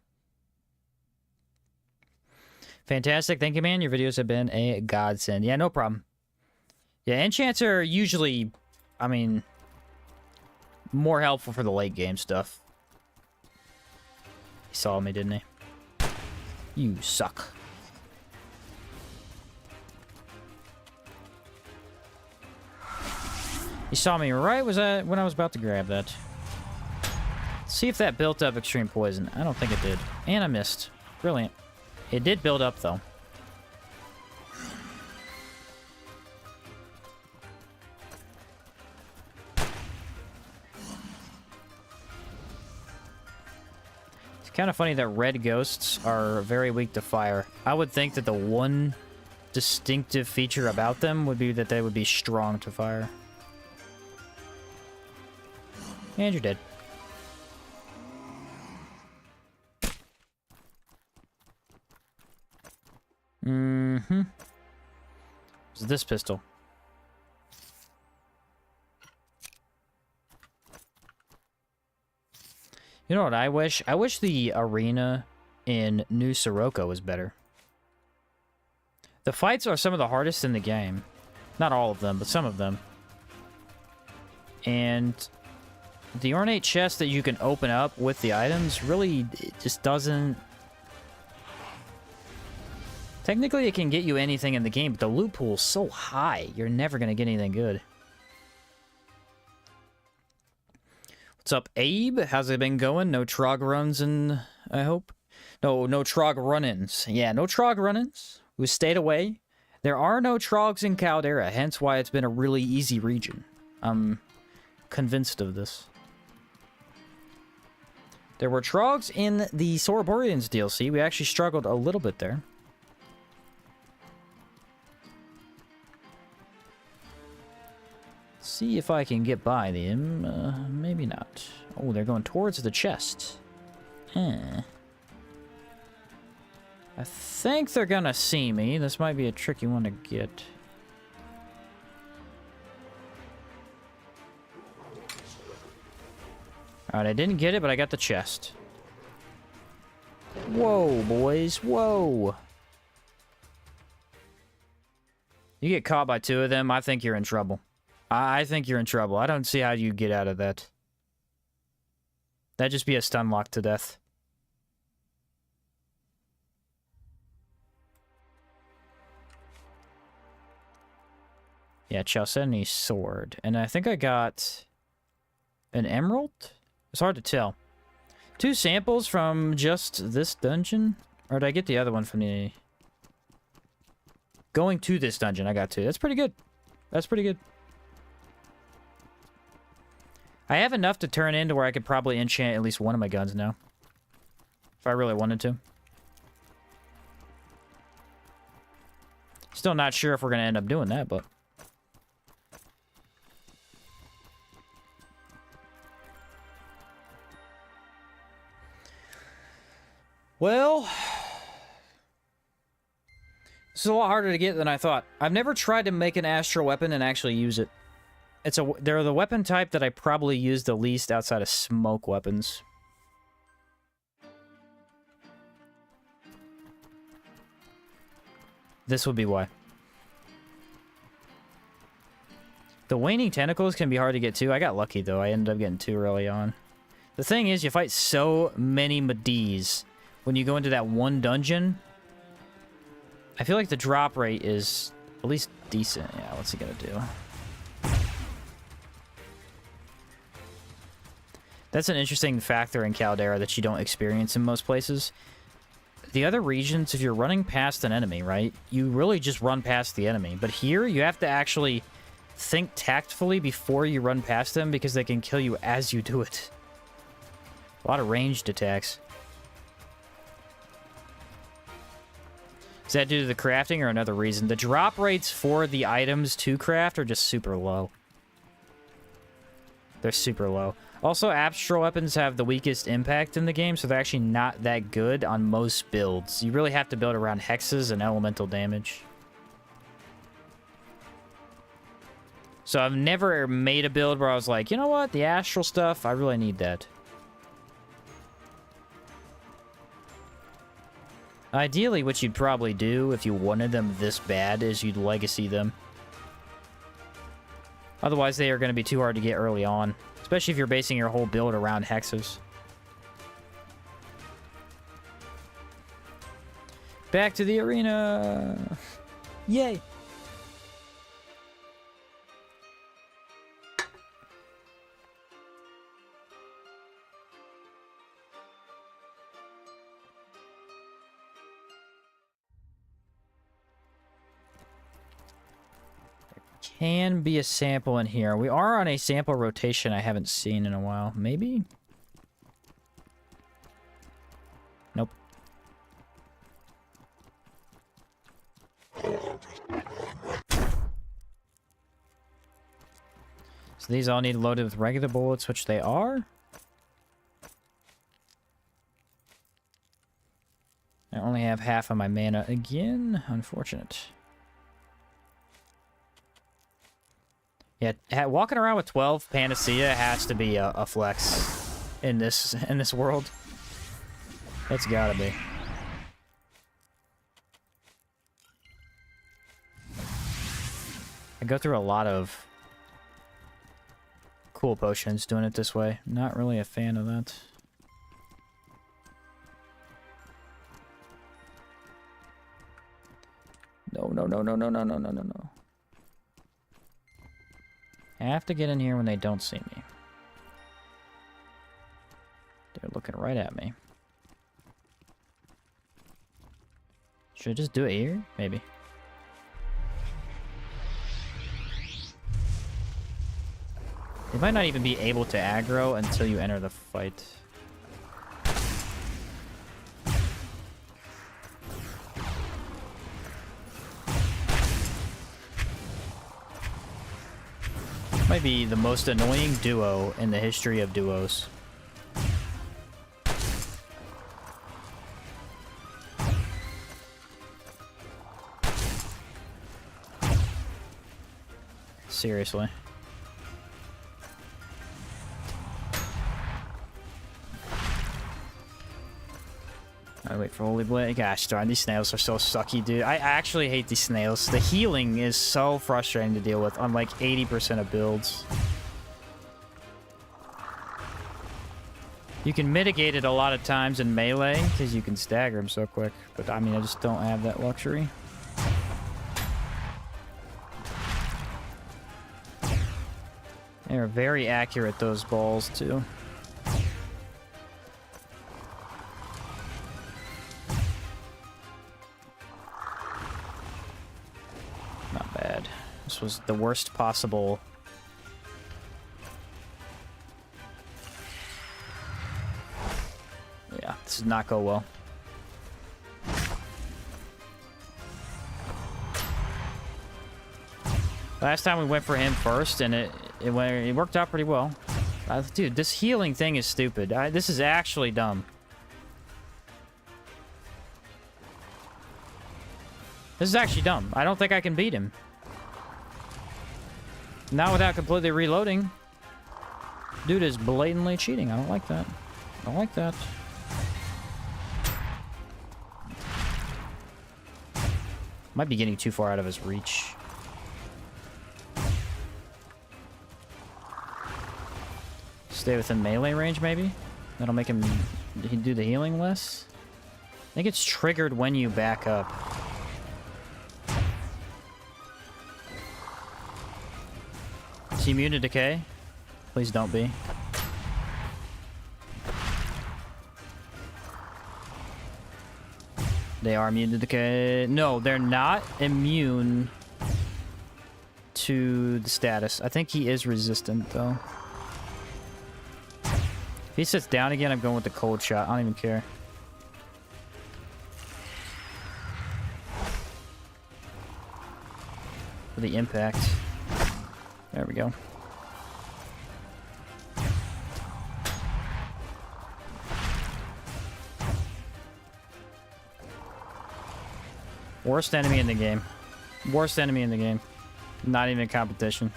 Fantastic. Thank you, man. Your videos have been a godsend. Yeah, no problem. Yeah, enchants are usually, I mean, more helpful for the late game stuff. He saw me, didn't he? You suck. You saw me right was that when I was about to grab that. See if that built up extreme poison. I don't think it did. And I missed. Brilliant. It did build up, though. It's kind of funny that red ghosts are very weak to fire. I would think that the one distinctive feature about them would be that they would be strong to fire. And you're dead. Mm-hmm. What's this pistol? You know what I wish? I wish the arena in New Sirocco was better. The fights are some of the hardest in the game. Not all of them, but some of them. And the ornate chest that you can open up with the items really it just doesn't... Technically, it can get you anything in the game, but the loot pool's so high, you're never going to get anything good. What's up, Abe? How's it been going? No trog runs in, I hope? No trog run-ins. Yeah, no trog run-ins. We stayed away. There are no trogs in Caldera, hence why it's been a really easy region. I'm convinced of this. There were trogs in the Soroborians DLC. We actually struggled a little bit there. See if I can get by them. Maybe not. Oh, they're going towards the chest. I think they're gonna see me. This might be a tricky one to get. Alright, I didn't get it, but I got the chest. Whoa, boys. Whoa. You get caught by 2 of them, I think you're in trouble. I think you're in trouble. I don't see how you get out of that. That'd just be a stun lock to death. Yeah, Chalcedony's sword. And I think I got an emerald? It's hard to tell. 2 samples from just this dungeon? Or did I get the other one from the... Going to this dungeon, I got 2. That's pretty good. That's pretty good. I have enough to turn into where I could probably enchant at least one of my guns now. If I really wanted to. Still not sure if we're going to end up doing that, but... Well... This is a lot harder to get than I thought. I've never tried to make an astral weapon and actually use it. they're the weapon type that I probably use the least outside of smoke weapons. This would be why. The waning tentacles can be hard to get to. I got lucky, though. I ended up getting 2 early on. The thing is, you fight so many Madis when you go into that one dungeon. I feel like the drop rate is at least decent. Yeah, what's he gonna do? That's an interesting factor in Caldera that you don't experience in most places. The other regions, if you're running past an enemy, right, you really just run past the enemy. But here, you have to actually think tactfully before you run past them because they can kill you as you do it. A lot of ranged attacks. Is that due to the crafting or another reason? The drop rates for the items to craft are just super low. They're super low. Also, astral weapons have the weakest impact in the game, so they're actually not that good on most builds. You really have to build around hexes and elemental damage. So I've never made a build where I was like, you know what? The astral stuff, I really need that. Ideally, what you'd probably do if you wanted them this bad is you'd legacy them. Otherwise, they are going to be too hard to get early on. Especially if you're basing your whole build around hexes. Back to the arena! Yay! Can be a sample in here. We are on a sample rotation I haven't seen in a while. Maybe? Nope. So these all need loaded with regular bullets, which they are. I only have half of my mana again. Unfortunate. Yeah, walking around with 12 Panacea has to be a flex in this world. It's gotta be. I go through a lot of cool potions doing it this way. Not really a fan of that. No, no, no, no, no, no, no, no, no, no. I have to get in here when they don't see me. They're looking right at me. Should I just do it here? Maybe. They might not even be able to aggro until you enter the fight. Might be the most annoying duo in the history of duos. Seriously. I wait for Holy Blade. Gosh darn, these snails are so sucky, dude. I actually hate these snails. The healing is so frustrating to deal with on like 80% of builds. You can mitigate it a lot of times in melee because you can stagger them so quick. But I mean, I just don't have that luxury. They're very accurate, those balls, too. Not bad. This was the worst possible. Yeah, this did not go well. Last time we went for him first, and it worked out pretty well. Dude, this healing thing is stupid. This is actually dumb. This is actually dumb. I don't think I can beat him. Not without completely reloading. Dude is blatantly cheating. I don't like that. I don't like that. Might be getting too far out of his reach. Stay within melee range, maybe? That'll make him do the healing less. I think it's triggered when you back up. Is he immune to decay? Please don't be. They are immune to decay. No, they're not immune to the status. I think he is resistant, though. If he sits down again, I'm going with the cold shot. I don't even care. For the impact. There we go. Worst enemy in the game. Worst enemy in the game. Not even a competition.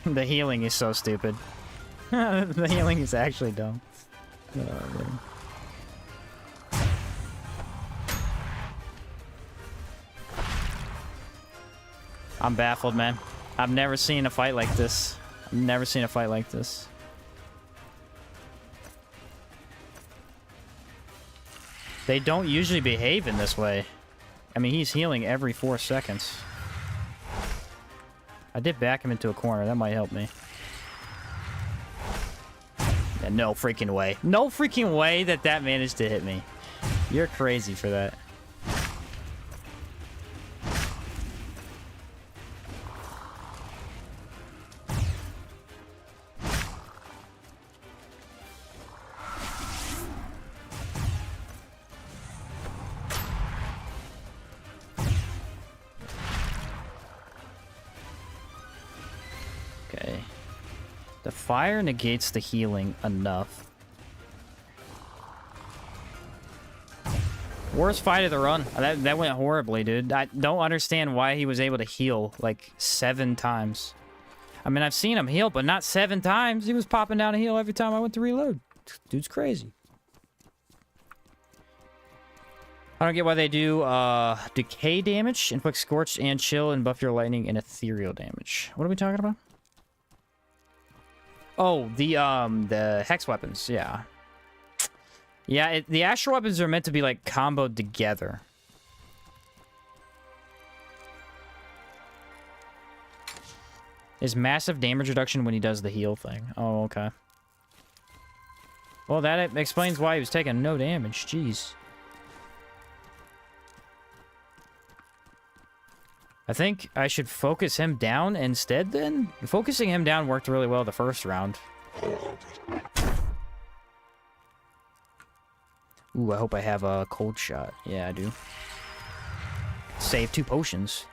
The healing is so stupid. The healing is actually dumb. Oh, man. I'm baffled, man. I've never seen a fight like this. I've never seen a fight like this. They don't usually behave in this way. I mean, he's healing every 4 seconds. I did back him into a corner. That might help me. Yeah, no freaking way. No freaking way that that managed to hit me. You're crazy for that. Okay. The fire negates the healing enough. Worst fight of the run. That went horribly, dude. I don't understand why he was able to heal like 7 times. I mean, I've seen him heal, but not 7 times. He was popping down a heal every time I went to reload. Dude's crazy. I don't get why they do decay damage, inflict scorch and chill, and buff your lightning and ethereal damage. What are we talking about? Oh, the hex weapons, yeah. Yeah, the astral weapons are meant to be, like, comboed together. Is massive damage reduction when he does the heal thing. Oh, okay. Well, that explains why he was taking no damage. Jeez. I think I should focus him down instead, then? Focusing him down worked really well the first round. Ooh, I hope I have a cold shot. Yeah, I do. Save 2 potions.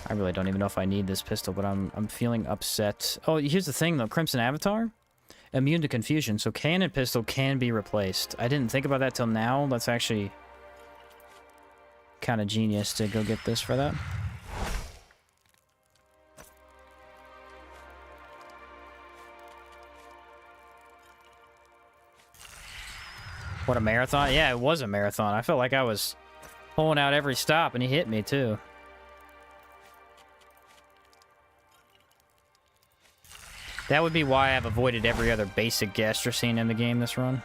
I really don't even know if I need this pistol, but I'm feeling upset. Oh, here's the thing, though. Crimson Avatar? Immune to confusion, so cannon pistol can be replaced. I didn't think about that till now. That's actually kind of genius to go get this for that. What a marathon. Yeah, it was a marathon. I felt like I was pulling out every stop, and he hit me, too. That would be why I've avoided every other basic gastro scene in the game this run.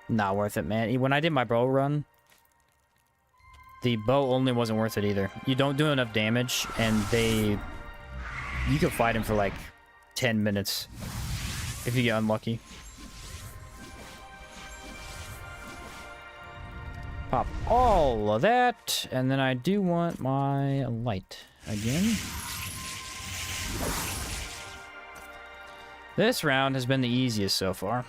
Not worth it, man. When I did my bow run, the bow only wasn't worth it either. You don't do enough damage, and you can fight him for like 10 minutes if you get unlucky. Pop all of that, and then I do want my light again. This round has been the easiest so far.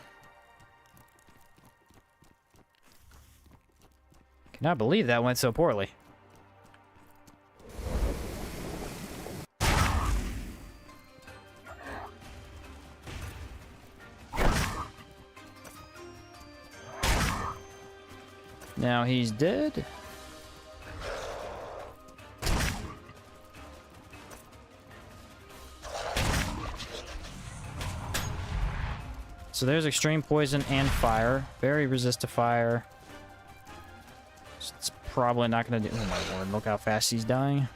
Cannot believe that went so poorly. Now he's dead. So there's extreme poison and fire. Very resist to fire. So it's probably not going to do... Oh my lord, look how fast he's dying.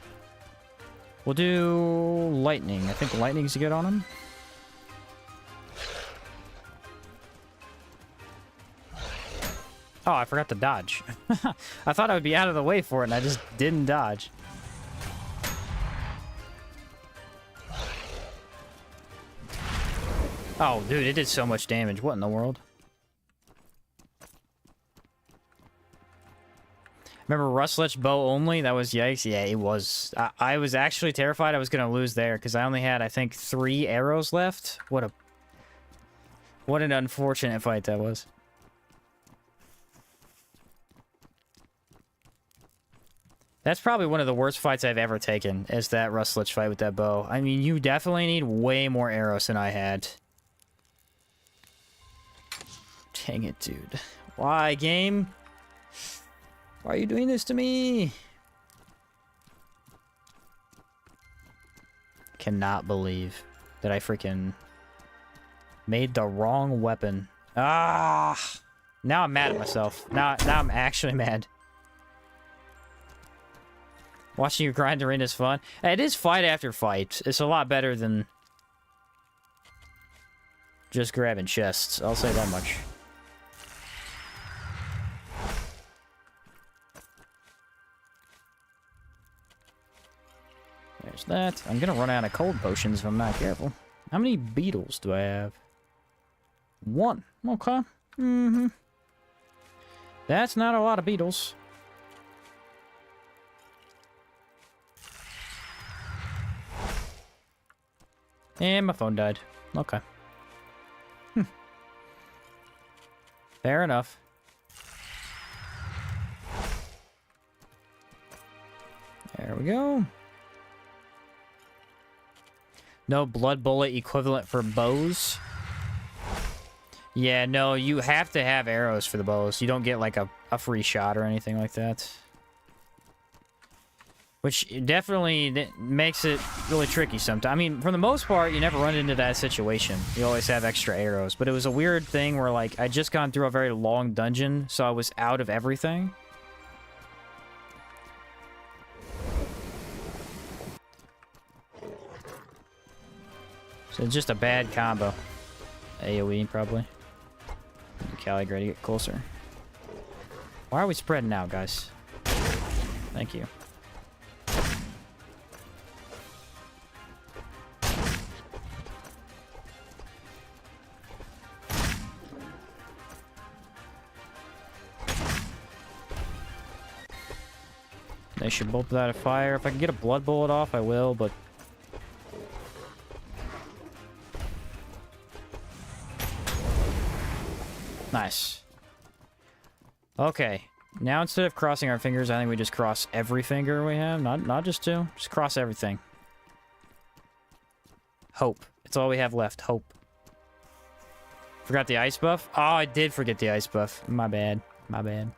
We'll do lightning. I think lightning's good on him. Oh, I forgot to dodge. I thought I would be out of the way for it, and I just didn't dodge. Oh, dude, it did so much damage. What in the world? Remember Rustlet's bow only? That was yikes. Yeah, it was. I was actually terrified I was going to lose there, because I only had, I think, 3 arrows left. What an unfortunate fight that was. That's probably one of the worst fights I've ever taken, is that Rustlet's fight with that bow. I mean, you definitely need way more arrows than I had. Dang it, dude. Why, game? Why are you doing this to me? Cannot believe that I freaking made the wrong weapon. Ah! Now I'm mad at myself. Now I'm actually mad. Watching you grind arena is fun. It is fight after fight. It's a lot better than just grabbing chests. I'll say that much. There's that. I'm gonna run out of cold potions if I'm not careful. How many beetles do I have? 1. Okay. That's not a lot of beetles. And my phone died. Okay. Fair enough. There we go. No blood bullet equivalent for bows. Yeah, no, you have to have arrows for the bows. You don't get like a free shot or anything like that. Which definitely makes it really tricky sometimes. I mean, for the most part, you never run into that situation. You always have extra arrows. But it was a weird thing where, like, I'd just gone through a very long dungeon, so I was out of everything. So it's just a bad combo. AoE, probably. Caligrade to get closer. Why are we spreading out, guys? Thank you. They should both out of fire. If I can get a blood bullet off, I will, but... Nice. Okay. Now instead of crossing our fingers, I think we just cross every finger we have. Not just 2. Just cross everything. Hope. It's all we have left. Hope. Forgot the ice buff? Oh, I did forget the ice buff. My bad. My bad.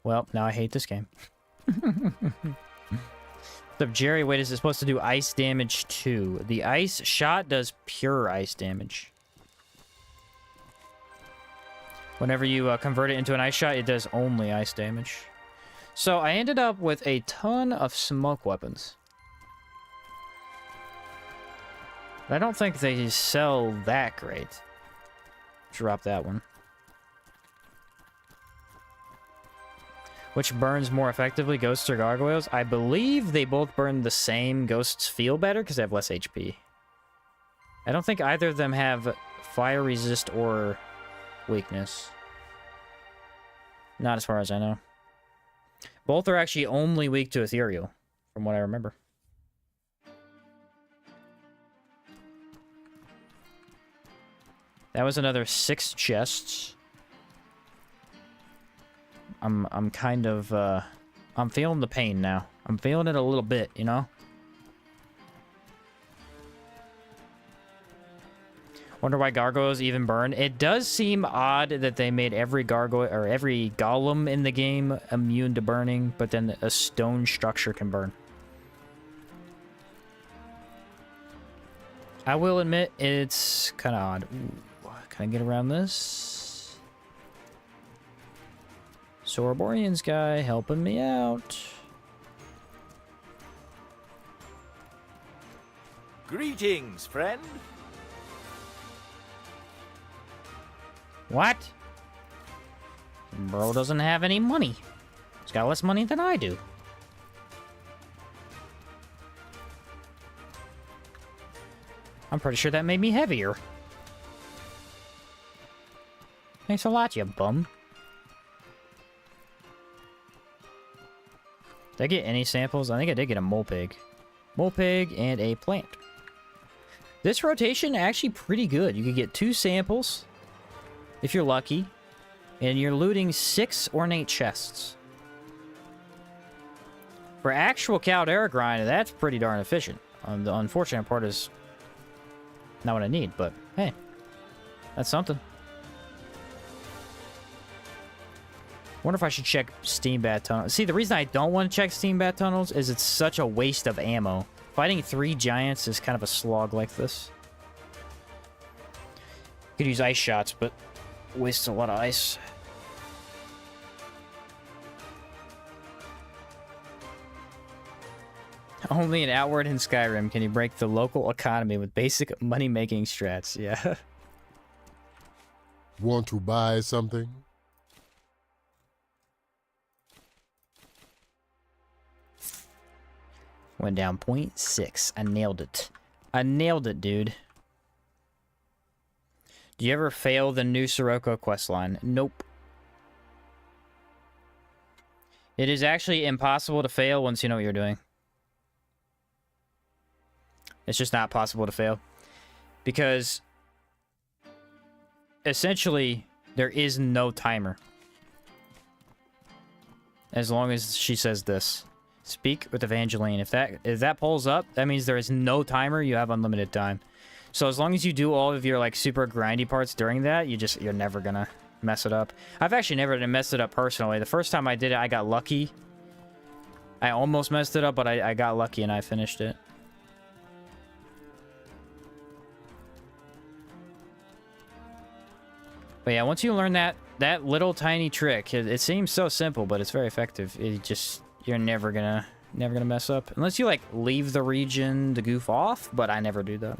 Well, now I hate this game. So Jerry, wait, is it supposed to do ice damage too? The ice shot does pure ice damage. Whenever you convert it into an ice shot, it does only ice damage. So I ended up with a ton of smoke weapons. But I don't think they sell that great. Drop that one. Which burns more effectively, ghosts or gargoyles? I believe they both burn the same. Ghosts feel better because they have less HP. I don't think either of them have fire resist or weakness. Not as far as I know. Both are actually only weak to ethereal, from what I remember. That was another 6 chests. I'm kind of, I'm feeling the pain now. I'm feeling it a little bit, you know? Wonder why gargoyles even burn. It does seem odd that they made every gargoyle, or every golem in the game immune to burning, but then a stone structure can burn. I will admit, it's kind of odd. Ooh, can I get around this? Soroborian's guy helping me out. Greetings, friend. What? Bro doesn't have any money. He's got less money than I do. I'm pretty sure that made me heavier. Thanks a lot, you bum. Did I get any samples? I think I did get a mole pig. Mole pig and a plant. This rotation actually pretty good. You could get 2 samples if you're lucky, and you're looting 6 ornate chests. For actual Caldera grind, that's pretty darn efficient. The unfortunate part is not what I need, but hey, that's something. Wonder if I should check steam bat tunnels. See, the reason I don't want to check steam bat tunnels is it's such a waste of ammo. Fighting 3 giants is kind of a slog like this. Could use ice shots, but wastes a lot of ice. Only in Outward and Skyrim can you break the local economy with basic money-making strats. Yeah. Want to buy something? Went down 0.6. I nailed it. I nailed it, dude. Do you ever fail the new Sirocco questline? Nope. It is actually impossible to fail once you know what you're doing. It's just not possible to fail. Because essentially, there is no timer. As long as she says this. Speak with Evangeline. If that pulls up, that means there is no timer. You have unlimited time. So as long as you do all of your like super grindy parts during that, you're never gonna mess it up. I've actually never messed it up personally. The first time I did it, I got lucky. I almost messed it up, but I got lucky and I finished it. But yeah, once you learn that little tiny trick, it seems so simple, but it's very effective. You're never gonna mess up unless you like leave the region to goof off. But I never do that.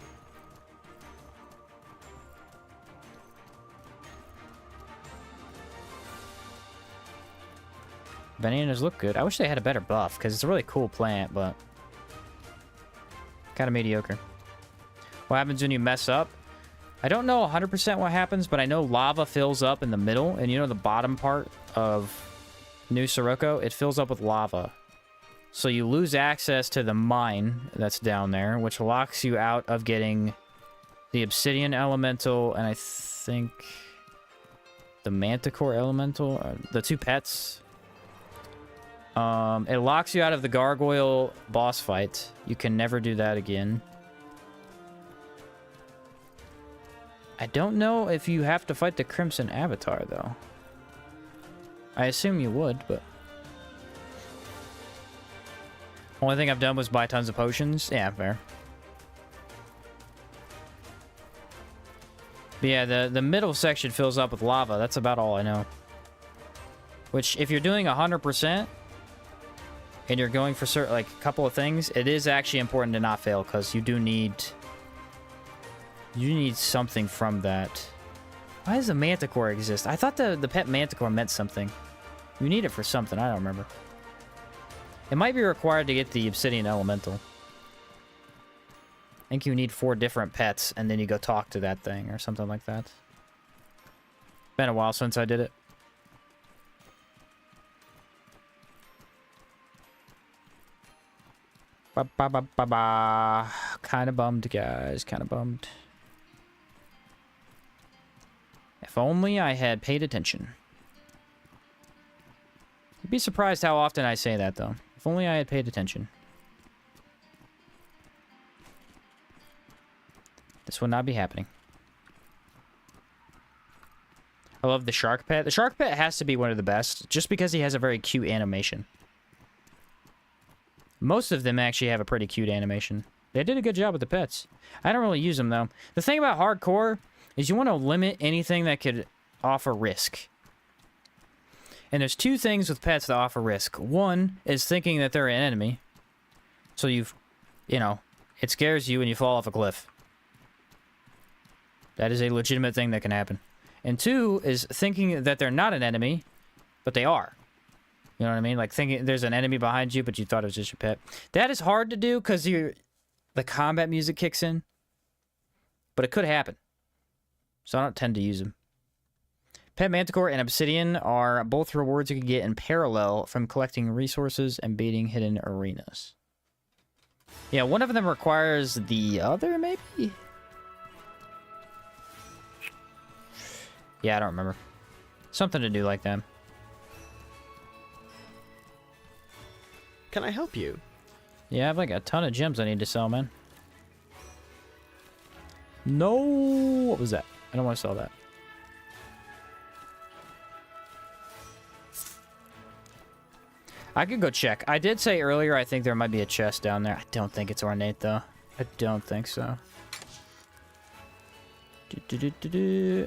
Bananas look good. I wish they had a better buff because it's a really cool plant, but kind of mediocre. What happens when you mess up? I don't know 100% what happens, but I know lava fills up in the middle, and you know the bottom part of New Sirocco? It fills up with lava. So you lose access to the mine that's down there, which locks you out of getting the Obsidian Elemental, and I think the Manticore Elemental, the 2 pets. It locks you out of the Gargoyle boss fight. You can never do that again. I don't know if you have to fight the Crimson Avatar, though. I assume you would, but... Only thing I've done was buy tons of potions. Yeah, fair. But yeah, the middle section fills up with lava. That's about all I know. Which, if you're doing 100%, and you're going for certain, like, a couple of things, it is actually important to not fail, because you do need... You need something from that. Why does the Manticore exist? I thought the pet Manticore meant something. You need it for something. I don't remember. It might be required to get the Obsidian Elemental. I think you need 4 different pets, and then you go talk to that thing, or something like that. Been a while since I did it. Kinda bummed, guys. Kinda bummed. If only I had paid attention. You'd be surprised how often I say that, though. If only I had paid attention. This would not be happening. I love the shark pet. The shark pet has to be one of the best, just because he has a very cute animation. Most of them actually have a pretty cute animation. They did a good job with the pets. I don't really use them, though. The thing about hardcore is you want to limit anything that could offer risk. And there's two things with pets that offer risk. One is thinking that they're an enemy. So you know, it scares you and you fall off a cliff. That is a legitimate thing that can happen. And two is thinking that they're not an enemy, but they are. You know what I mean? Like thinking there's an enemy behind you, but you thought it was just your pet. That is hard to do because the combat music kicks in. But it could happen. So I don't tend to use them. Pet Manticore and Obsidian are both rewards you can get in parallel from collecting resources and beating hidden arenas. Yeah, one of them requires the other, maybe? Yeah, I don't remember. Something to do like that. Can I help you? Yeah, I have like a ton of gems I need to sell, man. No! What was that? I don't want to sell that. I could go check. I did say earlier I think there might be a chest down there. I don't think it's ornate, though. I don't think so.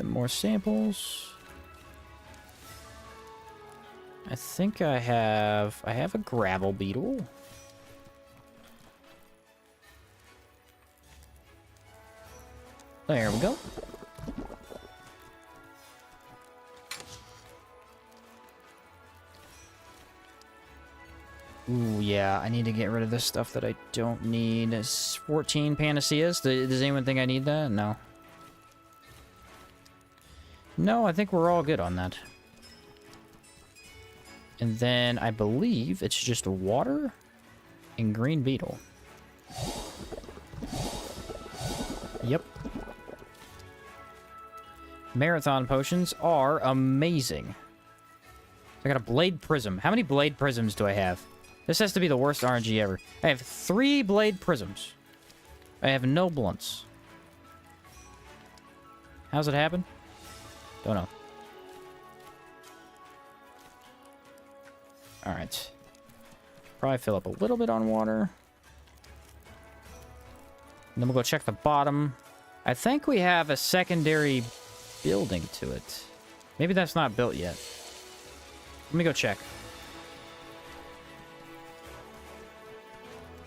More samples. I think I have a gravel beetle. There we go. Ooh, yeah, I need to get rid of this stuff that I don't need. It's 14 panaceas. Does anyone think I need that? No. No, I think we're all good on that. And then I believe it's just water and green beetle. Yep. Marathon potions are amazing. I got a blade prism. How many blade prisms do I have? This has to be the worst RNG ever. I have 3 blade prisms. I have no blunts. How's it happen? Don't know. Alright. Probably fill up a little bit on water. And then we'll go check the bottom. I think we have a secondary building to it. Maybe that's not built yet. Let me go check.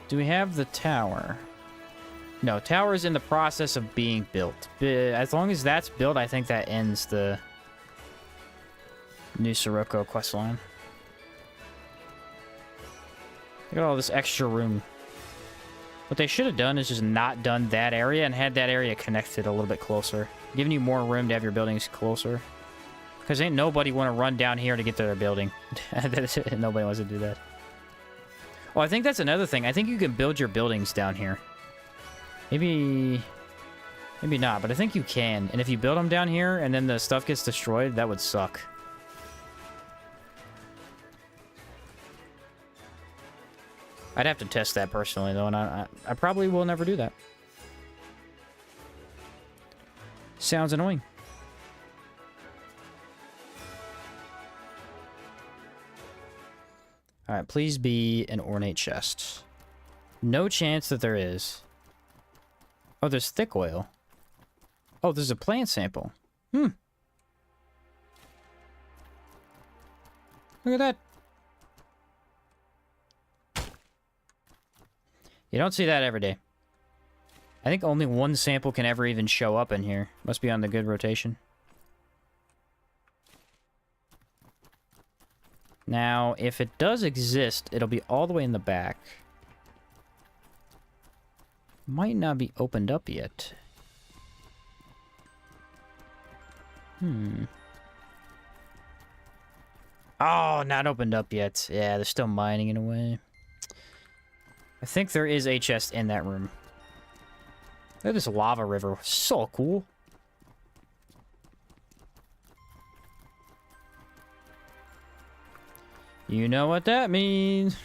Do we have the tower? No, tower is in the process of being built. As long as that's built, I think that ends the New Sirocco questline. Look at all this extra room. What they should have done is just not done that area and had that area connected a little bit closer. Giving you more room to have your buildings closer. Because ain't nobody want to run down here to get to their building. Nobody wants to do that. Oh, I think that's another thing. I think you can build your buildings down here. Maybe not, but I think you can. And if you build them down here and then the stuff gets destroyed, that would suck. I'd have to test that personally, though, and I probably will never do that. Sounds annoying. Alright, please be an ornate chest. No chance that there is. Oh, there's thick oil. Oh, there's a plant sample. Look at that. You don't see that every day. I think only one sample can ever even show up in here. Must be on the good rotation. Now, if it does exist, it'll be all the way in the back. Might not be opened up yet. Oh, not opened up yet. Yeah, they're still mining in a way. I think there is a chest in that room. Look at this lava river. So cool. You know what that means.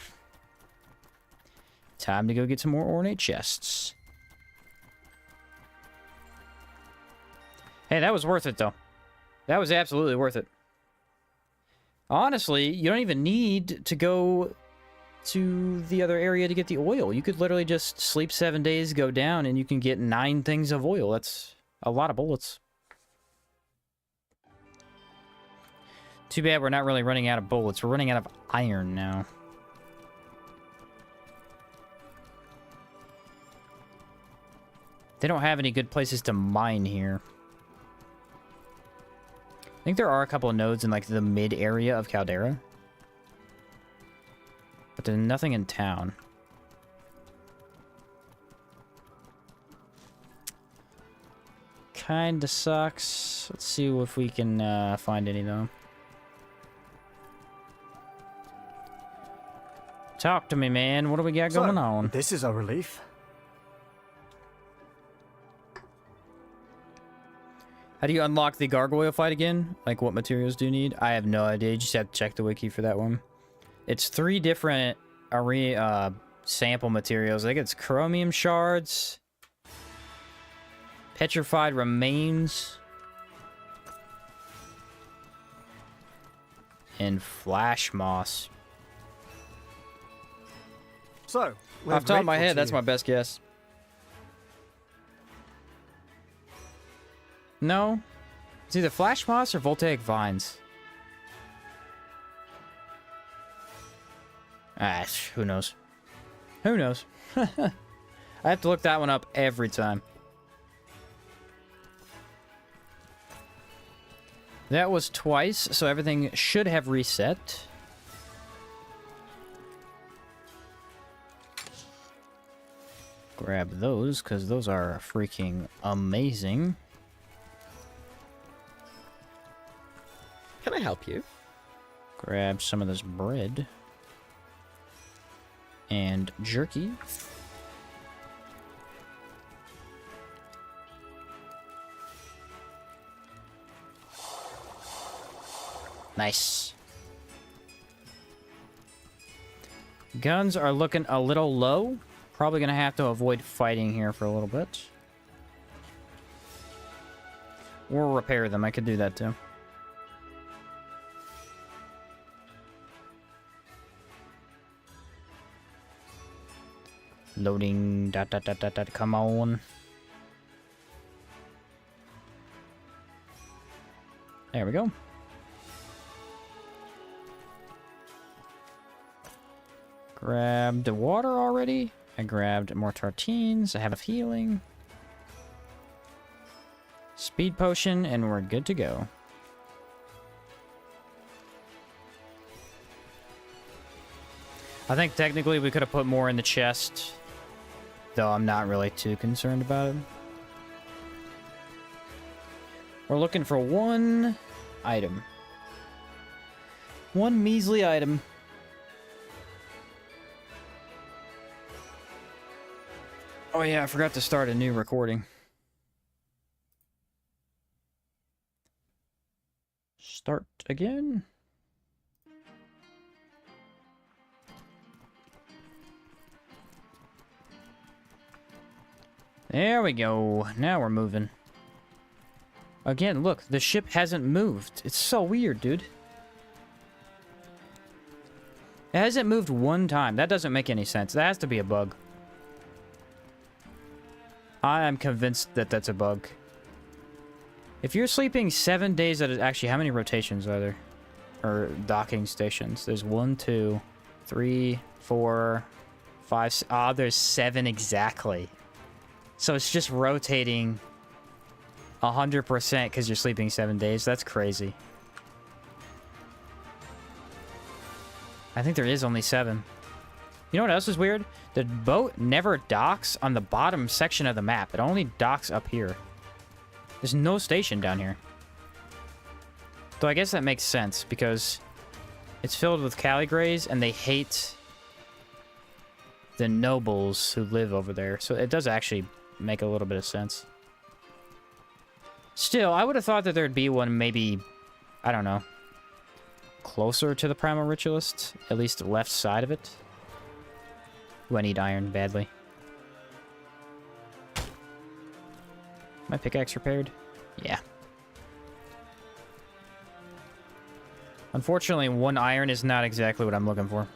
Time to go get some more ornate chests. Hey, that was worth it, though. That was absolutely worth it. Honestly, you don't even need to go to the other area to get the oil. You could literally just sleep 7 days, go down, and you can get 9 things of oil. That's a lot of bullets. Too bad we're not really running out of bullets. We're running out of iron now. They don't have any good places to mine here. I think there are a couple of nodes in, like, the mid area of Caldera. But there's nothing in town. Kinda sucks. Let's see if we can find any, though. Talk to me, man. What do we got going on? This is a relief. How do you unlock the gargoyle fight again? Like, what materials do you need? I have no idea. You just have to check the wiki for that one. It's 3 different sample materials. I think it's chromium shards, petrified remains, and flash moss. So, we're off the top of my grateful head, to that's you. my best guess. No. It's either flash moss or voltaic vines. Ah, who knows? Who knows? I have to look that one up every time. That was twice, so everything should have reset. Grab those, because those are freaking amazing. Can I help you? Grab some of this bread. And jerky. Nice. Guns are looking a little low. Probably gonna have to avoid fighting here for a little bit. Or repair them. I could do that too. Loading. Come on. There we go. Grabbed the water already. I grabbed more tartines. I have a healing. Speed potion, and we're good to go. I think technically we could have put more in the chest, though I'm not really too concerned about it. We're looking for one item. One measly item. Oh yeah, I forgot to start a new recording. Start again. There we go. Now we're moving. Again, look, the ship hasn't moved. It's so weird, dude. It hasn't moved one time. That doesn't make any sense. That has to be a bug. I am convinced that that's a bug. If you're sleeping 7 days at a... Actually, how many rotations are there? Or docking stations? There's 1, 2, 3, 4, 5... Ah, there's 7 exactly. So it's just rotating 100% because you're sleeping 7 days. That's crazy. I think there is only 7. You know what else is weird? The boat never docks on the bottom section of the map. It only docks up here. There's no station down here. Though I guess that makes sense because it's filled with Caligrays and they hate the nobles who live over there. So it does actually make a little bit of sense. Still, I would have thought that there'd be one maybe, I don't know, closer to the Primal Ritualist. At least the left side of it. Ooh, I need iron badly. My pickaxe repaired? Yeah. Unfortunately, 1 iron is not exactly what I'm looking for.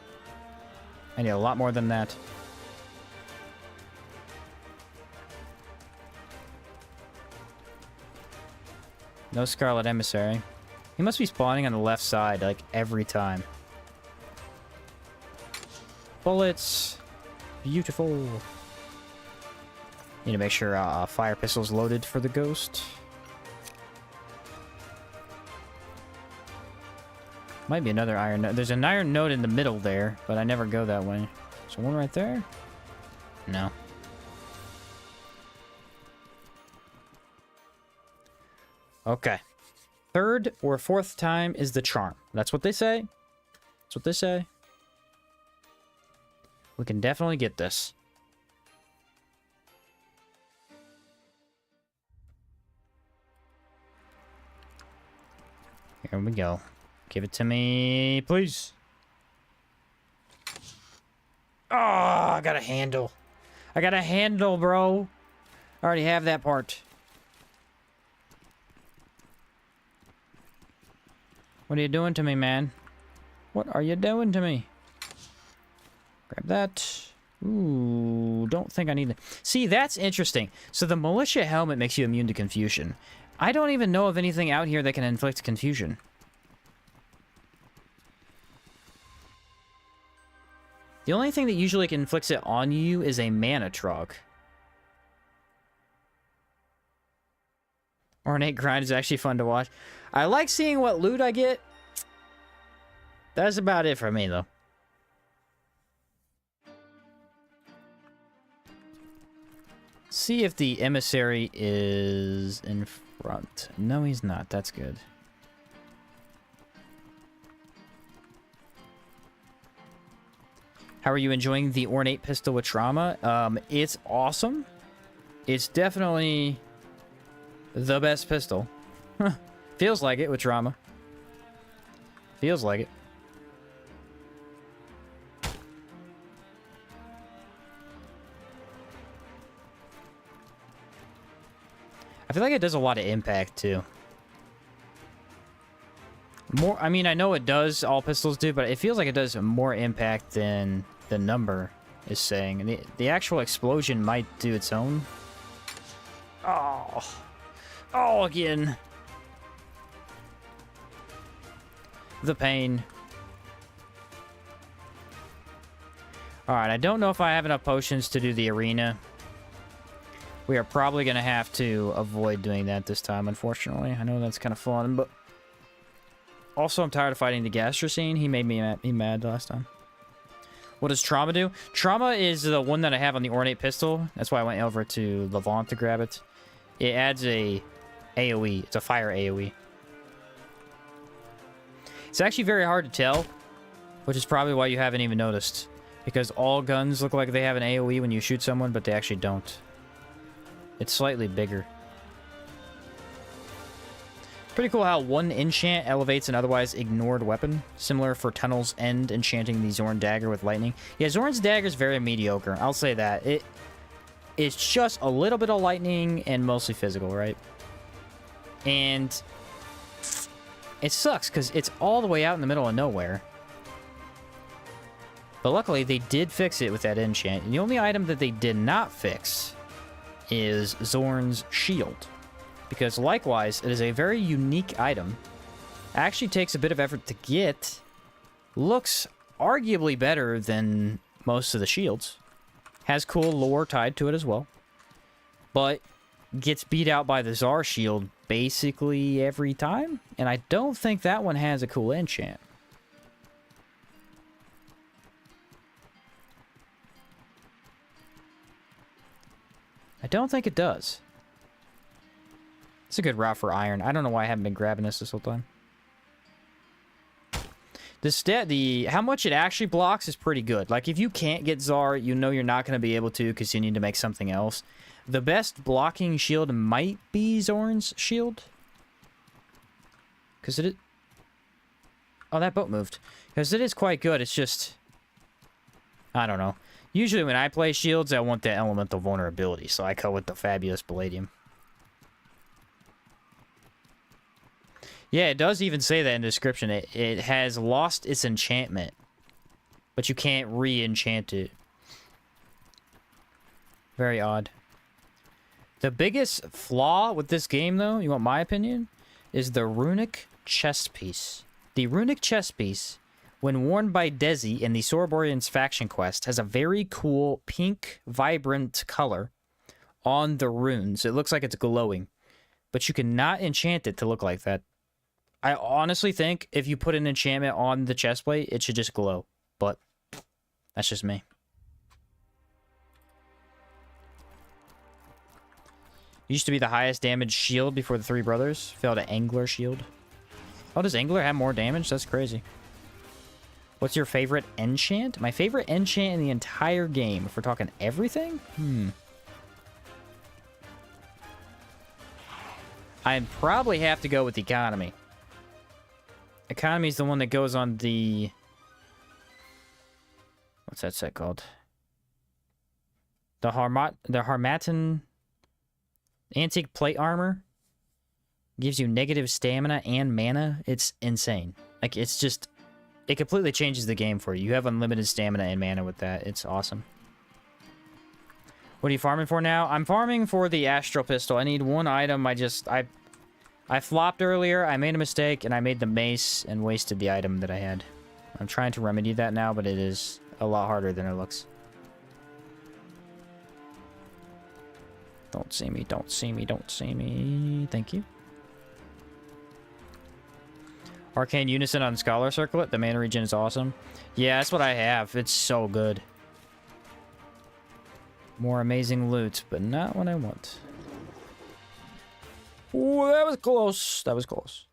I need a lot more than that. No Scarlet Emissary. He must be spawning on the left side, like, every time. Bullets. Beautiful. Need to make sure fire pistol's loaded for the ghost. Might be another iron node. There's an iron node in the middle there, but I never go that way. So one right there? No. Okay. 3rd or 4th time is the charm. That's what they say. That's what they say. We can definitely get this. Here we go. Give it to me, please. Oh, I got a handle. I got a handle, bro. I already have that part. What are you doing to me, man? What are you doing to me? Grab that. Ooh, don't think I need to... See, that's interesting. So the militia helmet makes you immune to confusion. I don't even know of anything out here that can inflict confusion. The only thing that usually inflicts it on you is a mana trog. Ornate grind is actually fun to watch. I like seeing what loot I get. That's about it for me, though. See if the emissary is in front. No, he's not. That's good. How are you enjoying the ornate pistol with trauma? It's awesome. It's definitely the best pistol. Feels like it with trauma. Feels like it. I feel like it does a lot of impact, too. More, I mean, I know it does, all pistols do, but it feels like it does more impact than the number is saying. And the actual explosion might do its own. Oh. Oh, again. The pain. Alright, I don't know if I have enough potions to do the arena. We are probably going to have to avoid doing that this time, unfortunately. I know that's kind of fun, but... Also, I'm tired of fighting the Gastrocene. He made me mad last time. What does Trauma do? Trauma is the one that I have on the Ornate Pistol. That's why I went over to Levant to grab it. It adds a AoE. It's a fire AoE. It's actually very hard to tell, which is probably why you haven't even noticed. Because all guns look like they have an AoE when you shoot someone, but they actually don't. It's slightly bigger. Pretty cool how one enchant elevates an otherwise ignored weapon. Similar for Tunnel's End enchanting the Zorn Dagger with lightning. Yeah, Zorn's Dagger is very mediocre. I'll say that. It's just a little bit of lightning and mostly physical, right? And it sucks because it's all the way out in the middle of nowhere. But luckily, they did fix it with that enchant. And the only item that they did not fix is Zorn's Shield. Because likewise, it is a very unique item. Actually takes a bit of effort to get. Looks arguably better than most of the shields. Has cool lore tied to it as well. But gets beat out by the Tsar shield basically every time. And I don't think that one has a cool enchant. I don't think it does. It's a good route for iron. I don't know why I haven't been grabbing this whole time. How much it actually blocks is pretty good. Like, if you can't get Tsar, you know you're not going to be able to because you need to make something else. The best blocking shield might be Zorn's shield. Because Oh, that boat moved. Because it is quite good. It's just... I don't know. Usually when I play shields, I want that elemental vulnerability. So I go with the Fabulous Palladium. Yeah, it does even say that in the description. It has lost its enchantment. But you can't re-enchant it. Very odd. The biggest flaw with this game, though, you want my opinion, is the runic chest piece. The runic chest piece, when worn by Desi in the Soroborian's faction quest, has a very cool pink, vibrant color on the runes. It looks like it's glowing. But you cannot enchant it to look like that. I honestly think if you put an enchantment on the chestplate, it should just glow. But that's just me. Used to be the highest damage shield before the Three Brothers. Fell to Angler shield. Oh, does Angler have more damage? That's crazy. What's your favorite enchant? My favorite enchant in the entire game. If we're talking everything? I'd probably have to go with economy. Economy is the one that goes on the... What's that set called? The Harmattan Antique Plate Armor. Gives you negative stamina and mana. It's insane. Like, it's just... It completely changes the game for you. You have unlimited stamina and mana with that. It's awesome. What are you farming for now? I'm farming for the Astral Pistol. I need one item. I flopped earlier, I made a mistake, and I made the mace and wasted the item that I had. I'm trying to remedy that now, but it is a lot harder than it looks. Don't see me, don't see me, don't see me. Thank you. Arcane Unison on Scholar Circlet. The mana regen is awesome. Yeah, that's what I have. It's so good. More amazing loot, but not what I want. Ooh, that was close. That was close.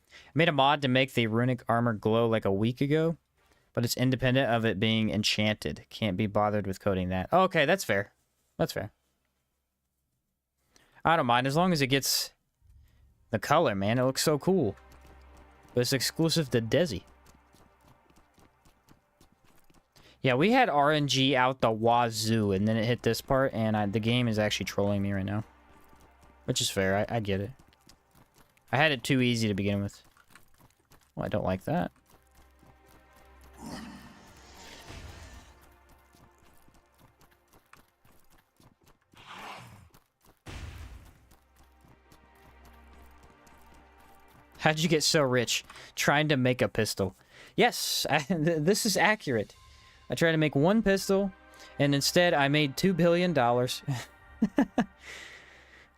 I made a mod to make the runic armor glow like a week ago, but it's independent of it being enchanted. Can't be bothered with coding that. Okay, that's fair. That's fair. I don't mind as long as it gets the color, man. It looks so cool. But it's exclusive to Desi. Yeah, we had RNG out the wazoo, and then it hit this part, and the game is actually trolling me right now. Which is fair, I get it. I had it too easy to begin with. Well, I don't like that. How'd you get so rich? Trying to make a pistol. Yes, this is accurate. I tried to make one pistol, and instead I made $2 billion.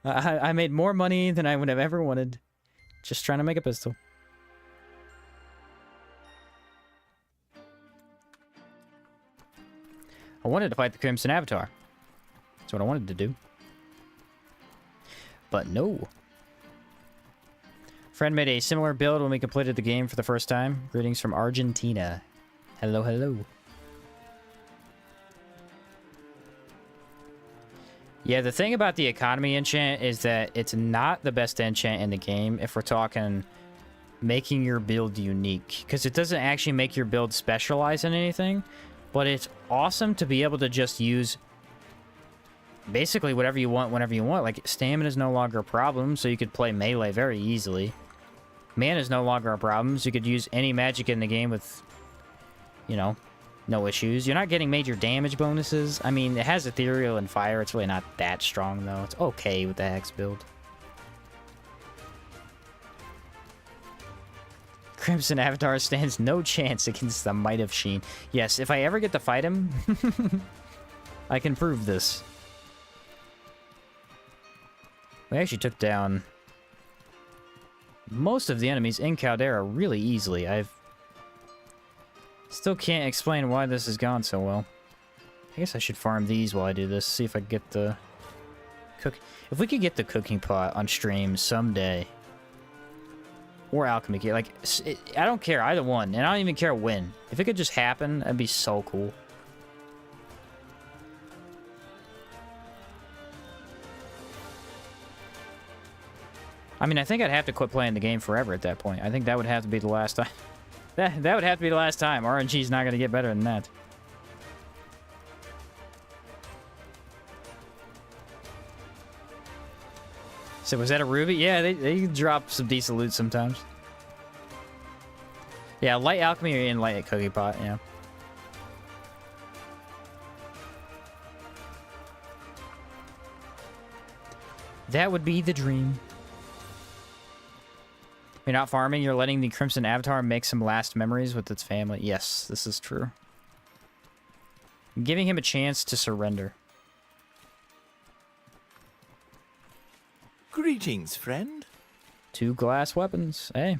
I made more money than I would have ever wanted. Just trying to make a pistol. I wanted to fight the Crimson Avatar. That's what I wanted to do. But no. Friend made a similar build when we completed the game for the first time. Greetings from Argentina. Hello, hello. Yeah, the thing about the economy enchant is that it's not the best enchant in the game if we're talking making your build unique. Because it doesn't actually make your build specialize in anything. But it's awesome to be able to just use basically whatever you want whenever you want. Like, stamina is no longer a problem, so you could play melee very easily. Mana is no longer a problem, so you could use any magic in the game with, you know, no issues. You're not getting major damage bonuses. I mean, it has ethereal and fire. It's really not that strong, though. It's okay with the Hex build. Crimson Avatar stands no chance against the Might of Sheen. Yes, if I ever get to fight him, I can prove this. We actually took down most of the enemies in Caldera really easily. I've still can't explain why this has gone so well. I guess I should farm these while I do this. See if I can get the cook. If we could get the cooking pot on stream someday, or alchemy kit, like I don't care either one, and I don't even care when. If it could just happen, that'd be so cool. I mean, I think I'd have to quit playing the game forever at that point. I think that would have to be the last time. That would have to be the last time. RNG's not gonna get better than that. So was that a ruby? Yeah, they drop some decent loot sometimes. Yeah, light alchemy and light cookie pot, yeah. That would be the dream. You're not farming, you're letting the Crimson Avatar make some last memories with its family. Yes, this is true. Giving him a chance to surrender. Greetings, friend. 2 glass weapons. Hey.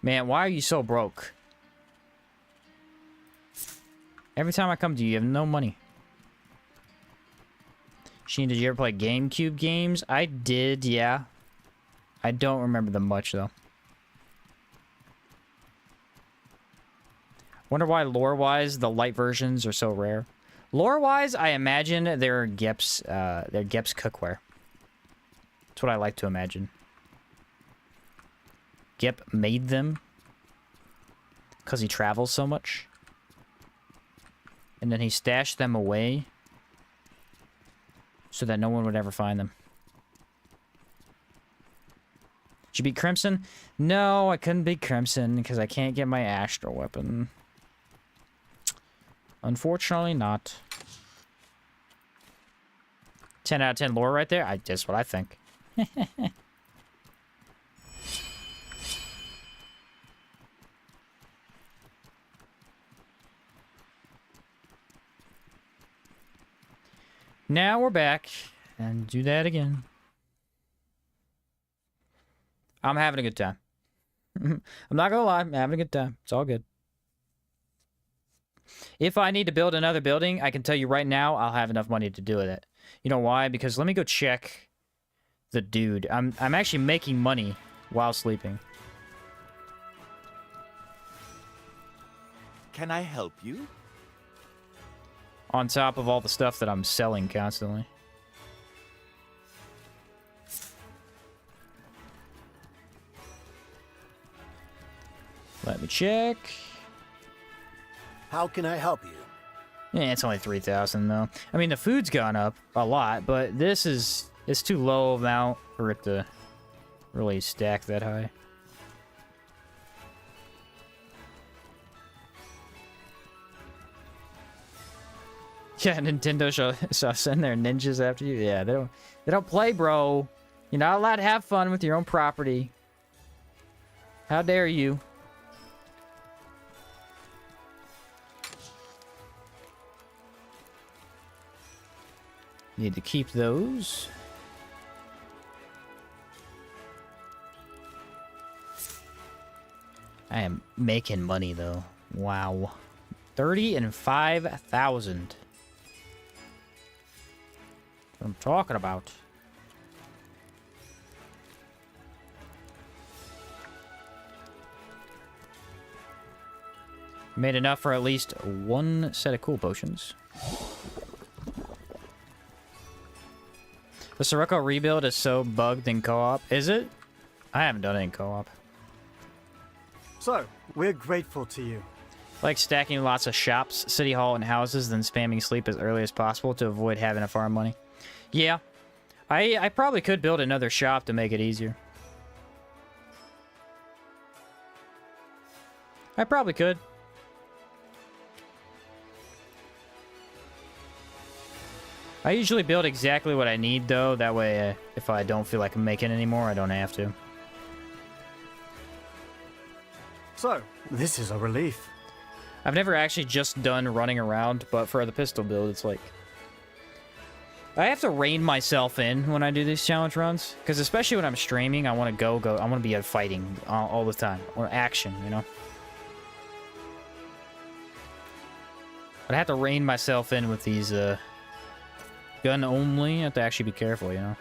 Man, why are you so broke? Every time I come to you, you have no money. Sheen, did you ever play GameCube games? I did, yeah. I don't remember them much, though. Wonder why, lore-wise, the light versions are so rare. Lore-wise, I imagine they're Gep's cookware. That's what I like to imagine. Gep made them because he travels so much. And then he stashed them away so that no one would ever find them. Did you beat Crimson? No, I couldn't beat Crimson because I can't get my astral weapon. Unfortunately not. 10 out of 10 lore right there? That's what I think. Now we're back and do that again. I'm having a good time. I'm not gonna lie, I'm having a good time. It's all good. If I need to build another building, I can tell you right now, I'll have enough money to do it. You know why? Because let me go check the dude. I'm actually making money while sleeping. Can I help you? On top of all the stuff that I'm selling constantly. Let me check. How can I help you? Yeah, it's only 3,000 though. I mean, the food's gone up a lot, but this is... it's too low amount for it to really stack that high. Yeah, Nintendo shall send their ninjas after you. Yeah, they don't play, bro. You're not allowed to have fun with your own property. How dare you? Need to keep those. I am making money though. Wow. 30 and 5,000. What I'm talking about. Made enough for at least 1 set of cool potions. The Sirocco rebuild is so bugged in co-op. Is it? I haven't done it in co-op. So, we're grateful to you. Like stacking lots of shops, city hall, and houses, then spamming sleep as early as possible to avoid having to farm money. Yeah. I probably could build another shop to make it easier. I probably could. I usually build exactly what I need, though. That way, if I don't feel like making anymore, I don't have to. So, this is a relief. I've never actually just done running around, but for the pistol build, it's like... I have to rein myself in when I do these challenge runs. Because especially when I'm streaming, I want to go. I want to be fighting all the time. Or action, you know? But I have to rein myself in with these, gun only. I have to actually be careful, you know?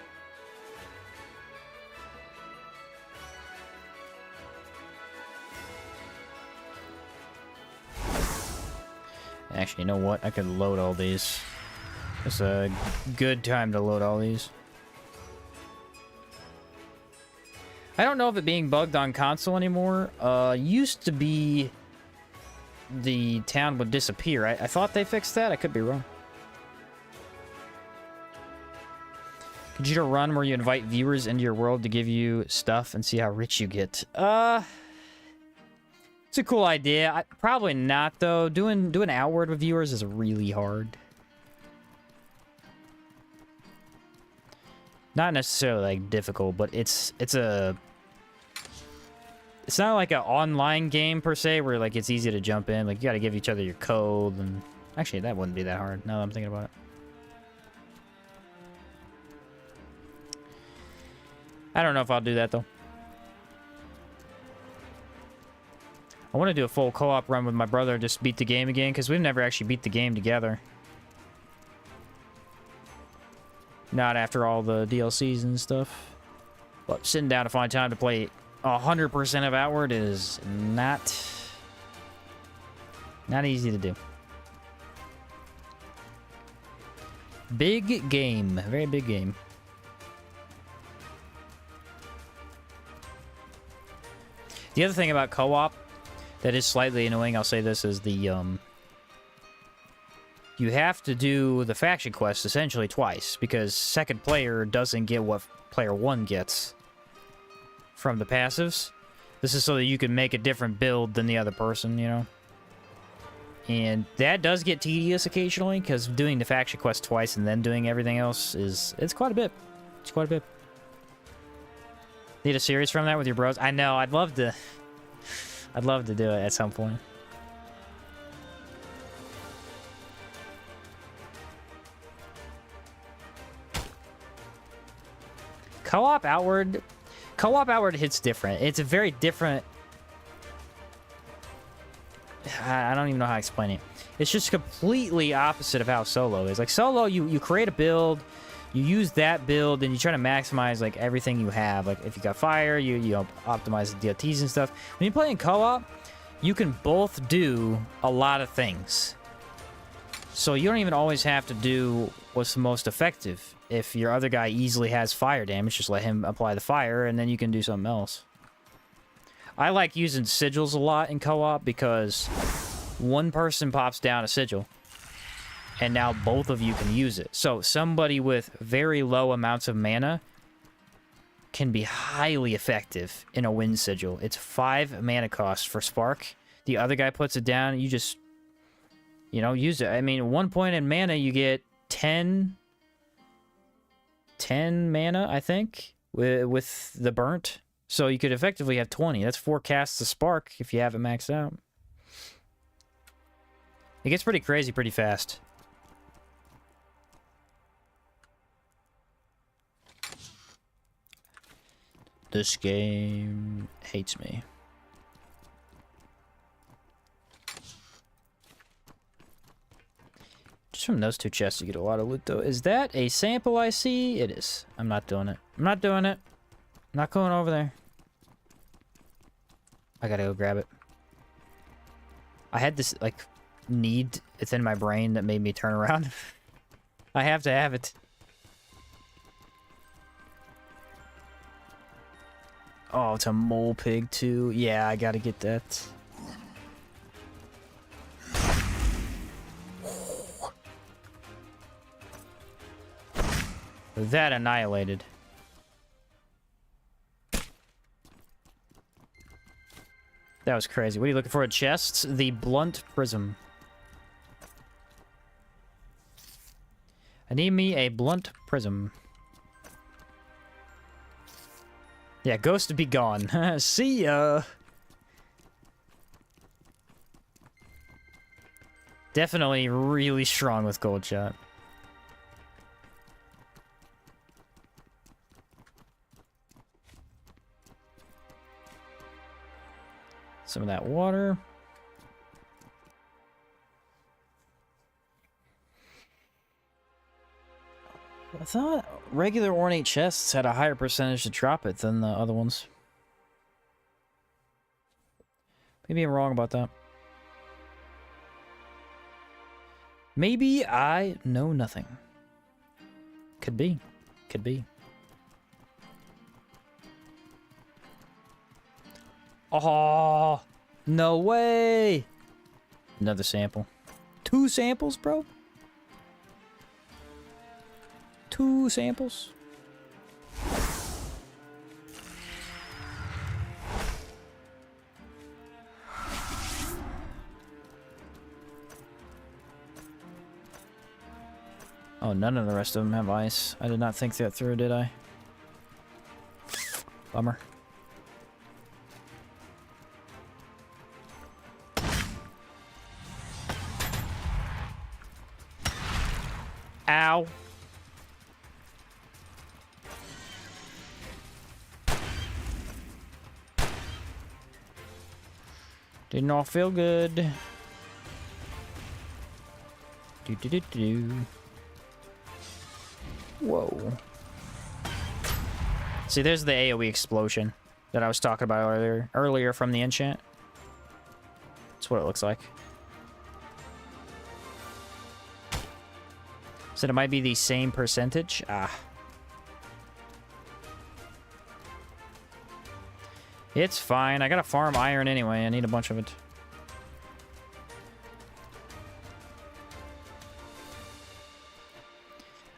Actually, you know what? I could load all these. It's a good time to load all these. I don't know if it being bugged on console anymore. Used to be the town would disappear. I thought they fixed that. I could be wrong. Could you do a run where you invite viewers into your world to give you stuff and see how rich you get? It's a cool idea. Probably not, though. Doing outward with viewers is really hard. Not necessarily, like, difficult, but it's not like an online game, per se, where, like, it's easy to jump in. Like, you gotta give each other your code, and... Actually, that wouldn't be that hard, now that I'm thinking about it. I don't know if I'll do that, though. I want to do a full co-op run with my brother, just beat the game again, because we've never actually beat the game together. Not after all the DLCs and stuff. But sitting down to find time to play 100% of Outward is not easy to do. Big game. Very big game. The other thing about co-op that is slightly annoying, I'll say this, is the, you have to do the faction quest essentially twice, because second player doesn't get what player 1 gets from the passives. This is so that you can make a different build than the other person, you know? And that does get tedious occasionally, because doing the faction quest twice and then doing everything else it's quite a bit. It's quite a bit. Need a series from that with your bros? I know, I'd love to do it at some point. Co-op Outward hits different. It's a very different... I don't even know how to explain it. It's just completely opposite of how solo is. Like, solo, you create a build, you use that build, and you try to maximize, like, everything you have. Like, if you got fire, you optimize the DLTs and stuff. When you play in co-op, you can both do a lot of things. So you don't even always have to do what's the most effective. If your other guy easily has fire damage, just let him apply the fire, and then you can do something else. I like using sigils a lot in co-op because one person pops down a sigil, and now both of you can use it. So somebody with very low amounts of mana can be highly effective in a wind sigil. It's 5 mana cost for spark. The other guy puts it down, you just, you know, use it. I mean, 1 point in mana, you get 10 mana, I think, with the burnt. So you could effectively have 20. That's 4 casts of spark if you have it maxed out. It gets pretty crazy pretty fast. This game hates me. Just from those 2 chests you get a lot of loot, though. Is that a sample I see? It is. I'm not doing it. I'm not doing it. I'm not going over there. I gotta go grab it. I had this, like, need within my brain that made me turn around. I have to have it. Oh, it's a mole pig, too. Yeah, I gotta get that. That annihilated. That was crazy. What are you looking for at chests? The blunt prism. I need me a blunt prism. Yeah, ghost to be gone. See ya! Definitely really strong with gold shot. Some of that water. I thought regular ornate chests had a higher percentage to drop it than the other ones. Maybe I'm wrong about that. Maybe I know nothing. Could be. Could be. Oh, no way. Another sample. 2 samples, bro? 2 samples? Oh, none of the rest of them have ice. I did not think that through, did I? Bummer. Ow. Did not feel good. Do do do do. Whoa. See, there's the AoE explosion that I was talking about earlier from the enchant. That's what it looks like. So it might be the same percentage. Ah. It's fine. I gotta farm iron anyway. I need a bunch of it.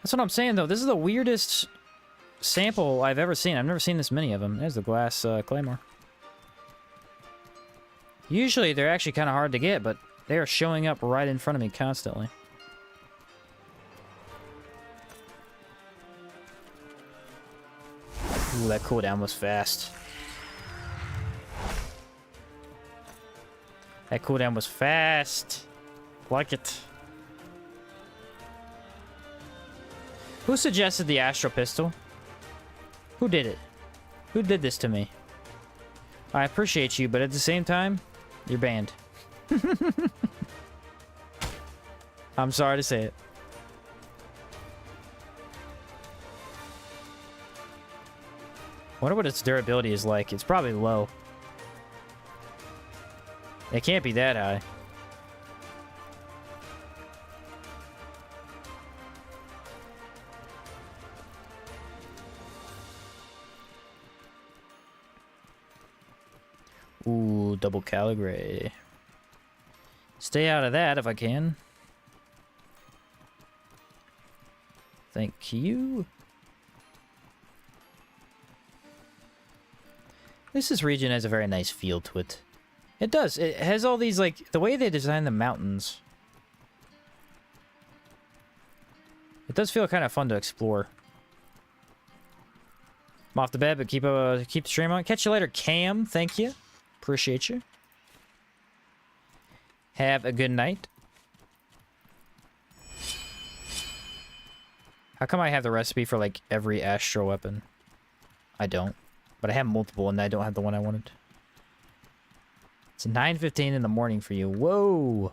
That's what I'm saying, though. This is the weirdest sample I've ever seen. I've never seen this many of them. There's the glass claymore. Usually, they're actually kind of hard to get, but they are showing up right in front of me constantly. Ooh, that cooldown was fast. That cooldown was fast. Like it. Who suggested the astral pistol? Who did it? Who did this to me? I appreciate you, but at the same time, you're banned. I'm sorry to say it. Wonder what its durability is like. It's probably low. It can't be that high. Ooh, double Caldera. Stay out of that if I can. Thank you. This region has a very nice feel to it. It does. It has all these, like, the way they design the mountains. It does feel kind of fun to explore. I'm off the bed, but keep the stream on. Catch you later, Cam. Thank you. Appreciate you. Have a good night. How come I have the recipe for, like, every astral weapon? I don't. But I have multiple, and I don't have the one I wanted. It's 9:15 in the morning for you. Whoa!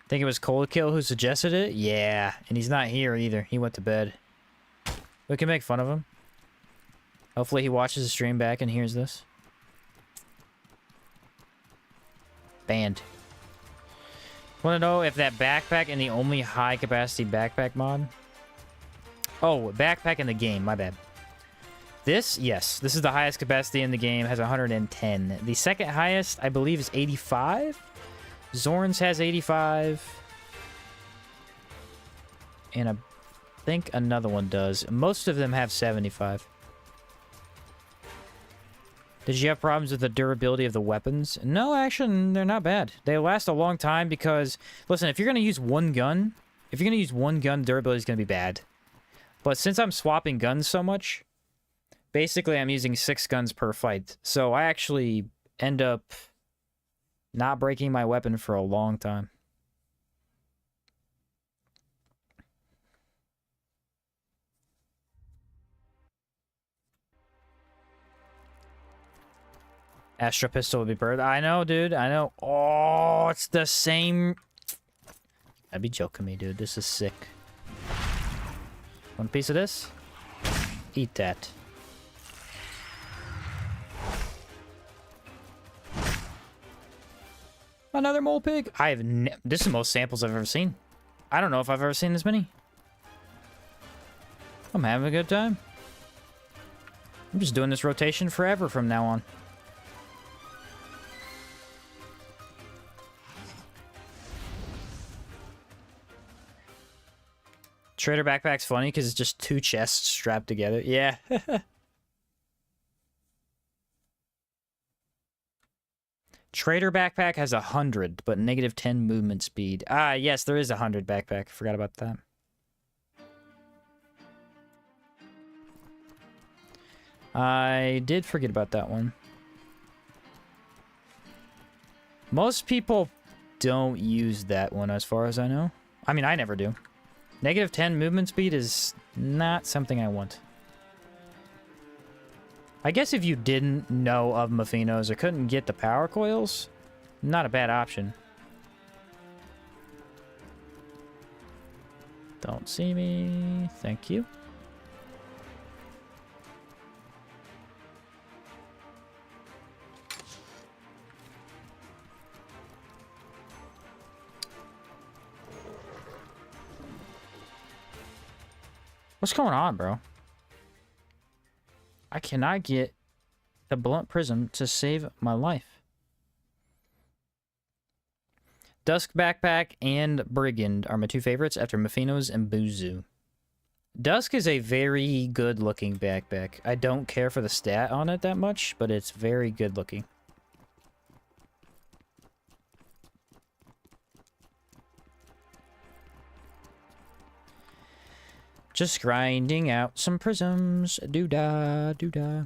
Think it was Cold Kill who suggested it? Yeah, and he's not here either. He went to bed. We can make fun of him. Hopefully he watches the stream back and hears this. Banned. Want to know if that backpack in the only high-capacity backpack mod? Oh, backpack in the game. My bad. This, yes. This is the highest capacity in the game. Has 110. The second highest, I believe, is 85. Zorn's has 85. And I think another one does. Most of them have 75. Did you have problems with the durability of the weapons? No, actually, they're not bad. They last a long time because, listen, if you're going to use one gun, durability is going to be bad. But since I'm swapping guns so much, basically I'm using 6 guns per fight. So I actually end up not breaking my weapon for a long time. Astral pistol would be bird. I know, dude. I know. Oh, it's the same. I'd be joking me, dude. This is sick. One piece of this. Eat that. Another mole pig. This is the most samples I've ever seen. I don't know if I've ever seen this many. I'm having a good time. I'm just doing this rotation forever from now on. Trader backpack's funny because it's just 2 chests strapped together. Yeah. Trader backpack has 100, but -10 movement speed. Ah, yes, there is 100 backpack. Forgot about that. I did forget about that one. Most people don't use that one as far as I know. I mean, I never do. -10 movement speed is not something I want. I guess if you didn't know of Mephinos or couldn't get the power coils, not a bad option. Don't see me. Thank you. What's going on, bro? I cannot get the blunt prism to save my life. Dusk backpack and Brigand are my 2 favorites after Mephinos and Buzu. Dusk is a very good looking backpack. I don't care for the stat on it that much, but it's very good looking. Just grinding out some prisms. Doo-dah, doo-dah.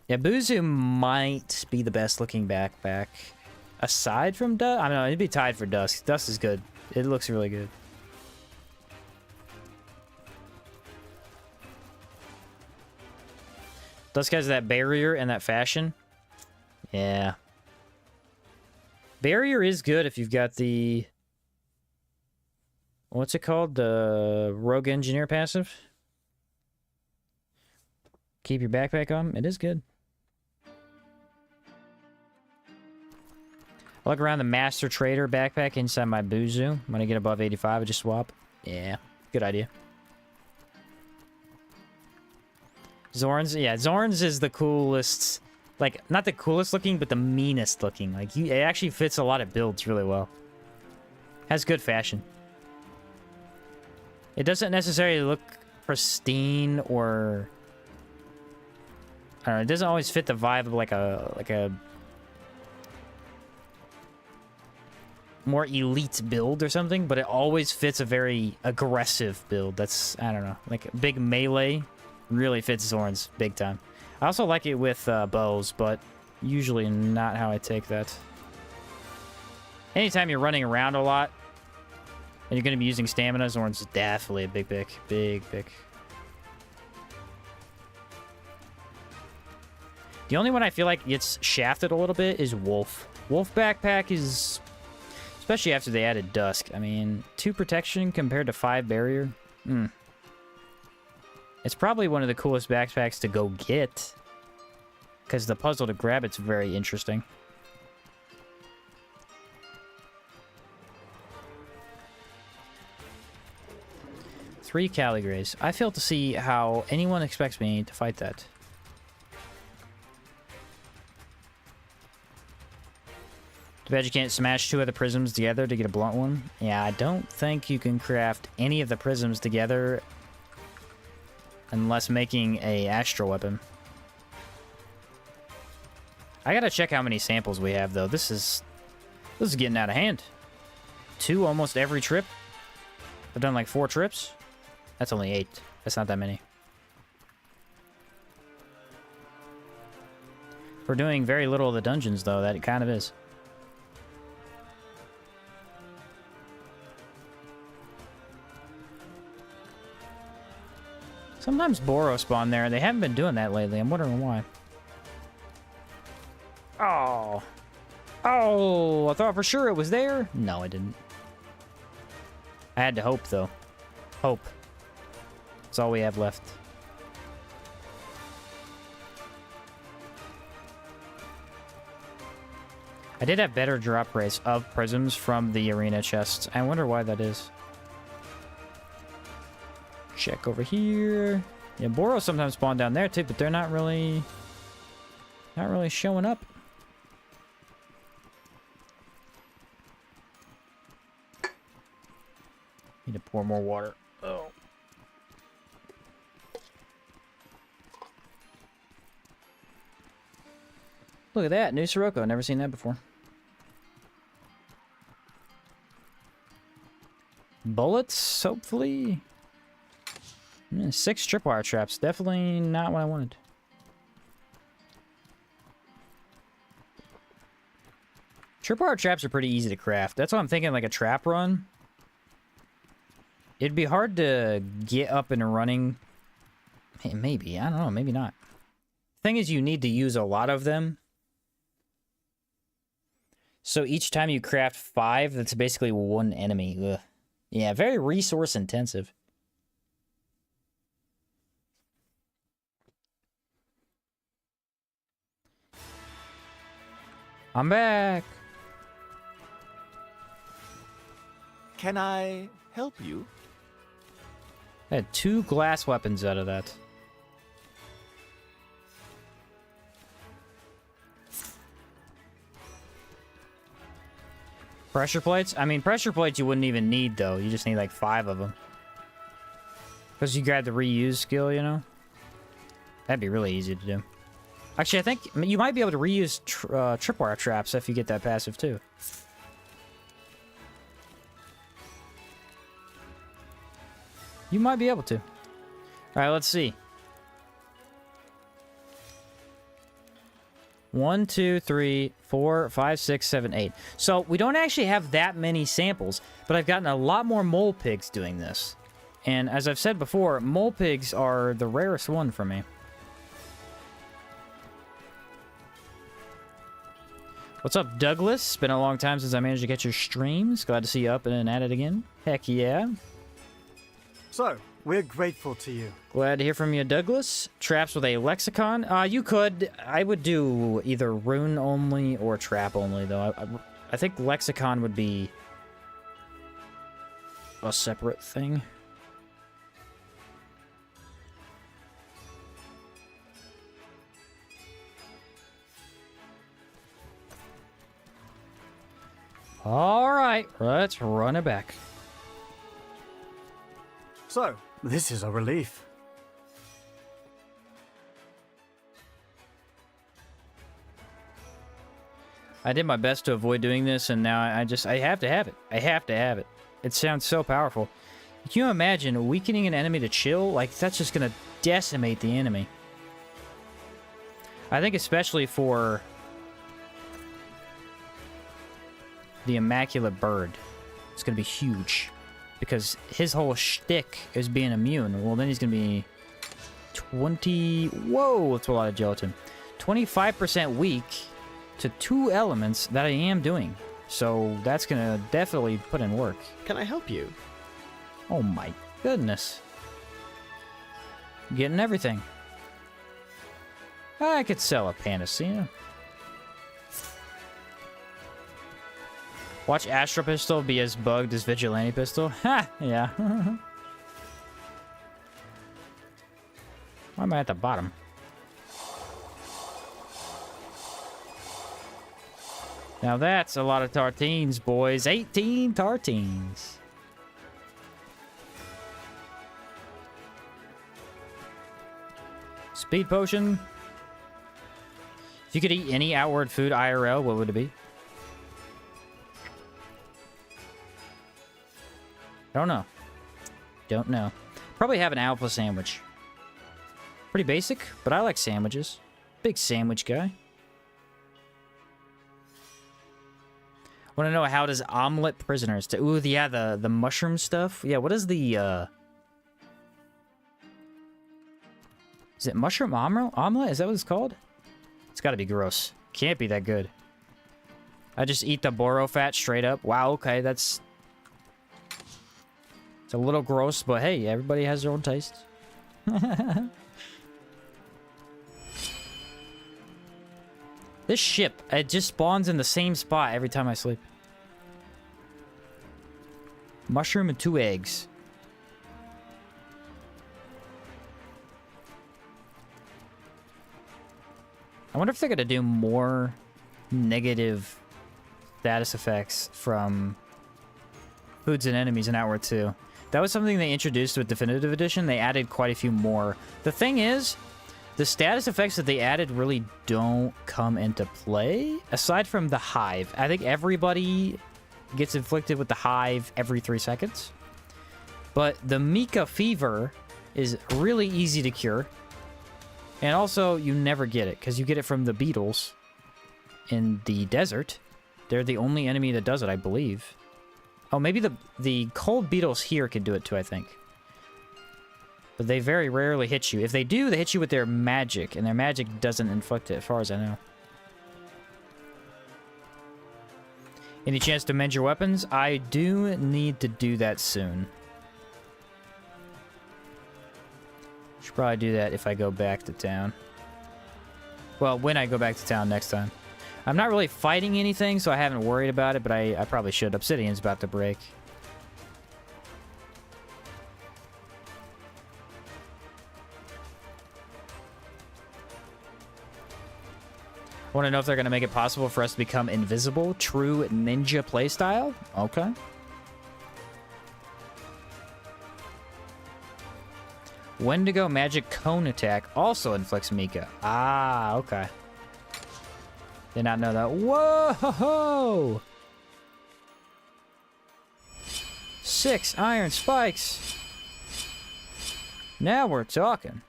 Yeah, Buzu might be the best looking backpack. Aside from Dusk? I don't know, it'd be tied for Dusk. Dusk is good. It looks really good. Dusk has that barrier and that fashion. Yeah. Barrier is good if you've got the... What's it called? The Rogue Engineer passive? Keep your backpack on. It is good. I look around the Master Trader backpack inside my Buzu. When I get above 85, I just swap. Yeah, good idea. Zorn's, yeah, Zorn's is the coolest. Like, not the coolest looking, but the meanest looking. Like, it actually fits a lot of builds really well. Has good fashion. It doesn't necessarily look pristine or... I don't know, it doesn't always fit the vibe of like a more elite build or something, but it always fits a very aggressive build. That's, I don't know, like big melee really fits Zorn's big time. I also like it with bows, but usually not how I take that. Anytime you're running around a lot, and you're going to be using stamina, Zorn's definitely a big pick. Big pick. The only one I feel like gets shafted a little bit is Wolf. Wolf backpack is... Especially after they added Dusk. I mean, 2 protection compared to 5 barrier. It's probably one of the coolest backpacks to go get. Because the puzzle to grab it's very interesting. Three Caligrays. I fail to see how anyone expects me to fight that. Too bad you can't smash 2 of the prisms together to get a blunt one. Yeah, I don't think you can craft any of the prisms together unless making a astral weapon. I gotta check how many samples we have though. This is getting out of hand. 2 almost every trip. I've done like 4 trips. That's only 8. That's not that many. We're doing very little of the dungeons though, that it kind of is. Sometimes Boros spawn there. They haven't been doing that lately. I'm wondering why. Oh. Oh, I thought for sure it was there. No, I didn't. I had to hope, though. Hope. That's all we have left. I did have better drop rates of prisms from the arena chests. I wonder why that is. Check over here. Yeah, Boros sometimes spawn down there too, but they're not really showing up. Need to pour more water. Oh. Look at that, new Sirocco. Never seen that before. Bullets, hopefully. 6 tripwire traps. Definitely not what I wanted. Tripwire traps are pretty easy to craft. That's what I'm thinking, like a trap run. It'd be hard to get up and running. Maybe. I don't know. Maybe not. Thing is, you need to use a lot of them. So each time you craft 5, that's basically 1 enemy. Ugh. Yeah, very resource intensive. I'm back. Can I help you? I had 2 glass weapons out of that. Pressure plates? I mean, pressure plates you wouldn't even need, though. You just need, like, 5 of them. Because you got the reuse skill, you know? That'd be really easy to do. Actually, I think you might be able to reuse tripwire traps if you get that passive, too. You might be able to. Alright, let's see. 1, 2, 3, 4, 5, 6, 7, 8. So, we don't actually have that many samples, but I've gotten a lot more mole pigs doing this. And as I've said before, mole pigs are the rarest one for me. What's up, Douglas? It's been a long time since I managed to get your streams. Glad to see you up and at it again. Heck yeah. So, we're grateful to you. Glad to hear from you, Douglas. Traps with a lexicon? You could. I would do either rune only or trap only, though. I think lexicon would be a separate thing. Alright, let's run it back. So, this is a relief. I did my best to avoid doing this, and now I have to have it. I have to have it. It sounds so powerful. Can you imagine weakening an enemy to chill? Like, that's just gonna decimate the enemy. I think especially for the Immaculate Bird, it's gonna be huge. Because his whole shtick is being immune. Well, then he's gonna be 20... Whoa, that's a lot of gelatin. 25% weak to 2 elements that I am doing. So that's gonna definitely put in work. Can I help you? Oh my goodness. Getting everything. I could sell a panacea. Watch Astral Pistol be as bugged as Vigilante Pistol. Ha! Yeah. Why am I at the bottom? Now that's a lot of tartines, boys. 18 tartines. Speed potion. If you could eat any outward food IRL, what would it be? Don't know. Don't know. Probably have an alpha sandwich. Pretty basic, but I like sandwiches. Big sandwich guy. Want to know how does omelet prisoners do? Ooh, yeah, the mushroom stuff. Yeah, what is the is it mushroom omelet? Is that what it's called? It's got to be gross. Can't be that good. I just eat the boro fat straight up. Wow, okay, that's... It's a little gross, but hey, everybody has their own taste. This ship, it just spawns in the same spot every time I sleep. Mushroom and 2 eggs. I wonder if they're gonna do more negative status effects from foods and enemies in Outward 2. That was something they introduced with Definitive Edition. They added quite a few more. The thing is, the status effects that they added really don't come into play, aside from the Hive. I think everybody gets inflicted with the Hive every 3 seconds. But the Mika fever is really easy to cure. And also, you never get it, because you get it from the beetles in the desert. They're the only enemy that does it, I believe. Oh, maybe the cold beetles here can do it too, I think. But they very rarely hit you. If they do, they hit you with their magic, and their magic doesn't inflict it, as far as I know. Any chance to mend your weapons? I do need to do that soon. Should probably do that if I go back to town. Well, when I go back to town next time. I'm not really fighting anything, so I haven't worried about it, but I probably should. Obsidian's about to break. I want to know if they're going to make it possible for us to become invisible. True ninja playstyle? Okay. Wendigo magic cone attack also inflicts Mika. Ah, okay. Did not know that. Whoa! 6 iron spikes. Now we're talking.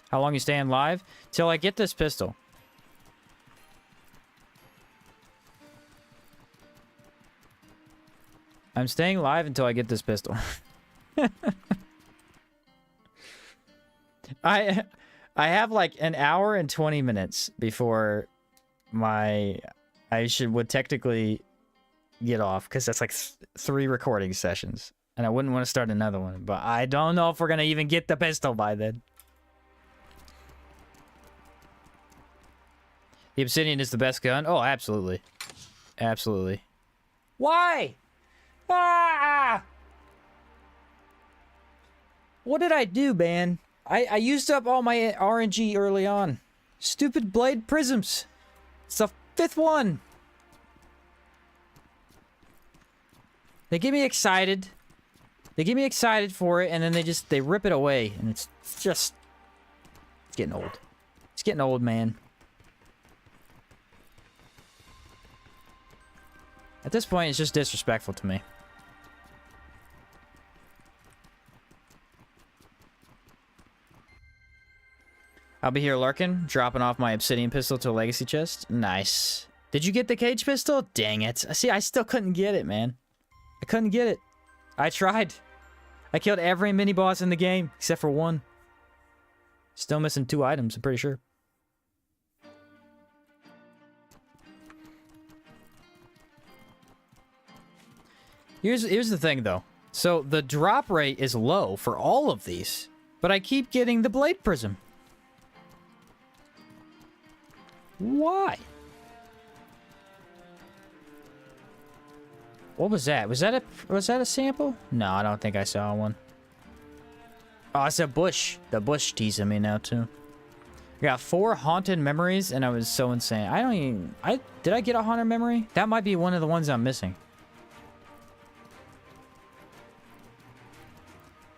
How long you staying live? Till I get this pistol. I'm staying live until I get this pistol. I have like an hour and 20 minutes before I would technically get off, because that's like 3 recording sessions, and I wouldn't want to start another one, but I don't know if we're gonna even get the pistol by then. The Obsidian is the best gun? Oh, absolutely. Absolutely. Why? Ah! What did I do, man? I used up all my RNG early on. Stupid blade prisms. It's the 5th one. They get me excited. They get me excited for it, and then they rip it away, and it's getting old. It's getting old, man. At this point, it's just disrespectful to me. I'll be here lurking, dropping off my obsidian pistol to a legacy chest. Nice. Did you get the cage pistol? Dang it. See, I still couldn't get it, man. I couldn't get it. I tried. I killed every mini-boss in the game, except for 1. Still missing 2 items, I'm pretty sure. Here's the thing, though. So, the drop rate is low for all of these, but I keep getting the blade prism. Why? What was that? Was that a sample? No, I don't think I saw one. Oh, it's a bush. The bush teasing me now too. I got 4 haunted memories, and I was so insane. Did I get a haunted memory? That might be one of the ones I'm missing.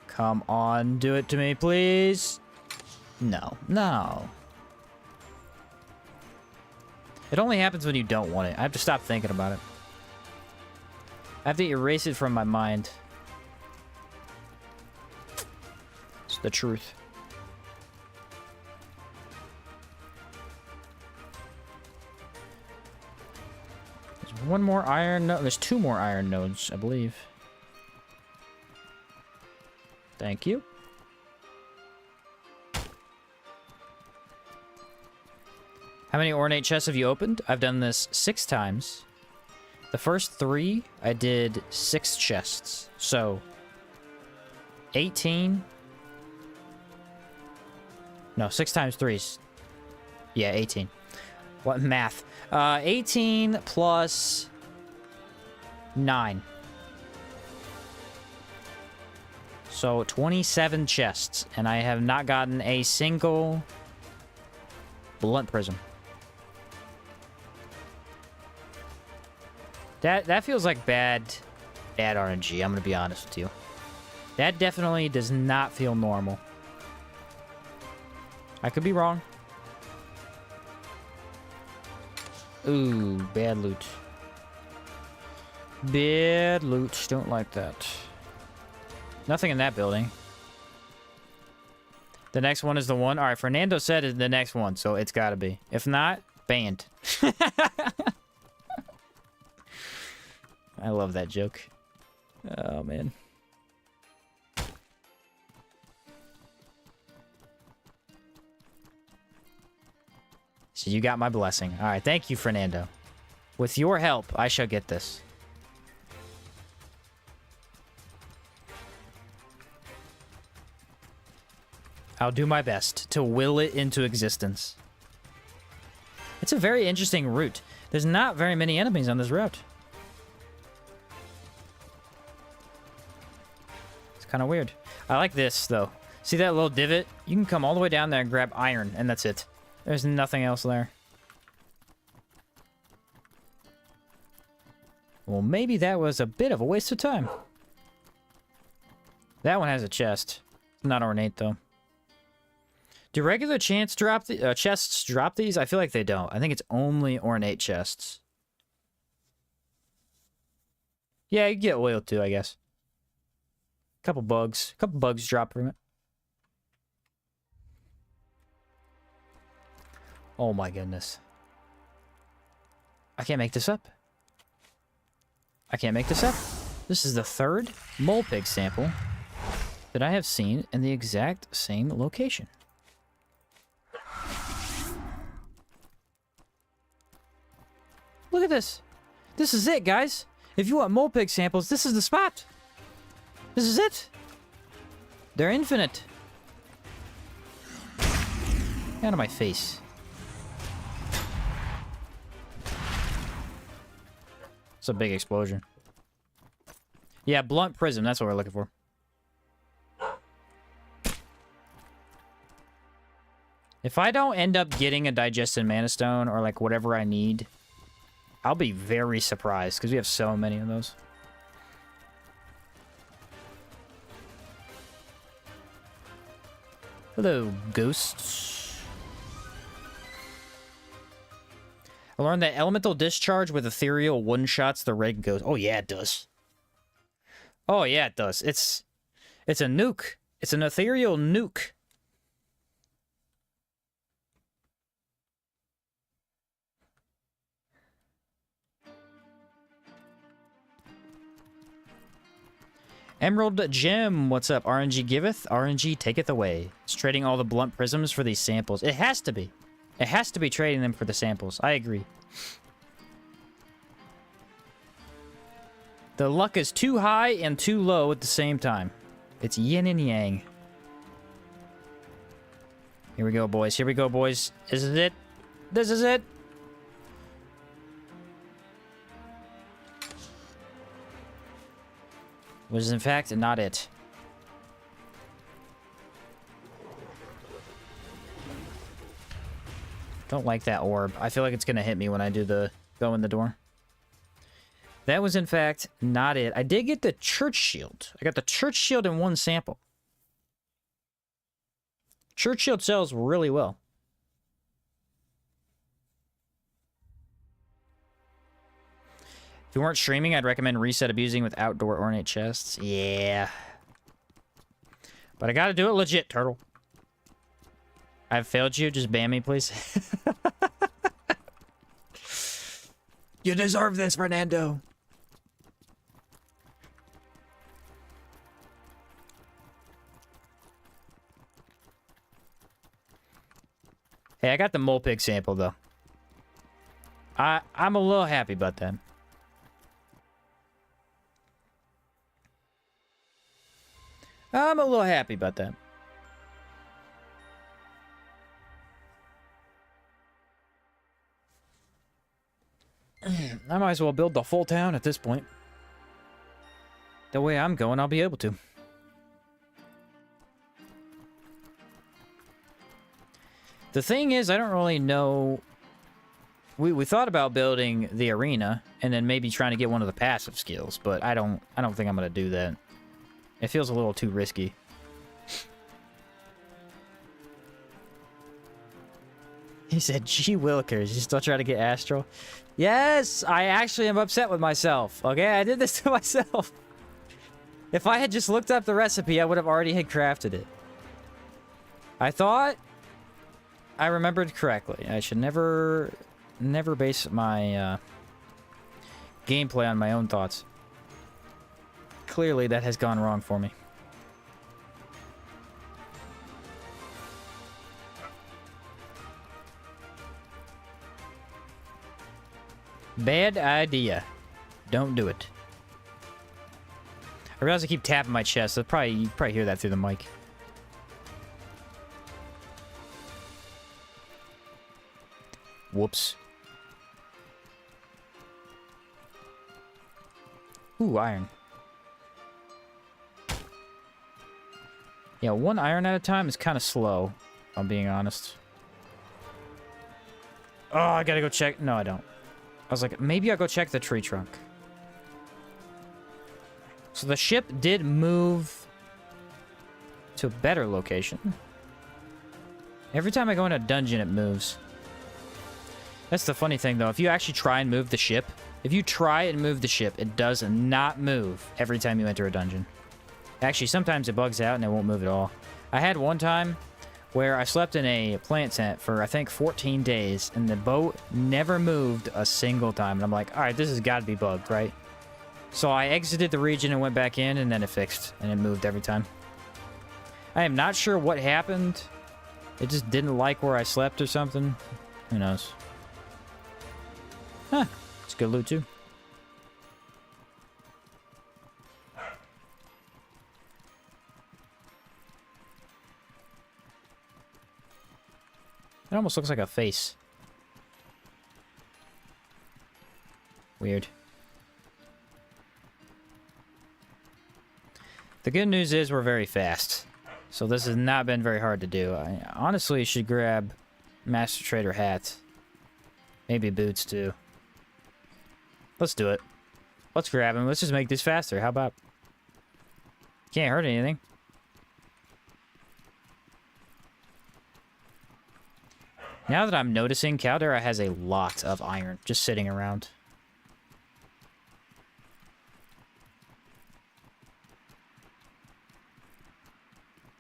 Come on, do it to me, please. No, no. It only happens when you don't want it. I have to stop thinking about it. I have to erase it from my mind. It's the truth. There's 1 more iron node. There's 2 more iron nodes, I believe. Thank you. How many ornate chests have you opened? I've done this 6 times. The first 3, I did 6 chests. So, 18. No, 6 times 3 is... Yeah, 18. What math? 18 plus 9. So, 27 chests. And I have not gotten a single blunt prism. That feels like bad RNG, I'm gonna be honest with you. That definitely does not feel normal. I could be wrong. Ooh, bad loot. Bad loot. Don't like that. Nothing in that building. The next one is the one. All right, Fernando said it's the next one, so it's got to be. If not, banned. I love that joke. Oh, man. So you got my blessing. All right, thank you, Fernando. With your help, I shall get this. I'll do my best to will it into existence. It's a very interesting route. There's not very many enemies on this route. It's kind of weird. I like this, though. See that little divot? You can come all the way down there and grab iron, and that's it. There's nothing else there. Well, maybe that was a bit of a waste of time. That one has a chest. It's not ornate, though. Do regular chests drop these? I feel like they don't. I think it's only ornate chests. Yeah, you get oil too, I guess. Couple bugs drop from it. Oh my goodness. I can't make this up. I can't make this up. This is the third mole pig sample that I have seen in the exact same location. Look at this. This is it, guys. If you want mole pig samples, this is the spot. This is it. They're infinite. Out of my face. It's a big explosion. Yeah, blunt prism. That's what we're looking for. If I don't end up getting a digested mana stone or like whatever I need, I'll be very surprised because we have so many of those. Hello, ghosts. I learned that elemental discharge with ethereal one-shots the red ghost. Oh yeah, it does. Oh yeah, it does. It's a nuke. It's an ethereal nuke. Emerald Gem, what's up? RNG giveth, RNG taketh away. It's trading all the blunt prisms for these samples. It has to be. It has to be trading them for the samples. I agree. The luck is too high and too low at the same time. It's yin and yang. Here we go, boys. Here we go, boys. This is it. This is it. Was in fact not it. Don't like that orb. I feel like it's gonna hit me when I do the go in the door. That was in fact not it. I did get the church shield. I got the church shield in one sample. Church shield sells really well. If you weren't streaming, I'd recommend reset abusing with outdoor ornate chests. Yeah. But I gotta do it legit, turtle. I've failed you. Just ban me, please. You deserve this, Fernando. Hey, I got the mole pig sample, though. I'm a little happy about that. I'm a little happy about that. I might as well build the full town at this point. The way I'm going, I'll be able to. The thing is, I don't really know... We thought about building the arena and then maybe trying to get one of the passive skills, but I don't think I'm gonna do that. It feels a little too risky. He said, gee willikers, you still trying to get astral? Yes, I actually am upset with myself. Okay, I did this to myself. If I had just looked up the recipe, I would have already had crafted it. I thought I remembered correctly. I should never base my gameplay on my own thoughts. Clearly, that has gone wrong for me. Bad idea. Don't do it. I realize I keep tapping my chest. So you probably hear that through the mic. Whoops. Ooh, iron. Yeah, one iron at a time is kind of slow, if I'm being honest. Oh, I gotta go check. No, I don't. I was like, maybe I'll go check the tree trunk. So the ship did move to a better location. Every time I go in a dungeon, it moves. That's the funny thing, though. If you actually try and move the ship, if you try and move the ship, it does not move every time you enter a dungeon. Actually, sometimes it bugs out and it won't move at all. I had one time where I slept in a plant tent for, I think, 14 days, and the boat never moved a single time. And I'm like, all right, this has got to be bugged, right? So I exited the region and went back in, and then it fixed, and it moved every time. I am not sure what happened. It just didn't like where I slept or something. Who knows? Huh. It's good loot, too. It almost looks like a face. Weird. The good news is we're very fast. So this has not been very hard to do. I honestly should grab Master Trader hat. Maybe boots too. Let's do it. Let's grab him. Let's just make this faster. How about? Can't hurt anything. Now that I'm noticing, Caldera has a lot of iron just sitting around.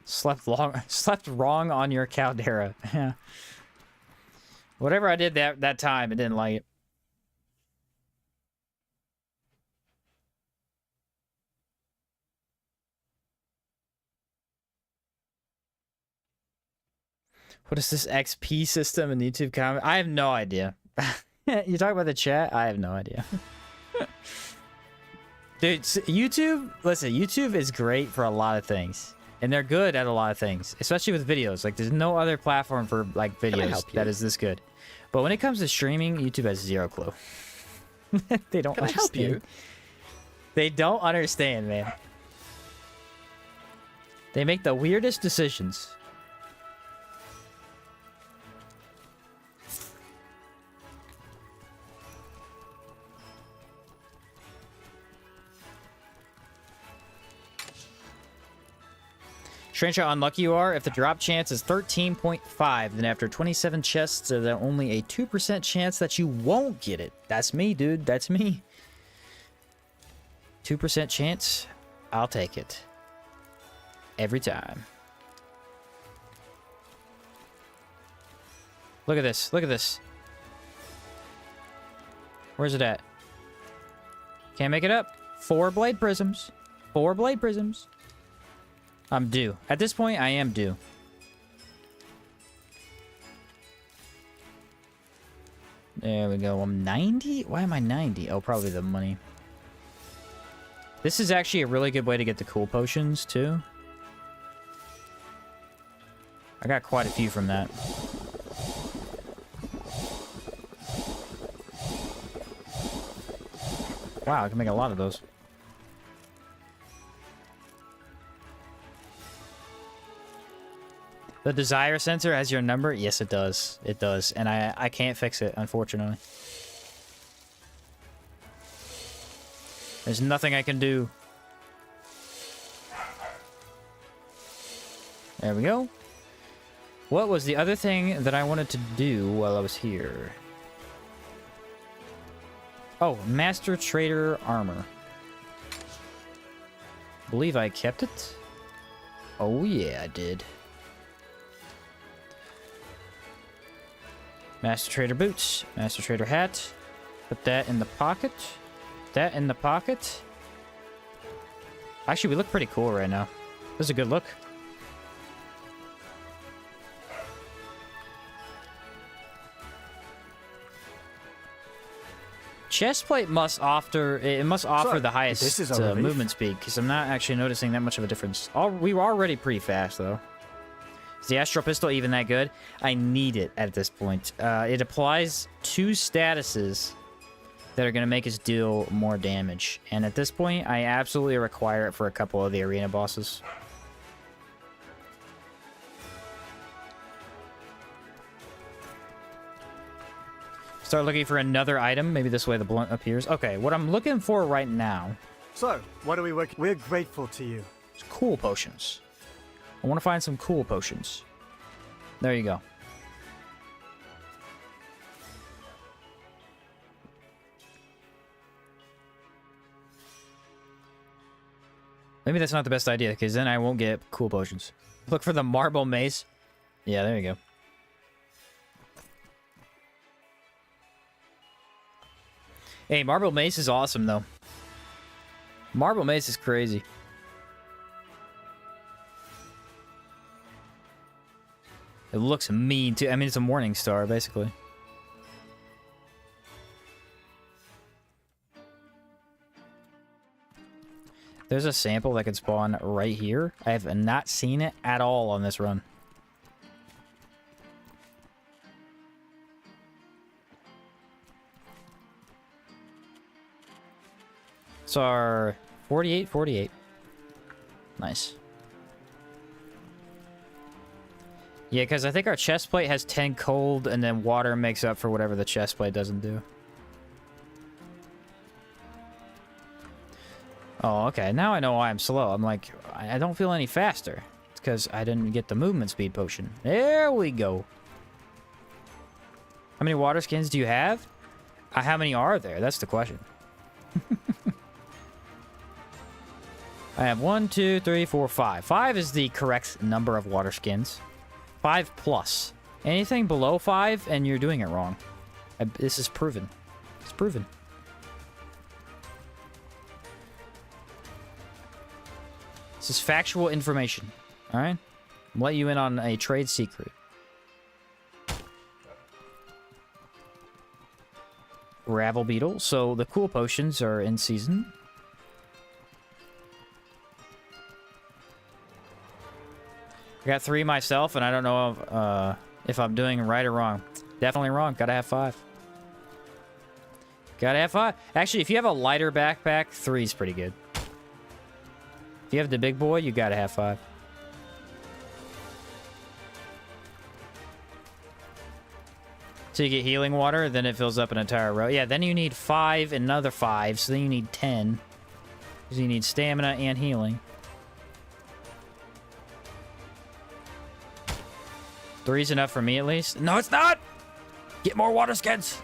Slept wrong on your Caldera. Yeah. Whatever I did that time, it didn't like it. What is this XP system in YouTube comment? I have no idea. You talk about the chat? I have no idea. Dude, YouTube, listen, YouTube is great for a lot of things. And they're good at a lot of things, especially with videos. Like, there's no other platform for, like, videos that is this good. But when it comes to streaming, YouTube has zero clue. They don't Can I help you? They don't understand, man. They make the weirdest decisions. Strange how unlucky you are. If the drop chance is 13.5, then after 27 chests, there's only a 2% chance that you won't get it. That's me, dude. That's me. 2% chance. I'll take it. Every time. Look at this. Look at this. Where's it at? Can't make it up. 4 blade prisms. 4 blade prisms. I'm due. At this point, I am due. There we go. I'm 90? Why am I 90? Oh, probably the money. This is actually a really good way to get the cool potions, too. I got quite a few from that. Wow, I can make a lot of those. The desire sensor has your number? Yes, it does. It does. And I can't fix it, unfortunately. There's nothing I can do. There we go. What was the other thing that I wanted to do while I was here? Oh, Master Trader Armor. Believe I kept it. Oh yeah, I did. Master Trader Boots. Master Trader Hat. Put that in the pocket. That in the pocket. Actually, we look pretty cool right now. This is a good look. Chestplate must offer the highest movement speed, because I'm not actually noticing that much of a difference. We were already pretty fast though. Is the astral pistol even that good? I need it at this point. It applies 2 statuses that are going to make us deal more damage, and at this point I absolutely require it for a couple of the arena bosses. Start looking for another item. Maybe this way the blunt appears. Okay, what I'm looking for right now... So, what are we working? We're grateful to you. is cool potions. I want to find some cool potions. There you go. Maybe that's not the best idea, because then I won't get cool potions. Look for the marble mace. Yeah, there you go. Hey, Marble Mace is awesome, though. Marble Mace is crazy. It looks mean, too. I mean, it's a Morning Star, basically. There's a sample that can spawn right here. I have not seen it at all on this run. So our 48. Nice. Yeah, because I think our chest plate has 10 cold, and then water makes up for whatever the chest plate doesn't do. Oh, okay. Now I know why I'm slow. I'm like, I don't feel any faster. It's because I didn't get the movement speed potion. There we go. How many water skins do you have? How many are there? That's the question. I have 1, 2, 3, 4, 5. 5 is the correct number of water skins. 5 plus. Anything below 5, and you're doing it wrong. This is proven. It's proven. This is factual information. Alright? I'll let you in on a trade secret. Gravel Beetle. So the cool potions are in season. I got 3 myself, and I don't know if I'm doing right or wrong. Definitely wrong. Gotta have 5. Gotta have 5. Actually, if you have a lighter backpack, 3 is pretty good. If you have the big boy, you gotta have 5. So you get healing water, then it fills up an entire row. Yeah, then you need 5 and another 5, so then you need 10. Because you need stamina and healing. 3's enough for me, at least. No, it's not! Get more water skins!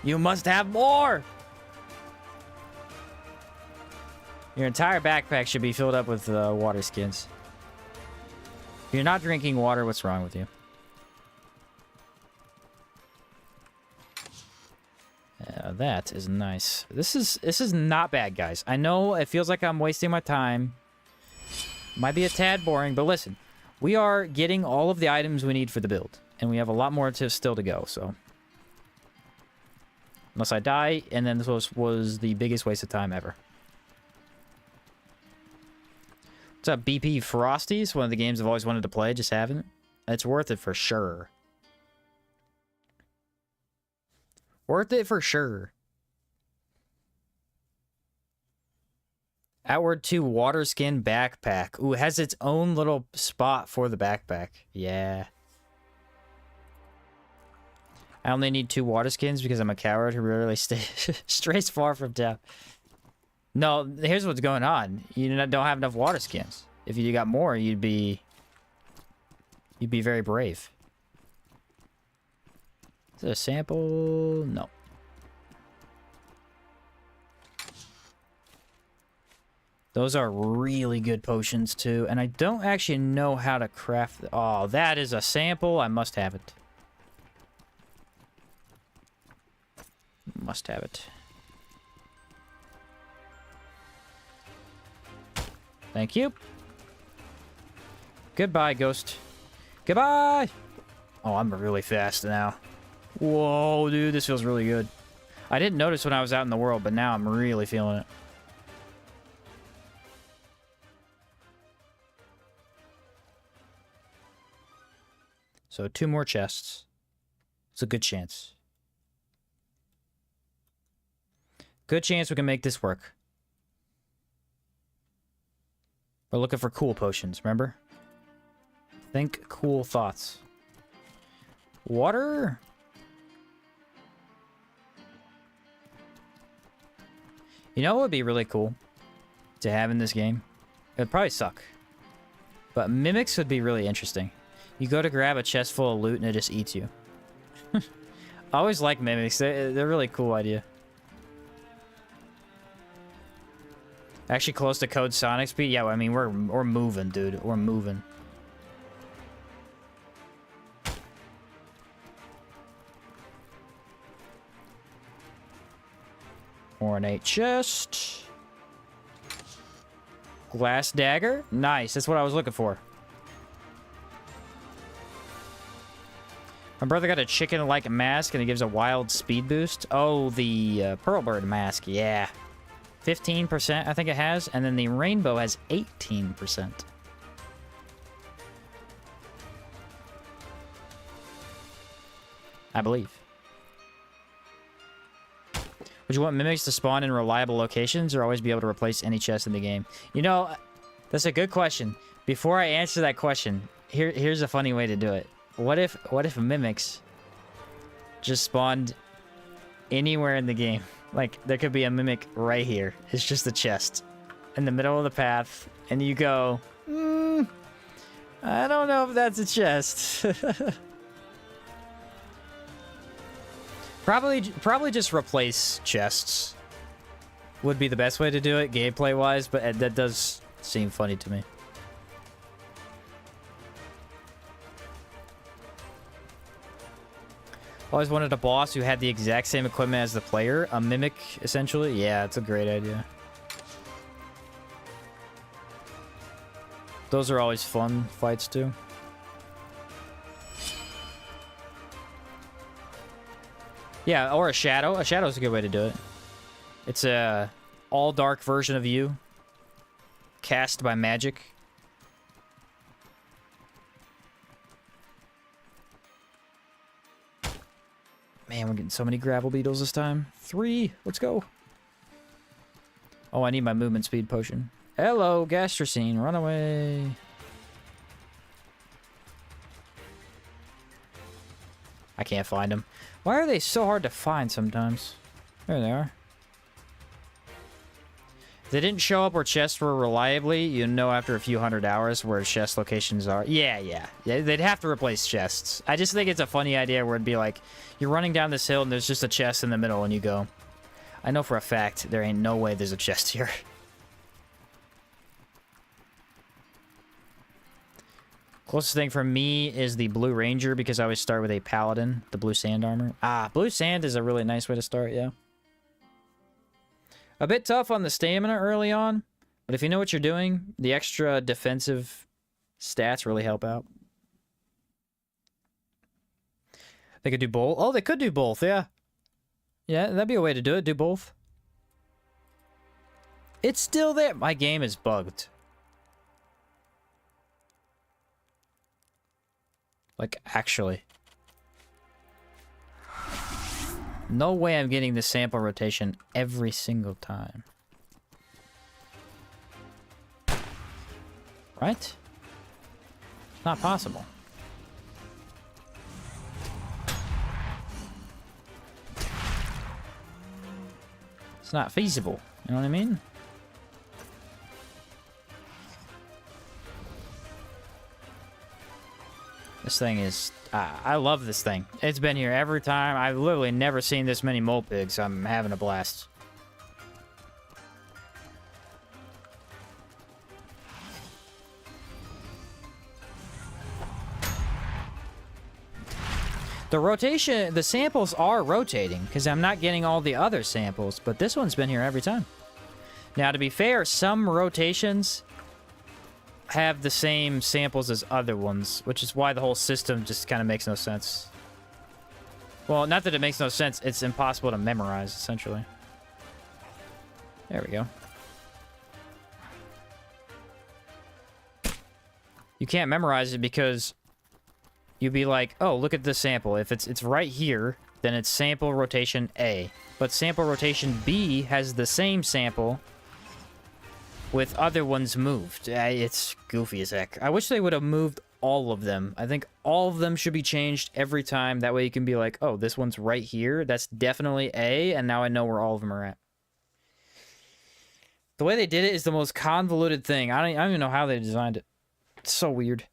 You must have more! Your entire backpack should be filled up with water skins. If you're not drinking water, what's wrong with you? That is nice. This is not bad, guys. I know it feels like I'm wasting my time. Might be a tad boring, but listen. We are getting all of the items we need for the build. And we have a lot more still to go, so. Unless I die, and then this was the biggest waste of time ever. What's up, BP Frosties? One of the games I've always wanted to play, just haven't. It's worth it for sure. Worth it for sure. Outward 2 water skin backpack. Ooh, it has its own little spot for the backpack. Yeah. I only need 2 water skins because I'm a coward who rarely strays far from town. No, here's what's going on. You don't have enough water skins. If you got more, you'd be very brave. Is it a sample? No. Those are really good potions too, and I don't actually know how to craft. Oh, that is a sample. I must have it. Must have it. Thank you. Goodbye, ghost. Goodbye! Oh, I'm really fast now. Whoa, dude, this feels really good. I didn't notice when I was out in the world, but now I'm really feeling it. So 2 more chests. It's a good chance. Good chance we can make this work. We're looking for cool potions, remember? Think cool thoughts. Water? You know what would be really cool to have in this game? It would probably suck. But mimics would be really interesting. You go to grab a chest full of loot and it just eats you. I always like mimics. They're a really cool idea. Actually close to code Sonic speed? Yeah, I mean, we're moving, dude. We're moving. Ornate chest. Glass dagger. Nice. That's what I was looking for. My brother got a chicken-like mask and it gives a wild speed boost. Oh, the pearl bird mask. Yeah. 15% I think it has. And then the rainbow has 18%. I believe. Would you want mimics to spawn in reliable locations or always be able to replace any chest in the game? You know, that's a good question. Before I answer that question, here's a funny way to do it. What if mimics just spawned anywhere in the game? Like, there could be a mimic right here. It's just a chest in the middle of the path. And you go, I don't know if that's a chest. Probably just replace chests would be the best way to do it gameplay-wise, but that does seem funny to me. Always wanted a boss who had the exact same equipment as the player. A mimic, essentially. Yeah, it's a great idea. Those are always fun fights, too. Yeah, or a shadow. A shadow's a good way to do it. It's a all-dark version of you. Cast by magic. Man, we're getting so many gravel beetles this time. 3. Let's go. Oh, I need my movement speed potion. Hello, gastrocene. Run away. I can't find them. Why are they so hard to find sometimes? There they are. If they didn't show up where chests were reliably, you know after a few hundred hours where chest locations are. Yeah, they'd have to replace chests. I just think it's a funny idea where it'd be like, you're running down this hill and there's just a chest in the middle and you go, I know for a fact there ain't no way there's a chest here. Closest thing for me is the Blue Ranger because I always start with a Paladin, the blue sand armor. Ah, blue sand is a really nice way to start, yeah. A bit tough on the stamina early on, but if you know what you're doing, the extra defensive stats really help out. They could do both. Oh, they could do both, yeah. Yeah, that'd be a way to do it, do both. It's still there. My game is bugged. Like, actually. No way I'm getting the sample rotation every single time. Right? It's not possible. It's not feasible. You know what I mean? This thing is... I love this thing. It's been here every time. I've literally never seen this many mole pigs. I'm having a blast. The rotation, the samples are rotating because I'm not getting all the other samples, but this one's been here every time. Now, to be fair, some rotations have the same samples as other ones, which is why the whole system just kind of makes no sense. Well, not that it makes no sense, it's impossible to memorize, essentially. There we go. You can't memorize it because you'd be like, oh, look at this sample. If it's right here, then it's sample rotation A. But sample rotation B has the same sample with other ones moved. It's goofy as heck. I wish they would have moved all of them. I think all of them should be changed every time. That way you can be like, oh, this one's right here. That's definitely A, and now I know where all of them are at. The way they did it is the most convoluted thing. I don't even know how they designed it. It's so weird.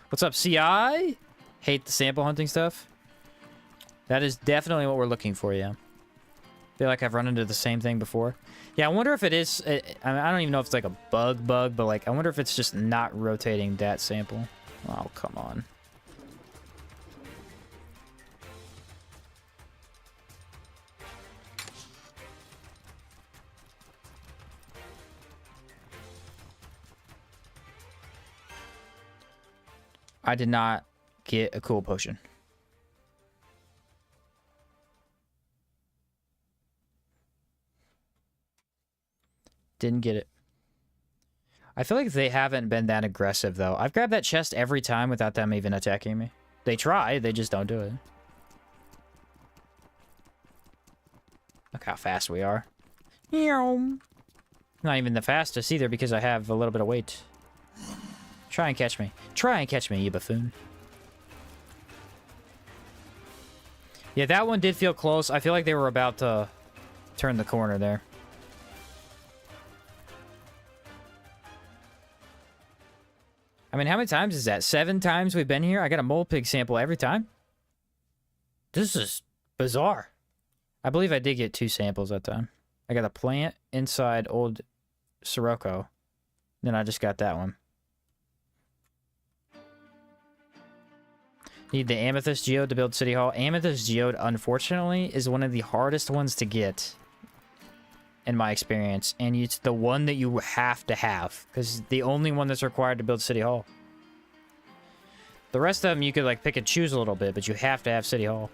What's up, CI? Hate the sample hunting stuff. That is definitely what we're looking for, yeah. Feel like I've run into the same thing before. Yeah, I wonder if it is... I don't even know if it's like a bug, but like, I wonder if it's just not rotating that sample. Oh, come on. I did not get a cool potion. Didn't get it. I feel like they haven't been that aggressive, though. I've grabbed that chest every time without them even attacking me. They try, they just don't do it. Look how fast we are. Not even the fastest either because I have a little bit of weight. Try and catch me. Try and catch me, you buffoon. Yeah, that one did feel close. I feel like they were about to turn the corner there. I mean, how many times is that? 7 times we've been here? I got a mole pig sample every time? This is bizarre. I believe I did get 2 samples that time. I got a plant inside old Sirocco. Then I just got that one. Need the Amethyst Geode to build City Hall. Amethyst Geode, unfortunately, is one of the hardest ones to get, in my experience. And it's the one that you have to have, because it's the only one that's required to build City Hall. The rest of them, you could, like, pick and choose a little bit, but you have to have City Hall.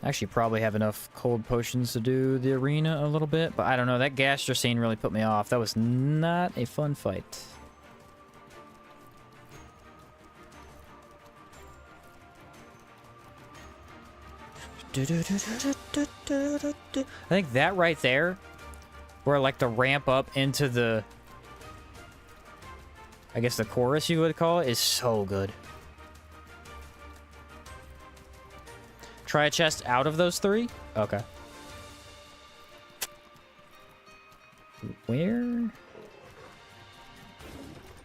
Actually, probably have enough cold potions to do the arena a little bit, but I don't know. That Gastro scene really put me off. That was not a fun fight. I think that right there, where like the ramp up into the, I guess the chorus you would call it, is so good. Try a chest out of those 3? Okay.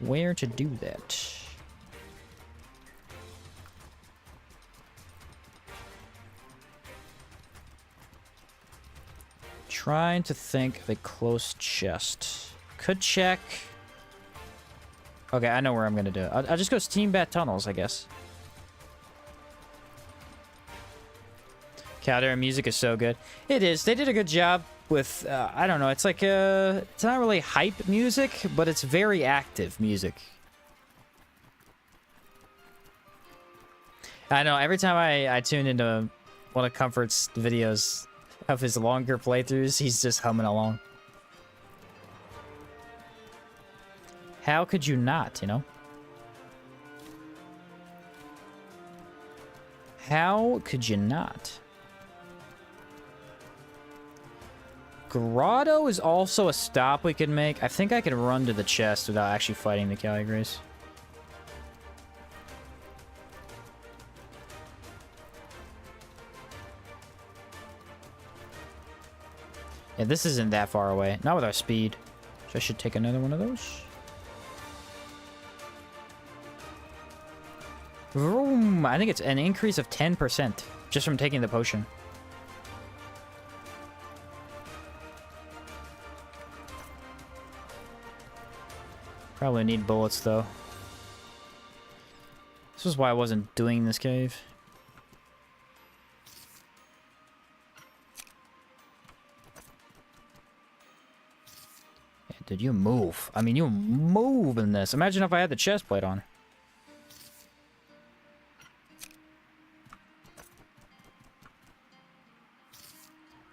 Where to do that? Trying to think of a close chest. Could check. Okay, I know where I'm gonna do it. I'll just go Steam Bat Tunnels, I guess. Caldera music is so good. It is. They did a good job with, I don't know, it's like, it's not really hype music, but it's very active music. I know, every time I tune into one of Comfort's videos of his longer playthroughs, he's just humming along. How could you not, you know? How could you not? Grotto is also a stop we could make. I think I could run to the chest without actually fighting the Caligars. Yeah, this isn't that far away. Not with our speed. So I should take another one of those. Vroom. I think it's an increase of 10% just from taking the potion. Probably need bullets, though. This is why I wasn't doing this cave. Yeah, dude, you move. I mean, you move in this. Imagine if I had the chest plate on.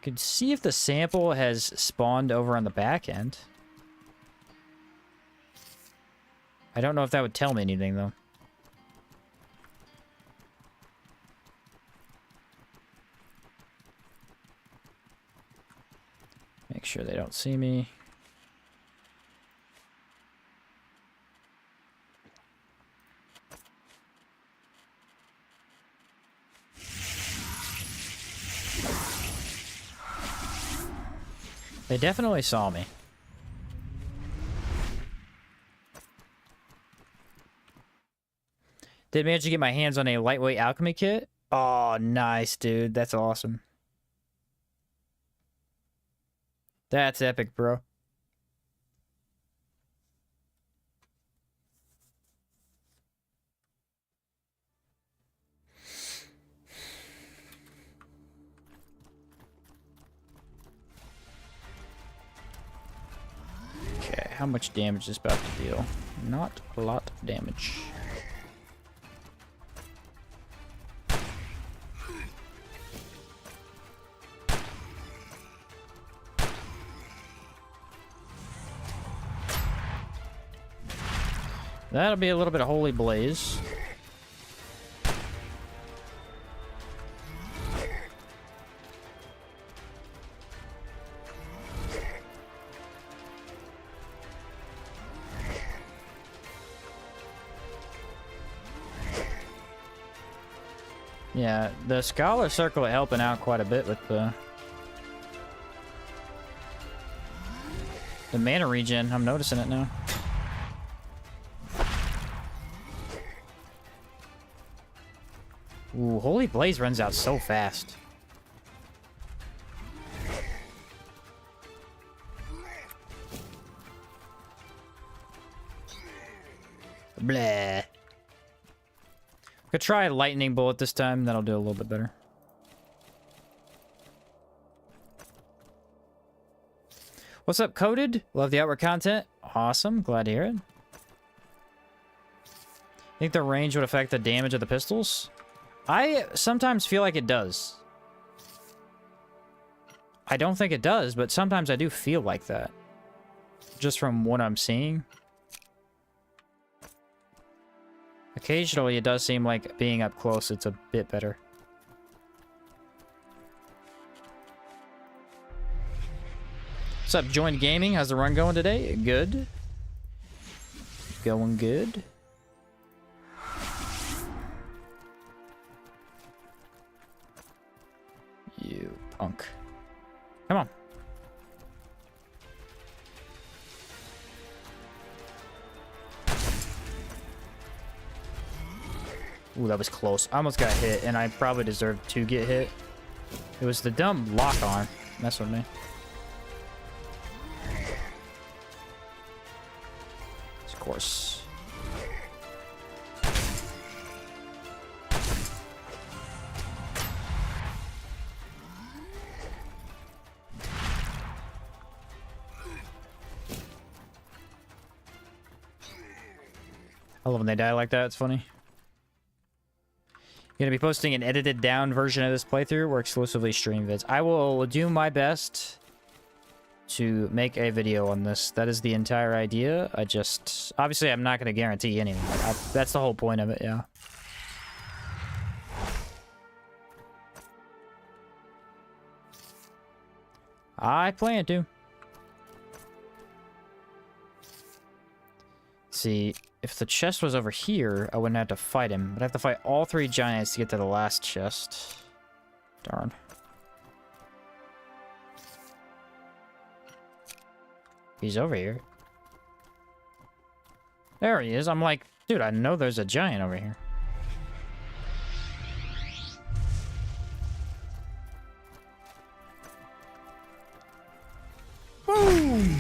Could see if the sample has spawned over on the back end. I don't know if that would tell me anything, though. Make sure they don't see me. They definitely saw me. Did manage to get my hands on a lightweight alchemy kit. Oh, nice, dude. That's awesome. That's epic, bro. Okay, how much damage is this about to deal? Not a lot of damage. That'll be a little bit of Holy Blaze. Yeah, the Scholar Circle helping out quite a bit with the mana regen. I'm noticing it now. Ooh, Holy Blaze runs out so fast. Bleh. Could try a lightning bullet this time. That'll do a little bit better. What's up, Coded? Love the outward content. Awesome. Glad to hear it. Think the range would affect the damage of the pistols? I sometimes feel like it does. I don't think it does, but sometimes I do feel like that. Just from what I'm seeing. Occasionally, it does seem like being up close, it's a bit better. What's up, Joined Gaming? How's the run going today? Good. Going good. You punk. Come on. Ooh, that was close. I almost got hit, and I probably deserved to get hit. It was the dumb lock-on. Mess with me. Of course. I love when they die like that. It's funny. Gonna be posting an edited down version of this playthrough or exclusively stream vids. I will do my best to make a video on this. That is the entire idea. I just... Obviously, I'm not going to guarantee anything. That's the whole point of it, yeah. I plan to. See, if the chest was over here, I wouldn't have to fight him. But I have to fight all 3 giants to get to the last chest. Darn. He's over here. There he is. I'm like, dude, I know there's a giant over here. Boom!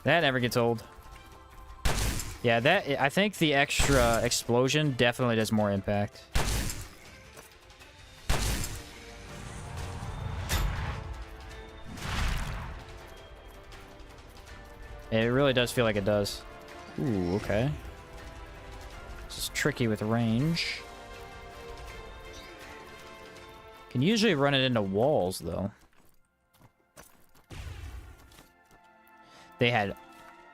That never gets old. Yeah, that... I think the extra explosion definitely does more impact. It really does feel like it does. Ooh, okay. This is tricky with range. Can usually run it into walls, though. They had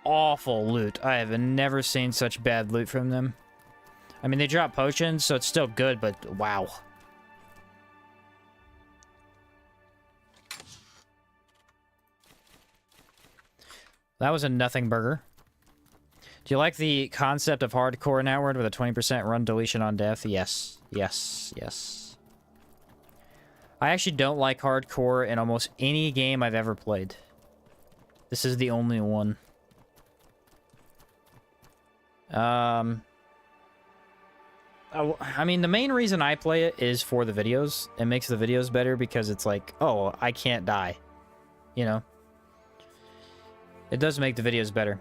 awful loot. I have never seen such bad loot from them. I mean, they drop potions, so it's still good, but wow. That was a nothing burger. Do you like the concept of hardcore in Outward with a 20% run deletion on death? Yes. Yes. Yes. I actually don't like hardcore in almost any game I've ever played. This is the only one. I mean, the main reason I play it is for the videos. It makes the videos better because it's like, oh, I can't die. You know? It does make the videos better.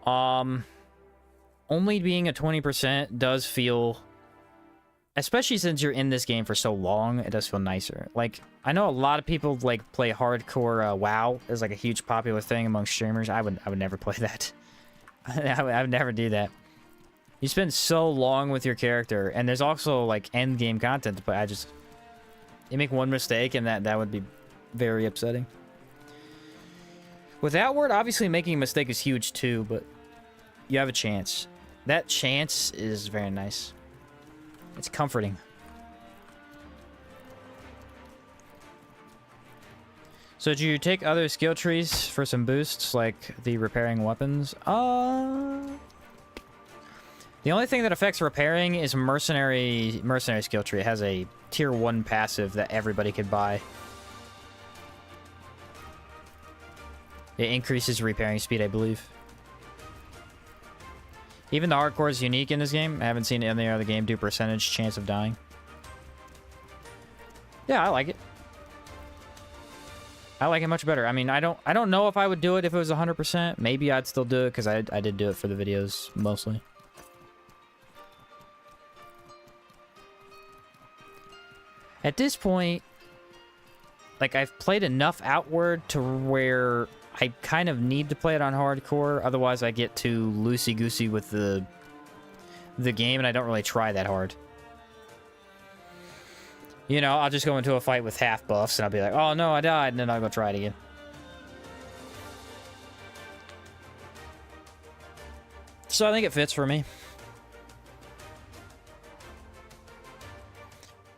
Only being a 20% does feel... Especially since you're in this game for so long, it does feel nicer. Like, I know a lot of people, like, play hardcore WoW as, like, a huge popular thing among streamers. I would never play that. I would never do that. You spend so long with your character, and there's also, like, endgame content, but I just... You make one mistake, and that would be very upsetting. With Outward, obviously making a mistake is huge too, but you have a chance. That chance is very nice. It's comforting. So do you take other skill trees for some boosts, like the repairing weapons? The only thing that affects repairing is mercenary skill tree. It has a tier 1 passive that everybody could buy. It increases repairing speed, I believe. Even the hardcore is unique in this game. I haven't seen any other game do percentage chance of dying. Yeah, I like it. I like it much better. I mean, I don't know if I would do it if it was 100%. Maybe I'd still do it because I did do it for the videos mostly. At this point, like, I've played enough Outward to where I kind of need to play it on hardcore, otherwise I get too loosey-goosey with the game, and I don't really try that hard. You know, I'll just go into a fight with half buffs, and I'll be like, oh no, I died, and then I'll go try it again. So I think it fits for me.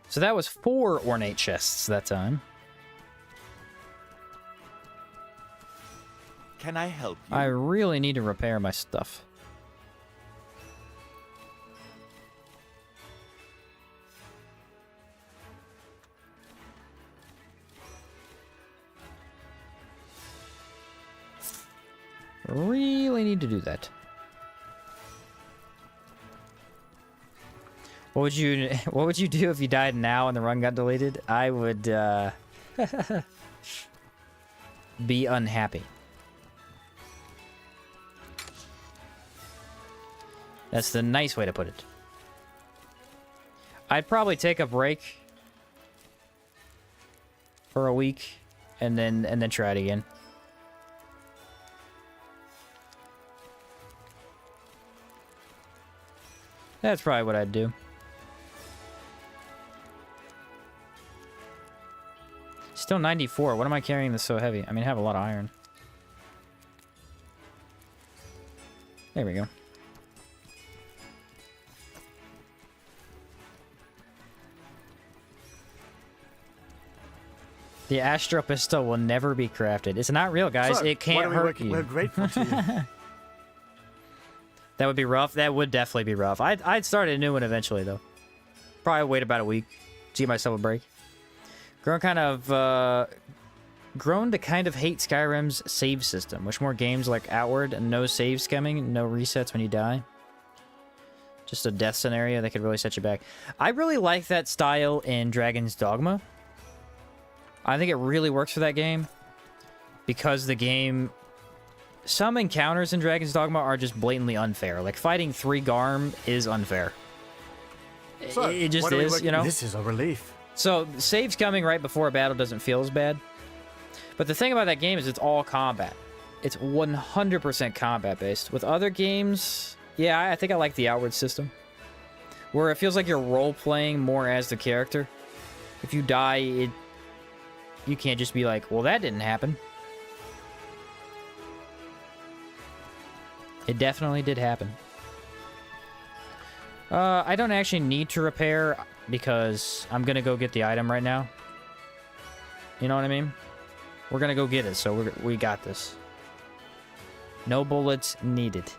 So that was 4 ornate chests that time. Can I help you? I really need to repair my stuff. Really need to do that. What would you do if you died now and the run got deleted? I would be unhappy. That's the nice way to put it. I'd probably take a break for a week and then try it again. That's probably what I'd Still 94. What am I carrying this so heavy? I mean, I have a lot of iron. There we go. The astral pistol will never be crafted. It's not real, guys. So, it can't hurt you. We're grateful to you. That would be rough. That would definitely be rough. I'd start a new one eventually, though. Probably wait about a week to give myself a break. Grown to kind of hate Skyrim's save system. Wish more games like Outward and no saves coming, no resets when you die. Just a death scenario that could really set you back. I really like that style in Dragon's Dogma. I think it really works for that game. Because the game... Some encounters in Dragon's Dogma are just blatantly unfair. Like, fighting 3 Garm is unfair. So, it just what are we is, working- you know? This is a relief. So, saves coming right before a battle doesn't feel as bad. But the thing about that game is it's all combat. It's 100% combat-based. With other games, yeah, I think I like the Outward system. Where it feels like you're role-playing more as the character. If you die, you can't just be like, well, that didn't happen. It definitely did happen. I don't actually need to repair because I'm gonna go get the item right now. You know what I mean? We're gonna go get it, so we got this. No bullets needed.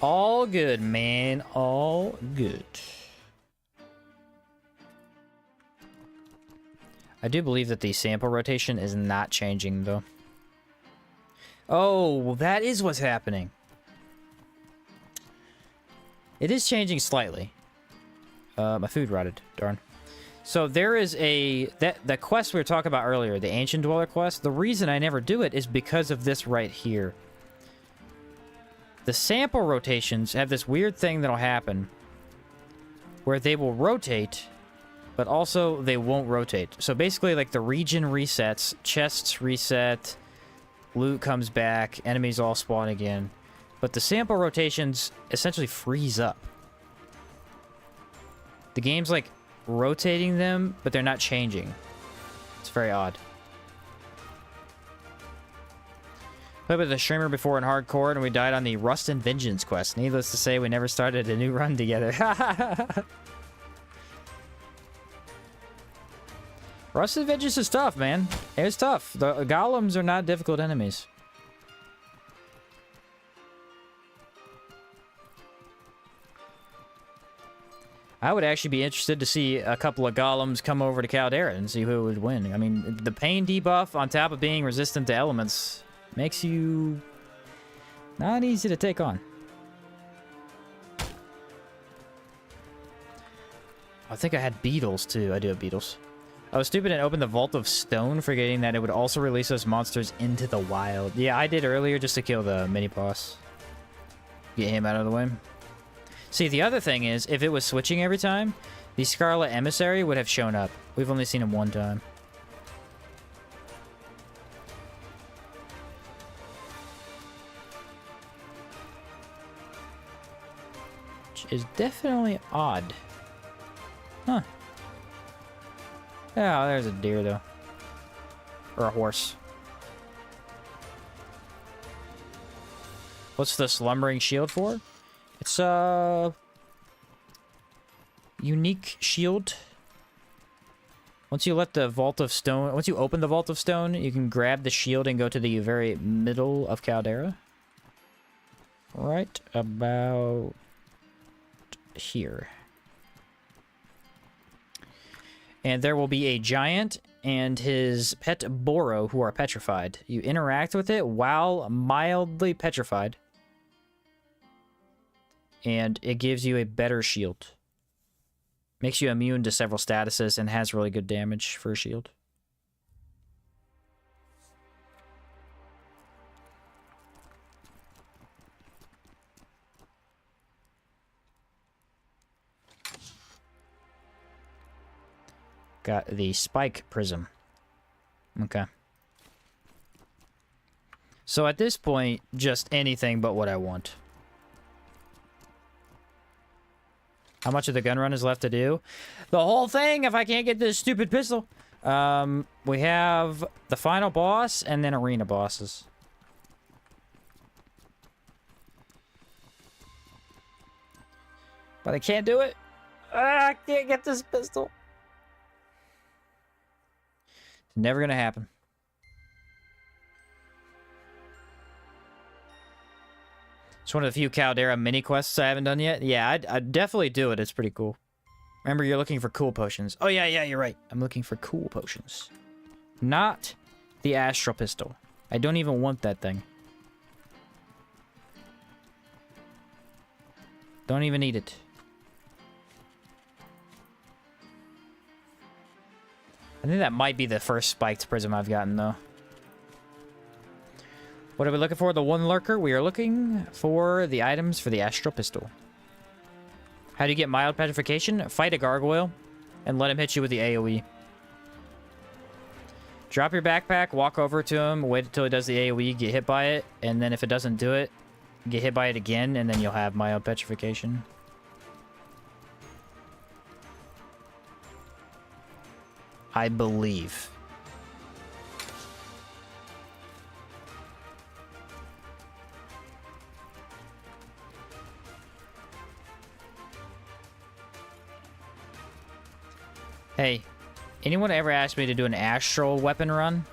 All good, man. All good. I do believe that the sample rotation is not changing, though. Oh, that is what's happening. It is changing slightly. My food rotted. Darn. So there is the quest we were talking about earlier, the Ancient Dweller quest. The reason I never do it is because of this right here. The sample rotations have this weird thing that'll happen where they will rotate, but also they won't rotate. So basically, like, the region resets, chests reset, loot comes back, enemies all spawn again. But the sample rotations essentially freeze up. The game's like rotating them, but they're not changing. It's very odd. Played with a streamer before in hardcore, and we died on the Rust and Vengeance quest. Needless to say, we never started a new run together. Rust and Vengeance is tough, man. It's tough. The golems are not difficult enemies. I would actually be interested to see a couple of golems come over to Caldera and see who would win. I mean, the pain debuff on top of being resistant to elements makes you not easy to take on. I think I had beetles too. I do have beetles. I was stupid and opened the Vault of Stone, forgetting that it would also release those monsters into the wild. Yeah, I did earlier just to kill the mini-boss. Get him out of the way. See, the other thing is, if it was switching every time, the Scarlet Emissary would have shown up. We've only seen him one time. Which is definitely odd. Huh. Oh, there's a deer, though. Or a horse. What's the Slumbering Shield for? It's a unique shield. Once you let the Vault of Stone... Once you open the Vault of Stone, you can grab the shield and go to the very middle of Caldera. Right about here. And there will be a giant and his pet Boro who are petrified. You interact with it while mildly petrified. And it gives you a better shield. Makes you immune to several statuses and has really good damage for a shield. Got the Spike Prism. Okay. So at this point, just anything but what I want. How much of the gun run is left to do? The whole thing if I can't get this stupid pistol. We have the final boss and then arena bosses. But I can't do it. I can't get this pistol. It's never gonna happen. It's one of the few Caldera mini quests I haven't done yet. Yeah, I'd definitely do it. It's pretty cool. Remember, you're looking for cool potions. Oh, yeah, you're right. I'm looking for cool potions. Not the astral pistol. I don't even want that thing. Don't even need it. I think that might be the first spiked prism I've gotten, though. What are we looking for? The one lurker? We are looking for the items for the astral pistol. How do you get mild petrification? Fight a gargoyle and let him hit you with the AoE. Drop your backpack, walk over to him, wait until he does the AoE, get hit by it, and then if it doesn't do it, get hit by it again, and then you'll have mild petrification. I believe. Hey, anyone ever asked me to do an astral weapon run?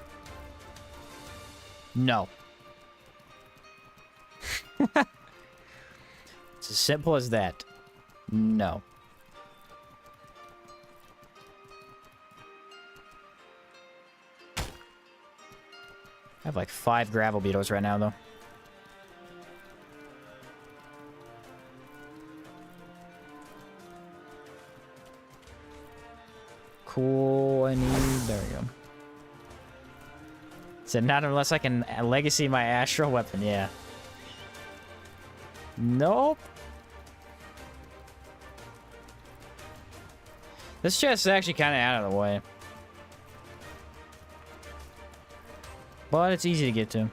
No. It's as simple as that. No. I have like 5 gravel beetles right now, though. Cool, I need... There we go. Said not unless I can legacy my astral weapon, yeah. Nope. This chest is actually kind of out of the way. But it's easy to get to.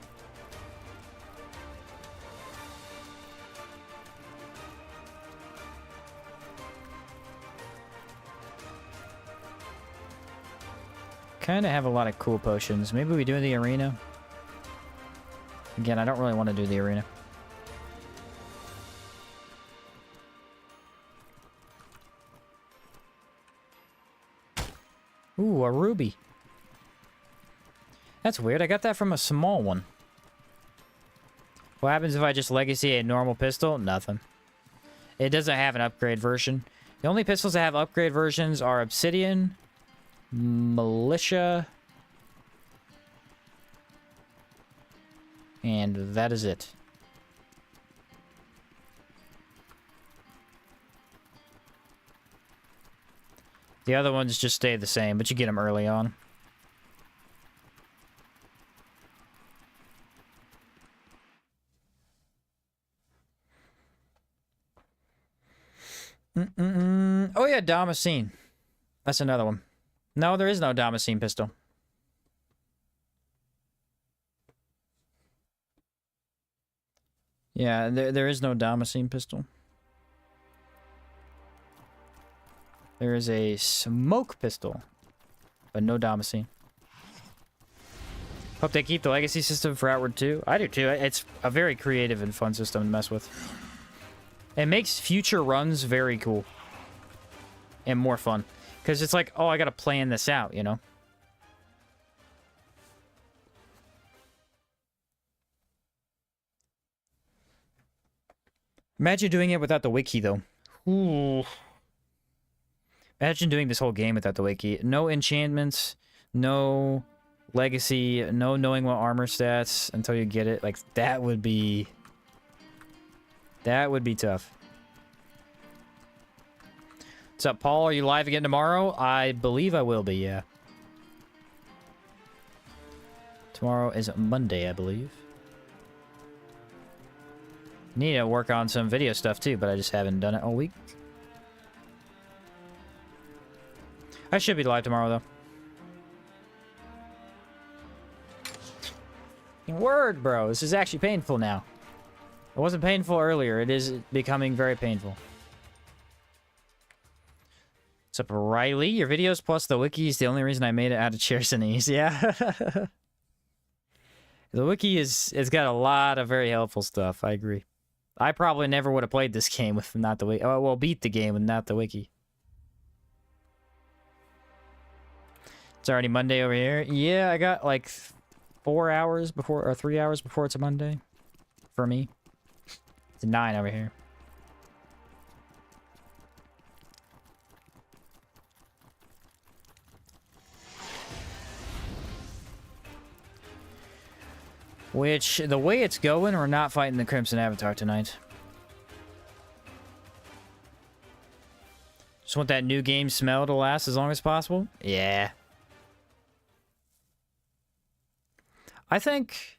Kind of have a lot of cool potions. Maybe we do the arena. Again, I don't really want to do the arena. Ooh, a ruby. That's weird. I got that from a small one. What happens if I just legacy a normal pistol? Nothing. It doesn't have an upgrade version. The only pistols that have upgrade versions are Obsidian, Militia, and that is it. The other ones just stay the same, but you get them early on. Oh yeah, Damascene. That's another one. No, there is no Damascene pistol. Yeah, there is no Damascene pistol. There is a smoke pistol, but no Damascene. Hope they keep the legacy system for Outward 2. I do too. It's a very creative and fun system to mess with. It makes future runs very cool. And more fun. Because it's like, oh, I gotta plan this out, you know? Imagine doing it without the wiki, though. Ooh. Imagine doing this whole game without the wiki. No enchantments, no legacy, no knowing what armor stats until you get it. Like, that would be... That would be tough. What's up, Paul? Are you live again tomorrow? I believe I will be, yeah. Tomorrow is Monday, I believe. Need to work on some video stuff too, but I just haven't done it all week. I should be live tomorrow, though. Word, bro. This is actually painful now. It wasn't painful earlier. It is becoming very painful. What's up, Riley? Your videos plus the wiki is the only reason I made it out of Chersonese. Yeah. The wiki it's got a lot of very helpful stuff. I agree. I probably never would have played this game with not the wiki. Oh, well, beat the game with not the wiki. It's already Monday over here. Yeah, I got like 4 hours before, or 3 hours before it's a Monday. For me. It's 9 over here. Which, the way it's going, we're not fighting the Crimson Avatar tonight. Just want that new game smell to last as long as possible? Yeah. I think...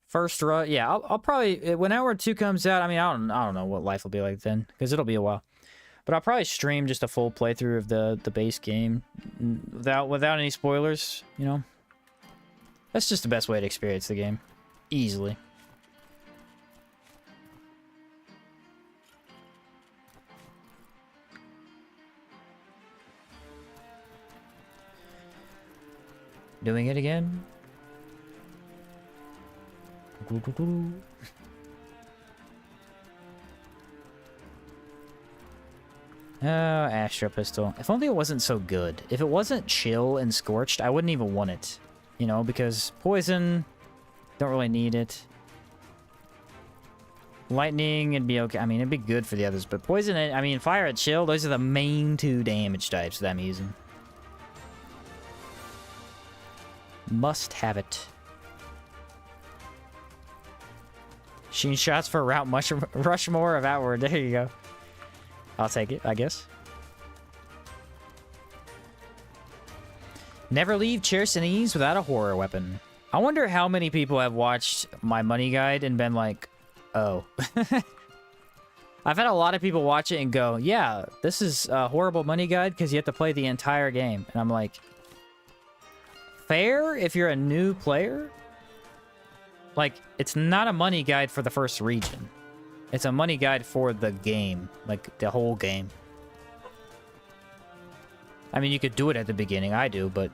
First run... Yeah, I'll probably... When Hour 2 comes out, I mean, I don't know what life will be like then. Because it'll be a while. But I'll probably stream just a full playthrough of the base game. Without any spoilers, you know? That's just the best way to experience the game. Easily. Doing it again? Oh, Astro Pistol. If only it wasn't so good. If it wasn't chill and scorched, I wouldn't even want it. You know, because poison, don't really need it. Lightning, it'd be okay. I mean, it'd be good for the others, but poison, I mean, fire and chill, those are the main 2 damage types that I'm using. Must have it. Sheen shots for Route Rushmore of Outward. There you go. I'll take it, I guess. Never leave Chersonese without a horror weapon. I wonder how many people have watched my money guide and been like, oh. I've had a lot of people watch it and go, yeah, this is a horrible money guide because you have to play the entire game. And I'm like, fair if you're a new player? Like, it's not a money guide for the first region. It's a money guide for the game. Like, the whole game. I mean, you could do it at the beginning. I do, but...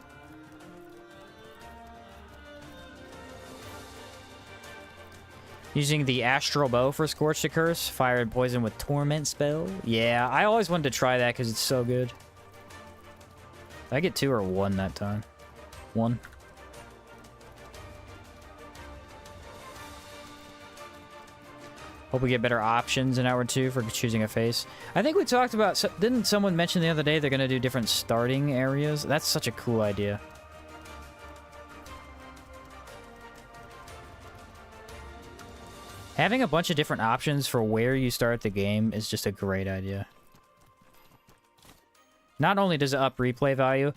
Using the Astral Bow for Scorch the Curse. Fire and Poison with Torment spell. Yeah, I always wanted to try that because it's so good. Did I get 2 or 1 that time? 1. Hope we get better options in Hour 2 for choosing a face. I think we talked about... Didn't someone mention the other day they're going to do different starting areas? That's such a cool idea. Having a bunch of different options for where you start the game is just a great idea. Not only does it up replay value,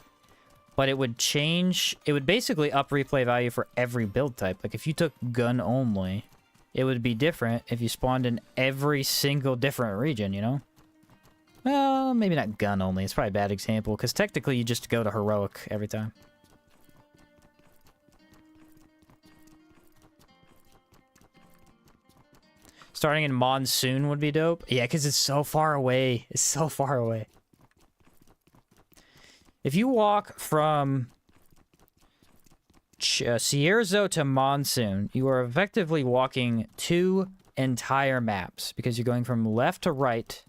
but it would change... It would basically up replay value for every build type. Like, if you took gun only... It would be different if you spawned in every single different region, you know? Well, maybe not gun only. It's probably a bad example, because technically you just go to heroic every time. Starting in Monsoon would be dope. Yeah, because it's so far away. It's so far away. If you walk from... Cierzo to Monsoon, you are effectively walking 2 entire maps because you're going from left to right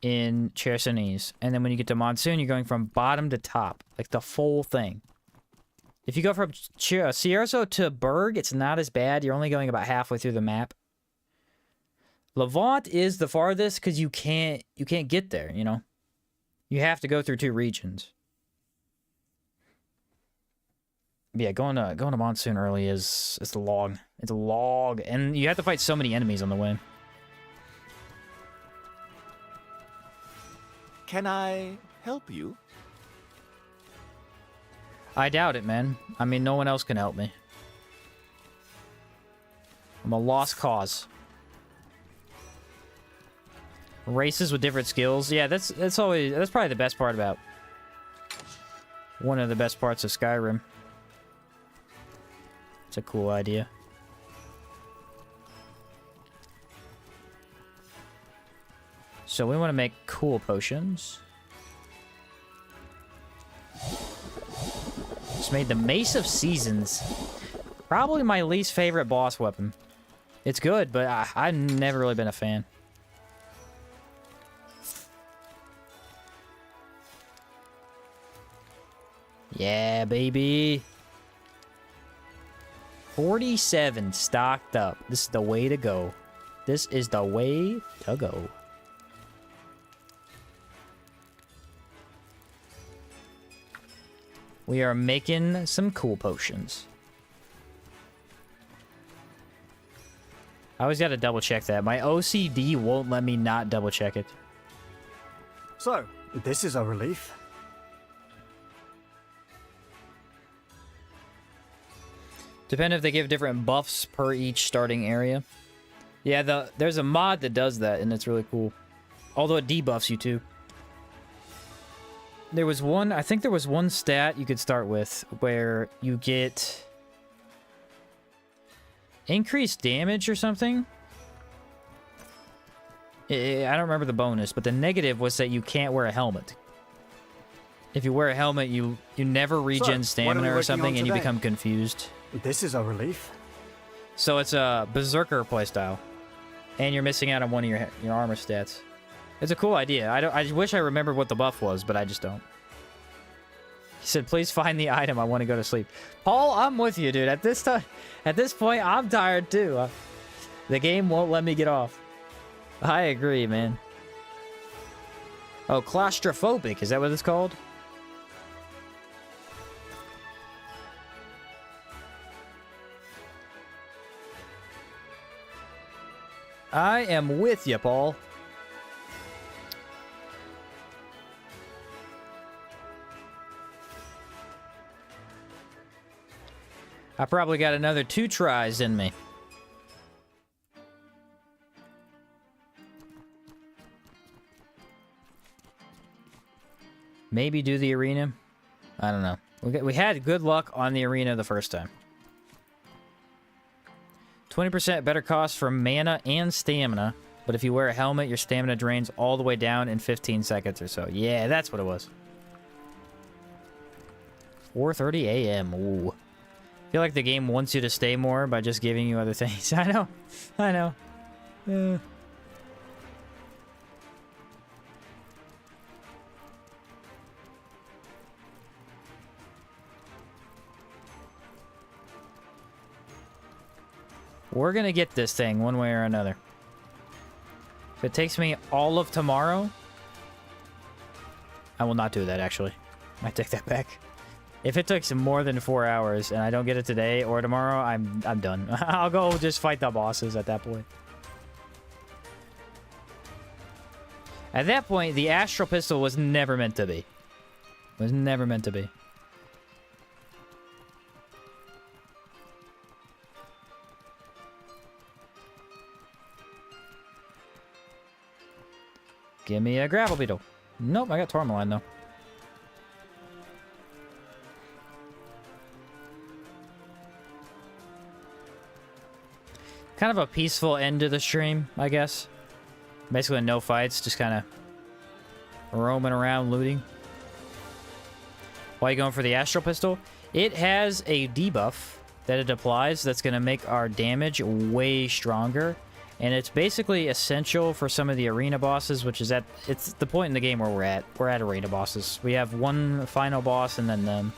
in Chersonese, and then when you get to Monsoon, you're going from bottom to top, like the full thing. If you go from Cierzo to Berg, it's not as bad. You're only going about halfway through the map. Levant is the farthest because you can't get there. You know, you have to go through 2 regions. Yeah, going to Monsoon early it's a log. It's a log, and you have to fight so many enemies on the way. Can I help you? I doubt it, man. I mean, no one else can help me. I'm a lost cause. Races with different skills. Yeah, that's probably the best part about... One of the best parts of Skyrim. It's a cool idea. So we want to make cool potions. Just made the Mace of Seasons. Probably my least favorite boss weapon. It's good, but I've never really been a fan. Yeah, baby. 47 stocked up. This is the way to go. This is the way to go. We are making some cool potions. I always got to double check that. My OCD won't let me not double check it. So, this is a relief. Depend if they give different buffs per each starting area. Yeah, there's a mod that does that, and it's really cool. Although it debuffs you too. There was one, I think there was one stat you could start with where you get increased damage or something. I don't remember the bonus, but the negative was that you can't wear a helmet. If you wear a helmet, you never regen stamina or something, and you become confused. This is a relief. So it's a Berserker playstyle, and you're missing out on one of your armor stats. It's a cool idea. I wish I remembered what the buff was, but I just don't. He said, "Please find the item. I want to go to sleep." Paul, I'm with you, dude. At this point, I'm tired too. The game won't let me get off. I agree, man. Oh, claustrophobic. Is that what it's called? I am with you, Paul. I probably got another 2 tries in me. Maybe do the arena. I don't know. We had good luck on the arena the first time. 20% better cost for mana and stamina, but if you wear a helmet, your stamina drains all the way down in 15 seconds or so. Yeah, that's what it was. 4:30 a.m. Ooh. I feel like the game wants you to stay more by just giving you other things. I know. I know. We're gonna get this thing one way or another. If it takes me all of tomorrow, I will not do that, actually. I take that back. If it takes more than 4 hours and I don't get it today or tomorrow, I'm done. I'll go just fight the bosses at that point. At that point, the astral pistol was never meant to be. Was never meant to be. Give me a gravel beetle. Nope, I got tourmaline though. Kind of a peaceful end to the stream, I guess. Basically no fights, just kind of roaming around looting. Why are you going for the astral pistol? It has a debuff that it applies that's going to make our damage way stronger. And it's basically essential for some of the arena bosses, which is it's the point in the game where we're at. We're at arena bosses. We have one final boss and then them.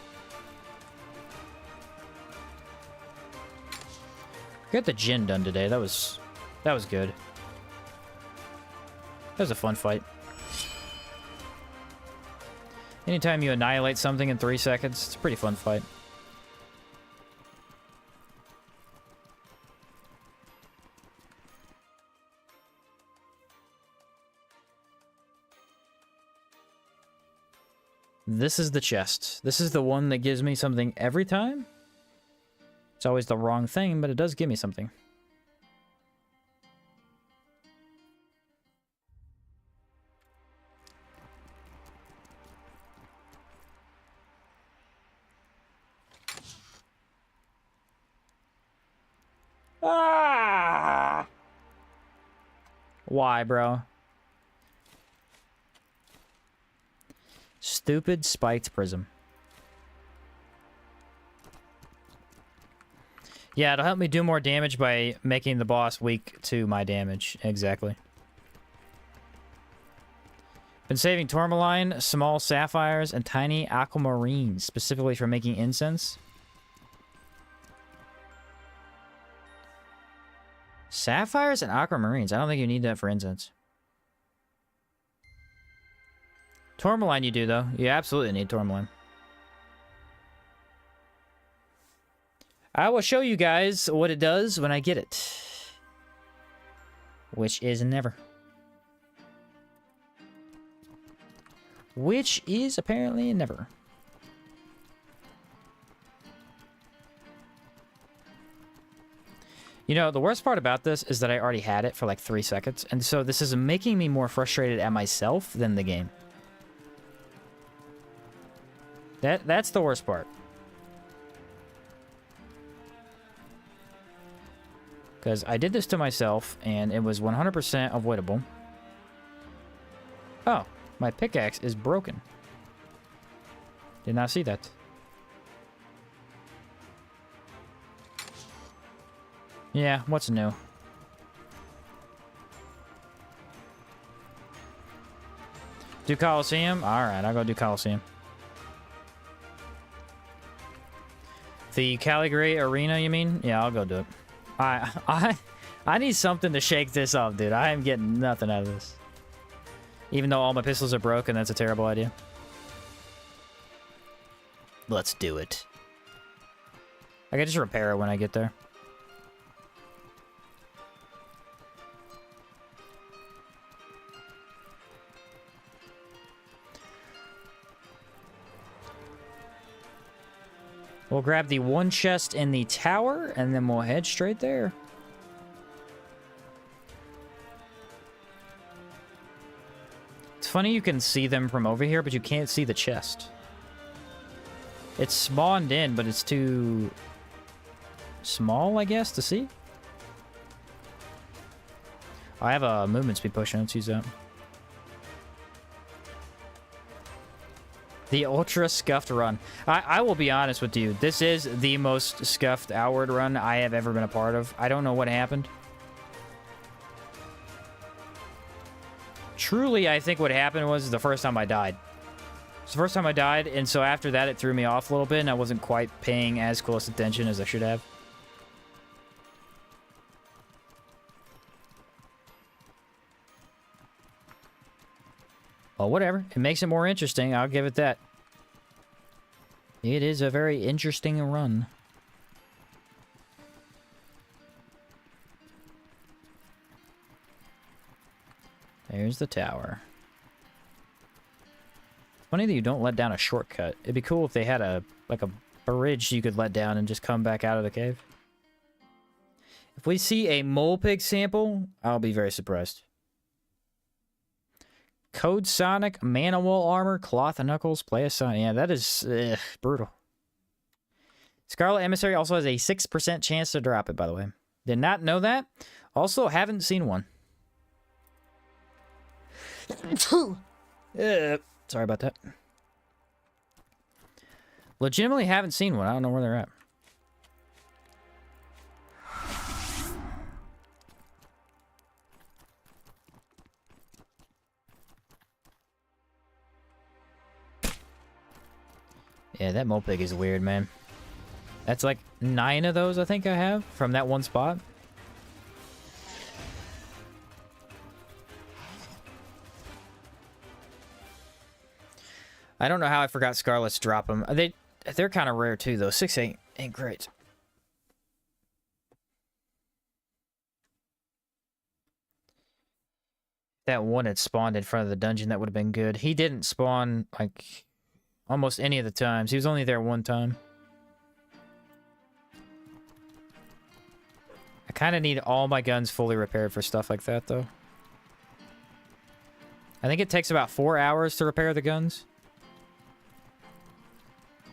Got the Jin done today. That was good. That was a fun fight. Anytime you annihilate something in 3 seconds, it's a pretty fun fight. This is the chest. This is the one that gives me something every time. It's always the wrong thing, but it does give me something. Ah! Why, bro? stupid spiked prism. Yeah, it'll help me do more damage by making the boss weak to my damage. Exactly. Been saving tourmaline, small sapphires, and tiny aquamarines, specifically for making incense. Sapphires and aquamarines. I don't think you need that for incense. Tourmaline you do, though. You absolutely need tourmaline. I will show you guys what it does when I get it. Which is never. Which is apparently never. You know, the worst part about this is that I already had it for like 3 seconds. And so this is making me more frustrated at myself than the game. That's the worst part. Because I did this to myself, and it was 100% avoidable. Oh, my pickaxe is broken. Did not see that. Yeah, what's new? Do Coliseum? Alright, I'll go do Coliseum. The Caligari Arena, you mean? Yeah, I'll go do it. I need something to shake this up, dude. I am getting nothing out of this. Even though all my pistols are broken, that's a terrible idea. Let's do it. I can just repair it when I get there. We'll grab the one chest in the tower, and then we'll head straight there. It's funny you can see them from over here, but you can't see the chest. It's spawned in, but it's too small, I guess, to see. I have a movement speed potion. Let's use that. The ultra scuffed run. I will be honest with you. This is the most scuffed outward run I have ever been a part of. I don't know what happened. Truly, I think what happened was the first time I died. It's the first time I died, and so after that, it threw me off a little bit, and I wasn't quite paying as close attention as I should have. Well, whatever. It makes it more interesting. I'll give it that. It is a very interesting run. There's the tower. Funny that you don't let down a shortcut. It'd be cool if they had a bridge you could let down and just come back out of the cave. If we see a mole pig sample, I'll be very surprised. Code Sonic, Manowar armor, cloth knuckles, play a Sonic. Yeah, that is brutal. Scarlet Emissary also has a 6% chance to drop it, by the way. Did not know that. Also, haven't seen one. Sorry about that. Legitimately haven't seen one. I don't know where they're at. Yeah, that Mopig is weird, man. That's like 9 of those I think I have from that one spot. I don't know how I forgot Scarlet's drop them. They're kind of rare too, though. 6 ain't great. That one had spawned in front of the dungeon, that would have been good. He didn't spawn, like, almost any of the times. He was only there one time. I kind of need all my guns fully repaired for stuff like that, though. I think it takes about 4 hours to repair the guns.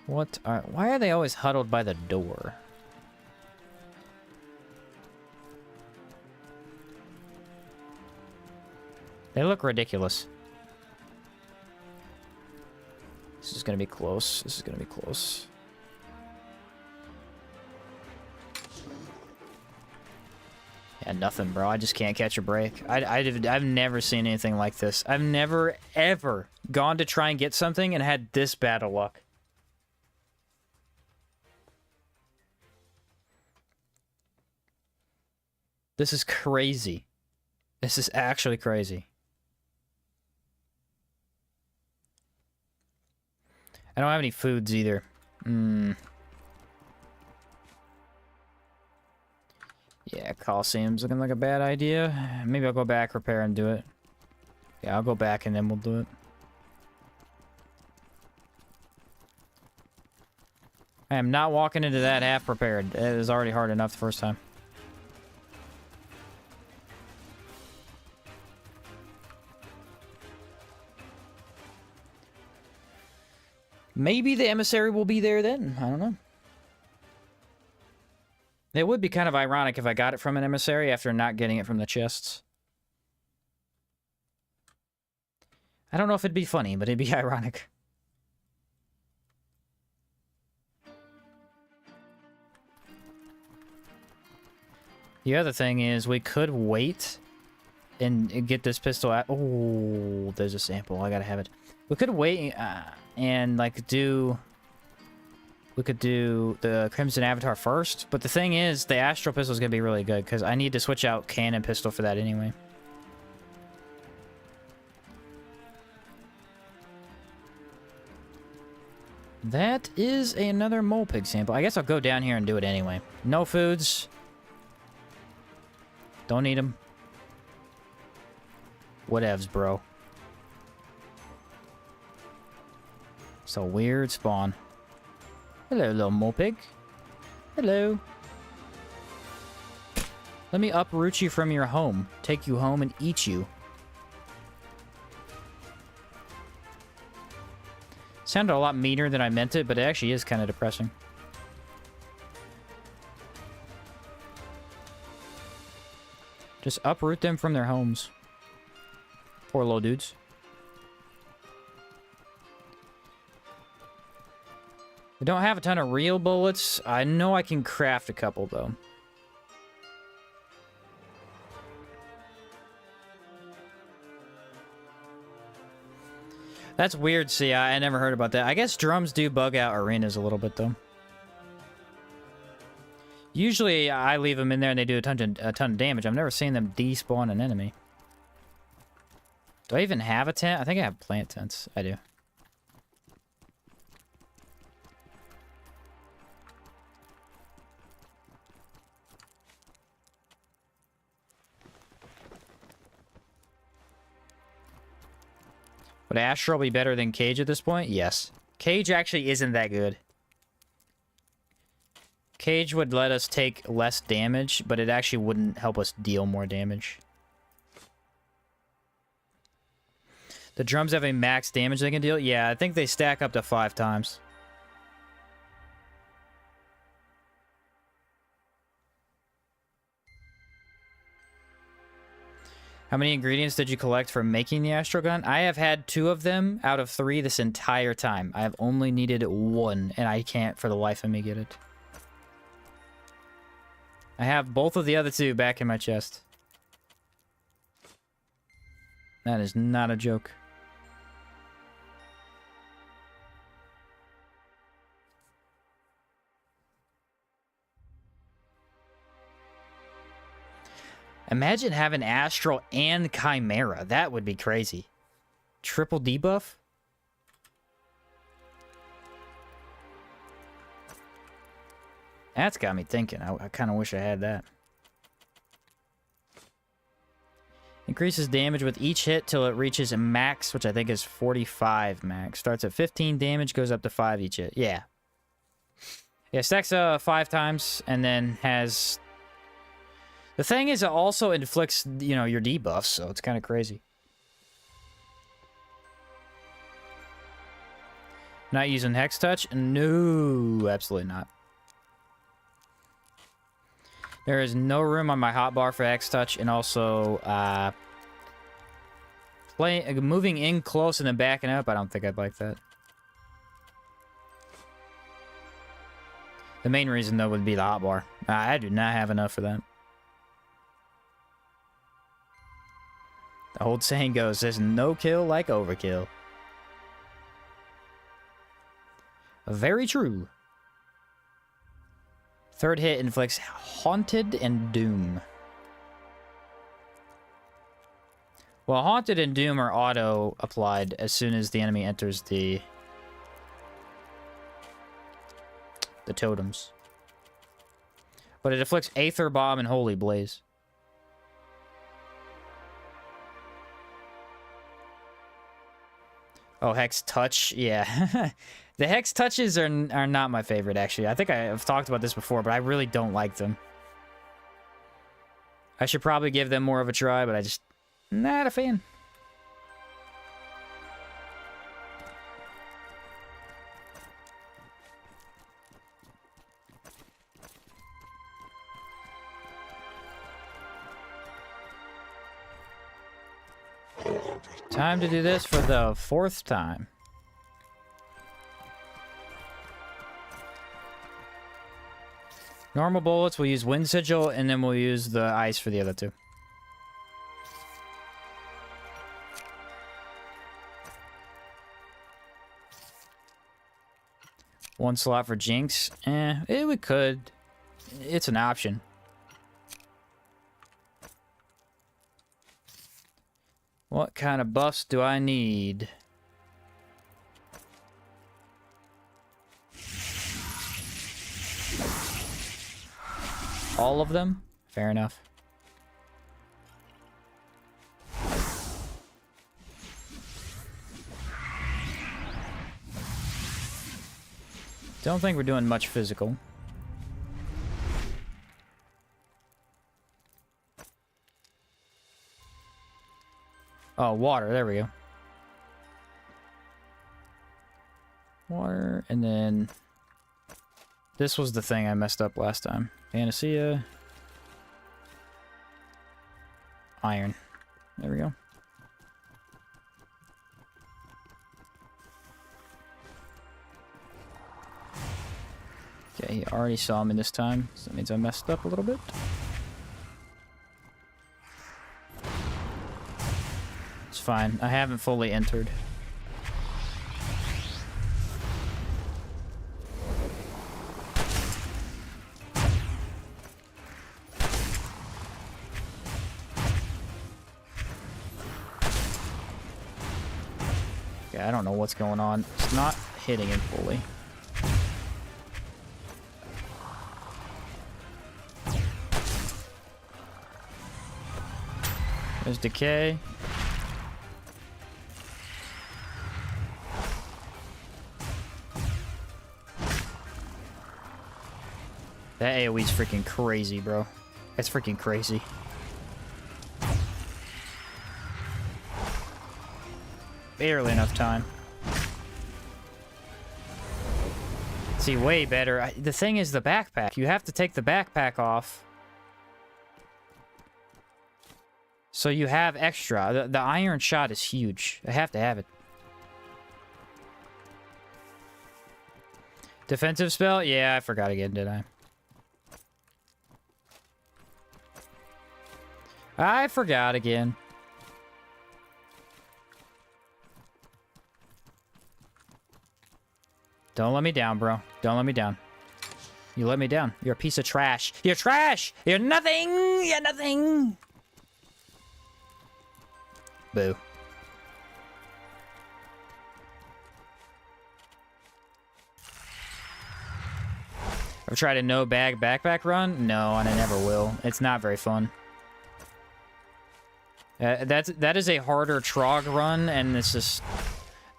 Why are they always huddled by the door? They look ridiculous. This is gonna be close. This is gonna be close. Yeah, nothing, bro. I just can't catch a break. I've never seen anything like this. I've never, ever gone to try and get something and had this bad of luck. This is crazy. This is actually crazy. I don't have any foods either. Yeah, Coliseum's looking like a bad idea. Maybe I'll go back, repair, and do it. Yeah, I'll go back and then we'll do it. I am not walking into that half prepared. It was already hard enough the first time. Maybe the emissary will be there then. I don't know. It would be kind of ironic if I got it from an emissary after not getting it from the chests. I don't know if it'd be funny, but it'd be ironic. The other thing is we could wait and get this pistol out. Oh, there's a sample. I gotta have it. We could wait and like do... We could do the Crimson Avatar first, but the thing is, the Astral Pistol is going to be really good, because I need to switch out Cannon Pistol for that anyway. That is another mole pig sample. I guess I'll go down here and do it anyway. No foods. Don't need them. Whatevs, bro. It's a weird spawn. Hello, little mole pig. Hello. Let me uproot you from your home, take you home and eat you. Sounded a lot meaner than I meant it, but it actually is kind of depressing. Just uproot them from their homes. Poor little dudes. I don't have a ton of real bullets. I know I can craft a couple, though. That's weird, see, I never heard about that. I guess drums do bug out arenas a little bit, though. Usually, I leave them in there and they do a ton of damage. I've never seen them despawn an enemy. Do I even have a tent? I think I have plant tents. I do. Would Astral be better than Cage at this point? Yes. Cage actually isn't that good. Cage would let us take less damage, but it actually wouldn't help us deal more damage. The drums have a max damage they can deal? Yeah, I think they stack up to 5 times. How many ingredients did you collect for making the Astral Gun? I have had 2 of them out of 3 this entire time. I have only needed 1, and I can't for the life of me get it. I have both of the other 2 back in my chest. That is not a joke. Imagine having Astral and Chimera. That would be crazy. Triple debuff? That's got me thinking. I kind of wish I had that. Increases damage with each hit till it reaches a max, which I think is 45 max. Starts at 15 damage, goes up to 5 each hit. Yeah. Yeah, stacks 5 times, and then has... The thing is, it also inflicts, you know, your debuffs, so it's kind of crazy. Not using Hex Touch? No, absolutely not. There is no room on my hotbar for Hex Touch, and also, moving in close and then backing up, I don't think I'd like that. The main reason, though, would be the hotbar. I do not have enough for that. The old saying goes, there's no kill like overkill. Very true. Third hit inflicts Haunted and Doom. Well, Haunted and Doom are auto-applied as soon as the enemy enters the totems. But it afflicts Aether Bomb and Holy Blaze. Oh, Hex Touch? Yeah. The Hex Touches are not my favorite, actually. I think I've talked about this before, but I really don't like them. I should probably give them more of a try, but I just... not a fan. Time to do this for the 4th time. Normal bullets, we'll use Wind Sigil, and then we'll use the ice for the other 2. One slot for Jinx. We could. It's an option. What kind of buffs do I need? All of them? Fair enough. Don't think we're doing much physical. Oh, water. There we go. Water, and then... this was the thing I messed up last time. Panacea. Iron. There we go. Okay, he already saw me this time, so that means I messed up a little bit. It's fine. I haven't fully entered. Okay, I don't know what's going on. It's not hitting him fully. There's Decay. That AoE's freaking crazy, bro. That's freaking crazy. Barely enough time. See, way better. The thing is the backpack. You have to take the backpack off. So you have extra. The iron shot is huge. I have to have it. Defensive spell? Yeah, I forgot again, did I? I forgot again. Don't let me down, bro. Don't let me down. You let me down. You're a piece of trash. You're trash! You're nothing! You're nothing! Boo. I've tried a no-bag backpack run? No, and I never will. It's not very fun. That is a harder Trog run, and it's just...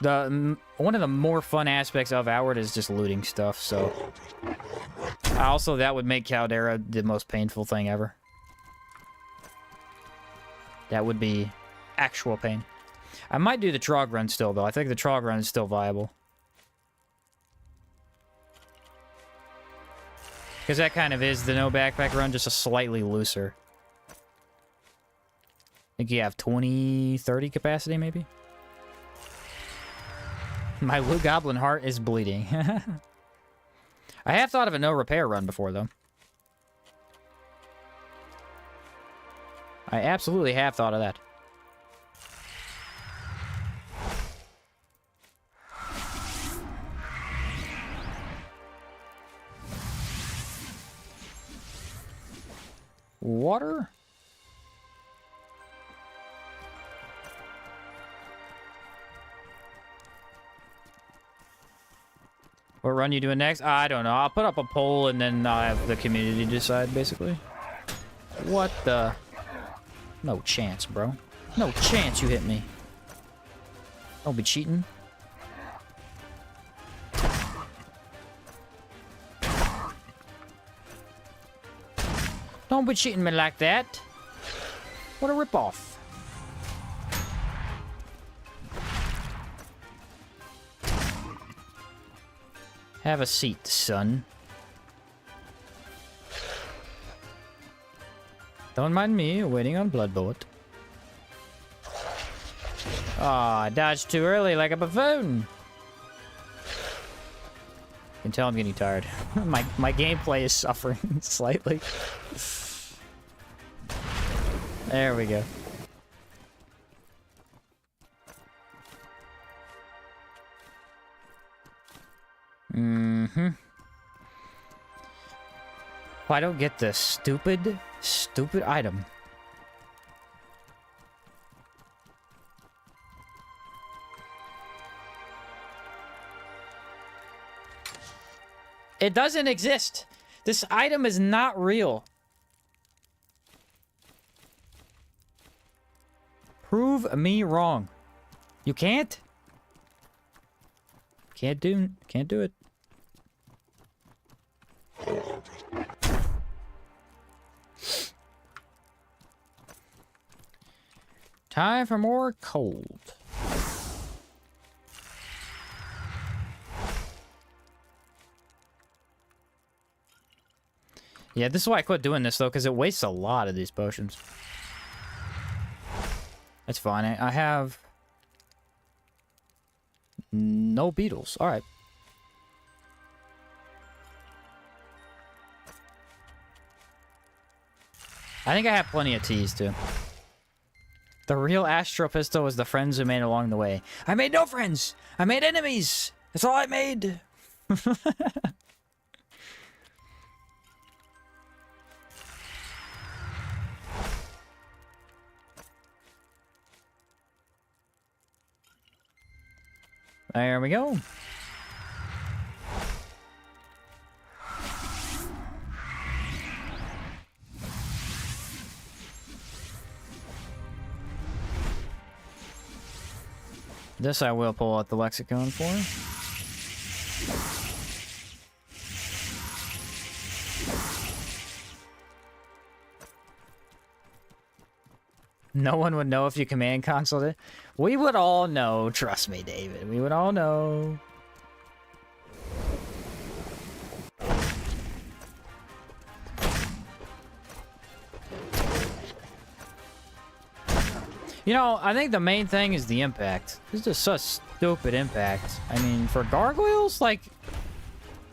one of the more fun aspects of Outward is just looting stuff, so... Also, that would make Caldera the most painful thing ever. That would be actual pain. I might do the Trog run still, though. I think the Trog run is still viable. Because that kind of is the no backpack run, just a slightly looser. I think you have 20, 30 capacity, maybe? My Blue Goblin heart is bleeding. I have thought of a no repair run before, though. I absolutely have thought of that. Water? What run you doing next? I don't know. I'll put up a poll and then I'll have the community decide, basically. What the? No chance, bro. No chance you hit me. Don't be cheating. Don't be cheating me like that. What a ripoff. Have a seat, son. Don't mind me waiting on Blood Bullet. Aw, I dodged too early like a buffoon. You can tell I'm getting tired. my gameplay is suffering slightly. There we go. Mm-hmm. Oh, I don't get this stupid item. It doesn't exist. This item is not real. Prove me wrong. You can't? Can't do it. Time for more cold. Yeah, this is why I quit doing this, though, because it wastes a lot of these potions. That's fine. I have no beetles. All right. I think I have plenty of teas, too. The real astral pistol was the friends we made along the way. I made no friends! I made enemies! That's all I made! There we go. This I will pull out the lexicon for. No one would know if you command console it. We would all know. Trust me, David. We would all know. You know, I think the main thing is the impact. This is just such stupid impact. I mean, for gargoyles, like...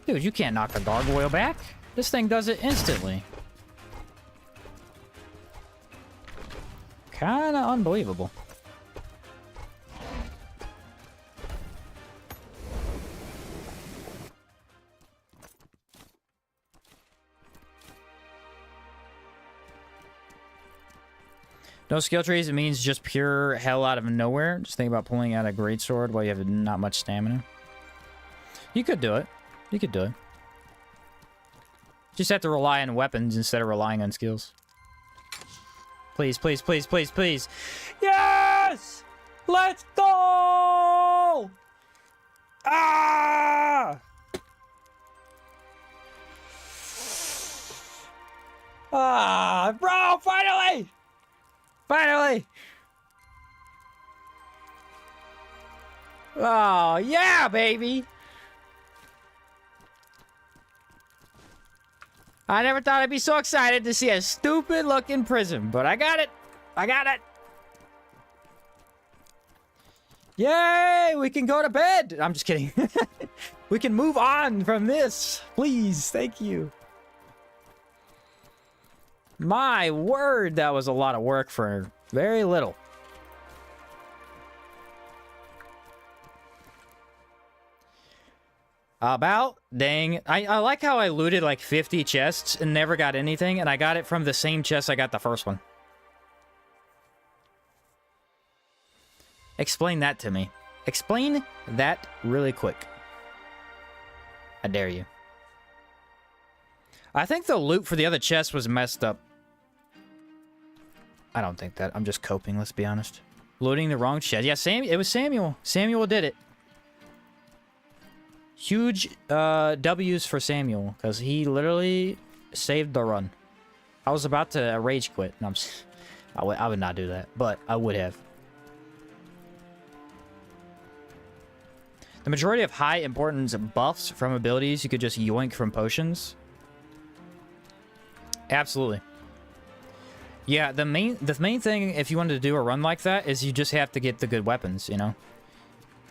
Dude, you can't knock a gargoyle back. This thing does it instantly. Kinda unbelievable. No skill trees, it means just pure hell out of nowhere. Just think about pulling out a greatsword while you have not much stamina. You could do it. You could do it. Just have to rely on weapons instead of relying on skills. Please, please, please, please, please. Yes! Let's go! Ah! Ah, bro, finally! Finally! Oh, yeah, baby! I never thought I'd be so excited to see a stupid-looking prism, but I got it! I got it! Yay! We can go to bed! I'm just kidding. We can move on from this. Please, thank you. My word, that was a lot of work for very little. About dang. I like how I looted like 50 chests and never got anything, and I got it from the same chest I got the first one. Explain that to me. Explain that really quick. I dare you. I think the loot for the other chest was messed up. I don't think that. I'm just coping, let's be honest. Looting the wrong chest. Yeah, it was Samuel. Samuel did it. Huge W's for Samuel, because he literally saved the run. I was about to rage quit. And I would not do that, but I would have. The majority of high importance buffs from abilities you could just yoink from potions. Absolutely. Yeah, the main thing if you wanted to do a run like that is you just have to get the good weapons, you know?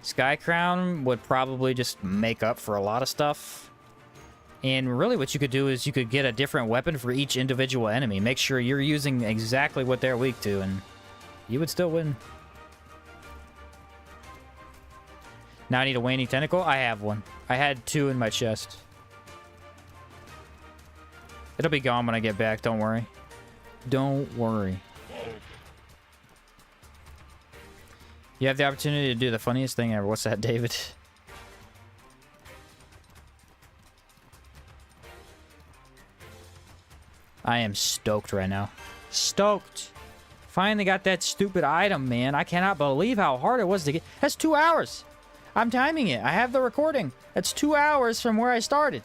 Sky Crown would probably just make up for a lot of stuff. And really what you could do is you could get a different weapon for each individual enemy. Make sure you're using exactly what they're weak to, and you would still win. Now I need a waning tentacle. I have one. I had 2 in my chest. It'll be gone when I get back. Don't worry. Don't worry. You have the opportunity to do the funniest thing ever. What's that, David? I am stoked right now. Stoked. Finally got that stupid item, man. I cannot believe how hard it was to get. That's 2 hours. I'm timing it. I have the recording. That's 2 hours from where I started.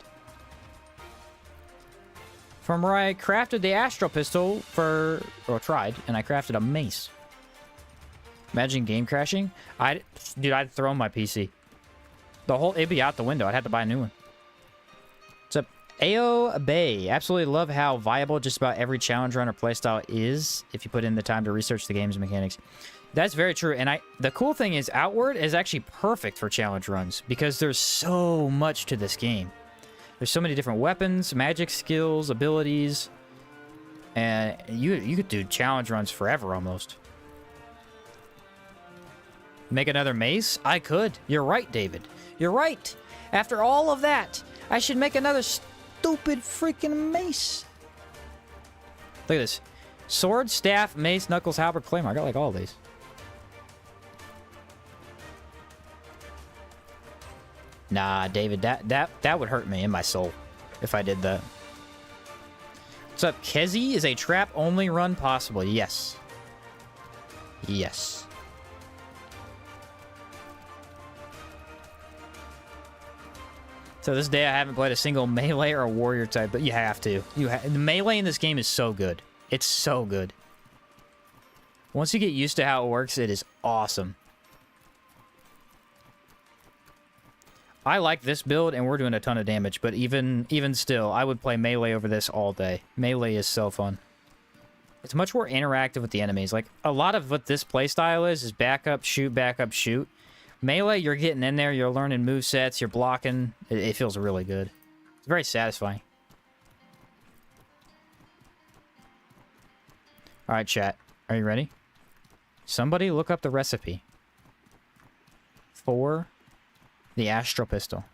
From where I crafted the astral pistol or tried, and I crafted a mace. Imagine game crashing. Dude, I'd throw my PC. It'd be out the window. I'd have to buy a new one. What's up? Ao Bay. Absolutely love how viable just about every challenge run or playstyle is if you put in the time to research the game's mechanics. That's very true. And the cool thing is Outward is actually perfect for challenge runs because there's so much to this game. There's so many different weapons, magic skills, abilities, and you could do challenge runs forever almost. Make another mace? I could. You're right, David. You're right. After all of that, I should make another stupid freaking mace. Look at this. Sword, staff, mace, knuckles, halberd, claymore. I got like all these. Nah, David, that would hurt me in my soul if I did that. What's up? Kezi, is a trap-only run possible? Yes. Yes. So this day I haven't played a single melee or warrior type, but you have to. The melee in this game is so good. It's so good. Once you get used to how it works, it is awesome. I like this build, and we're doing a ton of damage, but even still, I would play melee over this all day. Melee is so fun. It's much more interactive with the enemies. Like, a lot of what this playstyle is back up, shoot. Melee, you're getting in there, you're learning movesets, you're blocking. It feels really good. It's very satisfying. Alright, chat. Are you ready? Somebody look up the recipe for the astral pistol.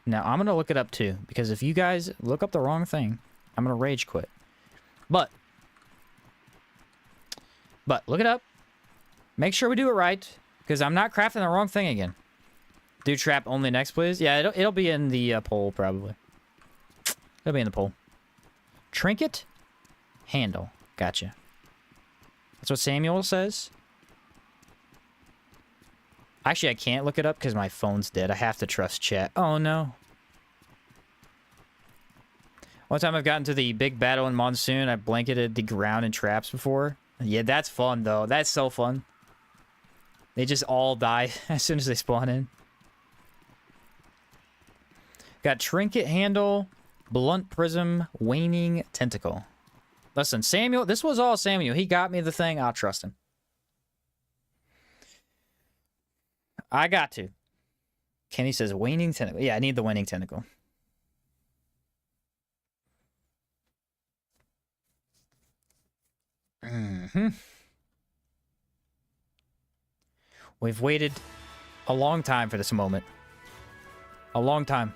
Now, I'm going to look it up too, because if you guys look up the wrong thing, I'm going to rage quit. But, look it up. Make sure we do it right, because I'm not crafting the wrong thing again. Do trap only next, please. Yeah, it'll be in the poll, probably. It'll be in the poll. Trinket? Handle. Gotcha. That's what Samuel says. Actually, I can't look it up because my phone's dead. I have to trust chat. Oh, no. One time I've gotten to the big battle in Monsoon, I blanketed the ground in traps before. Yeah, that's fun, though. That's so fun. They just all die as soon as they spawn in. Got Trinket Handle, Blunt Prism, Waning Tentacle. Listen, Samuel, this was all Samuel. He got me the thing. I'll trust him. I got to. Kenny says waning tentacle. Yeah, I need the waning tentacle. We've waited a long time for this moment. A long time.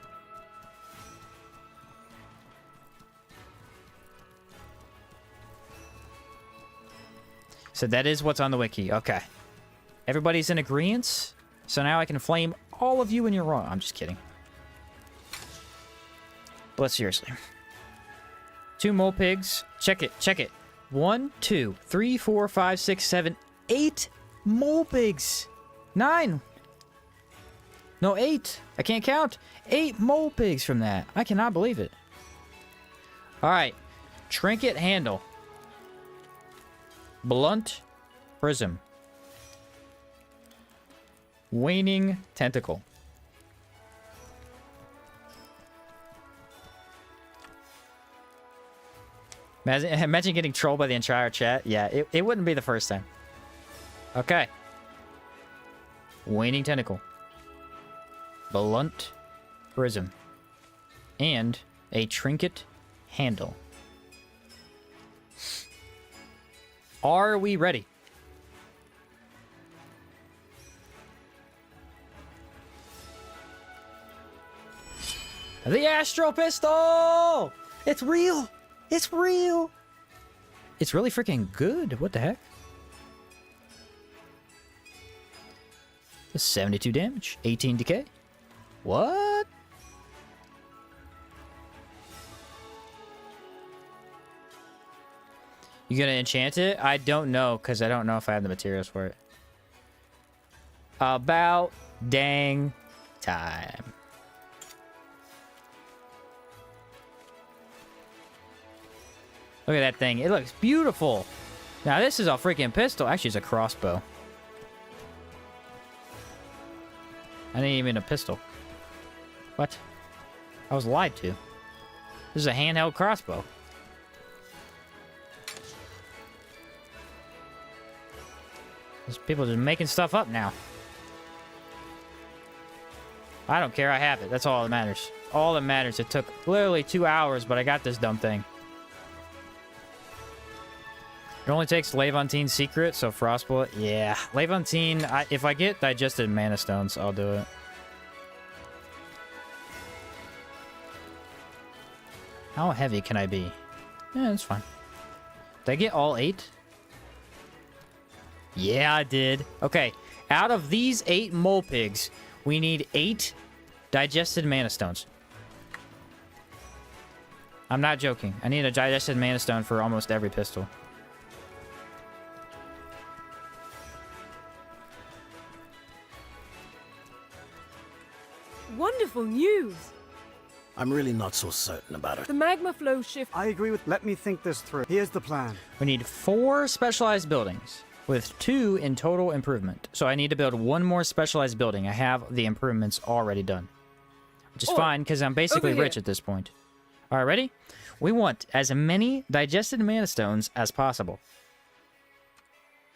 So that is what's on the wiki. Okay. Everybody's in agreement. So now I can flame all of you and you're wrong. I'm just kidding. But seriously. 2 mole pigs. Check it. Check it. 1, 2, 3, 4, 5, 6, 7, 8 mole pigs. 9. No, 8. I can't count. 8 mole pigs from that. I cannot believe it. Alright. Trinket handle. Blunt prism. Waning tentacle. Imagine getting trolled by the entire chat. Yeah, it wouldn't be the first time. Okay. Waning tentacle. Blunt prism. And a trinket handle. Are we ready? The astral pistol! It's real! It's real! It's really freaking good. What the heck? 72 damage. 18 decay. What? You gonna enchant it? I don't know, because I don't know if I have the materials for it. About dang time. Look at that thing. It looks beautiful. Now, this is a freaking pistol. Actually, it's a crossbow. I didn't even mean a pistol. What? I was lied to. This is a handheld crossbow. These people just making stuff up now. I don't care. I have it. That's all that matters. All that matters. It took literally 2 hours, but I got this dumb thing. It only takes Levantine secret, so Frostbullet. Yeah, Levantine. If I get digested mana stones, I'll do it. How heavy can I be? Yeah, that's fine. Did I get all 8? Yeah, I did. Okay, out of these 8 mole pigs, we need 8 digested mana stones. I'm not joking. I need a digested mana stone for almost every pistol. Wonderful news! I'm really not so certain about it. The magma flow shift. I agree with. Let me think this through. Here's the plan. We need 4 specialized buildings with 2 in total improvement. So I need to build 1 more specialized building. I have the improvements already done. Which is fine, because I'm basically rich at this point. Alright, ready? We want as many digested mana stones as possible.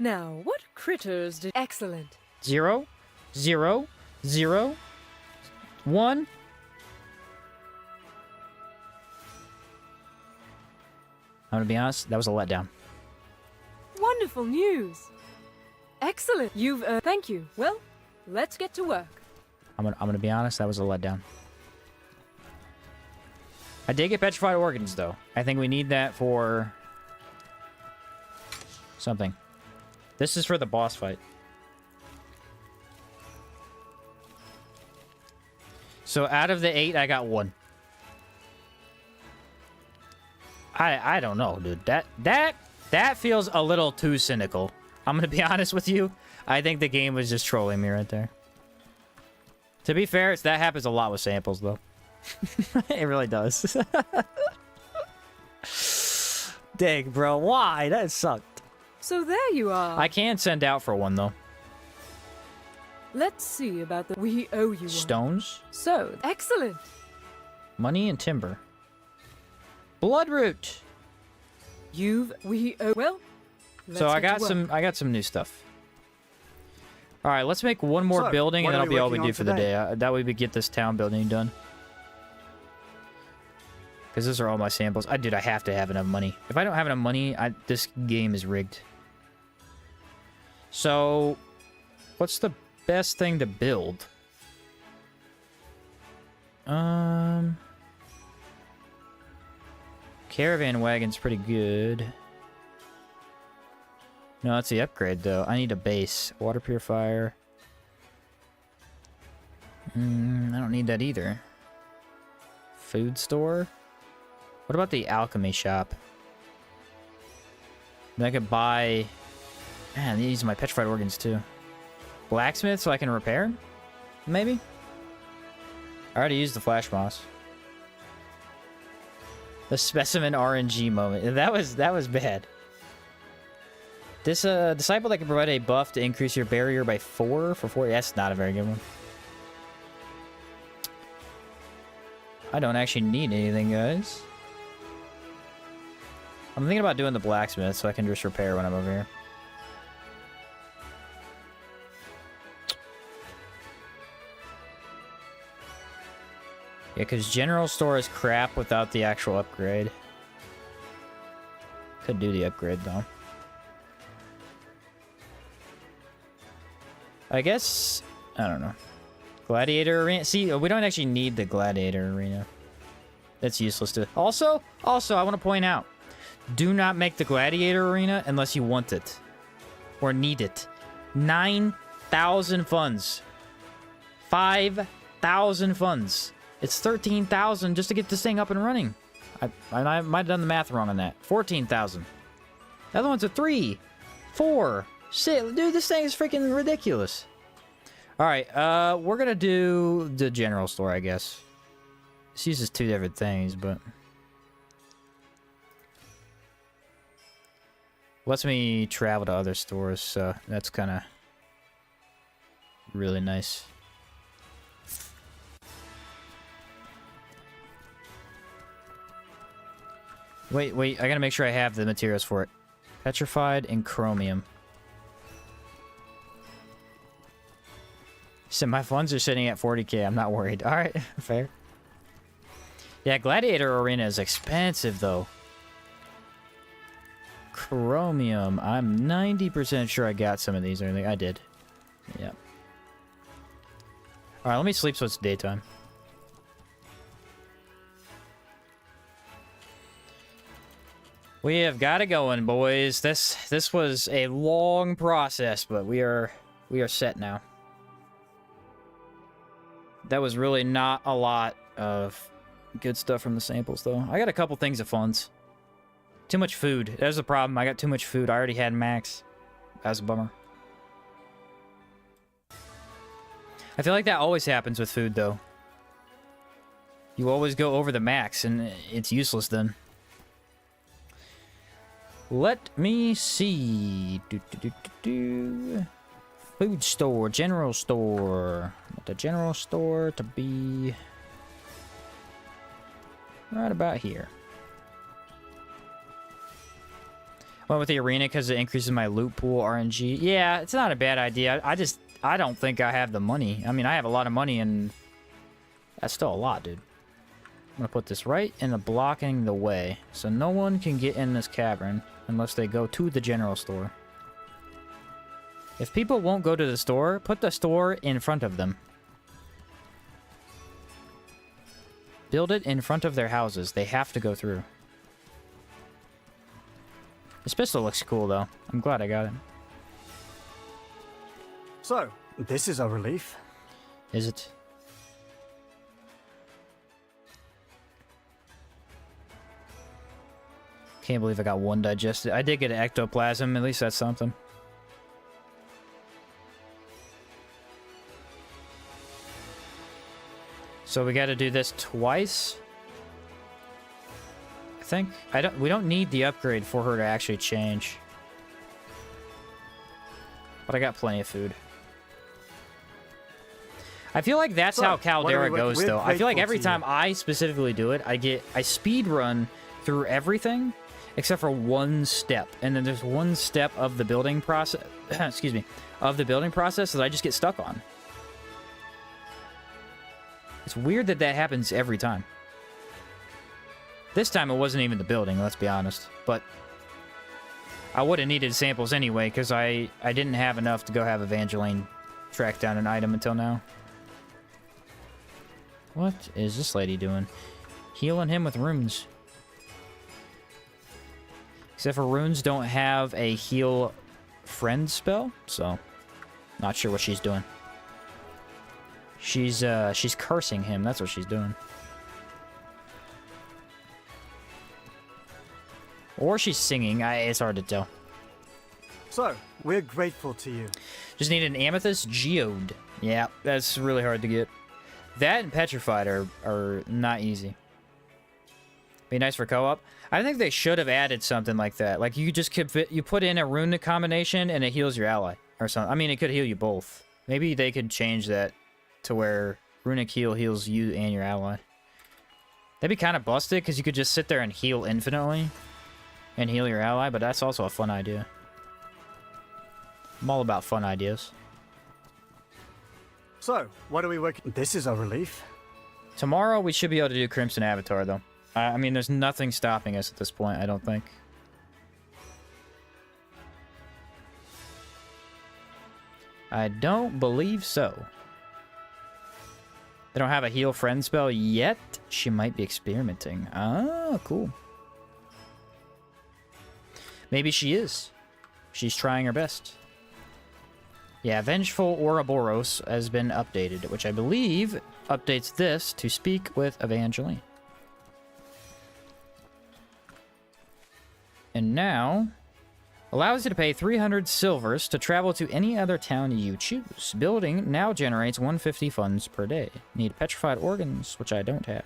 Now, what critters did... Excellent. 0, 0, 0, 1. I'm gonna be honest, that was a letdown. Wonderful news! Excellent! You've, thank you. Well, let's get to work. I'm gonna be honest, that was a letdown. I did get petrified organs, though. I think we need that for... something. This is for the boss fight. So out of the 8, I got 1. I don't know, dude. That feels a little too cynical. I'm gonna be honest with you. I think the game was just trolling me right there. To be fair, that happens a lot with samples, though. It really does. Dang, bro. Why? That sucked. So there you are. I can send out for 1, though. Let's see about the... We owe you one. Stones. So, excellent. Money and timber. Bloodroot. We owe... Well, So I got some new stuff. All right, let's make one more So, building, and what are that'll we be all we working do on for the today? day. That way we get this town building done. Because those are all my samples. Dude, I have to have enough money. If I don't have enough money, this game is rigged. So, what's the best thing to build? Caravan wagon's pretty good. No, that's the upgrade, though. I need a base. Water purifier. I don't need that either. Food store? What about the alchemy shop? I could buy... Man, these are my petrified organs, too. Blacksmith so I can repair? Maybe? I already used the flash moss. The specimen RNG moment. That was bad. This disciple that can provide a buff to increase your barrier by 4 for 4. That's not a very good one. I don't actually need anything, guys. I'm thinking about doing the blacksmith so I can just repair when I'm over here. Yeah, because general store is crap without the actual upgrade. Could do the upgrade, though. I guess... I don't know. Gladiator arena? See, we don't actually need the gladiator arena. That's useless to... Also, I want to point out. Do not make the gladiator arena unless you want it. Or need it. 9,000 funds. 5,000 funds. It's 13,000 just to get this thing up and running. I might have done the math wrong on that. 14,000. The other ones are 3, 4, 6. Dude, this thing is freaking ridiculous. Alright, we're gonna do the general store, I guess. This uses 2 different things, but... lets me travel to other stores, so that's kind of... really nice. Wait, I gotta make sure I have the materials for it. Petrified and chromium. So my funds are sitting at 40k. I'm not worried. Alright, fair. Yeah, Gladiator Arena is expensive, though. Chromium. I'm 90% sure I got some of these. Or anything. I did. Yeah. Alright, let me sleep so it's daytime. We have got it going, boys. This was a long process, but we are set now. That was really not a lot of good stuff from the samples, though. I got a couple things of funds. Too much food. That was the problem. I got too much food. I already had max. That was a bummer. I feel like that always happens with food, though. You always go over the max, and it's useless then. Let me see. Food store, general store. Want the general store to be right about here. Went with the arena because it increases my loot pool RNG. Yeah, it's not a bad idea. I don't think I have the money. I mean, I have a lot of money, and that's still a lot, dude. I'm gonna put this right in the blocking the way, so no one can get in this cavern unless they go to the general store. If people won't go to the store, put the store in front of them. Build it in front of their houses. They have to go through. This pistol looks cool, though. I'm glad I got it. So, this is a relief. Is it? Can't believe I got 1 digested. I did get an ectoplasm. At least that's something. So we got to do this twice. I think we don't need the upgrade for her to actually change. But I got plenty of food. I feel like that's how Caldera goes, though. I feel like every time I specifically do it, I speed run through everything except for one step. And then there's one step of the building process, excuse me, of the building process that I just get stuck on. It's weird that that happens every time. This time it wasn't even the building, let's be honest. But I would have needed samples anyway, because I didn't have enough to go have Evangeline track down an item until now. What is this lady doing? Healing him with runes. Except for runes don't have a heal friend spell, so not sure what she's doing. She's cursing him, that's what she's doing. Or she's singing, it's hard to tell. So, we're grateful to you. Just need an amethyst geode. Yeah, that's really hard to get. That and petrified are not easy. Be nice for co-op. I think they should have added something like that. Like you just you put in a rune combination and it heals your ally or something. I mean, it could heal you both. Maybe they could change that to where runic heal heals you and your ally. That'd be kind of busted because you could just sit there and heal infinitely and heal your ally, but that's also a fun idea. I'm all about fun ideas. So, what are we working? This is a relief. Tomorrow we should be able to do Crimson Avatar, though. I mean, there's nothing stopping us at this point, I don't think. I don't believe so. They don't have a heal friend spell yet. She might be experimenting. Ah, cool. Maybe she is. She's trying her best. Yeah, Vengeful Ouroboros has been updated, which I believe updates this to speak with Evangeline. And now, allows you to pay 300 silvers to travel to any other town you choose. Building now generates 150 funds per day. Need petrified organs, which I don't have.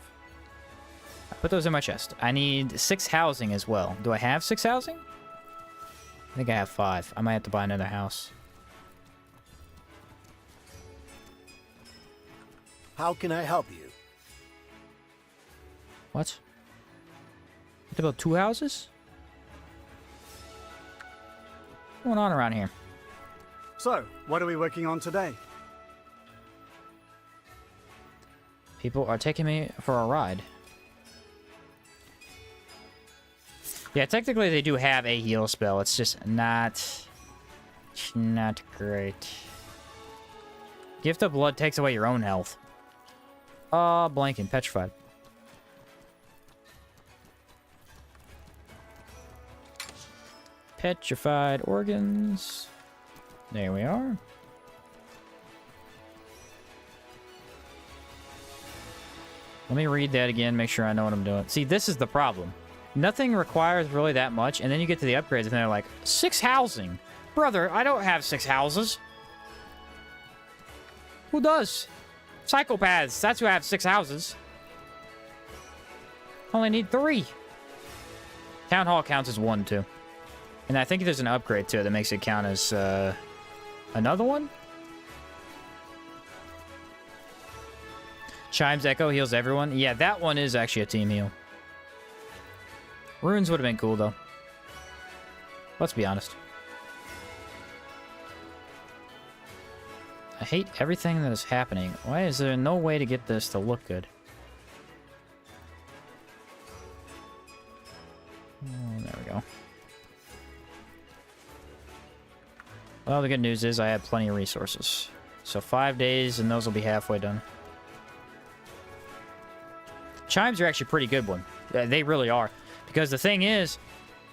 I put those in my chest. I need 6 housing as well. Do I have 6 housing? I think I have 5. I might have to buy another house. How can I help you? What? What about 2 houses? What's going on around here? So, what are we working on today? People are taking me for a ride. Yeah, technically they do have a heal spell. It's just not great. Gift of Blood takes away your own health. Blanking, petrified. Petrified organs. There we are. Let me read that again, make sure I know what I'm doing. See, this is the problem. Nothing requires really that much, and then you get to the upgrades, and they're like, 6 housing. Brother, I don't have 6 houses. Who does? Psychopaths, that's who have 6 houses. Only need 3. Town Hall counts as 1, too. And I think there's an upgrade, too, that makes it count as, another one? Chimes Echo heals everyone. Yeah, that one is actually a team heal. Runes would have been cool, though. Let's be honest. I hate everything that is happening. Why is there no way to get this to look good? Oh, there we go. Well, the good news is I have plenty of resources. So 5 days, and those will be halfway done. Chimes are actually a pretty good one. They really are. Because the thing is,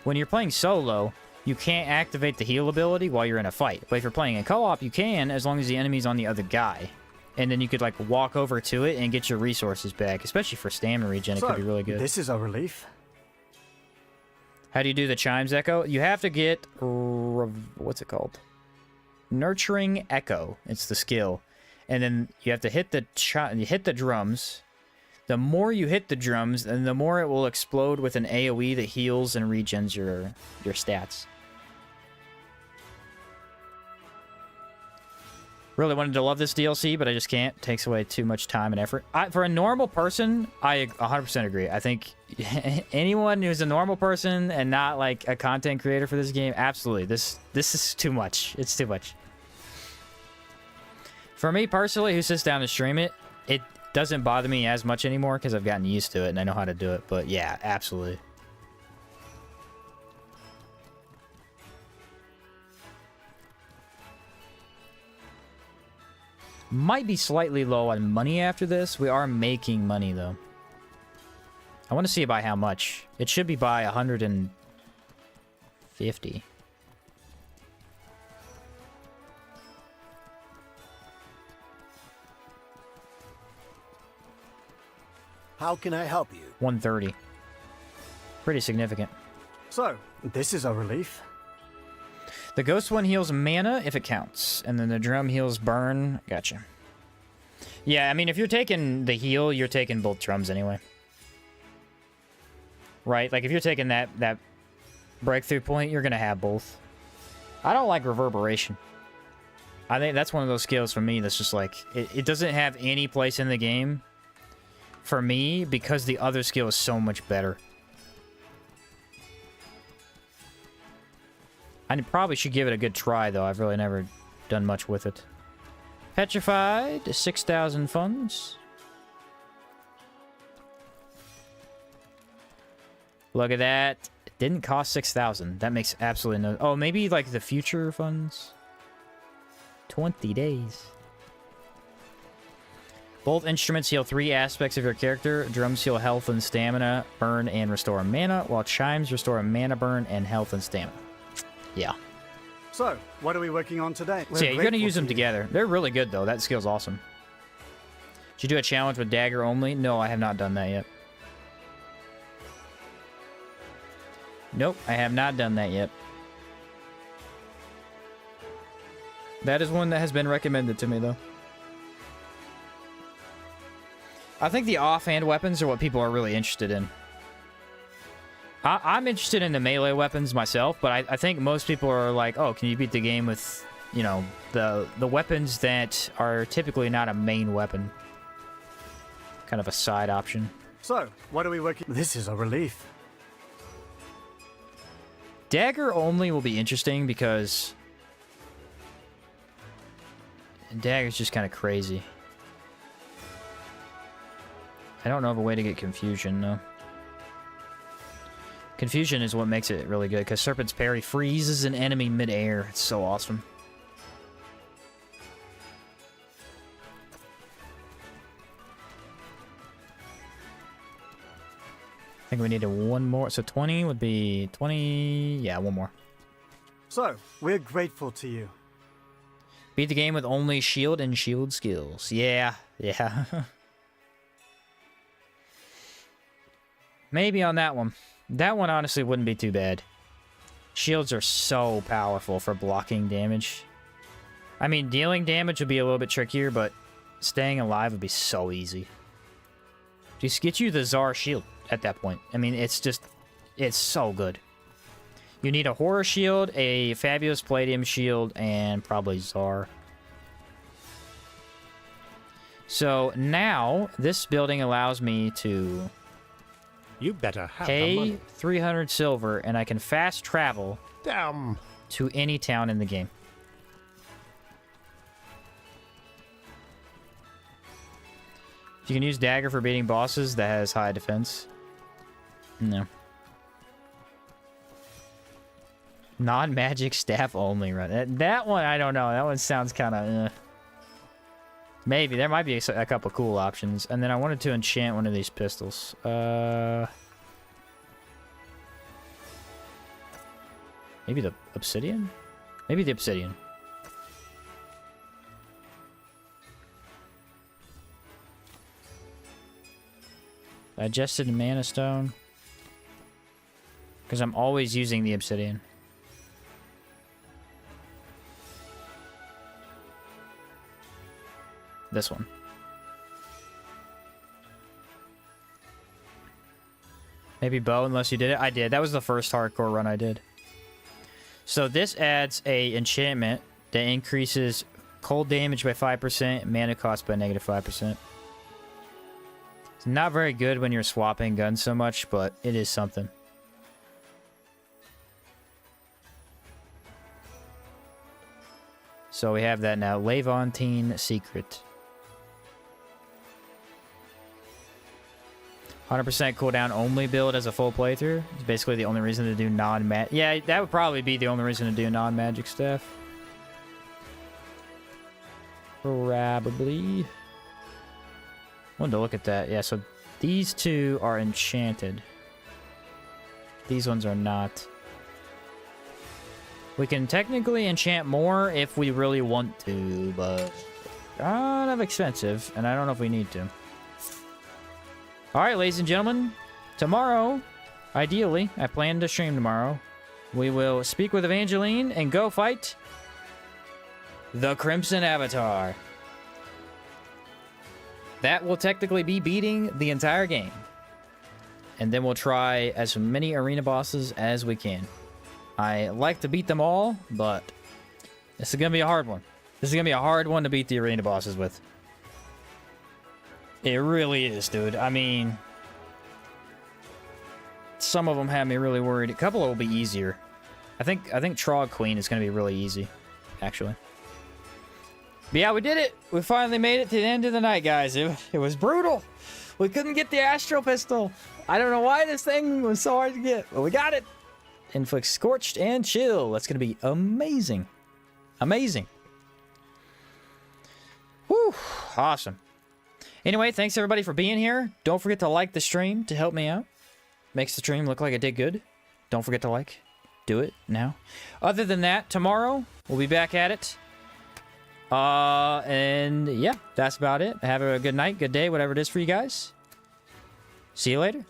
when you're playing solo, you can't activate the heal ability while you're in a fight. But if you're playing in co-op, you can, as long as the enemy's on the other guy. And then you could, like, walk over to it and get your resources back. Especially for stamina regen, it could be really good. This is a relief. How do you do the Chimes Echo? You have to get... what's it called? Nurturing Echo. It's the skill. And then you have to hit the drums. The more you hit the drums, and the more it will explode with an AoE that heals and regens your stats. Really wanted to love this DLC, but I just can't. It takes away too much time and effort. For a normal person, I 100% agree. I think anyone who's a normal person and not like a content creator for this game, absolutely. This is too much. It's too much. For me personally, who sits down to stream it, it doesn't bother me as much anymore because I've gotten used to it and I know how to do it. But yeah, absolutely. Might be slightly low on money after this. We are making money, though. I want to see by how much. It should be by 150. How can I help you? 130. Pretty significant. So, this is a relief. The ghost one heals mana if it counts, and then the drum heals burn. Gotcha. Yeah, I mean, if you're taking the heal, you're taking both drums anyway. Right? Like, if you're taking that breakthrough point, you're going to have both. I don't like reverberation. I think that's one of those skills for me that's just like, it doesn't have any place in the game for me because the other skill is so much better. I probably should give it a good try, though. I've really never done much with it. Petrified, 6,000 funds. Look at that. It didn't cost 6,000. That makes absolutely no... Oh, maybe, like, the future funds? 20 days. Both instruments heal 3 aspects of your character. Drums heal health and stamina, burn, and restore mana, while chimes restore mana burn and health and stamina. Yeah. So, what are we working on today? So yeah, you're going to use them together. They're really good, though. That skill's awesome. Did you do a challenge with dagger only? No, I have not done that yet. Nope, I have not done that yet. That is one that has been recommended to me, though. I think the offhand weapons are what people are really interested in. I'm interested in the melee weapons myself, but I think most people are like, oh, can you beat the game with, you know, the weapons that are typically not a main weapon? Kind of a side option. So, what are we working... This is a relief. Dagger only will be interesting because... Dagger's just kind of crazy. I don't know of a way to get confusion, though. Confusion is what makes it really good, because Serpent's Parry freezes an enemy mid-air. It's so awesome. I think we needed one more. So 20 would be 20... Yeah, one more. So, we're grateful to you. Beat the game with only shield and shield skills. Yeah, yeah. Maybe on that one. That one honestly wouldn't be too bad. Shields are so powerful for blocking damage. I mean, dealing damage would be a little bit trickier, but staying alive would be so easy. Just get you the Tsar shield at that point. I mean, it's just... It's so good. You need a Horror shield, a Fabulous Palladium shield, and probably Tsar. So now, this building allows me to... You better have the pay money. 300 silver, and I can fast travel Damn. to any town in the game. You can use dagger for beating bosses. That has high defense. No. Non-magic staff only run. That one, I don't know. That one sounds kind of... Maybe. There might be a couple cool options. And then I wanted to enchant one of these pistols. Maybe the obsidian? Maybe the obsidian. Digested mana stone. Because I'm always using the obsidian. This one. Maybe bow, unless you did it. I did. That was the first hardcore run I did. So this adds a enchantment that increases Cold damage by 5%, mana cost by -5%. It's not very good when you're swapping guns so much, but it is something. So we have that now. Levantine Secret. 100% cooldown only build as a full playthrough. It's basically the only reason to do non-magic. Yeah, that would probably be the only reason to do non-magic stuff. Probably. Wanted to look at that. Yeah, so these two are enchanted. These ones are not. We can technically enchant more if we really want to, but kind of expensive, and I don't know if we need to. Alright, ladies and gentlemen, tomorrow, ideally, I plan to stream tomorrow, we will speak with Evangeline and go fight the Crimson Avatar. That will technically be beating the entire game. And then we'll try as many arena bosses as we can. I like to beat them all, but this is going to be a hard one. This is going to be a hard one to beat the arena bosses with. It really is, dude. I mean, some of them have me really worried. A couple will be easier. I think Trog Queen is going to be really easy, actually. But yeah, we did it. We finally made it to the end of the night, guys. It was brutal. We couldn't get the Astral Pistol. I don't know why this thing was so hard to get, but we got it. Inflict Scorched and Chill. That's going to be amazing. Amazing. Whew. Awesome. Anyway, thanks everybody for being here. Don't forget to like the stream to help me out. Makes the stream look like I did good. Don't forget to like. Do it now. Other than that, tomorrow we'll be back at it. And yeah, that's about it. Have a good night, good day, whatever it is for you guys. See you later.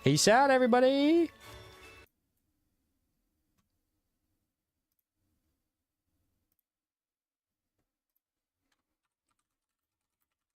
Peace out, everybody.